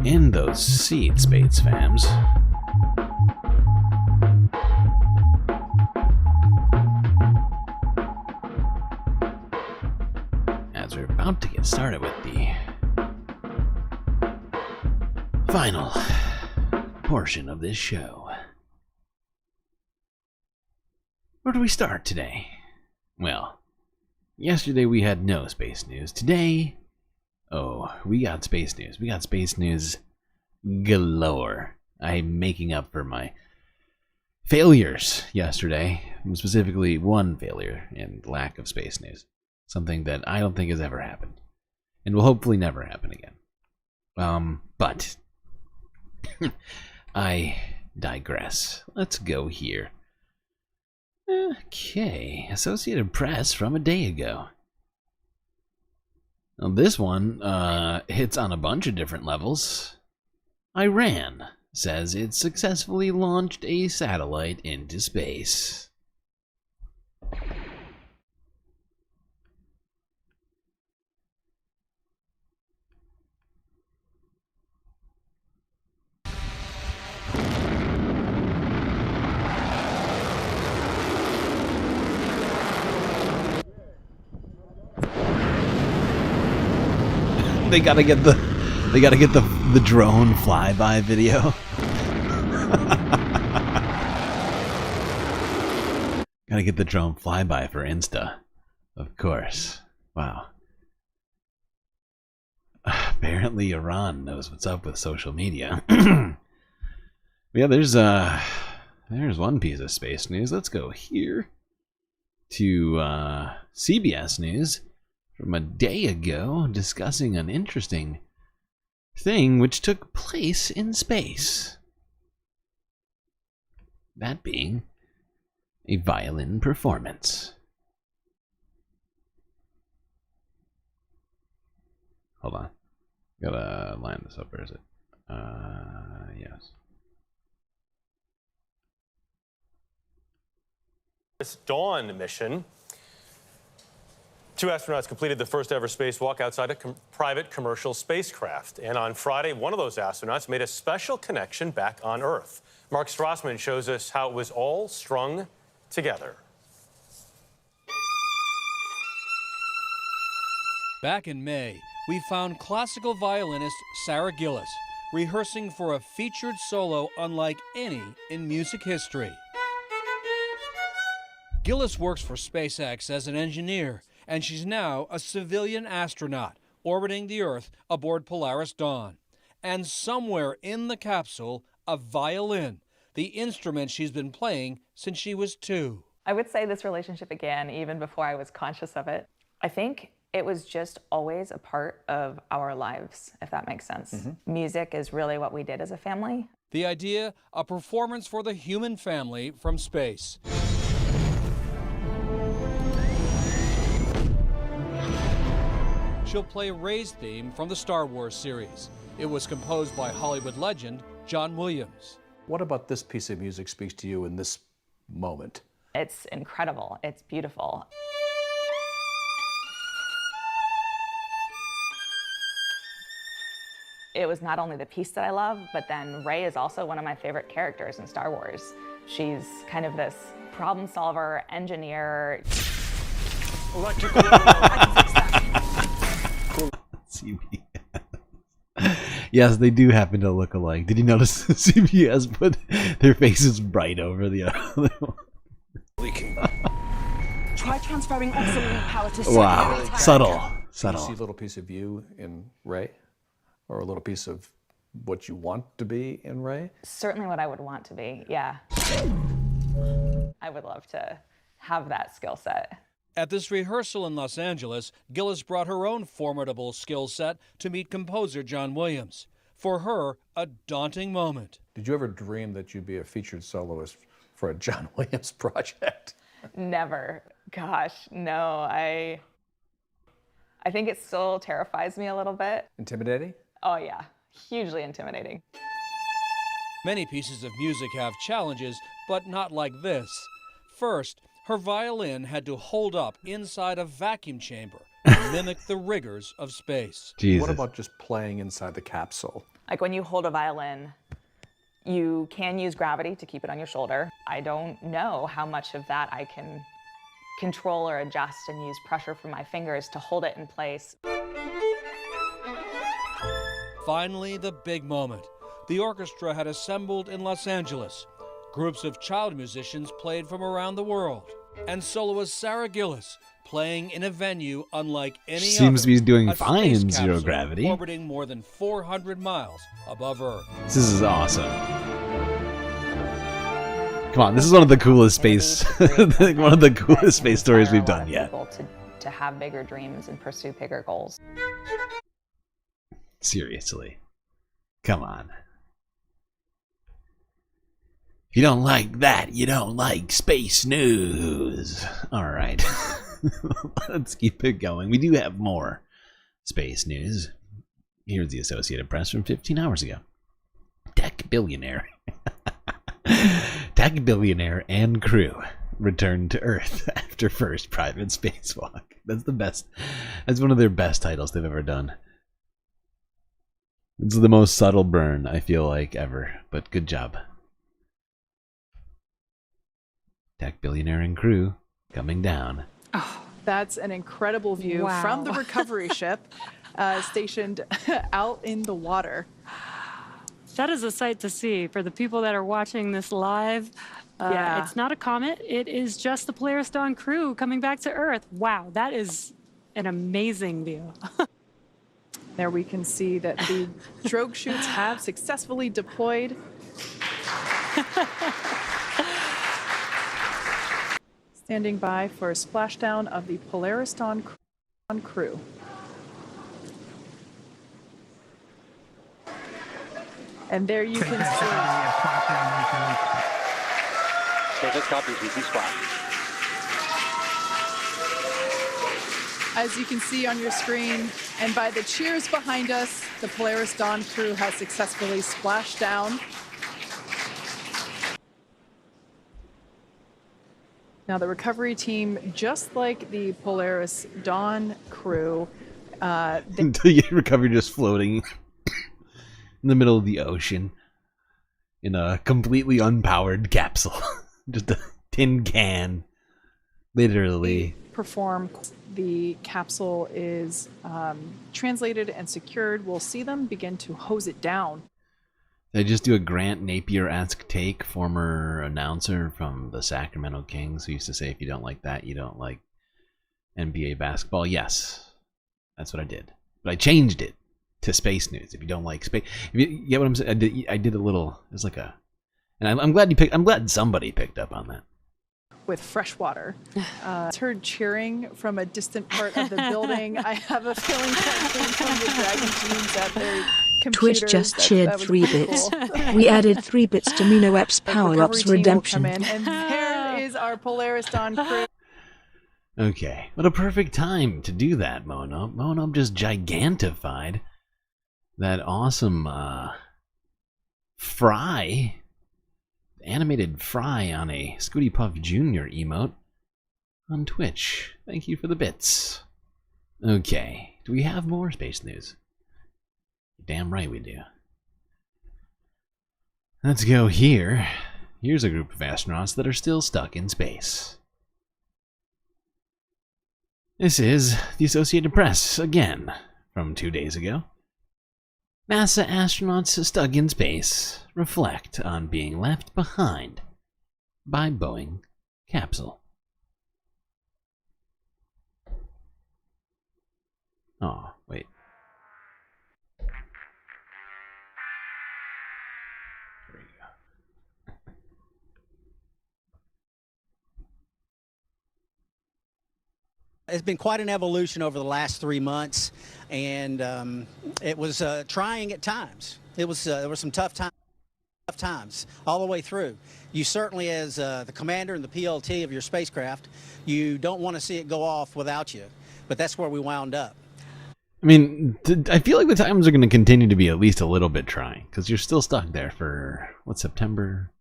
in those seats, Bates fams. As we're about to get started with the final portion of this show. Where do we start today? Well, yesterday we had no space news. Today, oh, we got space news. We got space news galore. I'm making up for my failures yesterday, specifically one failure in lack of space news. Something that I don't think has ever happened, and will hopefully never happen again. But I digress. Let's go here. Okay, Associated Press from a day ago. Now this one hits on a bunch of different levels. Iran says it successfully launched a satellite into space. They gotta get the drone flyby video. Gotta get the drone flyby for Insta, of course. Wow. Apparently Iran knows what's up with social media. Yeah, there's one piece of space news. Let's go here to CBS News from a day ago, discussing an interesting thing which took place in space. That being a violin performance. Hold on. Gotta line this up, or is it? Yes. This Dawn mission. 2 astronauts completed the first ever spacewalk outside a private commercial spacecraft. And on Friday, one of those astronauts made a special connection back on Earth. Mark Strassman shows us how it was all strung together. Back in May, we found classical violinist Sarah Gillis rehearsing for a featured solo unlike any in music history. Gillis works for SpaceX as an engineer, and she's now a civilian astronaut orbiting the Earth aboard Polaris Dawn. And somewhere in the capsule, a violin, the instrument she's been playing since she was 2. I would say this relationship began even before I was conscious of it. I think it was just always a part of our lives, if that makes sense. Music is really what we did as a family. The idea, a performance for the human family from space. She'll play Rey's theme from the Star Wars series. It was composed by Hollywood legend John Williams. What about this piece of music speaks to you in this moment? It's incredible. It's beautiful. It was not only the piece that I love, but then Rey is also one of my favorite characters in Star Wars. She's kind of this problem solver, engineer. Electrical. Yes, they do happen to look alike. Did you notice CBS put their faces right over the other one? Leaking. Try transferring auxiliary power to wow, subtle. Do you see a little piece of you in Rey? Or a little piece of what you want to be in Rey? Certainly what I would want to be, yeah. I would love to have that skill set. At this rehearsal in Los Angeles, Gillis brought her own formidable skill set to meet composer John Williams. For her, a daunting moment. Did you ever dream that you'd be a featured soloist for a John Williams project? Never. Gosh, no. I think it still terrifies me a little bit. Intimidating? Oh yeah, hugely intimidating. Many pieces of music have challenges, but not like this. First, her violin had to hold up inside a vacuum chamber to mimic the rigors of space. What about just playing inside the capsule? Like when you hold a violin, you can use gravity to keep it on your shoulder. I don't know how much of that I can control or adjust and use pressure from my fingers to hold it in place. Finally, the big moment. The orchestra had assembled in Los Angeles. Groups of child musicians played from around the world. And soloist Sarah Gillis playing in a venue unlike any other. Seems to be doing a fine space in zero capsule gravity. Orbiting more than 400 miles above Earth. This is awesome. Come on, this is one of the coolest space one of the coolest space stories we've done yet. To have bigger dreams and pursue bigger goals. Seriously. Come on. If you don't like that, you don't like space news. Alright. Let's keep it going. We do have more space news. Here's the Associated Press from 15 hours ago. Tech billionaire and crew returned to Earth after first private spacewalk. That's the best. That's one of their best titles they've ever done. It's the most subtle burn, I feel like, ever. But good job. Tech billionaire and crew coming down. Oh, that's an incredible view from the recovery ship stationed out in the water. That is a sight to see for the people that are watching this live. Yeah. It's not a comet. It is just the Polaris Dawn crew coming back to Earth. Wow, that is an amazing view. There we can see that the drogue chutes have successfully deployed. Standing by for a splashdown of the Polaris Dawn crew. And there you can see. Status copy, PC squad. As you can see on your screen, and by the cheers behind us, the Polaris Dawn crew has successfully splashed down. Now the recovery team, just like the Polaris Dawn crew, The recovery just floating in the middle of the ocean in a completely unpowered capsule. Just a tin can. Literally. perform. The capsule is translated and secured. We'll see them begin to hose it down. They just do a Grant Napier-esque take, former announcer from the Sacramento Kings, who used to say, if you don't like that, you don't like NBA basketball. Yes, that's what I did. But I changed it to space news. If you don't like space, if you get what I'm saying, I did a little. It's like a, and I'm glad you picked. I'm glad somebody picked up on that. With fresh water. It's heard cheering from a distant part of the building. I have a feeling that came from the Dragon teams at their computers. Twitch just cheered 3 bits. We added 3 bits to Minoep's Power-Ups Redemption. And there is our Polaris Dawn crew. Okay, what a perfect time to do that, Mono. Mono just gigantified that awesome Fry, animated Fry on a Scooty Puff Jr. emote on Twitch. Thank you for the bits. Okay, do we have more space news? Damn right we do. Let's go here. Here's a group of astronauts that are still stuck in space. This is the Associated Press, again, from 2 days ago. NASA astronauts stuck in space reflect on being left behind by Boeing capsule. Oh, wait. It's been quite an evolution over the last 3 months, and it was trying at times. There were some tough times all the way through. You certainly, as the commander and the PLT of your spacecraft, you don't want to see it go off without you, but that's where we wound up. I mean, I feel like the times are going to continue to be at least a little bit trying, because you're still stuck there for, what, September?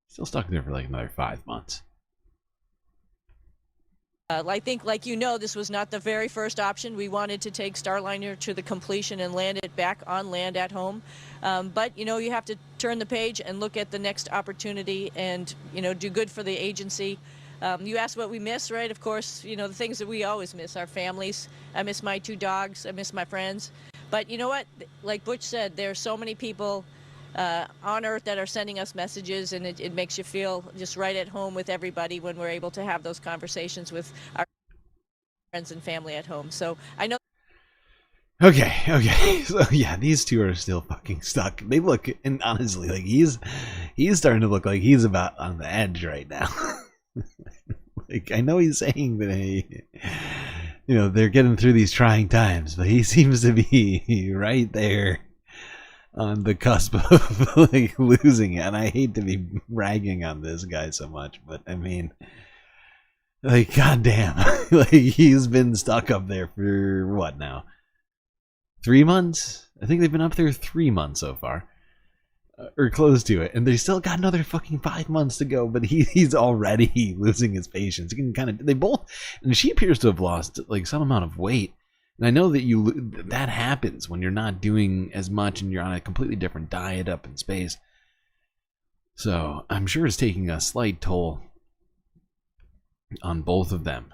Still stuck there for like another 5 months. I think, like you know, this was not the very first option. We wanted to take Starliner to the completion and land it back on land at home. But, you know, you have to turn the page and look at the next opportunity and, you know, do good for the agency. You asked what we miss, right? Of course, you know, the things that we always miss, our families. I miss my 2 dogs. I miss my friends. But you know what? Like Butch said, there are so many people on Earth that are sending us messages, and it makes you feel just right at home with everybody when we're able to have those conversations with our friends and family at home. So I know. Okay. So yeah, these two are still fucking stuck. They look, and honestly, like he's starting to look like he's about on the edge right now. Like, I know he's saying that, hey, you know, they're getting through these trying times, but he seems to be right there on the cusp of like losing it. And I hate to be ragging on this guy so much, but I mean, like, goddamn, like he's been stuck up there for what now? 3 months? I think they've been up there 3 months so far, or close to it, and they still got another fucking 5 months to go. But he's already losing his patience. You can they both, and she appears to have lost like some amount of weight. And I know that that happens when you're not doing as much and you're on a completely different diet up in space. So I'm sure it's taking a slight toll on both of them,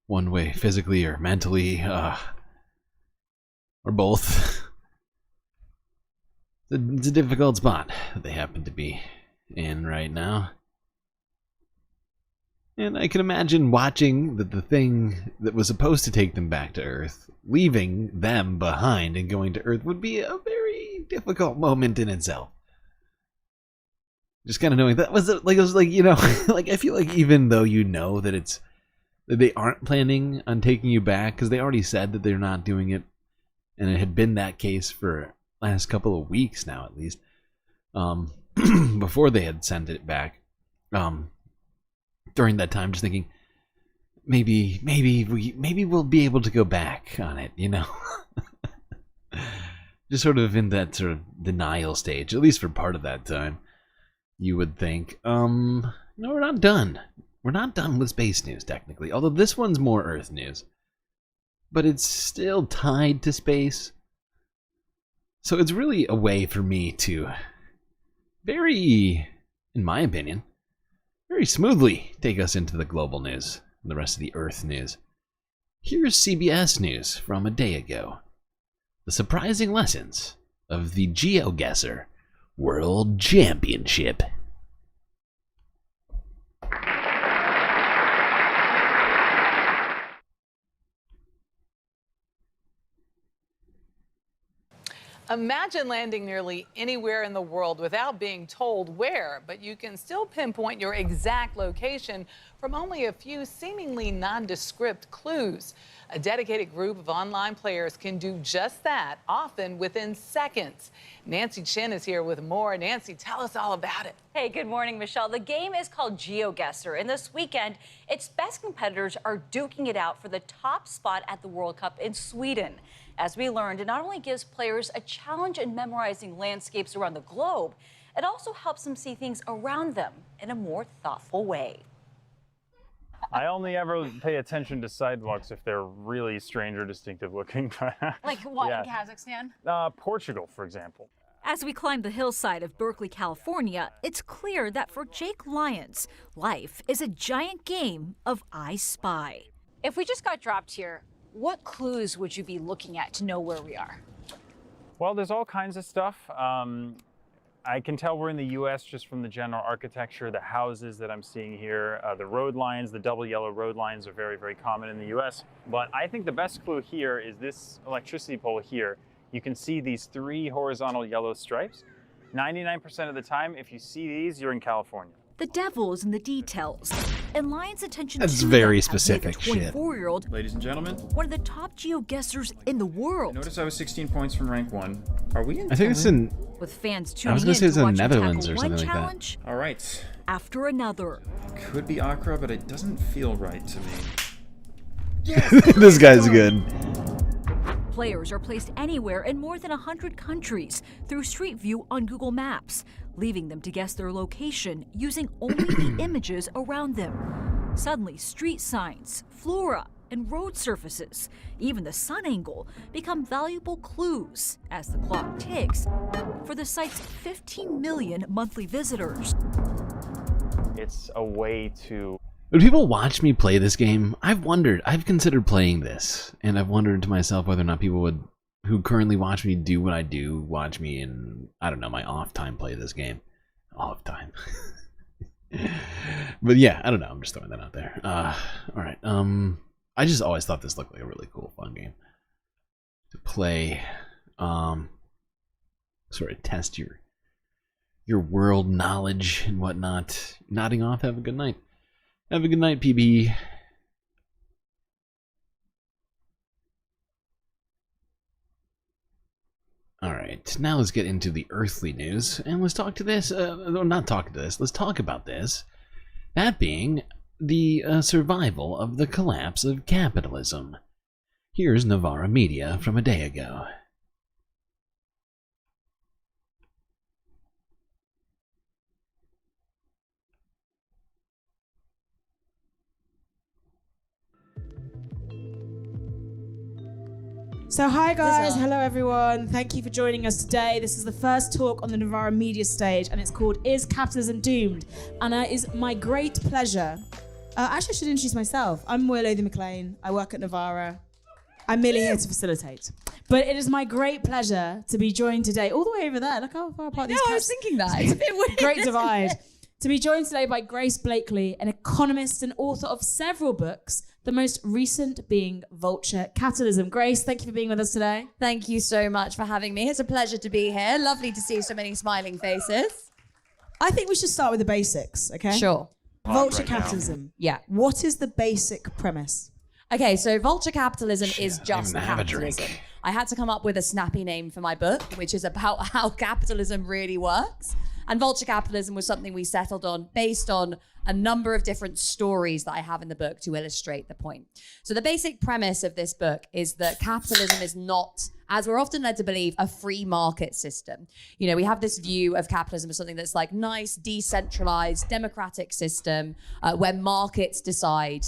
one way, physically or mentally, or both. It's a difficult spot that they happen to be in right now. And I can imagine watching that the thing that was supposed to take them back to Earth, leaving them behind and going to Earth, would be a very difficult moment in itself. Just kind of knowing that it was like, you know, like I feel like even though you know that they aren't planning on taking you back, because they already said that they're not doing it, and it had been that case for last couple of weeks now, at least, before they had sent it back. During that time, just thinking, maybe we'll be able to go back on it, you know. Just sort of in that sort of denial stage, at least for part of that time, you would think. No, we're not done. We're not done with space news, technically. Although this one's more Earth news. But it's still tied to space. So it's really a way for me to very, in my opinion, very smoothly take us into the global news and the rest of the Earth news. Here's CBS News from a day ago. The surprising lessons of the GeoGuessr World Championship. Imagine landing nearly anywhere in the world without being told where, but you can still pinpoint your exact location from only a few seemingly nondescript clues. A dedicated group of online players can do just that, often within seconds. Nancy Chen is here with more. Nancy, tell us all about it. Hey, good morning, Michelle. The game is called GeoGuessr, and this weekend, its best competitors are duking it out for the top spot at the World Cup in Sweden. As we learned, it not only gives players a challenge in memorizing landscapes around the globe, it also helps them see things around them in a more thoughtful way. I only ever pay attention to sidewalks if they're really strange or distinctive looking. Like what, yeah. in Kazakhstan? Portugal, for example. As we climb the hillside of Berkeley, California, it's clear that for Jake Lyons, life is a giant game of I Spy. If we just got dropped here, what clues would you be looking at to know where we are? Well, there's all kinds of stuff. I can tell we're in the U.S. just from the general architecture, the houses that I'm seeing here, the road lines, the double yellow road lines are very, very common in the U.S. But I think the best clue here is this electricity pole here. You can see these 3 horizontal yellow stripes. 99% of the time, if you see these, you're in California. The devil is in the details. and Lyon's attention That's to very them has made the specific shit. 24-year-old Ladies and gentlemen, one of the top geoguessers in the world. notice I was 16 points from rank 1. Are we in I think it's in. With fans I was tuning gonna in say it's to in watch him Netherlands tackle or one something like that. challenge All right. after another. Could be Accra, but it doesn't feel right to me. This guy's good. Players are placed anywhere in more than 100 countries through Street View on Google Maps, leaving them to guess their location using only the images around them. Suddenly, street signs, flora, and road surfaces, even the sun angle, become valuable clues as the clock ticks for the site's 15 million monthly visitors. It's a way to... Would people watch me play this game? I've considered playing this, and I've wondered to myself whether or not people would, who currently watch me do what I do, watch me in, I don't know, my off time play this game. Off time. But yeah, I don't know, I'm just throwing that out there. Alright, I just always thought this looked like a really cool, fun game to play. Sort of test your world knowledge and whatnot. Nodding off, have a good night. Have a good night, PB. Alright, now let's get into the earthly news, and let's talk to this, not talk to this, let's talk about this. That being the survival of the collapse of capitalism. Here's Navarra Media from a day ago. So hi guys, hello everyone. Thank you for joining us today. This is the first talk on the Navarra Media stage and it's called Is Capitalism Doomed? And it is my great pleasure. Actually, I should introduce myself. I'm Willow the McLean. I work at Navarra. I'm merely here to facilitate. But it is my great pleasure to be joined today, all the way over there. Look how far apart these I was thinking that. It's a bit weird. Great divide. To be joined today by Grace Blakely, an economist and author of several books, the most recent being Vulture Capitalism. Grace, thank you for being with us today. Thank you so much for having me. It's a pleasure to be here. Lovely to see so many smiling faces. I think we should start with the basics, okay? Sure. Vulture capitalism. Yeah. What is the basic premise? Okay, so vulture capitalism is just I don't even have a capitalism. drink. I had to come up with a snappy name for my book, which is about how capitalism really works. And vulture capitalism was something we settled on based on a number of different stories that I have in the book to illustrate the point. So the basic premise of this book is that capitalism is not, as we're often led to believe, a free market system. You know, we have this view of capitalism as something that's like nice, decentralized, democratic system where markets decide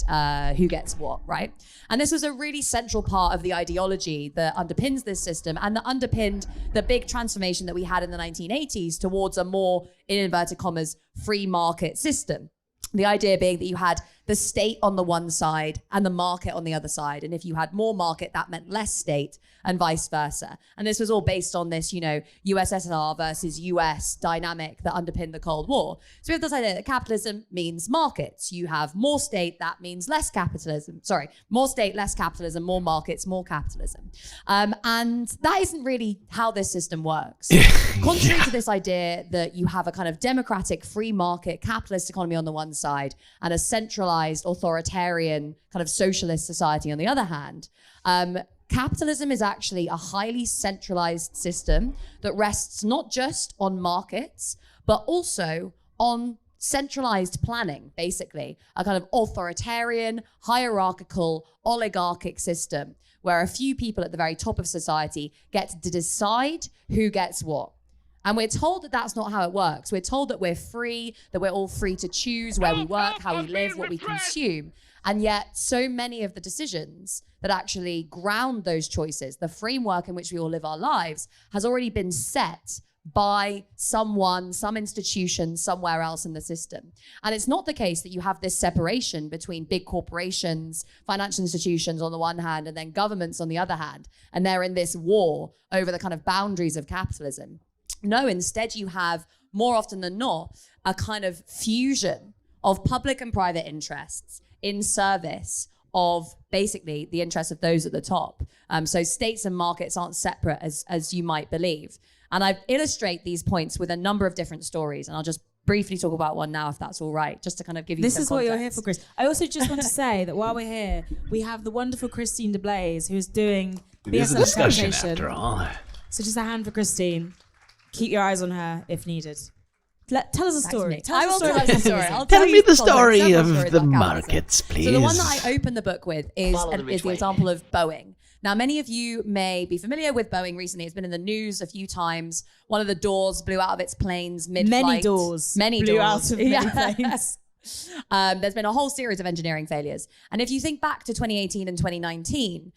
who gets what, right? And this was a really central part of the ideology that underpins this system and that underpinned the big transformation that we had in the 1980s towards a more, in inverted commas, free market system. The idea being that you had the state on the one side and the market on the other side. And if you had more market, that meant less state and vice versa. And this was all based on this, you know, USSR versus US dynamic that underpinned the Cold War. So we have this idea that capitalism means markets. You have more state, that means less capitalism. Sorry, more state, less capitalism, more markets, more capitalism. And that isn't really how this system works. Contrary to this idea that you have a kind of democratic, free market, capitalist economy on the one side and a centralized, authoritarian kind of socialist society on the other hand, capitalism is actually a highly centralized system that rests not just on markets, but also on centralized planning, basically, a kind of authoritarian, hierarchical, oligarchic system where a few people at the very top of society get to decide who gets what. And we're told that that's not how it works. We're told that we're free, that we're all free to choose where we work, how we live, what we consume. And yet so many of the decisions that actually ground those choices, the framework in which we all live our lives, has already been set by someone, some institution, somewhere else in the system. And it's not the case that you have this separation between big corporations, financial institutions on the one hand, and then governments on the other hand. And they're in this war over the kind of boundaries of capitalism. No, instead you have, more often than not, a kind of fusion of public and private interests in service of basically the interests of those at the top. So states and markets aren't separate as you might believe. And I illustrate these points with a number of different stories, and I'll just briefly talk about one now, if that's all right, just to kind of give you This some is what you're here context. for, Chris. I also just want to say that while we're here, we have the wonderful Christine DeBlaze, who's doing It is a discussion Assassination. after all. So just a hand for Christine. Keep your eyes on her if needed. Tell us a story. I will tell you a story. I'll Tell you me the several story stories of about the capitalism. markets, please. So the one that I open the book with is Follow the the rich way. example of Boeing. Now, many of you may be familiar with Boeing recently. It's been in the news a few times. One of the doors blew out of its planes mid-flight. Many doors Many blew doors. out of many planes. There's been a whole series of engineering failures. And if you think back to 2018 and 2019,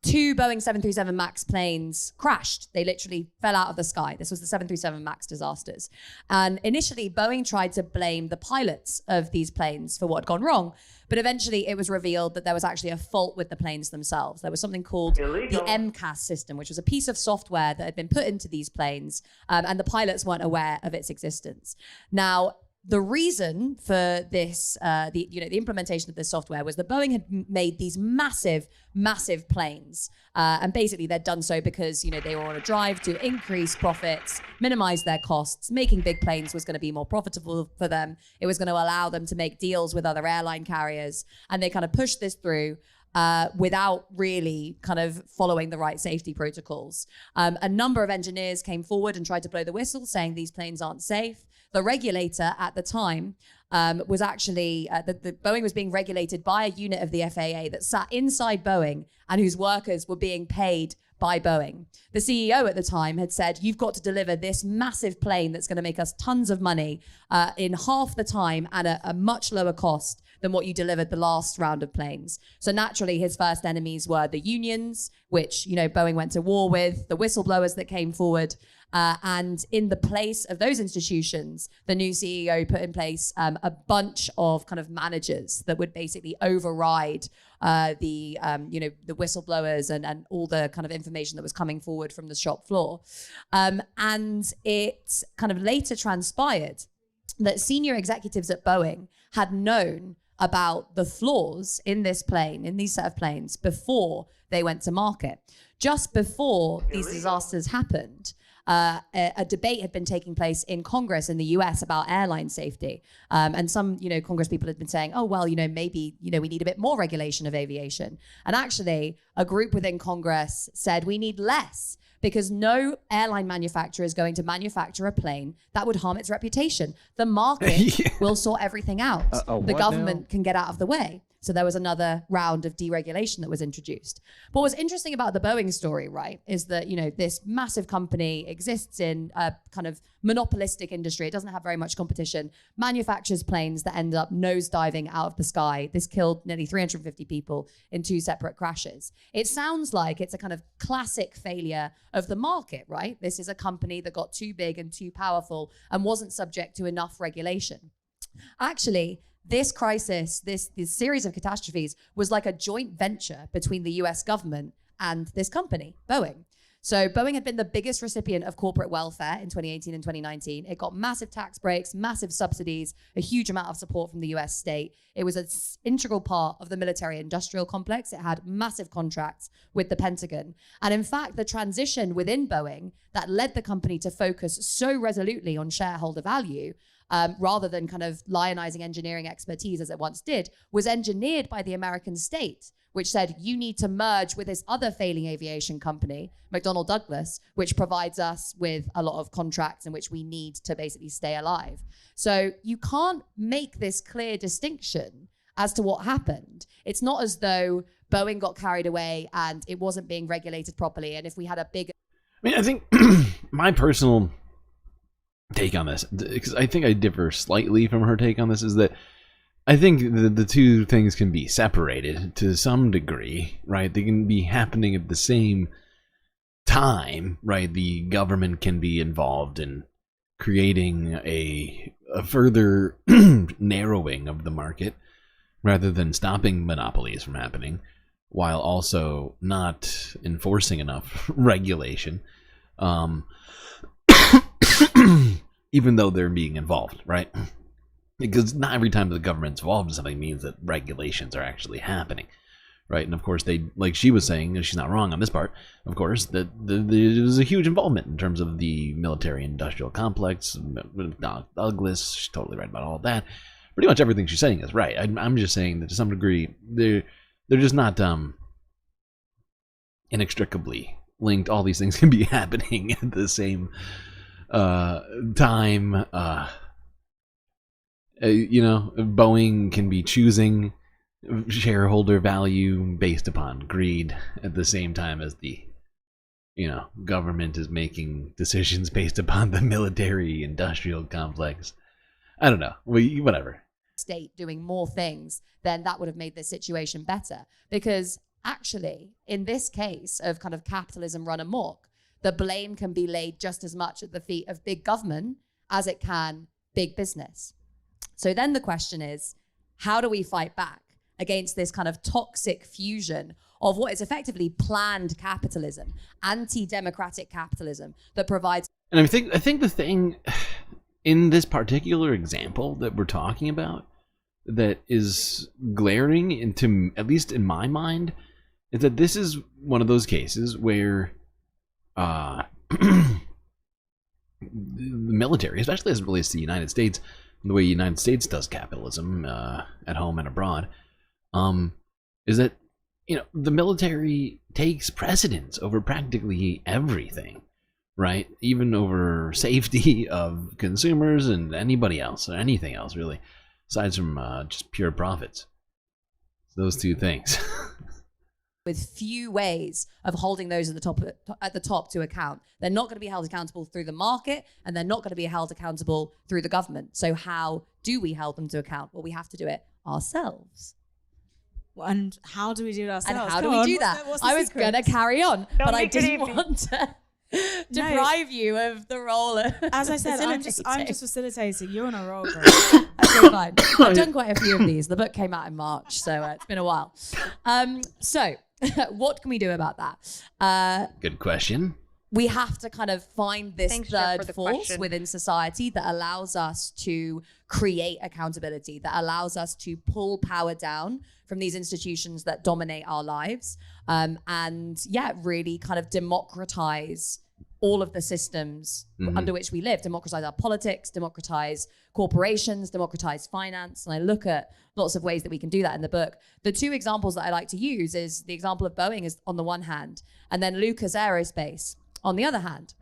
two Boeing 737 MAX planes crashed. They literally fell out of the sky. This was the 737 MAX disasters. And initially, Boeing tried to blame the pilots of these planes for what had gone wrong. But eventually, it was revealed that there was actually a fault with the planes themselves. There was something called the MCAS system, which was a piece of software that had been put into these planes, and the pilots weren't aware of its existence. Now, the reason for this, the implementation of this software was that Boeing had made these massive planes, and basically they'd done so because they were on a drive to increase profits, minimize their costs. Making big planes was going to be more profitable for them. It was going to allow them to make deals with other airline carriers, and they kind of pushed this through. Without really kind of following the right safety protocols. A number of engineers came forward and tried to blow the whistle, saying these planes aren't safe. The regulator at the time was actually, the Boeing was being regulated by a unit of the FAA that sat inside Boeing and whose workers were being paid by Boeing. The CEO at the time had said, you've got to deliver this massive plane that's going to make us tons of money in half the time and a much lower cost than what you delivered the last round of planes. So naturally, his first enemies were the unions, which Boeing went to war with, the whistleblowers that came forward. And in the place of those institutions, the new CEO put in place a bunch of kind of managers that would basically override the whistleblowers and all the kind of information that was coming forward from the shop floor. And it kind of later transpired that senior executives at Boeing had known about the flaws in this plane, in these set of planes, before they went to market. Just before these disasters happened, a debate had been taking place in Congress in the US about airline safety. And some, Congress people had been saying, oh, well, maybe, we need a bit more regulation of aviation. And actually, a group within Congress said we need less, because no airline manufacturer is going to manufacture a plane that would harm its reputation. The market will sort everything out. The government can get out of the way. So there was another round of deregulation that was introduced. But what's interesting about the Boeing story, right, is that, this massive company exists in a kind of monopolistic industry. It doesn't have very much competition, manufactures planes that end up nosediving out of the sky. This killed nearly 350 people in 2 separate crashes. It sounds like it's a kind of classic failure of the market, right? This is a company that got too big and too powerful and wasn't subject to enough regulation. Actually, this crisis, this series of catastrophes was like a joint venture between the US government and this company, Boeing. So Boeing had been the biggest recipient of corporate welfare in 2018 and 2019. It got massive tax breaks, massive subsidies, a huge amount of support from the US state. It was an integral part of the military industrial complex. It had massive contracts with the Pentagon. And in fact, the transition within Boeing that led the company to focus so resolutely on shareholder value, rather than kind of lionizing engineering expertise as it once did, was engineered by the American state, which said, you need to merge with this other failing aviation company, McDonnell Douglas, which provides us with a lot of contracts in which we need to basically stay alive. So you can't make this clear distinction as to what happened. It's not as though Boeing got carried away and it wasn't being regulated properly. And if we had a big... I think my personal take on this, because I think I differ slightly from her take on this, is that I think the two things can be separated to some degree, right? They can be happening at the same time, right? The government can be involved in creating a further narrowing of the market rather than stopping monopolies from happening, while also not enforcing enough regulation. Even though they're being involved, right? Because not every time the government's involved in something means that regulations are actually happening, right? And of course, they, like she was saying, and she's not wrong on this part, of course, that there's a huge involvement in terms of the military-industrial complex. Douglas, she's totally right about all of that. Pretty much everything she's saying is right. I'm just saying that to some degree, they're just not inextricably linked. All these things can be happening at the same time. Boeing can be choosing shareholder value based upon greed at the same time as the government is making decisions based upon the military industrial complex. I don't know. Whatever. State doing more things, then that would have made this situation better. Because actually, in this case of kind of capitalism run amok, the blame can be laid just as much at the feet of big government as it can big business. So then the question is, how do we fight back against this kind of toxic fusion of what is effectively planned capitalism, anti-democratic capitalism that provides... And I think the thing in this particular example that we're talking about that is glaring into, at least in my mind, is that this is one of those cases where the military, especially as it relates to the United States, the way the United States does capitalism at home and abroad, is that the military takes precedence over practically everything, right? Even over safety of consumers and anybody else, or anything else really, aside from just pure profits. Those two things. With few ways of holding those at the top to account. They're not going to be held accountable through the market, and they're not going to be held accountable through the government. So how do we hold them to account? Well, we have to do it ourselves. And how do we do it ourselves? And how do we do that? I was going to carry on, but I didn't want to deprive you of the role of As I said, I'm just facilitating. You're on a roll, girl. Okay, fine. I've done quite a few of these. The book came out in March, so it's been a while. So what can we do about that? Good question. We have to kind of find this Thanks, Jeff, for third the force question. within society that allows us to create accountability, that allows us to pull power down from these institutions that dominate our lives, and really kind of democratize all of the systems under which we live, democratize our politics, democratize corporations, democratize finance. And I look at lots of ways that we can do that in the book. The two examples that I like to use is the example of Boeing is on the one hand, and then Lucas Aerospace on the other hand.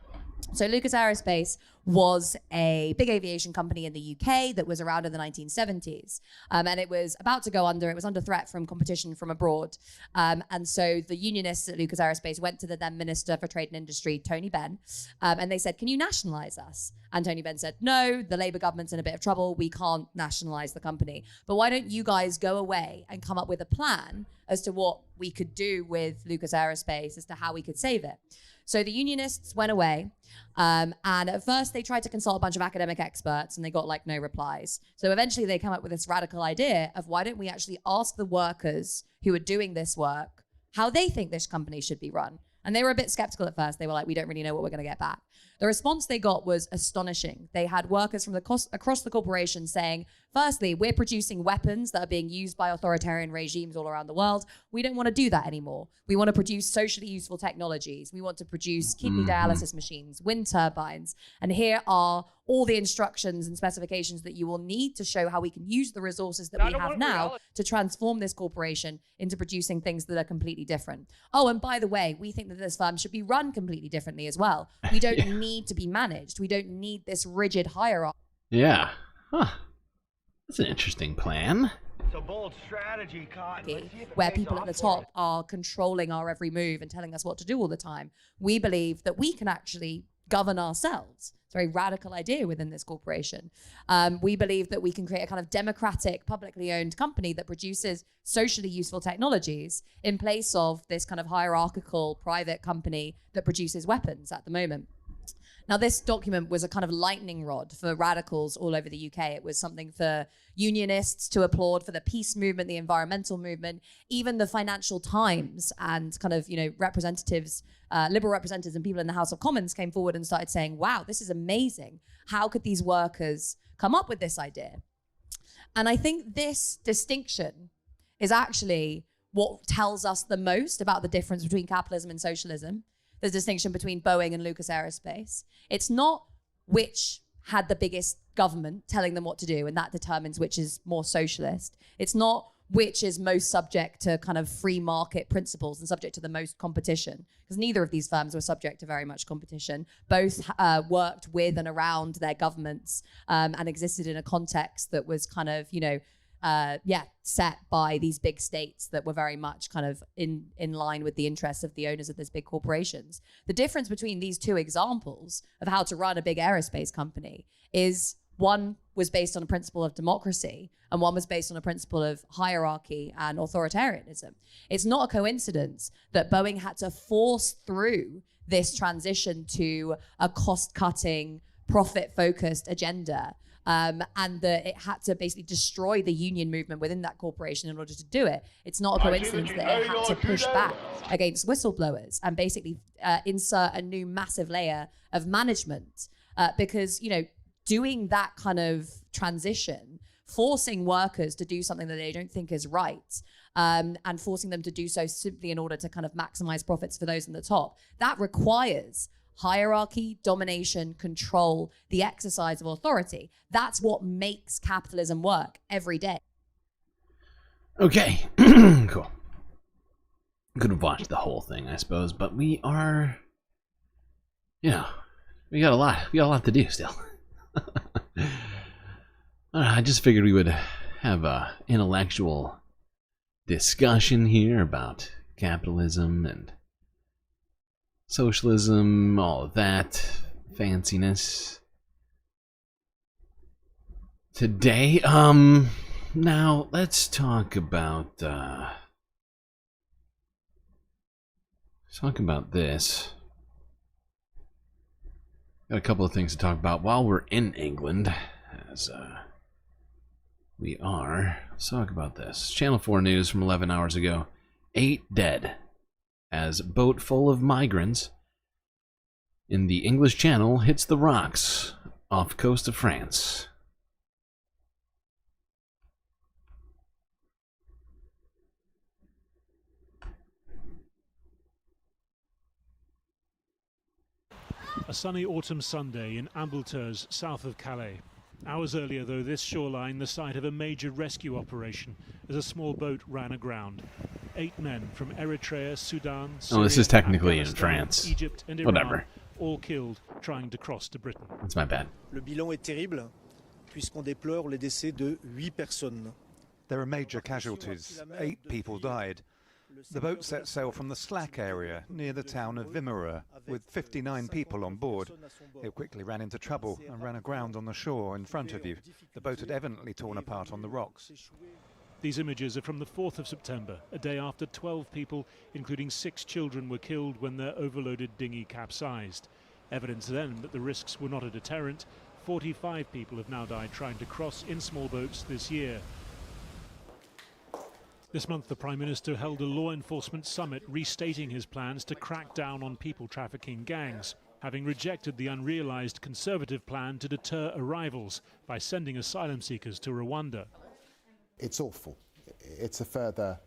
So Lucas Aerospace was a big aviation company in the UK that was around in the 1970s. And it was about to go under. It was under threat from competition from abroad. And so the unionists at Lucas Aerospace went to the then Minister for Trade and Industry, Tony Benn, and they said, can you nationalize us? And Tony Benn said, no, the Labour government's in a bit of trouble. We can't nationalize the company. But why don't you guys go away and come up with a plan as to what we could do with Lucas Aerospace, as to how we could save it? So the unionists went away, and at first they tried to consult a bunch of academic experts and they got no replies. So eventually they came up with this radical idea of, why don't we actually ask the workers who are doing this work how they think this company should be run? And they were a bit skeptical at first. They were like, we don't really know what we're going to get back. The response they got was astonishing. They had workers from across the corporation saying, firstly, we're producing weapons that are being used by authoritarian regimes all around the world. We don't want to do that anymore. We want to produce socially useful technologies. We want to produce kidney dialysis machines, wind turbines. And here are all the instructions and specifications that you will need to show how we can use the resources that we have now to transform this corporation into producing things that are completely different. Oh, and by the way, we think that this firm should be run completely differently as well. We don't need to be managed. We don't need this rigid hierarchy. Yeah. Huh. That's an interesting plan. It's a bold strategy, Cotton. Where people at the top are controlling our every move and telling us what to do all the time. We believe that we can actually govern ourselves. It's a very radical idea within this corporation. We believe that we can create a kind of democratic, publicly owned company that produces socially useful technologies in place of this kind of hierarchical private company that produces weapons at the moment. Now, this document was a kind of lightning rod for radicals all over the UK. It was something for unionists to applaud, for the peace movement, the environmental movement, even the Financial Times and kind of, representatives, liberal representatives and people in the House of Commons came forward and started saying, wow, this is amazing. How could these workers come up with this idea? And I think this distinction is actually what tells us the most about the difference between capitalism and socialism, the distinction between Boeing and Lucas Aerospace. It's not which had the biggest government telling them what to do, and that determines which is more socialist. It's not which is most subject to kind of free market principles and subject to the most competition, because neither of these firms were subject to very much competition. Both worked with and around their governments and existed in a context that was kind of, set by these big states that were very much kind of in line with the interests of the owners of these big corporations. The difference between these two examples of how to run a big aerospace company is one was based on a principle of democracy and one was based on a principle of hierarchy and authoritarianism. It's not a coincidence that Boeing had to force through this transition to a cost-cutting, profit-focused agenda, and that it had to basically destroy the union movement within that corporation in order to do it. It's not a coincidence that it had to push back against whistleblowers and basically insert a new massive layer of management because, doing that kind of transition, forcing workers to do something that they don't think is right, and forcing them to do so simply in order to kind of maximize profits for those in the top, that requires hierarchy, domination, control, the exercise of authority. That's what makes capitalism work every day. Okay, cool. Could have watched the whole thing, I suppose, but we are, we got a lot to do still. I just figured we would have a intellectual discussion here about capitalism and socialism, all of that fanciness. Today, now let's talk about this. Got a couple of things to talk about while we're in England, as we are. Let's talk about this. Channel 4 news from 11 hours ago. 8 dead as boat full of migrants in the English Channel hits the rocks off coast of France. A sunny autumn Sunday in Ambleteuse, south of Calais. Hours earlier, though, this shoreline the site of a major rescue operation as a small boat ran aground. 8 men from Eritrea, Sudan, Syria, this is technically in Afghanistan, France. Egypt and Iran, Whatever. all killed trying to cross to Britain. That's my bad. Le bilan est terrible, puisqu'on déplore les décès de 8 personnes. There are major casualties. 8 people died. The boat set sail from the Slack area near the town of Wimmera with 59 people on board. It quickly ran into trouble and ran aground on the shore in front of you. The boat had evidently torn apart on the rocks. These images are from the 4th of September, a day after 12 people, including 6 children, were killed when their overloaded dinghy capsized. Evidence then that the risks were not a deterrent. 45 people have now died trying to cross in small boats this year. This month, the Prime Minister held a law enforcement summit restating his plans to crack down on people trafficking gangs, having rejected the unrealised Conservative plan to deter arrivals by sending asylum seekers to Rwanda. It's awful. It's a further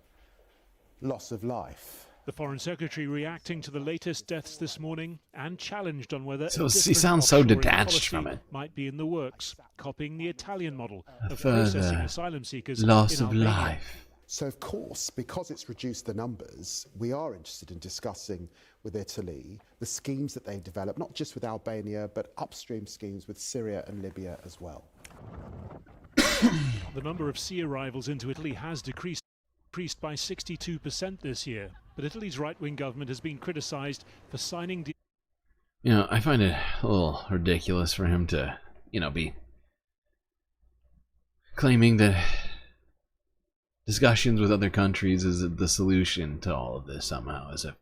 loss of life. The Foreign Secretary reacting to the latest deaths this morning and challenged on whether So a he different sounds so offshoring detached policy from it. might be in the works, copying the Italian model A of processing further asylum seekers loss in of Albania. life. So, of course, because it's reduced the numbers, we are interested in discussing with Italy the schemes that they develop, not just with Albania, but upstream schemes with Syria and Libya as well. The number of sea arrivals into Italy has decreased by 62% this year, but Italy's right-wing government has been criticised for signing... I find it a little ridiculous for him to, be claiming that discussions with other countries is the solution to all of this somehow, as if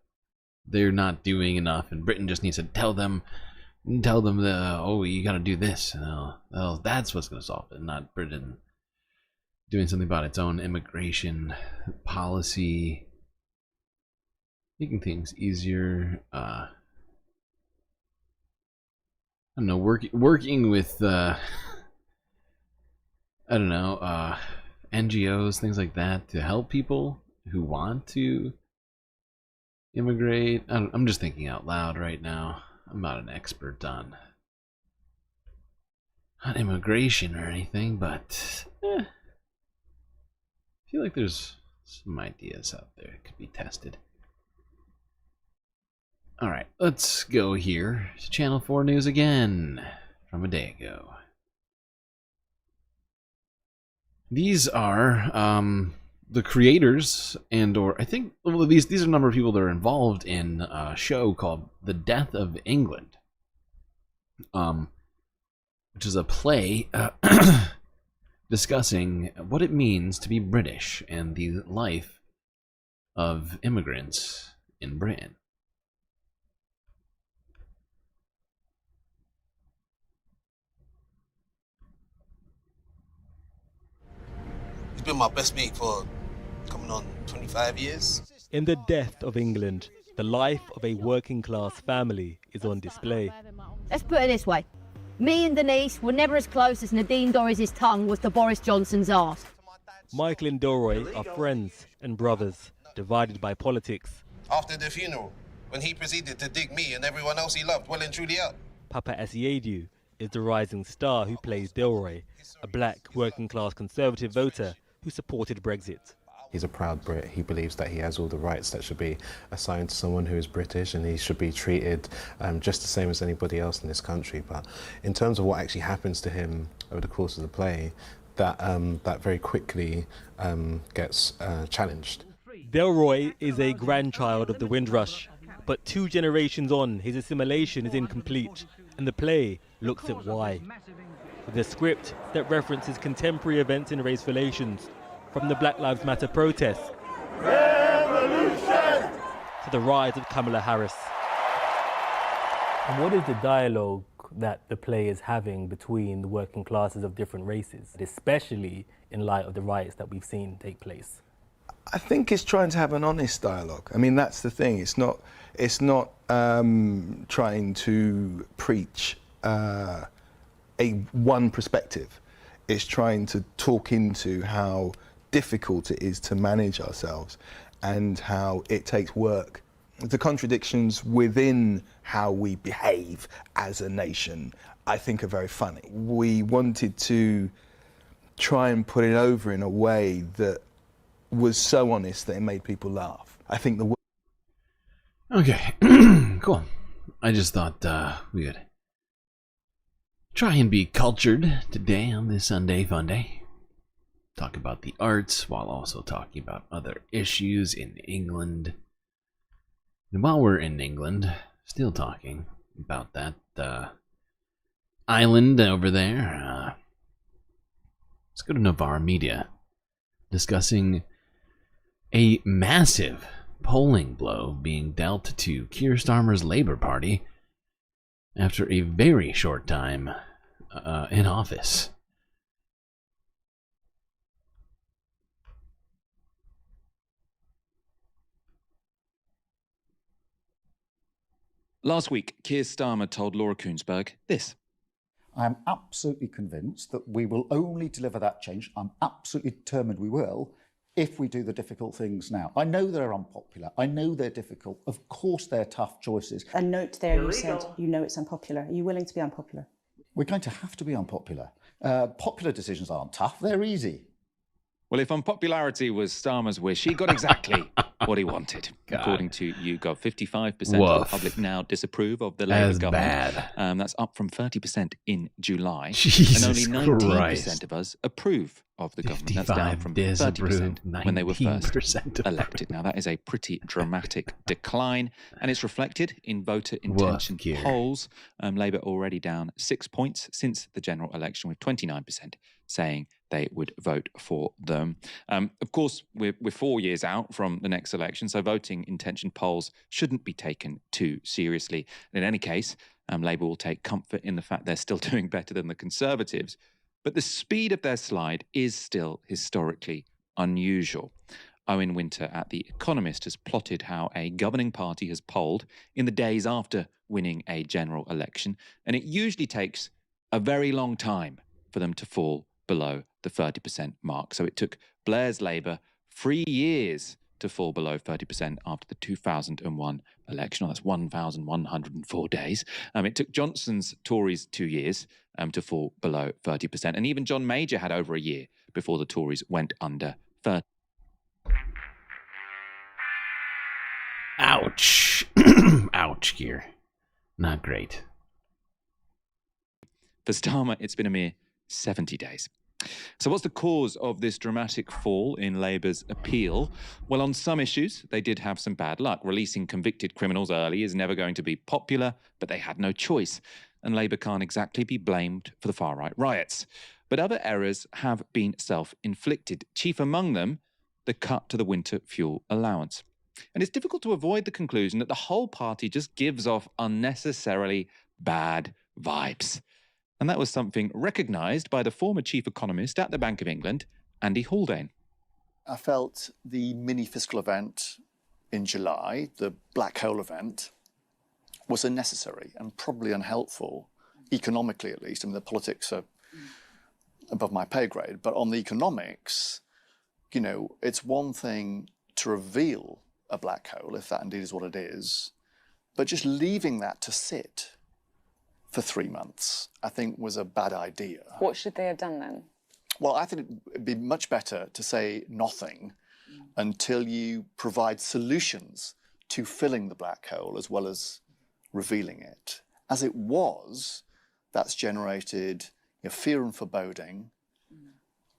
they're not doing enough and Britain just needs to tell them that, oh, you gotta do this, that's what's gonna solve it, not Britain doing something about its own immigration policy, making things easier. I don't know, working with NGOs, things like that, to help people who want to immigrate. I'm just thinking out loud right now. I'm not an expert on immigration or anything, but I feel like there's some ideas out there that could be tested. Alright, let's go here to Channel 4 News again from a day ago. These are the creators I think these are a number of people that are involved in a show called The Death of England, which is a play discussing what it means to be British and the life of immigrants in Britain. He's been my best mate for coming on 25 years. In The Death of England, the life of a working class family is on display. Let's put it this way. Me and Denise were never as close as Nadine Dorries' tongue was to Boris Johnson's arse. Michael and Delroy are friends and brothers, divided by politics. After the funeral, when he proceeded to dig me and everyone else he loved well and truly up. Papa Asiedu is the rising star who plays Delroy, a black working class conservative voter who supported Brexit. He's a proud Brit. He believes that he has all the rights that should be assigned to someone who is British, and he should be treated just the same as anybody else in this country. But in terms of what actually happens to him over the course of the play, that very quickly gets challenged. Delroy is a grandchild of the Windrush, but 2 generations on, his assimilation is incomplete, and the play looks at why. With a script that references contemporary events in race relations, from the Black Lives Matter protests Revolution! To the rise of Kamala Harris. And what is the dialogue that the play is having between the working classes of different races, especially in light of the riots that we've seen take place? I think it's trying to have an honest dialogue. I mean, that's the thing. It's not trying to preach one perspective. It's trying to talk into how difficult it is to manage ourselves and how it takes work. The contradictions within how we behave as a nation, I think, are very funny. We wanted to try and put it over in a way that was so honest that it made people laugh. I think the... Okay, cool. I just thought we would try and be cultured today on this Sunday Funday. Talk about the arts while also talking about other issues in England. And while we're in England, still talking about that island over there, let's go to Novara Media, discussing a massive polling blow being dealt to Keir Starmer's Labour Party after a very short time in office. Last week, Keir Starmer told Laura Kuenssberg this. I am absolutely convinced that we will only deliver that change. I'm absolutely determined we will if we do the difficult things now. I know they're unpopular. I know they're difficult. Of course, they're tough choices. A note there, you said, you know it's unpopular. Are you willing to be unpopular? We're going to have to be unpopular. Popular decisions aren't tough. They're easy. Well, if unpopularity was Starmer's wish, he got exactly what he wanted. God. According to YouGov, 55% of the public now disapprove of the Labour government. Bad. That's up from 30% in July. Jesus and only 19% Christ. of us approve of the government. That's down from 30% when they were first elected. Now, that is a pretty dramatic decline, and it's reflected in voter intention polls. Labour already down 6 points since the general election, with 29% saying they would vote for them. Of course, we're 4 years out from the next election, so voting intention polls shouldn't be taken too seriously. And in any case, Labour will take comfort in the fact they're still doing better than the Conservatives. But the speed of their slide is still historically unusual. Owen Winter at The Economist has plotted how a governing party has polled in the days after winning a general election, and it usually takes a very long time for them to fall below the 30% mark. So it took Blair's Labour 3 years to fall below 30% after the 2001 election. Well, that's 1,104 days. It took Johnson's Tories 2 years to fall below 30%. And even John Major had over a year before the Tories went under 30%. Ouch. Ouch here. Not great. For Starmer, it's been a mere 70 days. So what's the cause of this dramatic fall in Labour's appeal? Well, on some issues, they did have some bad luck. Releasing convicted criminals early is never going to be popular, but they had no choice. And Labour can't exactly be blamed for the far-right riots. But other errors have been self-inflicted, chief among them, the cut to the winter fuel allowance. And it's difficult to avoid the conclusion that the whole party just gives off unnecessarily bad vibes. And that was something recognised by the former chief economist at the Bank of England, Andy Haldane. I felt the mini fiscal event in July, the black hole event, was unnecessary and probably unhelpful, economically at least. I mean, the politics are above my pay grade, but on the economics, you know, it's one thing to reveal a black hole, if that indeed is what it is, but just leaving that to sit for 3 months, I think was a bad idea. What should they have done then? Well, I think it'd be much better to say nothing until you provide solutions to filling the black hole as well as revealing it. As it was, that's generated fear and foreboding,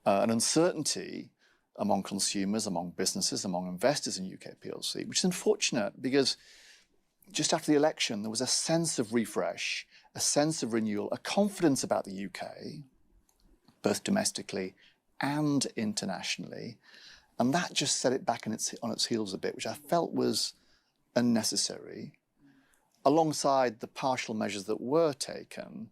an uncertainty among consumers, among businesses, among investors in UK PLC, which is unfortunate because just after the election, there was a sense of refresh, a sense of renewal, a confidence about the UK, both domestically and internationally. And that just set it back on its heels a bit, which I felt was unnecessary, alongside the partial measures that were taken,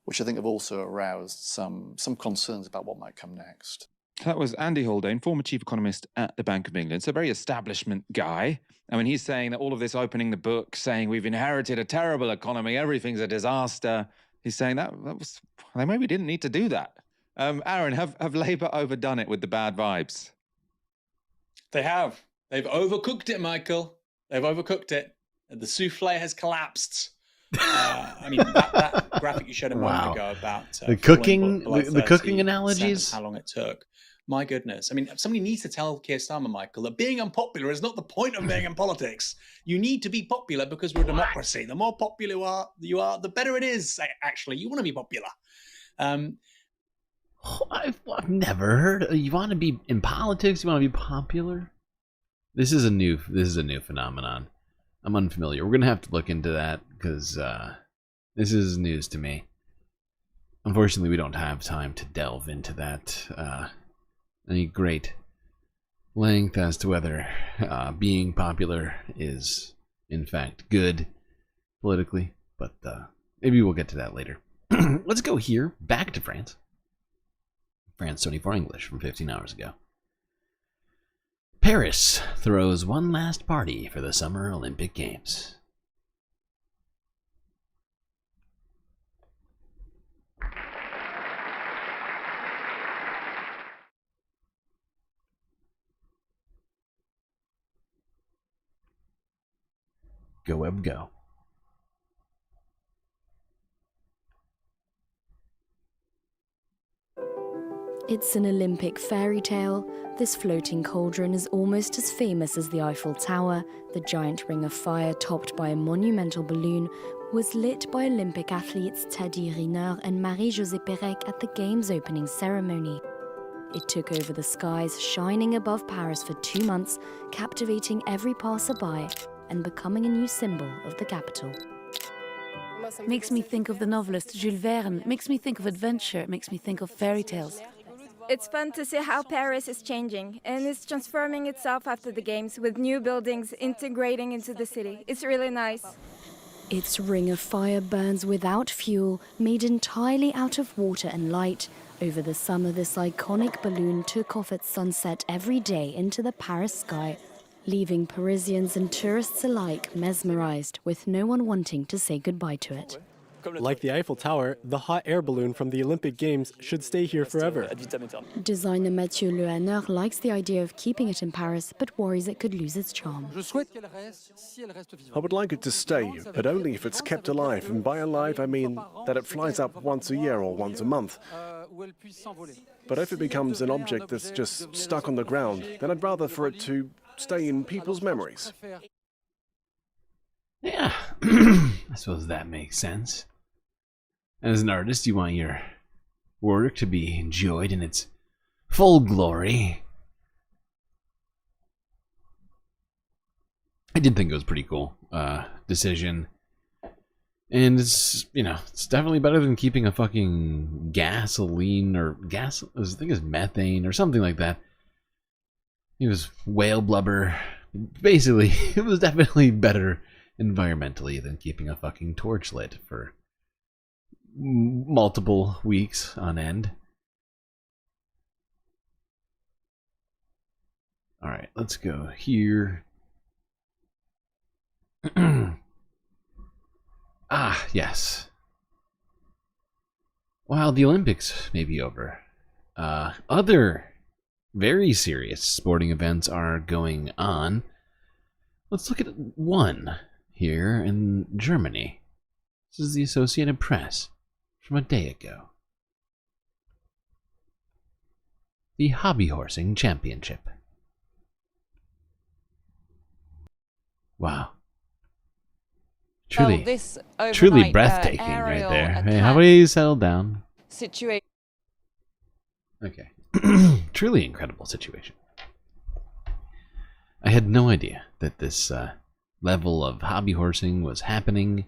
which I think have also aroused some concerns about what might come next. That was Andy Haldane, former chief economist at the Bank of England. So a very establishment guy. I mean, he's saying that all of this opening the book, saying we've inherited a terrible economy, everything's a disaster. He's saying that was, they maybe didn't need to do that. Aaron, have Labour overdone it with the bad vibes? They have. They've overcooked it, Michael. They've overcooked it. The souffle has collapsed. I mean, that graphic you showed a moment ago about the cooking analogies, how long it took. My goodness. I mean, somebody needs to tell Keir Starmer, Michael, that being unpopular is not the point of being in politics. You need to be popular because we're a democracy. The more popular you are, the better it is, actually. You want to be popular. I've never heard. You want to be in politics? You want to be popular? This is a new phenomenon. I'm unfamiliar. We're gonna have to look into that because this is news to me. Unfortunately, we don't have time to delve into that any great length as to whether being popular is in fact good politically, but maybe we'll get to that later. Let's go here back to France. France 24 English from 15 hours ago. Paris throws one last party for the Summer Olympic Games. Go Web Go. It's an Olympic fairy tale. This floating cauldron is almost as famous as the Eiffel Tower. The giant ring of fire topped by a monumental balloon was lit by Olympic athletes Teddy Riner and Marie-Josée Pérec at the Games opening ceremony. It took over the skies, shining above Paris for 2 months, captivating every passerby and becoming a new symbol of the capital. Makes me think of the novelist Jules Verne, makes me think of adventure, makes me think of fairy tales. It's fun to see how Paris is changing and is transforming itself after the Games with new buildings integrating into the city. It's really nice. Its ring of fire burns without fuel, made entirely out of water and light. Over the summer, this iconic balloon took off at sunset every day into the Paris sky, leaving Parisians and tourists alike mesmerized, with no one wanting to say goodbye to it. Like the Eiffel Tower, the hot air balloon from the Olympic Games should stay here forever. Designer Mathieu Lehanner likes the idea of keeping it in Paris, but worries it could lose its charm. I would like it to stay, but only if it's kept alive. And by alive, I mean that it flies up once a year or once a month. But if it becomes an object that's just stuck on the ground, then I'd rather for it to stay in people's memories. Yeah, I suppose that makes sense. As an artist, you want your work to be enjoyed in its full glory. I did think it was pretty cool decision. And it's, you know, it's definitely better than keeping a fucking gasoline or I think it's methane or something like that. It was whale blubber. Basically, it was definitely better environmentally than keeping a fucking torch lit for multiple weeks on end. Alright, let's go here. Ah, yes. While the Olympics may be over, other very serious sporting events are going on. Let's look at one here in Germany. This is the Associated Press from a day ago. The Hobby Horsing Championship. Wow. Truly, truly breathtaking right there. Hey, how about you settle down? Situation. Okay. Truly incredible situation. I had no idea that this level of hobby horsing was happening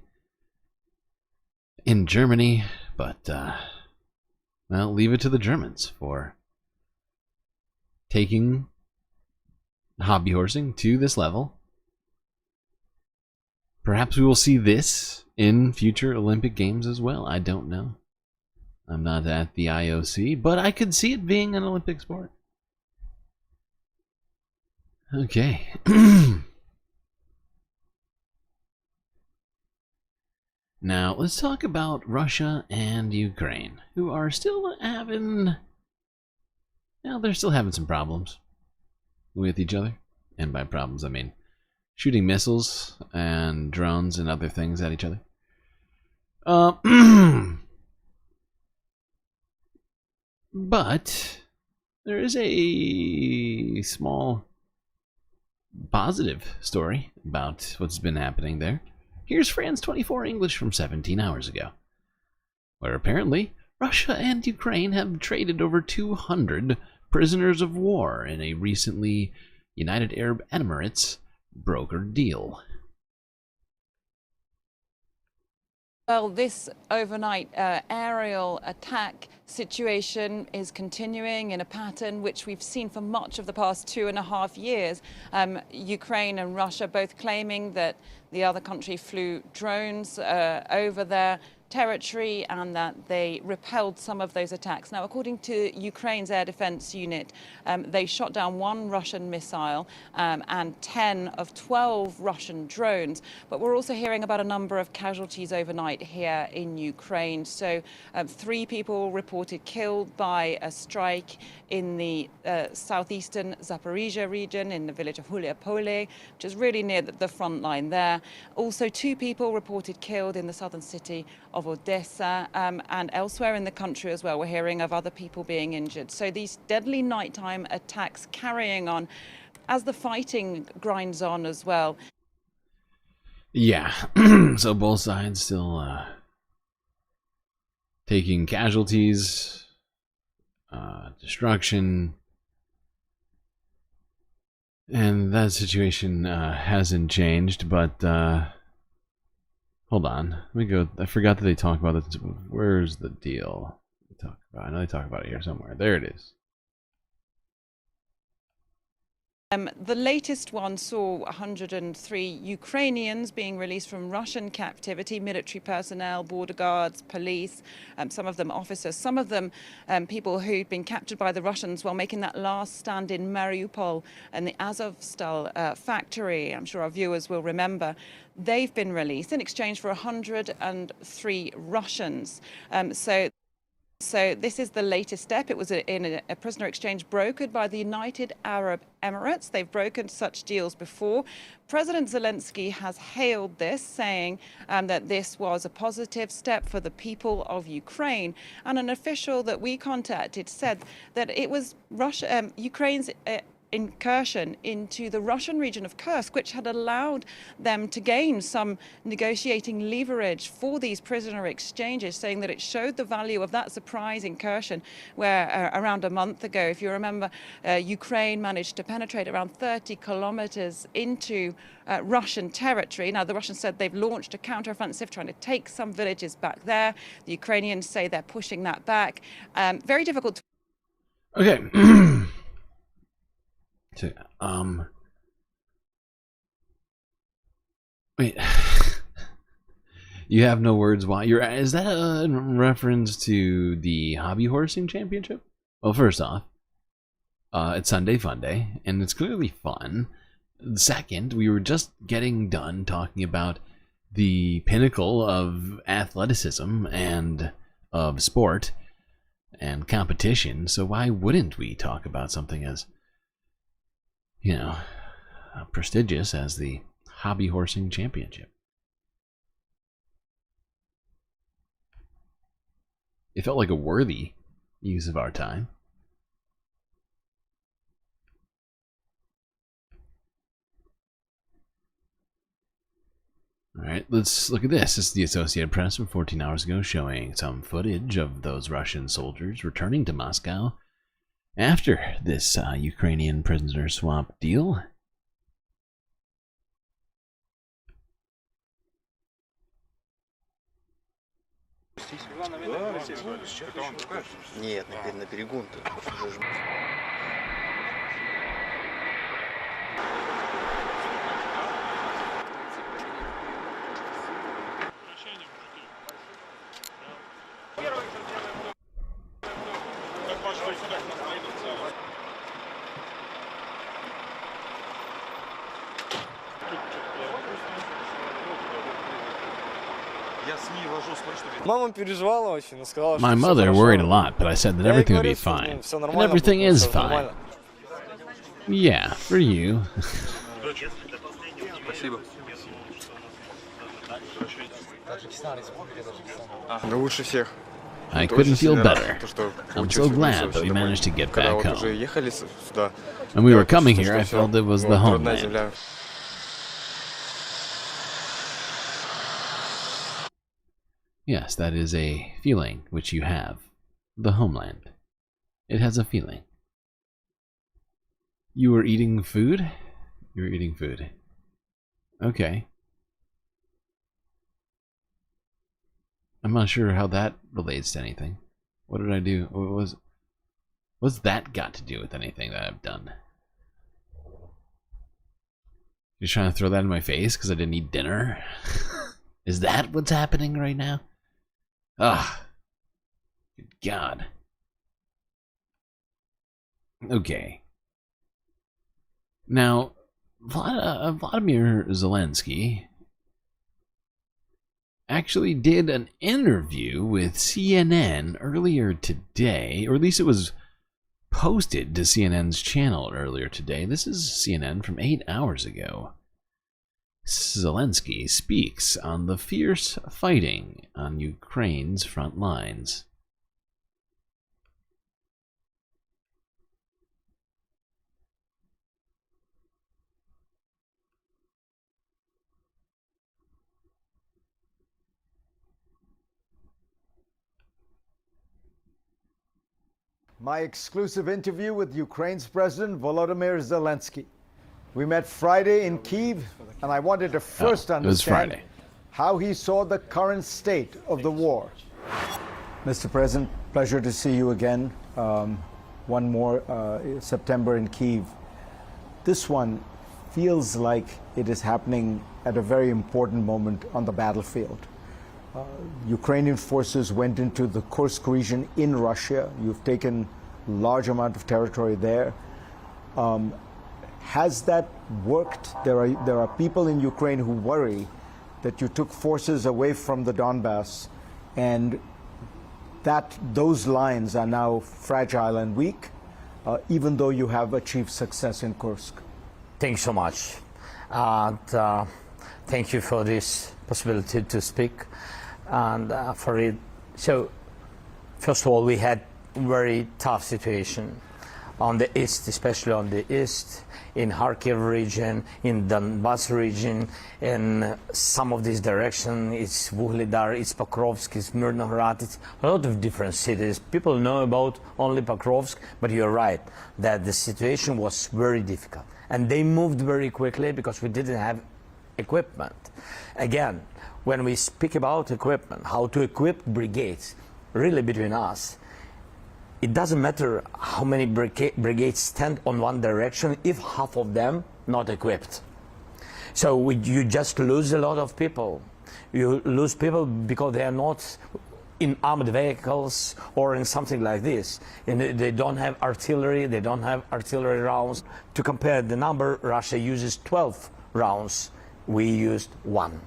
in Germany, but, well, leave it to the Germans for taking hobby horsing to this level. Perhaps we will see this in future Olympic Games as well. I don't know. I'm not at the IOC, but I could see it being an Olympic sport. Okay. Now, let's talk about Russia and Ukraine, who are still having... Well, they're still having some problems with each other. And by problems, I mean shooting missiles and drones and other things at each other. But there is a small positive story about what's been happening there. Here's France 24 English from 17 hours ago, where apparently Russia and Ukraine have traded over 200 prisoners of war in a recently United Arab Emirates brokered deal. Well, this overnight aerial attack situation is continuing in a pattern which we've seen for much of the past 2.5 years. Ukraine and Russia both claiming that the other country flew drones over their territory and that they repelled some of those attacks. Now, according to Ukraine's air defense unit, they shot down 1 Russian missile and 10 of 12 Russian drones. But we're also hearing about a number of casualties overnight here in Ukraine. So 3 people reported killed by a strike in the southeastern Zaporizhia region in the village of Huliapole, which is really near the front line there. Also 2 people reported killed in the southern city of Odessa and elsewhere in the country as well. We're hearing of other people being injured. So these deadly nighttime attacks carrying on as the fighting grinds on as well. Yeah, so both sides still taking casualties, destruction, and that situation hasn't changed, but hold on, let me go. I forgot that they talk about this. Where's the deal? I know they talk about it here somewhere. There it is. The latest one saw 103 Ukrainians being released from Russian captivity, military personnel, border guards, police, some of them officers, some of them people who'd been captured by the Russians while making that last stand in Mariupol and the Azovstal factory. I'm sure our viewers will remember. They've been released in exchange for 103 Russians. So this is the latest step. It was in a prisoner exchange brokered by the United Arab Emirates. They've brokered such deals before. President Zelensky has hailed this, saying that this was a positive step for the people of Ukraine. And an official that we contacted said that it was Ukraine's incursion into the Russian region of Kursk, which had allowed them to gain some negotiating leverage for these prisoner exchanges, saying that it showed the value of that surprise incursion where around a month ago, if you remember, Ukraine managed to penetrate around 30 kilometers into Russian territory. Now, the Russians said they've launched a counteroffensive trying to take some villages back there. The Ukrainians say they're pushing that back. Very difficult to... Okay. So, wait. You have no words. Why? Is that a reference to the hobby horsing championship? Well, first off, it's Sunday Funday, and it's clearly fun. Second, we were just getting done talking about the pinnacle of athleticism and of sport and competition. So why wouldn't we talk about something as, you know, prestigious as the hobby horsing championship? It felt like a worthy use of our time. Alright, let's look at this. This is the Associated Press from 14 hours ago, showing some footage of those Russian soldiers returning to Moscow after this Ukrainian prisoner swap deal. Нет, на берегу. My mother worried a lot, but I said that everything would be fine. And everything is fine. Yeah, for you. I couldn't feel better. I'm so glad that we managed to get back home. When we were coming here, I felt it was the homeland. Yes, that is a feeling which you have. The homeland. It has a feeling. You were eating food? You were eating food. Okay. I'm not sure how that relates to anything. What did I do? What's that got to do with anything that I've done? You're trying to throw that in my face because I didn't eat dinner? Is that what's happening right now? Ah, good God. Okay. Now, Vladimir Zelensky actually did an interview with CNN earlier today, or at least it was posted to CNN's channel earlier today. This is CNN from 8 hours ago. Zelensky speaks on the fierce fighting on Ukraine's front lines. My exclusive interview with Ukraine's President Volodymyr Zelensky. We met Friday in Kyiv, and I wanted to first understand how he saw the current state of the war. Mr. President, pleasure to see you again. One more September in Kyiv. this one feels like it is happening at a very important moment on the battlefield. Ukrainian forces went into the Kursk region in Russia. You've taken a large amount of territory there. Has that worked? There are people in Ukraine who worry that you took forces away from the Donbass and that those lines are now fragile and weak, even though you have achieved success in Kursk. Thanks so much. And thank you for this possibility to speak. And for it, so first of all, we had very tough situation on the east, especially on the east, in Kharkiv region, in Donbass region, in some of this direction. It's Vuhledar, it's Pokrovsk, it's Myrnogorod, it's a lot of different cities. People know about only Pokrovsk, but you're right that the situation was very difficult. And they moved very quickly because we didn't have equipment. Again, when we speak about equipment, how to equip brigades, really between us, it doesn't matter how many brigades stand on one direction if half of them not equipped. So you just lose a lot of people. You lose people because they are not in armored vehicles or in something like this. And they don't have artillery, they don't have artillery rounds. To compare the number, Russia uses 12 rounds, we used 1.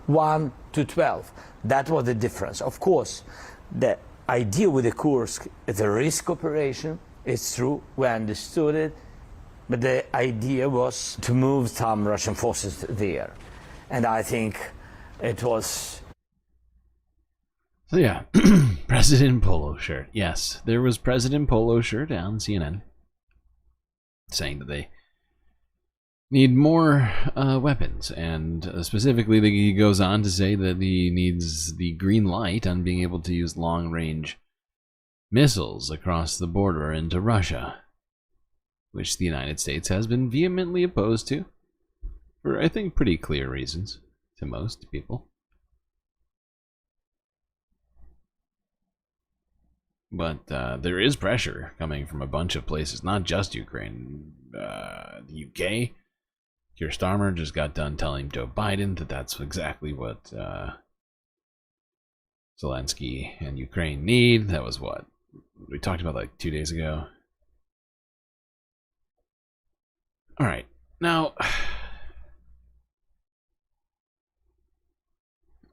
1 to 12. That was the difference. Of course, the idea with the Kursk is a risk operation. It's true, we understood it, but the idea was to move some Russian forces there. And I think it was... So yeah, President Polo Shirt. Yes, there was President Polo Shirt on CNN saying that they need more weapons, and specifically he goes on to say that he needs the green light on being able to use long-range missiles across the border into Russia, which the United States has been vehemently opposed to, for I think pretty clear reasons to most people. But there is pressure coming from a bunch of places, not just Ukraine. The UK, Keir Starmer just got done telling Joe Biden that that's exactly what Zelensky and Ukraine need. That was what we talked about like 2 days ago. All right, now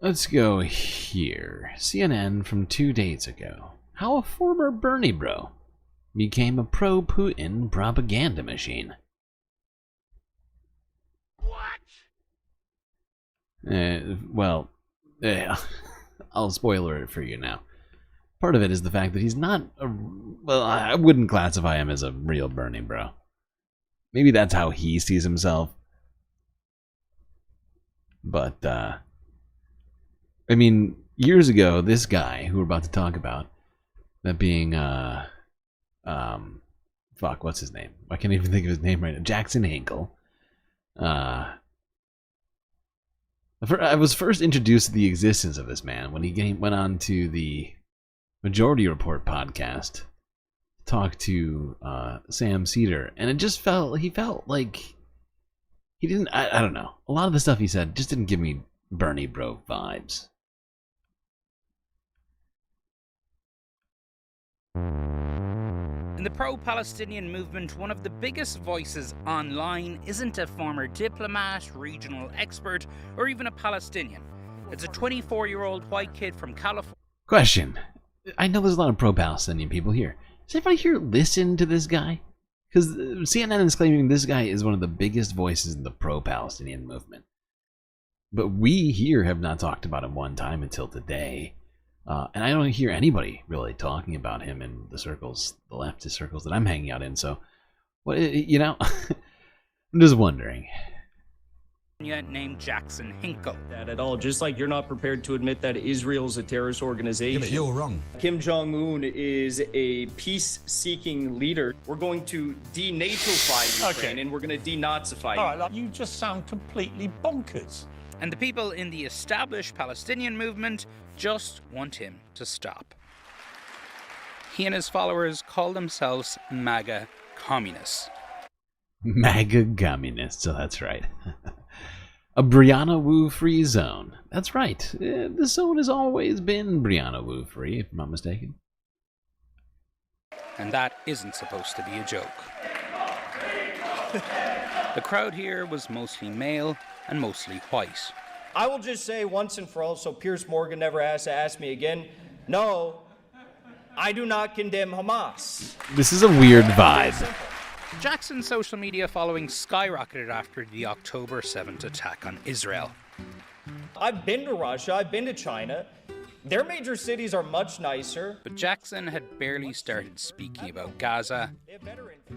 let's go here. CNN from 2 days ago. How a former Bernie bro became a pro-Putin propaganda machine. Well, I'll spoiler it for you now. Part of it is the fact that he's not a... Well, I wouldn't classify him as a real Bernie bro. Maybe that's how he sees himself. But, I mean, years ago, this guy who we're about to talk about, that being, fuck, what's his name? I can't even think of his name right now. Jackson Hinkle. I was first introduced to the existence of this man when he went on to the Majority Report podcast to talk to Sam Cedar, and it just he felt like he didn't, I don't know. A lot of the stuff he said just didn't give me Bernie bro vibes. In the pro-Palestinian movement, one of the biggest voices online isn't a former diplomat, regional expert, or even a Palestinian. It's a 24-year-old white kid from California. Question. I know there's a lot of pro-Palestinian people here. Does anybody here listen to this guy? Because CNN is claiming this guy is one of the biggest voices in the pro-Palestinian movement. But we here have not talked about him one time until today. And I don't hear anybody really talking about him in the circles, the leftist circles that I'm hanging out in. So, what, you know, I'm just wondering. Named Jackson Hinkle. That at all, just like you're not prepared to admit that Israel's a terrorist organization. Yeah, but you're wrong. Kim Jong-un is a peace-seeking leader. We're going to denatofy Ukraine and we're going to denazify. All right, you just sound completely bonkers. And the people in the established Palestinian movement just want him to stop. He and his followers call themselves MAGA communists. MAGA communist, so that's right. A Brianna Wu free zone. That's right. The zone has always been Brianna Wu free, if I'm not mistaken. And that isn't supposed to be a joke. The crowd here was mostly male and mostly white. I will just say once and for all, so Piers Morgan never has to ask me again, no, I do not condemn Hamas. This is a weird vibe. Jackson's social media following skyrocketed after the October 7th attack on Israel. I've been to Russia, I've been to China. Their major cities are much nicer. But Jackson had barely started speaking about Gaza.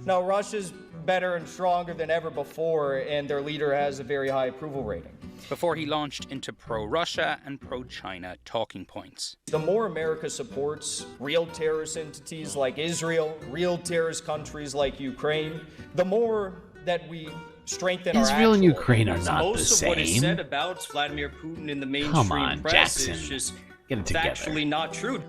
No, Russia's better and stronger than ever before, and their leader has a very high approval rating. Before he launched into pro-Russia and pro-China talking points. The more America supports real terrorist entities like Israel, real terrorist countries like Ukraine, the more that we strengthen Israel our and Ukraine are not the Most of what is said same. about Vladimir Putin in the mainstream Come on, press Jackson. is just Get it together. factually not true.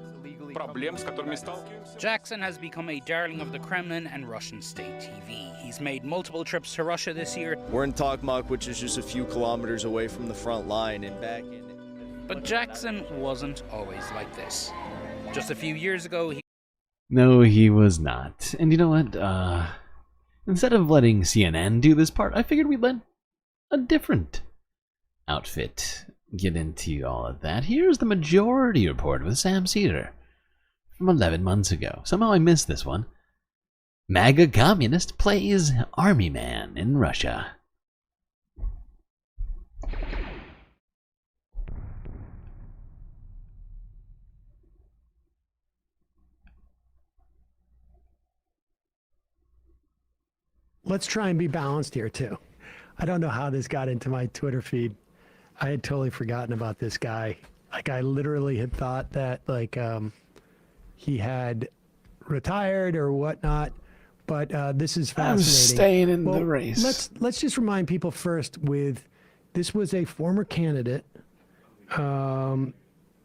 Jackson has become a darling of the Kremlin and Russian state TV. He's made multiple trips to Russia this year. We're in Tokmak, which is just a few kilometers away from the front line and back in. But Jackson wasn't always like this. Just a few years ago, No, he was not. And you know what? Instead of letting CNN do this part, I figured we'd let a different outfit get into all of that. Here's the Majority Report with Sam Cedar from 11 months ago. Somehow I missed this one. MAGA communist plays army man in Russia. Let's try and be balanced here too. I don't know how this got into my Twitter feed. I had totally forgotten about this guy. Like, I literally had thought that he had retired or whatnot. But this is fascinating. I'm staying in the race. Let's just remind people first. This was a former candidate.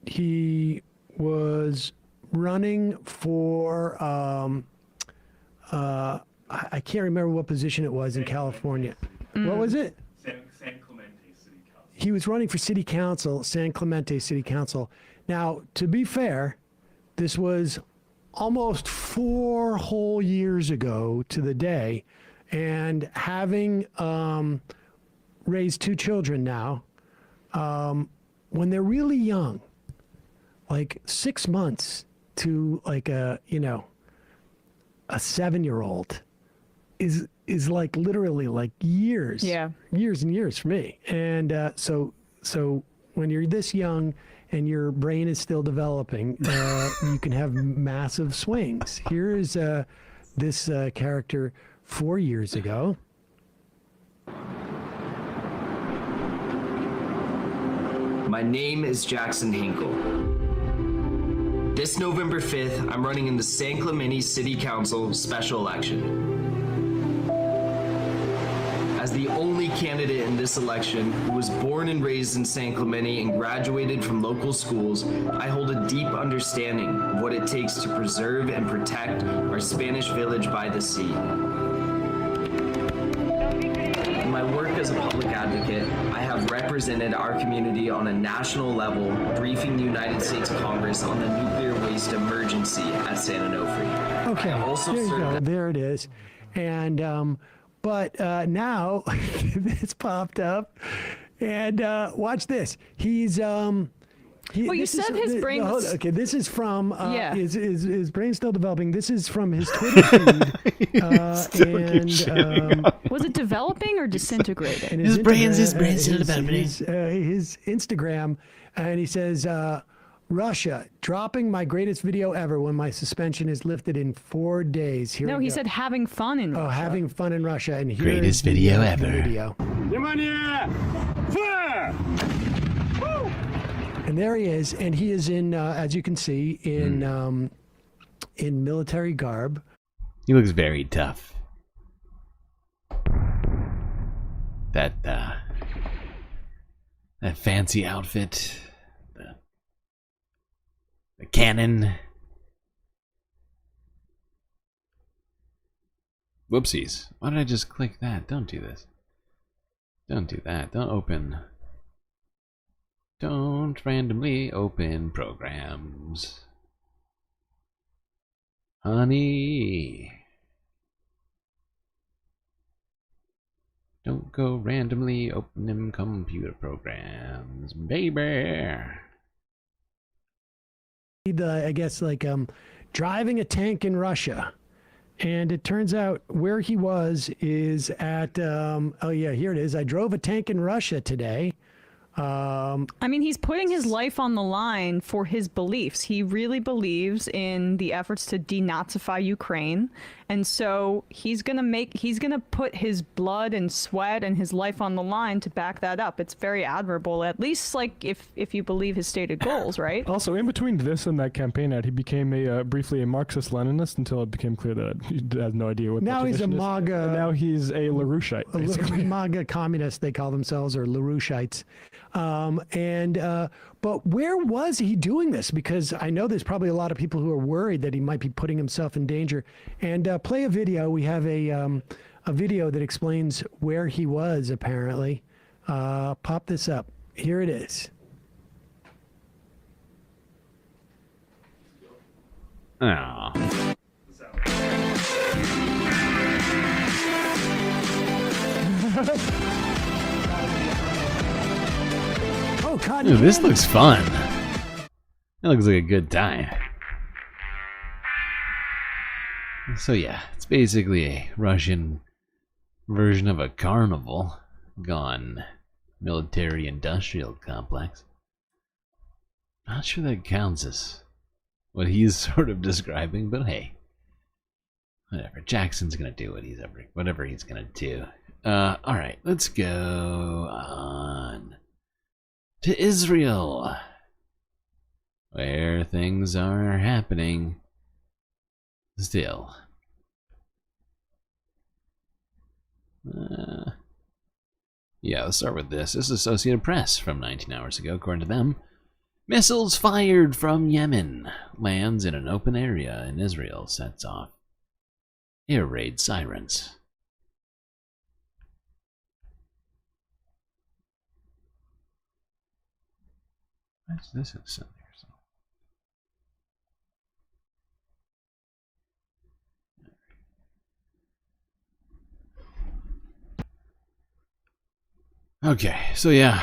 He was running for I can't remember what position it was in California. What was it? San Clemente City Council. He was running for city council, San Clemente City Council. Now, to be fair, this was almost 4 whole years ago to the day, and having raised 2 children now, when they're really young, like 6 months to like a 7-year-old is like literally like years. Yeah. Years and years for me. And so when you're this young and your brain is still developing, you can have massive swings. Here is this character 4 years ago. My name is Jackson Hinkle. This November 5th, I'm running in the San Clemente City Council special election. As the only candidate in this election who was born and raised in San Clemente and graduated from local schools, I hold a deep understanding of what it takes to preserve and protect our Spanish village by the sea. In my work as a public advocate, I have represented our community on a national level, briefing the United States Congress on the nuclear waste emergency at San Onofre. Okay, there you go. There it is. And but now this popped up, and watch this. He's well, you said his brain was... Okay, this is from yeah. His brain's still developing. This is from his Twitter feed. Was it developing or disintegrating? And his brain's still developing. His Instagram, and he says, Russia, dropping my greatest video ever when my suspension is lifted in 4 days. Here no, he said having fun in Russia. Oh, having fun in Russia. And here greatest is the, video ever. Video. And there he is, and he is in, as you can see, in military garb. He looks very tough. That fancy outfit, the cannon. Whoopsies. Why did I just click that? Don't do this. Don't do that. Don't open. Don't randomly open programs. Honey. Don't go randomly open them computer programs, baby. I guess like driving a tank in Russia. And it turns out where he was is at, oh yeah, here it is. I drove a tank in Russia today. I mean, he's putting his life on the line for his beliefs. He really believes in the efforts to denazify Ukraine. And so he's going to put his blood and sweat and his life on the line to back that up. It's very admirable, at least like if you believe his stated goals, right? Also, in between this and that campaign ad, he became briefly a Marxist-Leninist until it became clear that he has no idea what now that he's a tradition is. MAGA. And now he's a LaRoucheite, basically. MAGA communist, they call themselves, or LaRoucheites. But where was he doing this? Because I know there's probably a lot of people who are worried that he might be putting himself in danger. And play a video. We have a video that explains where he was, apparently. Pop this up. Here it is. Oh. Oh, God. Ooh, this looks fun. That looks like a good time. So yeah, it's basically a Russian version of a carnival gone military-industrial complex. Not sure that counts as what he's sort of describing, but hey, whatever. Jackson's gonna do whatever he's gonna do. All right, let's go on to Israel, where things are happening still. Yeah, let's start with this. This is Associated Press from 19 hours ago, according to them. Missiles fired from Yemen lands in an open area in Israel, sets off air raid sirens. What's this? Okay, so yeah,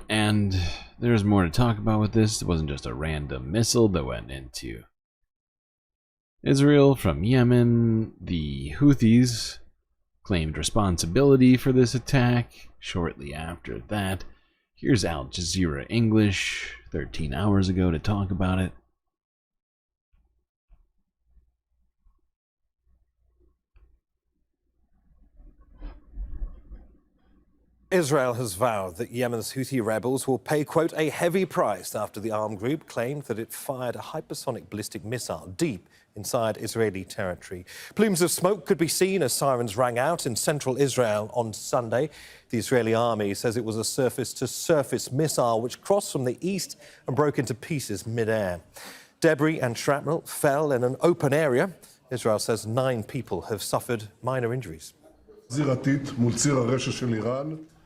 and there's more to talk about with this. It wasn't just a random missile that went into Israel from Yemen. The Houthis claimed responsibility for this attack shortly after that. Here's Al Jazeera English 13 hours ago to talk about it. Israel has vowed that Yemen's Houthi rebels will pay, quote, a heavy price after the armed group claimed that it fired a hypersonic ballistic missile deep inside Israeli territory. Plumes of smoke could be seen as sirens rang out in central Israel on Sunday. The Israeli army says it was a surface-to-surface missile which crossed from the east and broke into pieces mid-air. Debris and shrapnel fell in an open area. Israel says 9 people have suffered minor injuries.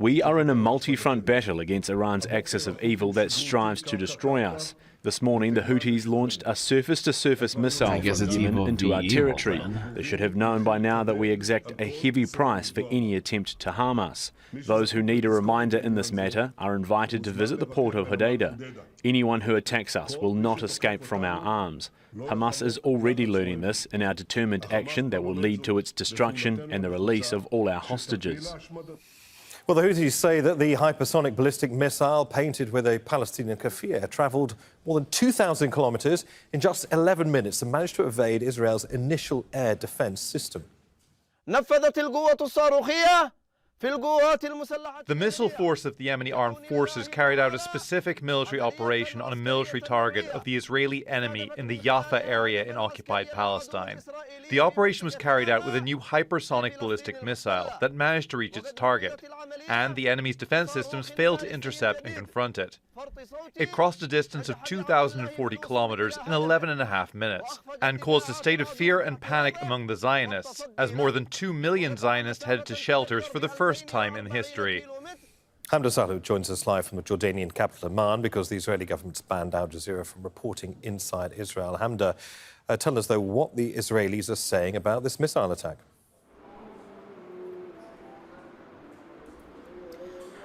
We are in a multi-front battle against Iran's axis of evil that strives to destroy us. This morning, the Houthis launched a surface-to-surface missile from Yemen into our territory. They should have known by now that we exact a heavy price for any attempt to harm us. Those who need a reminder in this matter are invited to visit the port of Hodeidah. Anyone who attacks us will not escape from our arms. Hamas is already learning this in our determined action that will lead to its destruction and the release of all our hostages. Well, the Houthis say that the hypersonic ballistic missile painted with a Palestinian kafir travelled more than 2,000 kilometres in just 11 minutes and managed to evade Israel's initial air defence system. نفذت القوة الصاروخية The missile force of the Yemeni armed forces carried out a specific military operation on a military target of the Israeli enemy in the Jaffa area in occupied Palestine. The operation was carried out with a new hypersonic ballistic missile that managed to reach its target, and the enemy's defense systems failed to intercept and confront it. It crossed a distance of 2,040 kilometers in 11.5 minutes and caused a state of fear and panic among the Zionists, as more than 2 million Zionists headed to shelters for the first time in history. Hamda Salou joins us live from the Jordanian capital Amman because the Israeli government's banned Al Jazeera from reporting inside Israel. Hamda, tell us, though, what the Israelis are saying about this missile attack.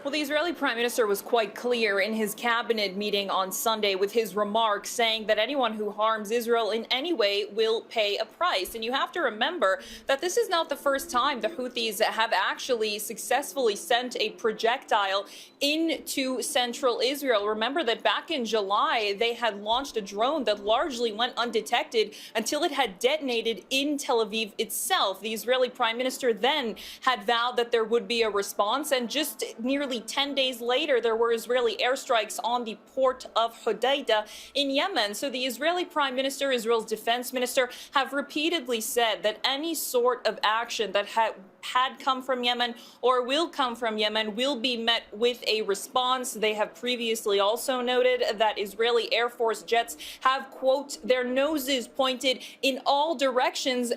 Well, the Israeli Prime Minister was quite clear in his cabinet meeting on Sunday with his remarks saying that anyone who harms Israel in any way will pay a price. And you have to remember that this is not the first time the Houthis have actually successfully sent a projectile into central Israel. Remember that back in July, they had launched a drone that largely went undetected until it had detonated in Tel Aviv itself. The Israeli Prime Minister then had vowed that there would be a response, and just nearly 10 days later, there were Israeli airstrikes on the port of Hodeidah in Yemen. So the Israeli Prime Minister, Israel's defense minister, have repeatedly said that any sort of action that had come from Yemen or will come from Yemen will be met with a response. They have previously also noted that Israeli Air Force jets have, quote, their noses pointed in all directions.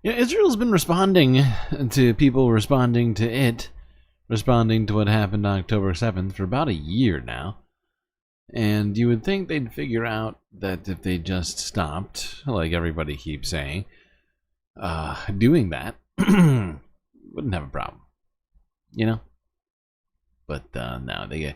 Yeah, Israel's been responding to people responding to it. Responding to what happened October 7th for about a year now. And you would think they'd figure out that if they just stopped, like everybody keeps saying, doing that, wouldn't have a problem. You know? But now they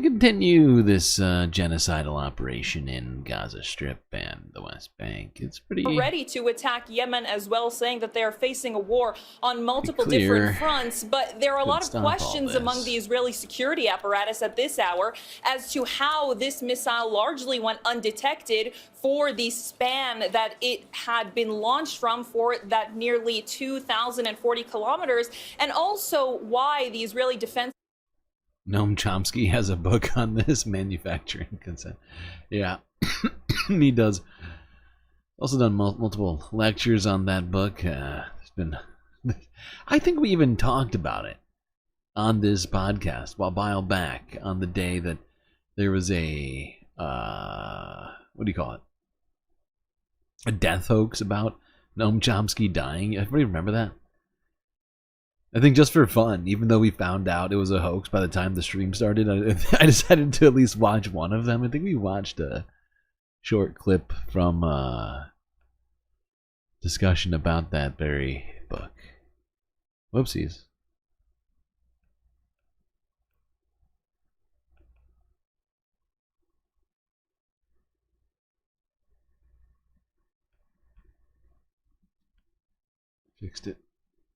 continue this genocidal operation in Gaza Strip and the West Bank. It's pretty ready to attack Yemen as well, saying that they are facing a war on multiple different fronts. But there are a lot of questions among the Israeli security apparatus at this hour as to how this missile largely went undetected for the span that it had been launched from, for that nearly 2,040 kilometers, and also why the Israeli defense. Noam Chomsky has a book on this, Manufacturing Consent. Yeah, he does. Also done multiple lectures on that book. There's been, I think we even talked about it on this podcast a while back on the day that there was a, what do you call it? A death hoax about Noam Chomsky dying. Everybody remember that? I think just for fun, even though we found out it was a hoax by the time the stream started, I decided to at least watch one of them. I think we watched a short clip from discussion about that very book. Whoopsies. Fixed it.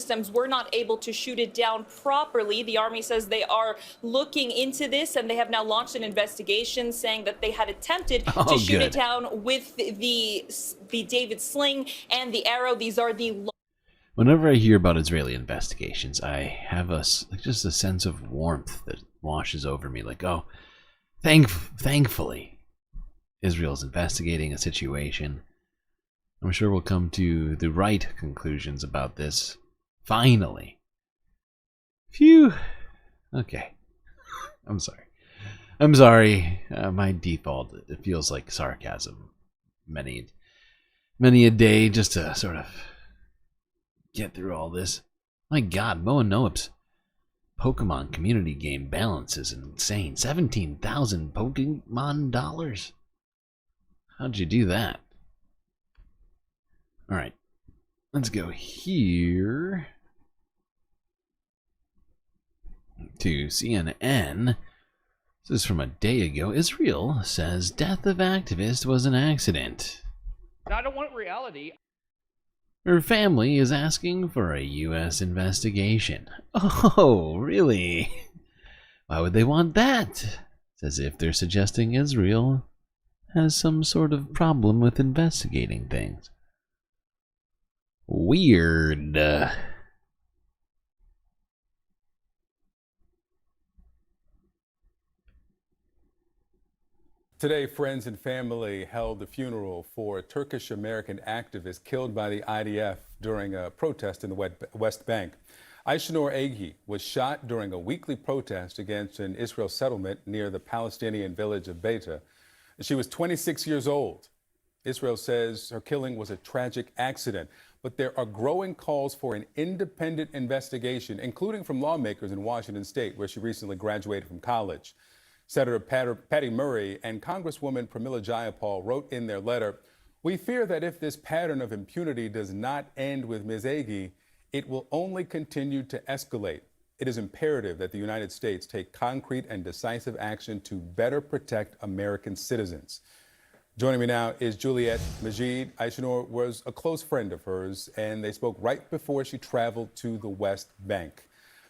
Systems were not able to shoot it down properly. The army says they are looking into this, and they have now launched an investigation saying that they had attempted to shoot it down with the David sling and the arrow. These are the. Whenever I hear about Israeli investigations, I have just a sense of warmth that washes over me. Like, oh, thankfully, Israel's investigating a situation. I'm sure we'll come to the right conclusions about this. Finally. Phew. Okay. I'm sorry. My default, it feels like sarcasm. Many a day just to sort of get through all this. My God, Moa Noap's Pokemon community game balance is insane. 17,000 Pokemon dollars. How'd you do that? All right. Let's go here to CNN. This is from a day ago. Israel says death of activist was an accident. I don't want reality. Her family is asking for a U.S. investigation. Oh, really? Why would they want that? It's as if they're suggesting Israel has some sort of problem with investigating things. Weird. Today, friends and family held the funeral for a Turkish-American activist killed by the IDF during a protest in the West Bank. Ayşenur Agi was shot during a weekly protest against an Israel settlement near the Palestinian village of Vendetta. She was 26 years old. Israel says her killing was a tragic accident, but there are growing calls for an independent investigation, including from lawmakers in Washington state, where she recently graduated from college. Senator Patty Murray and Congresswoman Pramila Jayapal wrote in their letter, "We fear that if this pattern of impunity does not end with Ms. Agi, it will only continue to escalate. It is imperative that the United States take concrete and decisive action to better protect American citizens." Joining me now is Juliet Majid. Ayşenur was a close friend of hers, and they spoke right before she traveled to the West Bank.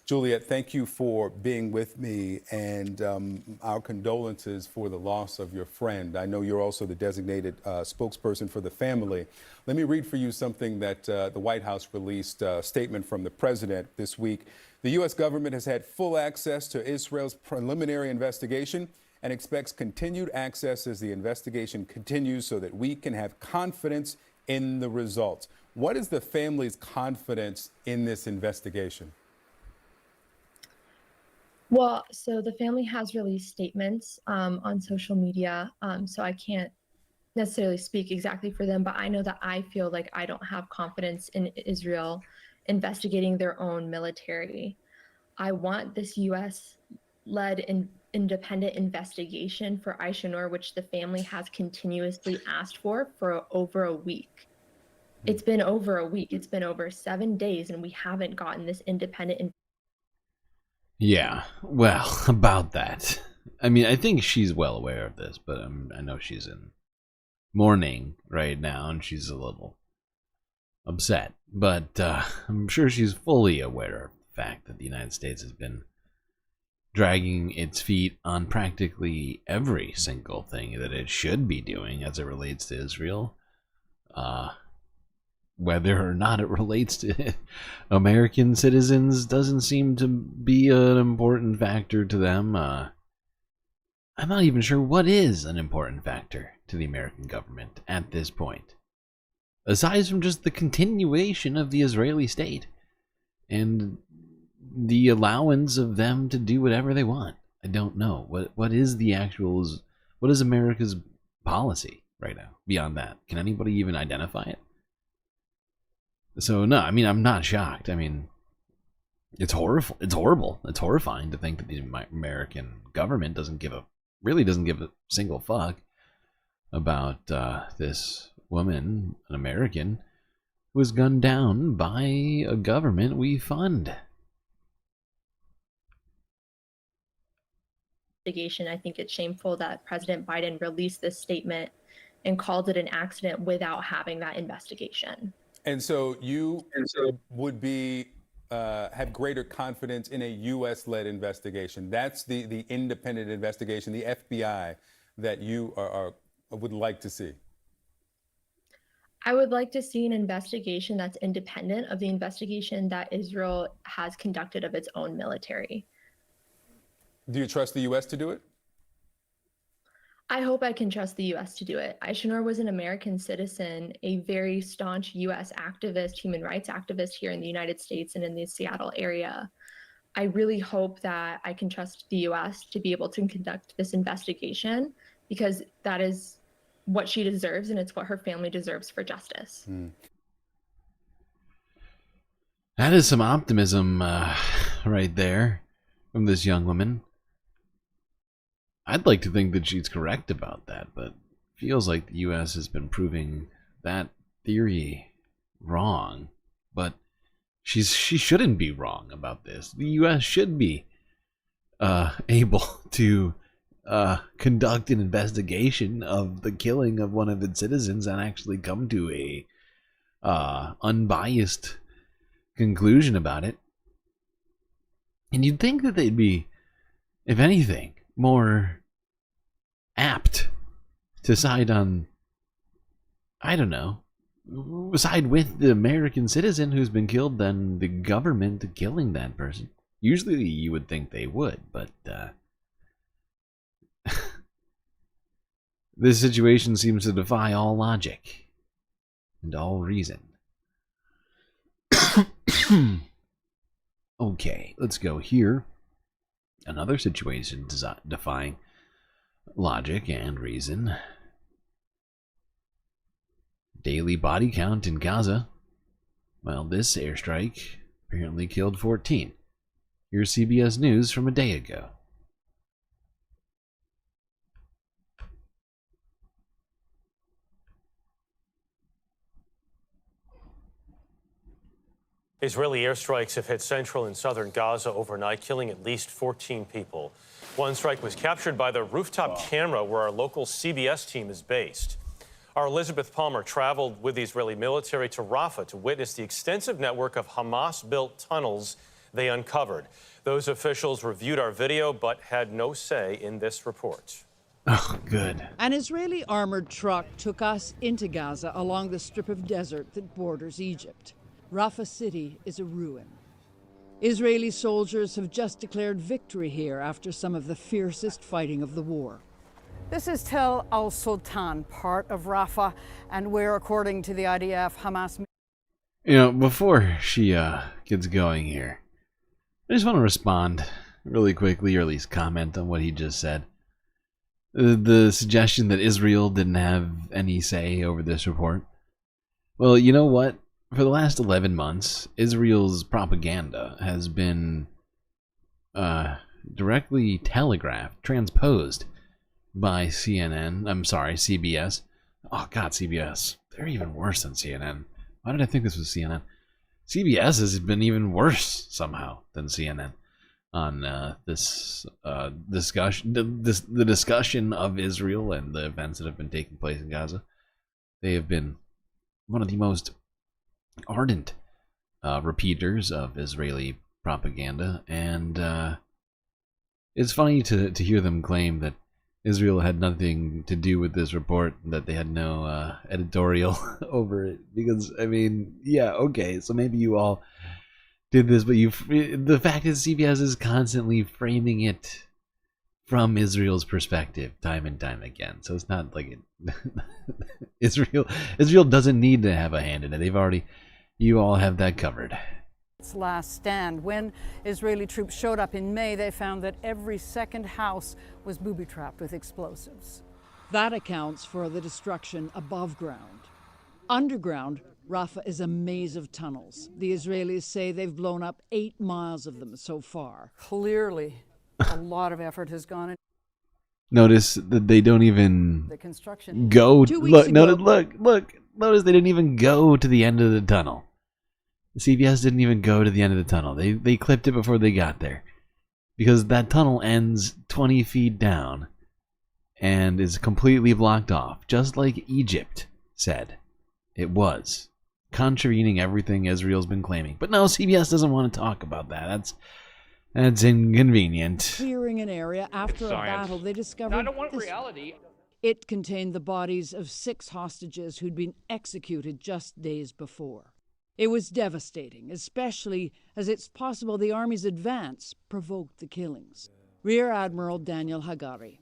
Juliet, thank you for being with me, and our condolences for the loss of your friend. I know you're also the designated spokesperson for the family. Let me read for you something that the White House released, a statement from the president this week. The U.S. government has had full access to Israel's preliminary investigation and expects continued access as the investigation continues so that we can have confidence in the results. What is the family's confidence in this investigation? Well, so the family has released statements on social media, so I can't necessarily speak exactly for them, but I know that I feel like I don't have confidence in Israel investigating their own military. I want this U.S.-led independent investigation for Ayşenur, which the family has continuously asked for over a week. It's been over a week. It's been over 7 days, and we haven't gotten this independent Yeah, well, about that. I mean, I think she's well aware of this, but I know she's in mourning right now, and she's a little upset. But I'm sure she's fully aware of the fact that the United States has been dragging its feet on practically every single thing that it should be doing as it relates to Israel. Whether or not it relates to American citizens doesn't seem to be an important factor to them. I'm not even sure what is an important factor to the American government at this point, aside from just the continuation of the Israeli state and the allowance of them to do whatever they want. I don't know. What is America's policy right now beyond that? Can anybody even identify it? So no, I mean, I'm not shocked. I mean, it's horrible. It's horrible. It's horrifying to think that the American government doesn't give a single fuck about this woman, an American, who was gunned down by a government we fund. I think it's shameful that President Biden released this statement and called it an accident without having that investigation. And so you would be have greater confidence in a U.S.-led investigation. That's the independent investigation, the FBI, that you would like to see. I would like to see an investigation that's independent of the investigation that Israel has conducted of its own military. Do you trust the U.S. to do it? I hope I can trust the U.S. to do it. Ayşenur was an American citizen, a very staunch U.S. activist, human rights activist here in the United States and in the Seattle area. I really hope that I can trust the U.S. to be able to conduct this investigation, because that is what she deserves, and it's what her family deserves for justice. That is some optimism right there from this young woman. I'd like to think that she's correct about that, but feels like the U.S. has been proving that theory wrong. But she shouldn't be wrong about this. The U.S. should be able to conduct an investigation of the killing of one of its citizens and actually come to a unbiased conclusion about it. And you'd think that they'd be, if anything, more apt to side on, I don't know, side with the American citizen who's been killed than the government killing that person. Usually you would think they would, but This situation seems to defy all logic and all reason. Okay, let's go here. Another situation defying logic and reason. Daily body count in Gaza. Well, this airstrike apparently killed 14. Here's CBS News from a day ago. Israeli airstrikes have hit central and southern Gaza overnight, killing at least 14 people. One strike was captured by the rooftop camera where our local CBS team is based. Our Elizabeth Palmer traveled with the Israeli military to Rafah to witness the extensive network of Hamas-built tunnels they uncovered. Those officials reviewed our video but had no say in this report. Oh, good. An Israeli armored truck took us into Gaza along the strip of desert that borders Egypt. Rafah City is a ruin. Israeli soldiers have just declared victory here after some of the fiercest fighting of the war. This is Tel al-Sultan, part of Rafah, and where, according to the IDF, Hamas... You know, before she gets going here, I just want to respond really quickly, or at least comment on what he just said. The suggestion that Israel didn't have any say over this report. Well, you know what? For the last 11 months, Israel's propaganda has been directly telegraphed, transposed by CNN. I'm sorry, CBS. Oh, God, CBS. They're even worse than CNN. Why did I think this was CNN? CBS has been even worse somehow than CNN on this discussion, the discussion of Israel and the events that have been taking place in Gaza. They have been one of the most ardent repeaters of Israeli propaganda, and it's funny to hear them claim that Israel had nothing to do with this report, that they had no editorial over it, because, I mean, yeah, okay, so maybe you all did this, but the fact is CBS is constantly framing it from Israel's perspective time and time again, so it's not like Israel doesn't need to have a hand in it. You all have that covered. Its last stand. When Israeli troops showed up in May, they found that every second house was booby-trapped with explosives. That accounts for the destruction above ground. Underground, Rafah is a maze of tunnels. The Israelis say they've blown up 8 miles of them so far. Clearly, a lot of effort has gone in. Notice that they don't even The construction. go. 2 weeks ago, Look. Notice they didn't even go to the end of the tunnel. CBS didn't even go to the end of the tunnel. They clipped it before they got there, because that tunnel ends 20 feet down and is completely blocked off, just like Egypt said it was, contravening everything Israel's been claiming. But no, CBS doesn't want to talk about that. That's inconvenient. Clearing an area after a battle, they discovered I don't want reality. It contained the bodies of 6 hostages who'd been executed just days before. It was devastating, especially as it's possible the Army's advance provoked the killings. Rear Admiral Daniel Hagari.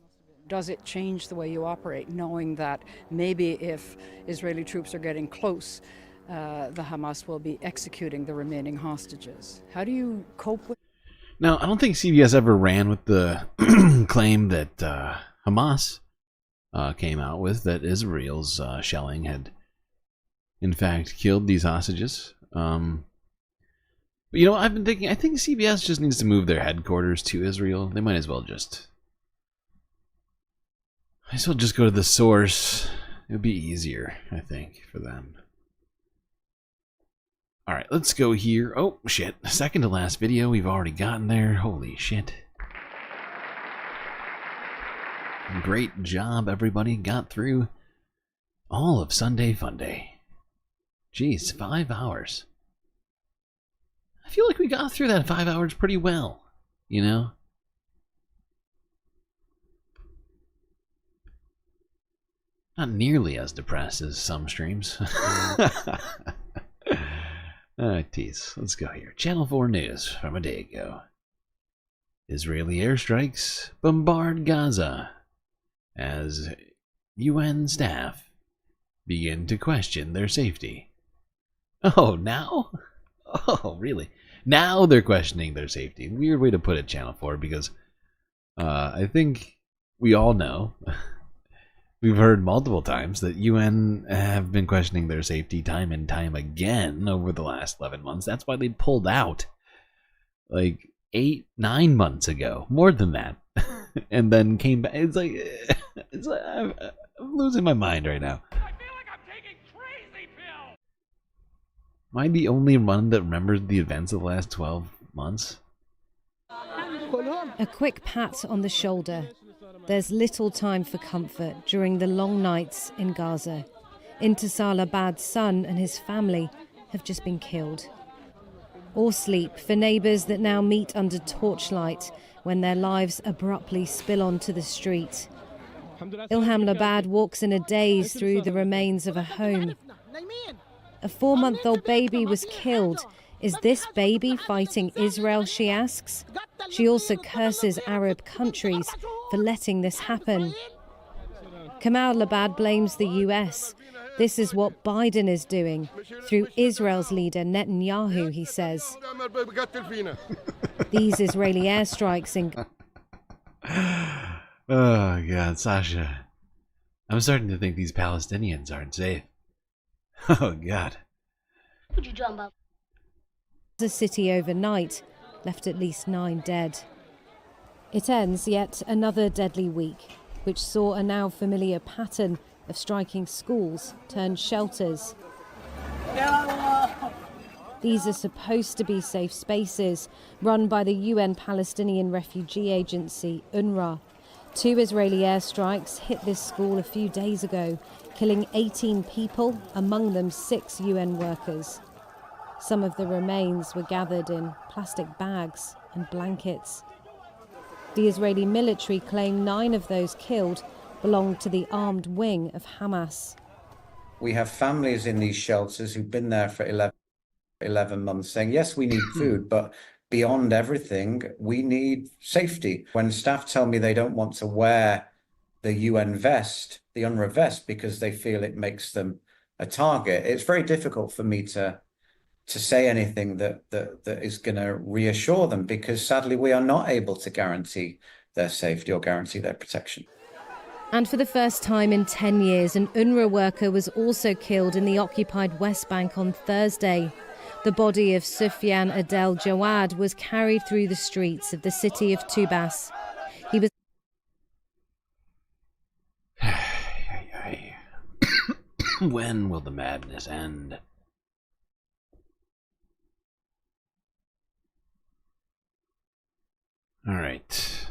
Does it change the way you operate, knowing that maybe if Israeli troops are getting close, the Hamas will be executing the remaining hostages? How do you cope with... Now, I don't think CBS ever ran with the claim that Hamas came out with, that Israel's shelling had in fact killed these hostages. But you know, I've been thinking, I think CBS just needs to move their headquarters to Israel. They might as well just go to the source. It would be easier, I think, for them. Alright, let's go here. Oh, shit. Second to last video. We've already gotten there. Holy shit. Great job, everybody. Got through all of Sunday Funday. Jeez, 5 hours. I feel like we got through that 5 hours pretty well, you know? Not nearly as depressed as some streams. Tease. Let's go here. Channel 4 News from a day ago. Israeli airstrikes bombard Gaza as UN staff begin to question their safety. Oh, now? Oh, really? Now they're questioning their safety. Weird way to put it, Channel 4, because I think we all know, we've heard multiple times that UN have been questioning their safety time and time again over the last 11 months. That's why they pulled out like 8-9 months ago, more than that, and then came back. It's like I'm losing my mind right now. Am I the only one that remembers the events of the last 12 months? A quick pat on the shoulder. There's little time for comfort during the long nights in Gaza. Intisar Labad's son and his family have just been killed. Or sleep for neighbours that now meet under torchlight when their lives abruptly spill onto the street. Ilham Labad walks in a daze through the remains of a home. A 4-month-old baby was killed. Is this baby fighting Israel, she asks? She also curses Arab countries for letting this happen. Kamal Labad blames the US. This is what Biden is doing, through Israel's leader Netanyahu, he says. These Israeli airstrikes in... Oh, God, Sasha. I'm starting to think these Palestinians aren't safe. Oh, God. The city overnight left at least 9 dead. It ends yet another deadly week, which saw a now familiar pattern of striking schools turned shelters. These are supposed to be safe spaces run by the UN Palestinian Refugee Agency, UNRWA. 2 Israeli airstrikes hit this school a few days ago, killing 18 people, among them 6 UN workers. Some of the remains were gathered in plastic bags and blankets. The Israeli military claim 9 of those killed belonged to the armed wing of Hamas. We have families in these shelters who've been there for 11 months saying, yes, we need food, but beyond everything, we need safety. When staff tell me they don't want to wear the UN vest, the UNRWA vest, because they feel it makes them a target, it's very difficult for me to say anything that is going to reassure them, because sadly we are not able to guarantee their safety or guarantee their protection. And for the first time in 10 years, an UNRWA worker was also killed in the occupied West Bank on Thursday. The body of Sufyan Adel Jawad was carried through the streets of the city of Tubas. He was... When will the madness end? All right.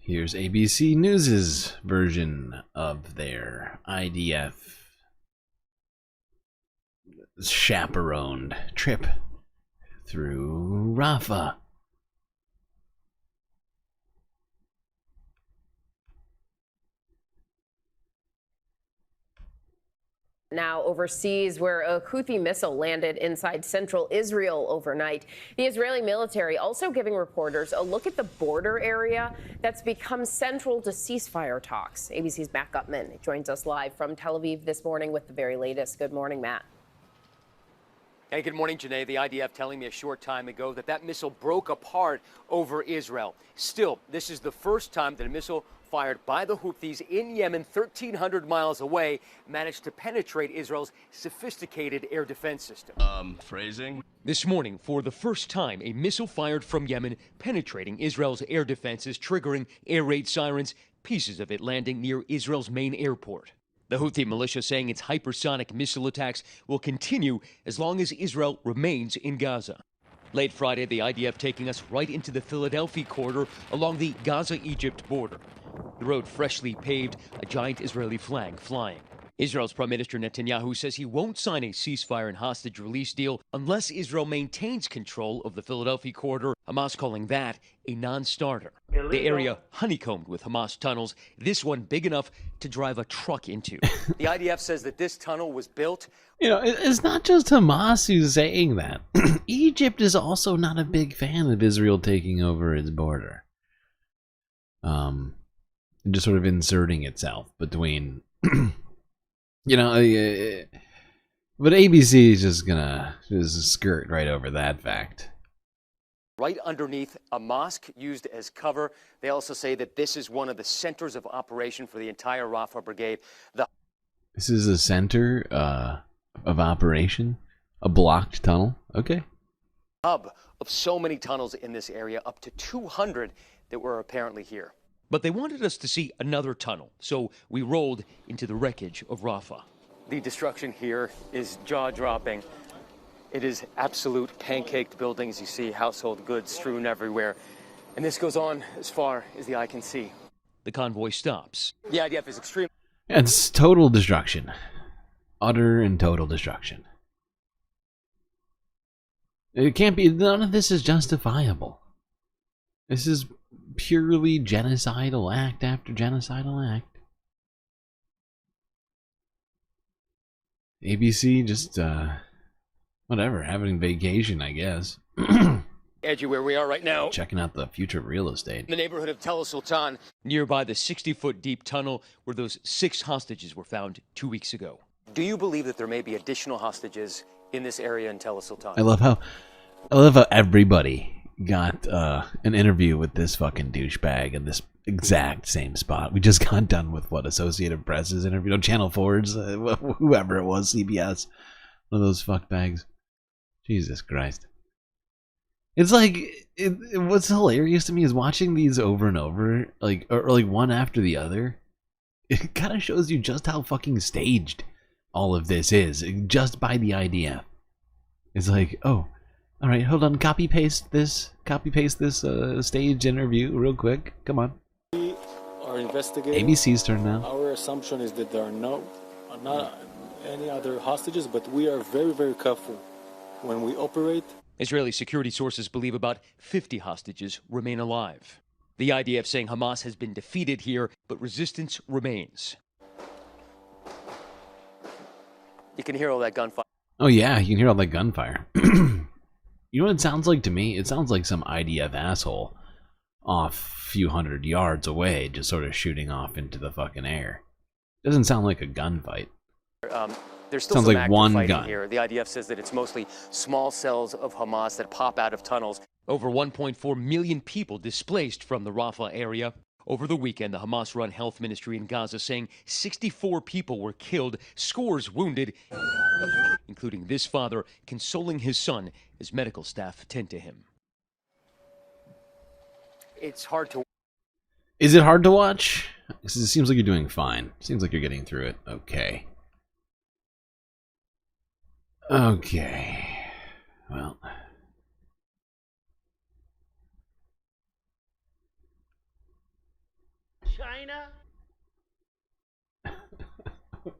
Here's ABC News' version of their IDF chaperoned trip through Rafah. Now overseas, where a Houthi missile landed inside central Israel overnight. The Israeli military also giving reporters a look at the border area that's become central to ceasefire talks. ABC's Matt Gutman joins us live from Tel Aviv this morning with the very latest. Good morning, Matt. Hey, good morning, Janae. The IDF telling me a short time ago that missile broke apart over Israel. Still, this is the first time that a missile fired by the Houthis in Yemen, 1,300 miles away, managed to penetrate Israel's sophisticated air defense system. Phrasing? This morning, for the first time, a missile fired from Yemen, penetrating Israel's air defenses, triggering air raid sirens, pieces of it landing near Israel's main airport. The Houthi militia saying its hypersonic missile attacks will continue as long as Israel remains in Gaza. Late Friday, the IDF taking us right into the Philadelphia corridor along the Gaza-Egypt border. The road freshly paved, a giant Israeli flag flying. Israel's Prime Minister Netanyahu says he won't sign a ceasefire and hostage release deal unless Israel maintains control of the Philadelphia corridor, Hamas calling that a non-starter. The area honeycombed with Hamas tunnels, this one big enough to drive a truck into. The IDF says that this tunnel was built... You know, it's not just Hamas who's saying that. Egypt is also not a big fan of Israel taking over its border. and just sort of inserting itself between, you know, but ABC is just gonna just skirt right over that fact. Right underneath a mosque used as cover. They also say that this is one of the centers of operation for the entire Rafah brigade. This is a center of operation, a blocked tunnel. Okay. Hub of so many tunnels in this area, up to 200 that were apparently here. But they wanted us to see another tunnel, so we rolled into the wreckage of Rafah. The destruction here is jaw-dropping. It is absolute pancaked buildings. You see household goods strewn everywhere. And this goes on as far as the eye can see. The convoy stops. The IDF is extreme. It's total destruction. Utter and total destruction. It can't be, none of this is justifiable. This is purely genocidal act after genocidal act. ABC just, whatever, having vacation, I guess. Edge of where we are right now. Checking out the future real estate. In the neighborhood of Tel Sultan, nearby the 60-foot deep tunnel where those 6 hostages were found 2 weeks ago. Do you believe that there may be additional hostages in this area in Tel Sultan? I love how everybody got an interview with this fucking douchebag in this exact same spot. We just got done with what Associated Press's interview, no, Channel 4's, whoever it was, CBS, one of those fuckbags. Jesus Christ. It's like, what's hilarious to me is watching these over and over, like, or like one after the other. It kind of shows you just how fucking staged all of this is, just by the IDF. It's like, oh, all right, hold on, copy paste this staged interview real quick. Come on. We are investigating. ABC's turn now. Our assumption is that there are not any other hostages, but we are very, very careful when we operate. Israeli security sources believe about 50 hostages remain alive. The IDF saying Hamas has been defeated here, but resistance remains. You can hear all that gunfire. Oh yeah, you can hear all that gunfire. You know what it sounds like to me? It sounds like some IDF asshole off a few hundred yards away, just sort of shooting off into the fucking air. Doesn't sound like a gunfight. There's still Sounds some like active one fighting gun. here. The IDF says that it's mostly small cells of Hamas that pop out of tunnels. Over 1.4 million people displaced from the Rafah area. Over the weekend, the Hamas-run health ministry in Gaza saying 64 people were killed, scores wounded, including this father consoling his son as medical staff tend to him. It's hard to... Is it hard to watch? It seems like you're doing fine. Seems like you're getting through it. Okay. Okay. Well. China?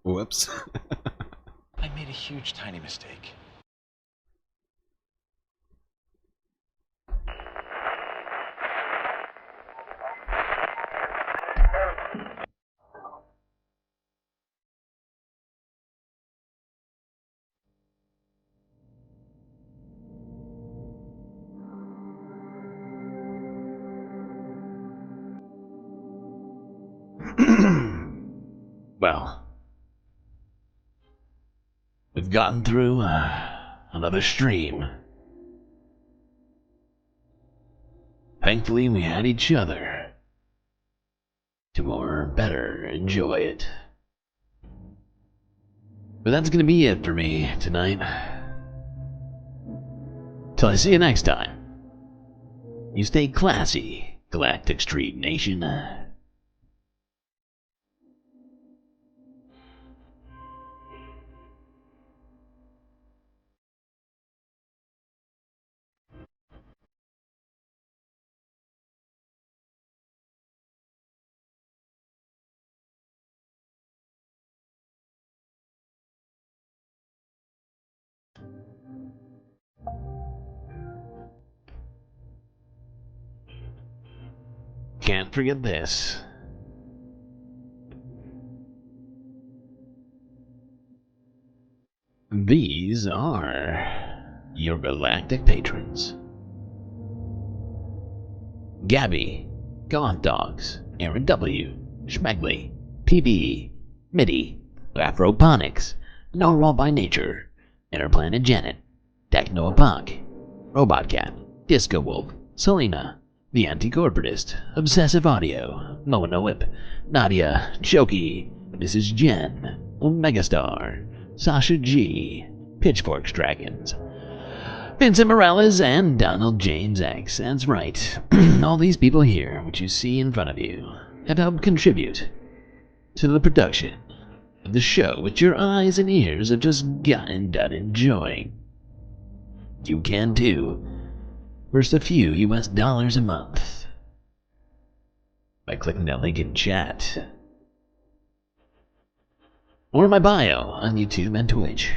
Whoops. I made a huge, tiny mistake. Well, we've gotten through another stream. Thankfully, we had each other to better enjoy it. But that's gonna be it for me tonight. Till I see you next time. You stay classy, Galactic Stream Nation. Can't forget this. These are your galactic patrons. Gabby, Goth Dogs, Aaron W., Schmegley, PB, MIDI, Afroponics, Normal by Nature, Interplanet Janet, Techno-Punk, Robot Cat, Disco Wolf, Selena, The Anti-Corporatist, Obsessive Audio, Mono Whip, Nadia, Choki, Mrs. Jen, Megastar, Sasha G, Pitchforks Dragons, Vincent Morales, and Donald James X. That's right. All these people here, which you see in front of you, have helped contribute to the production of the show which your eyes and ears have just gotten done enjoying. You can too, for just a few US dollars a month, by clicking that link in chat, or my bio on YouTube and Twitch.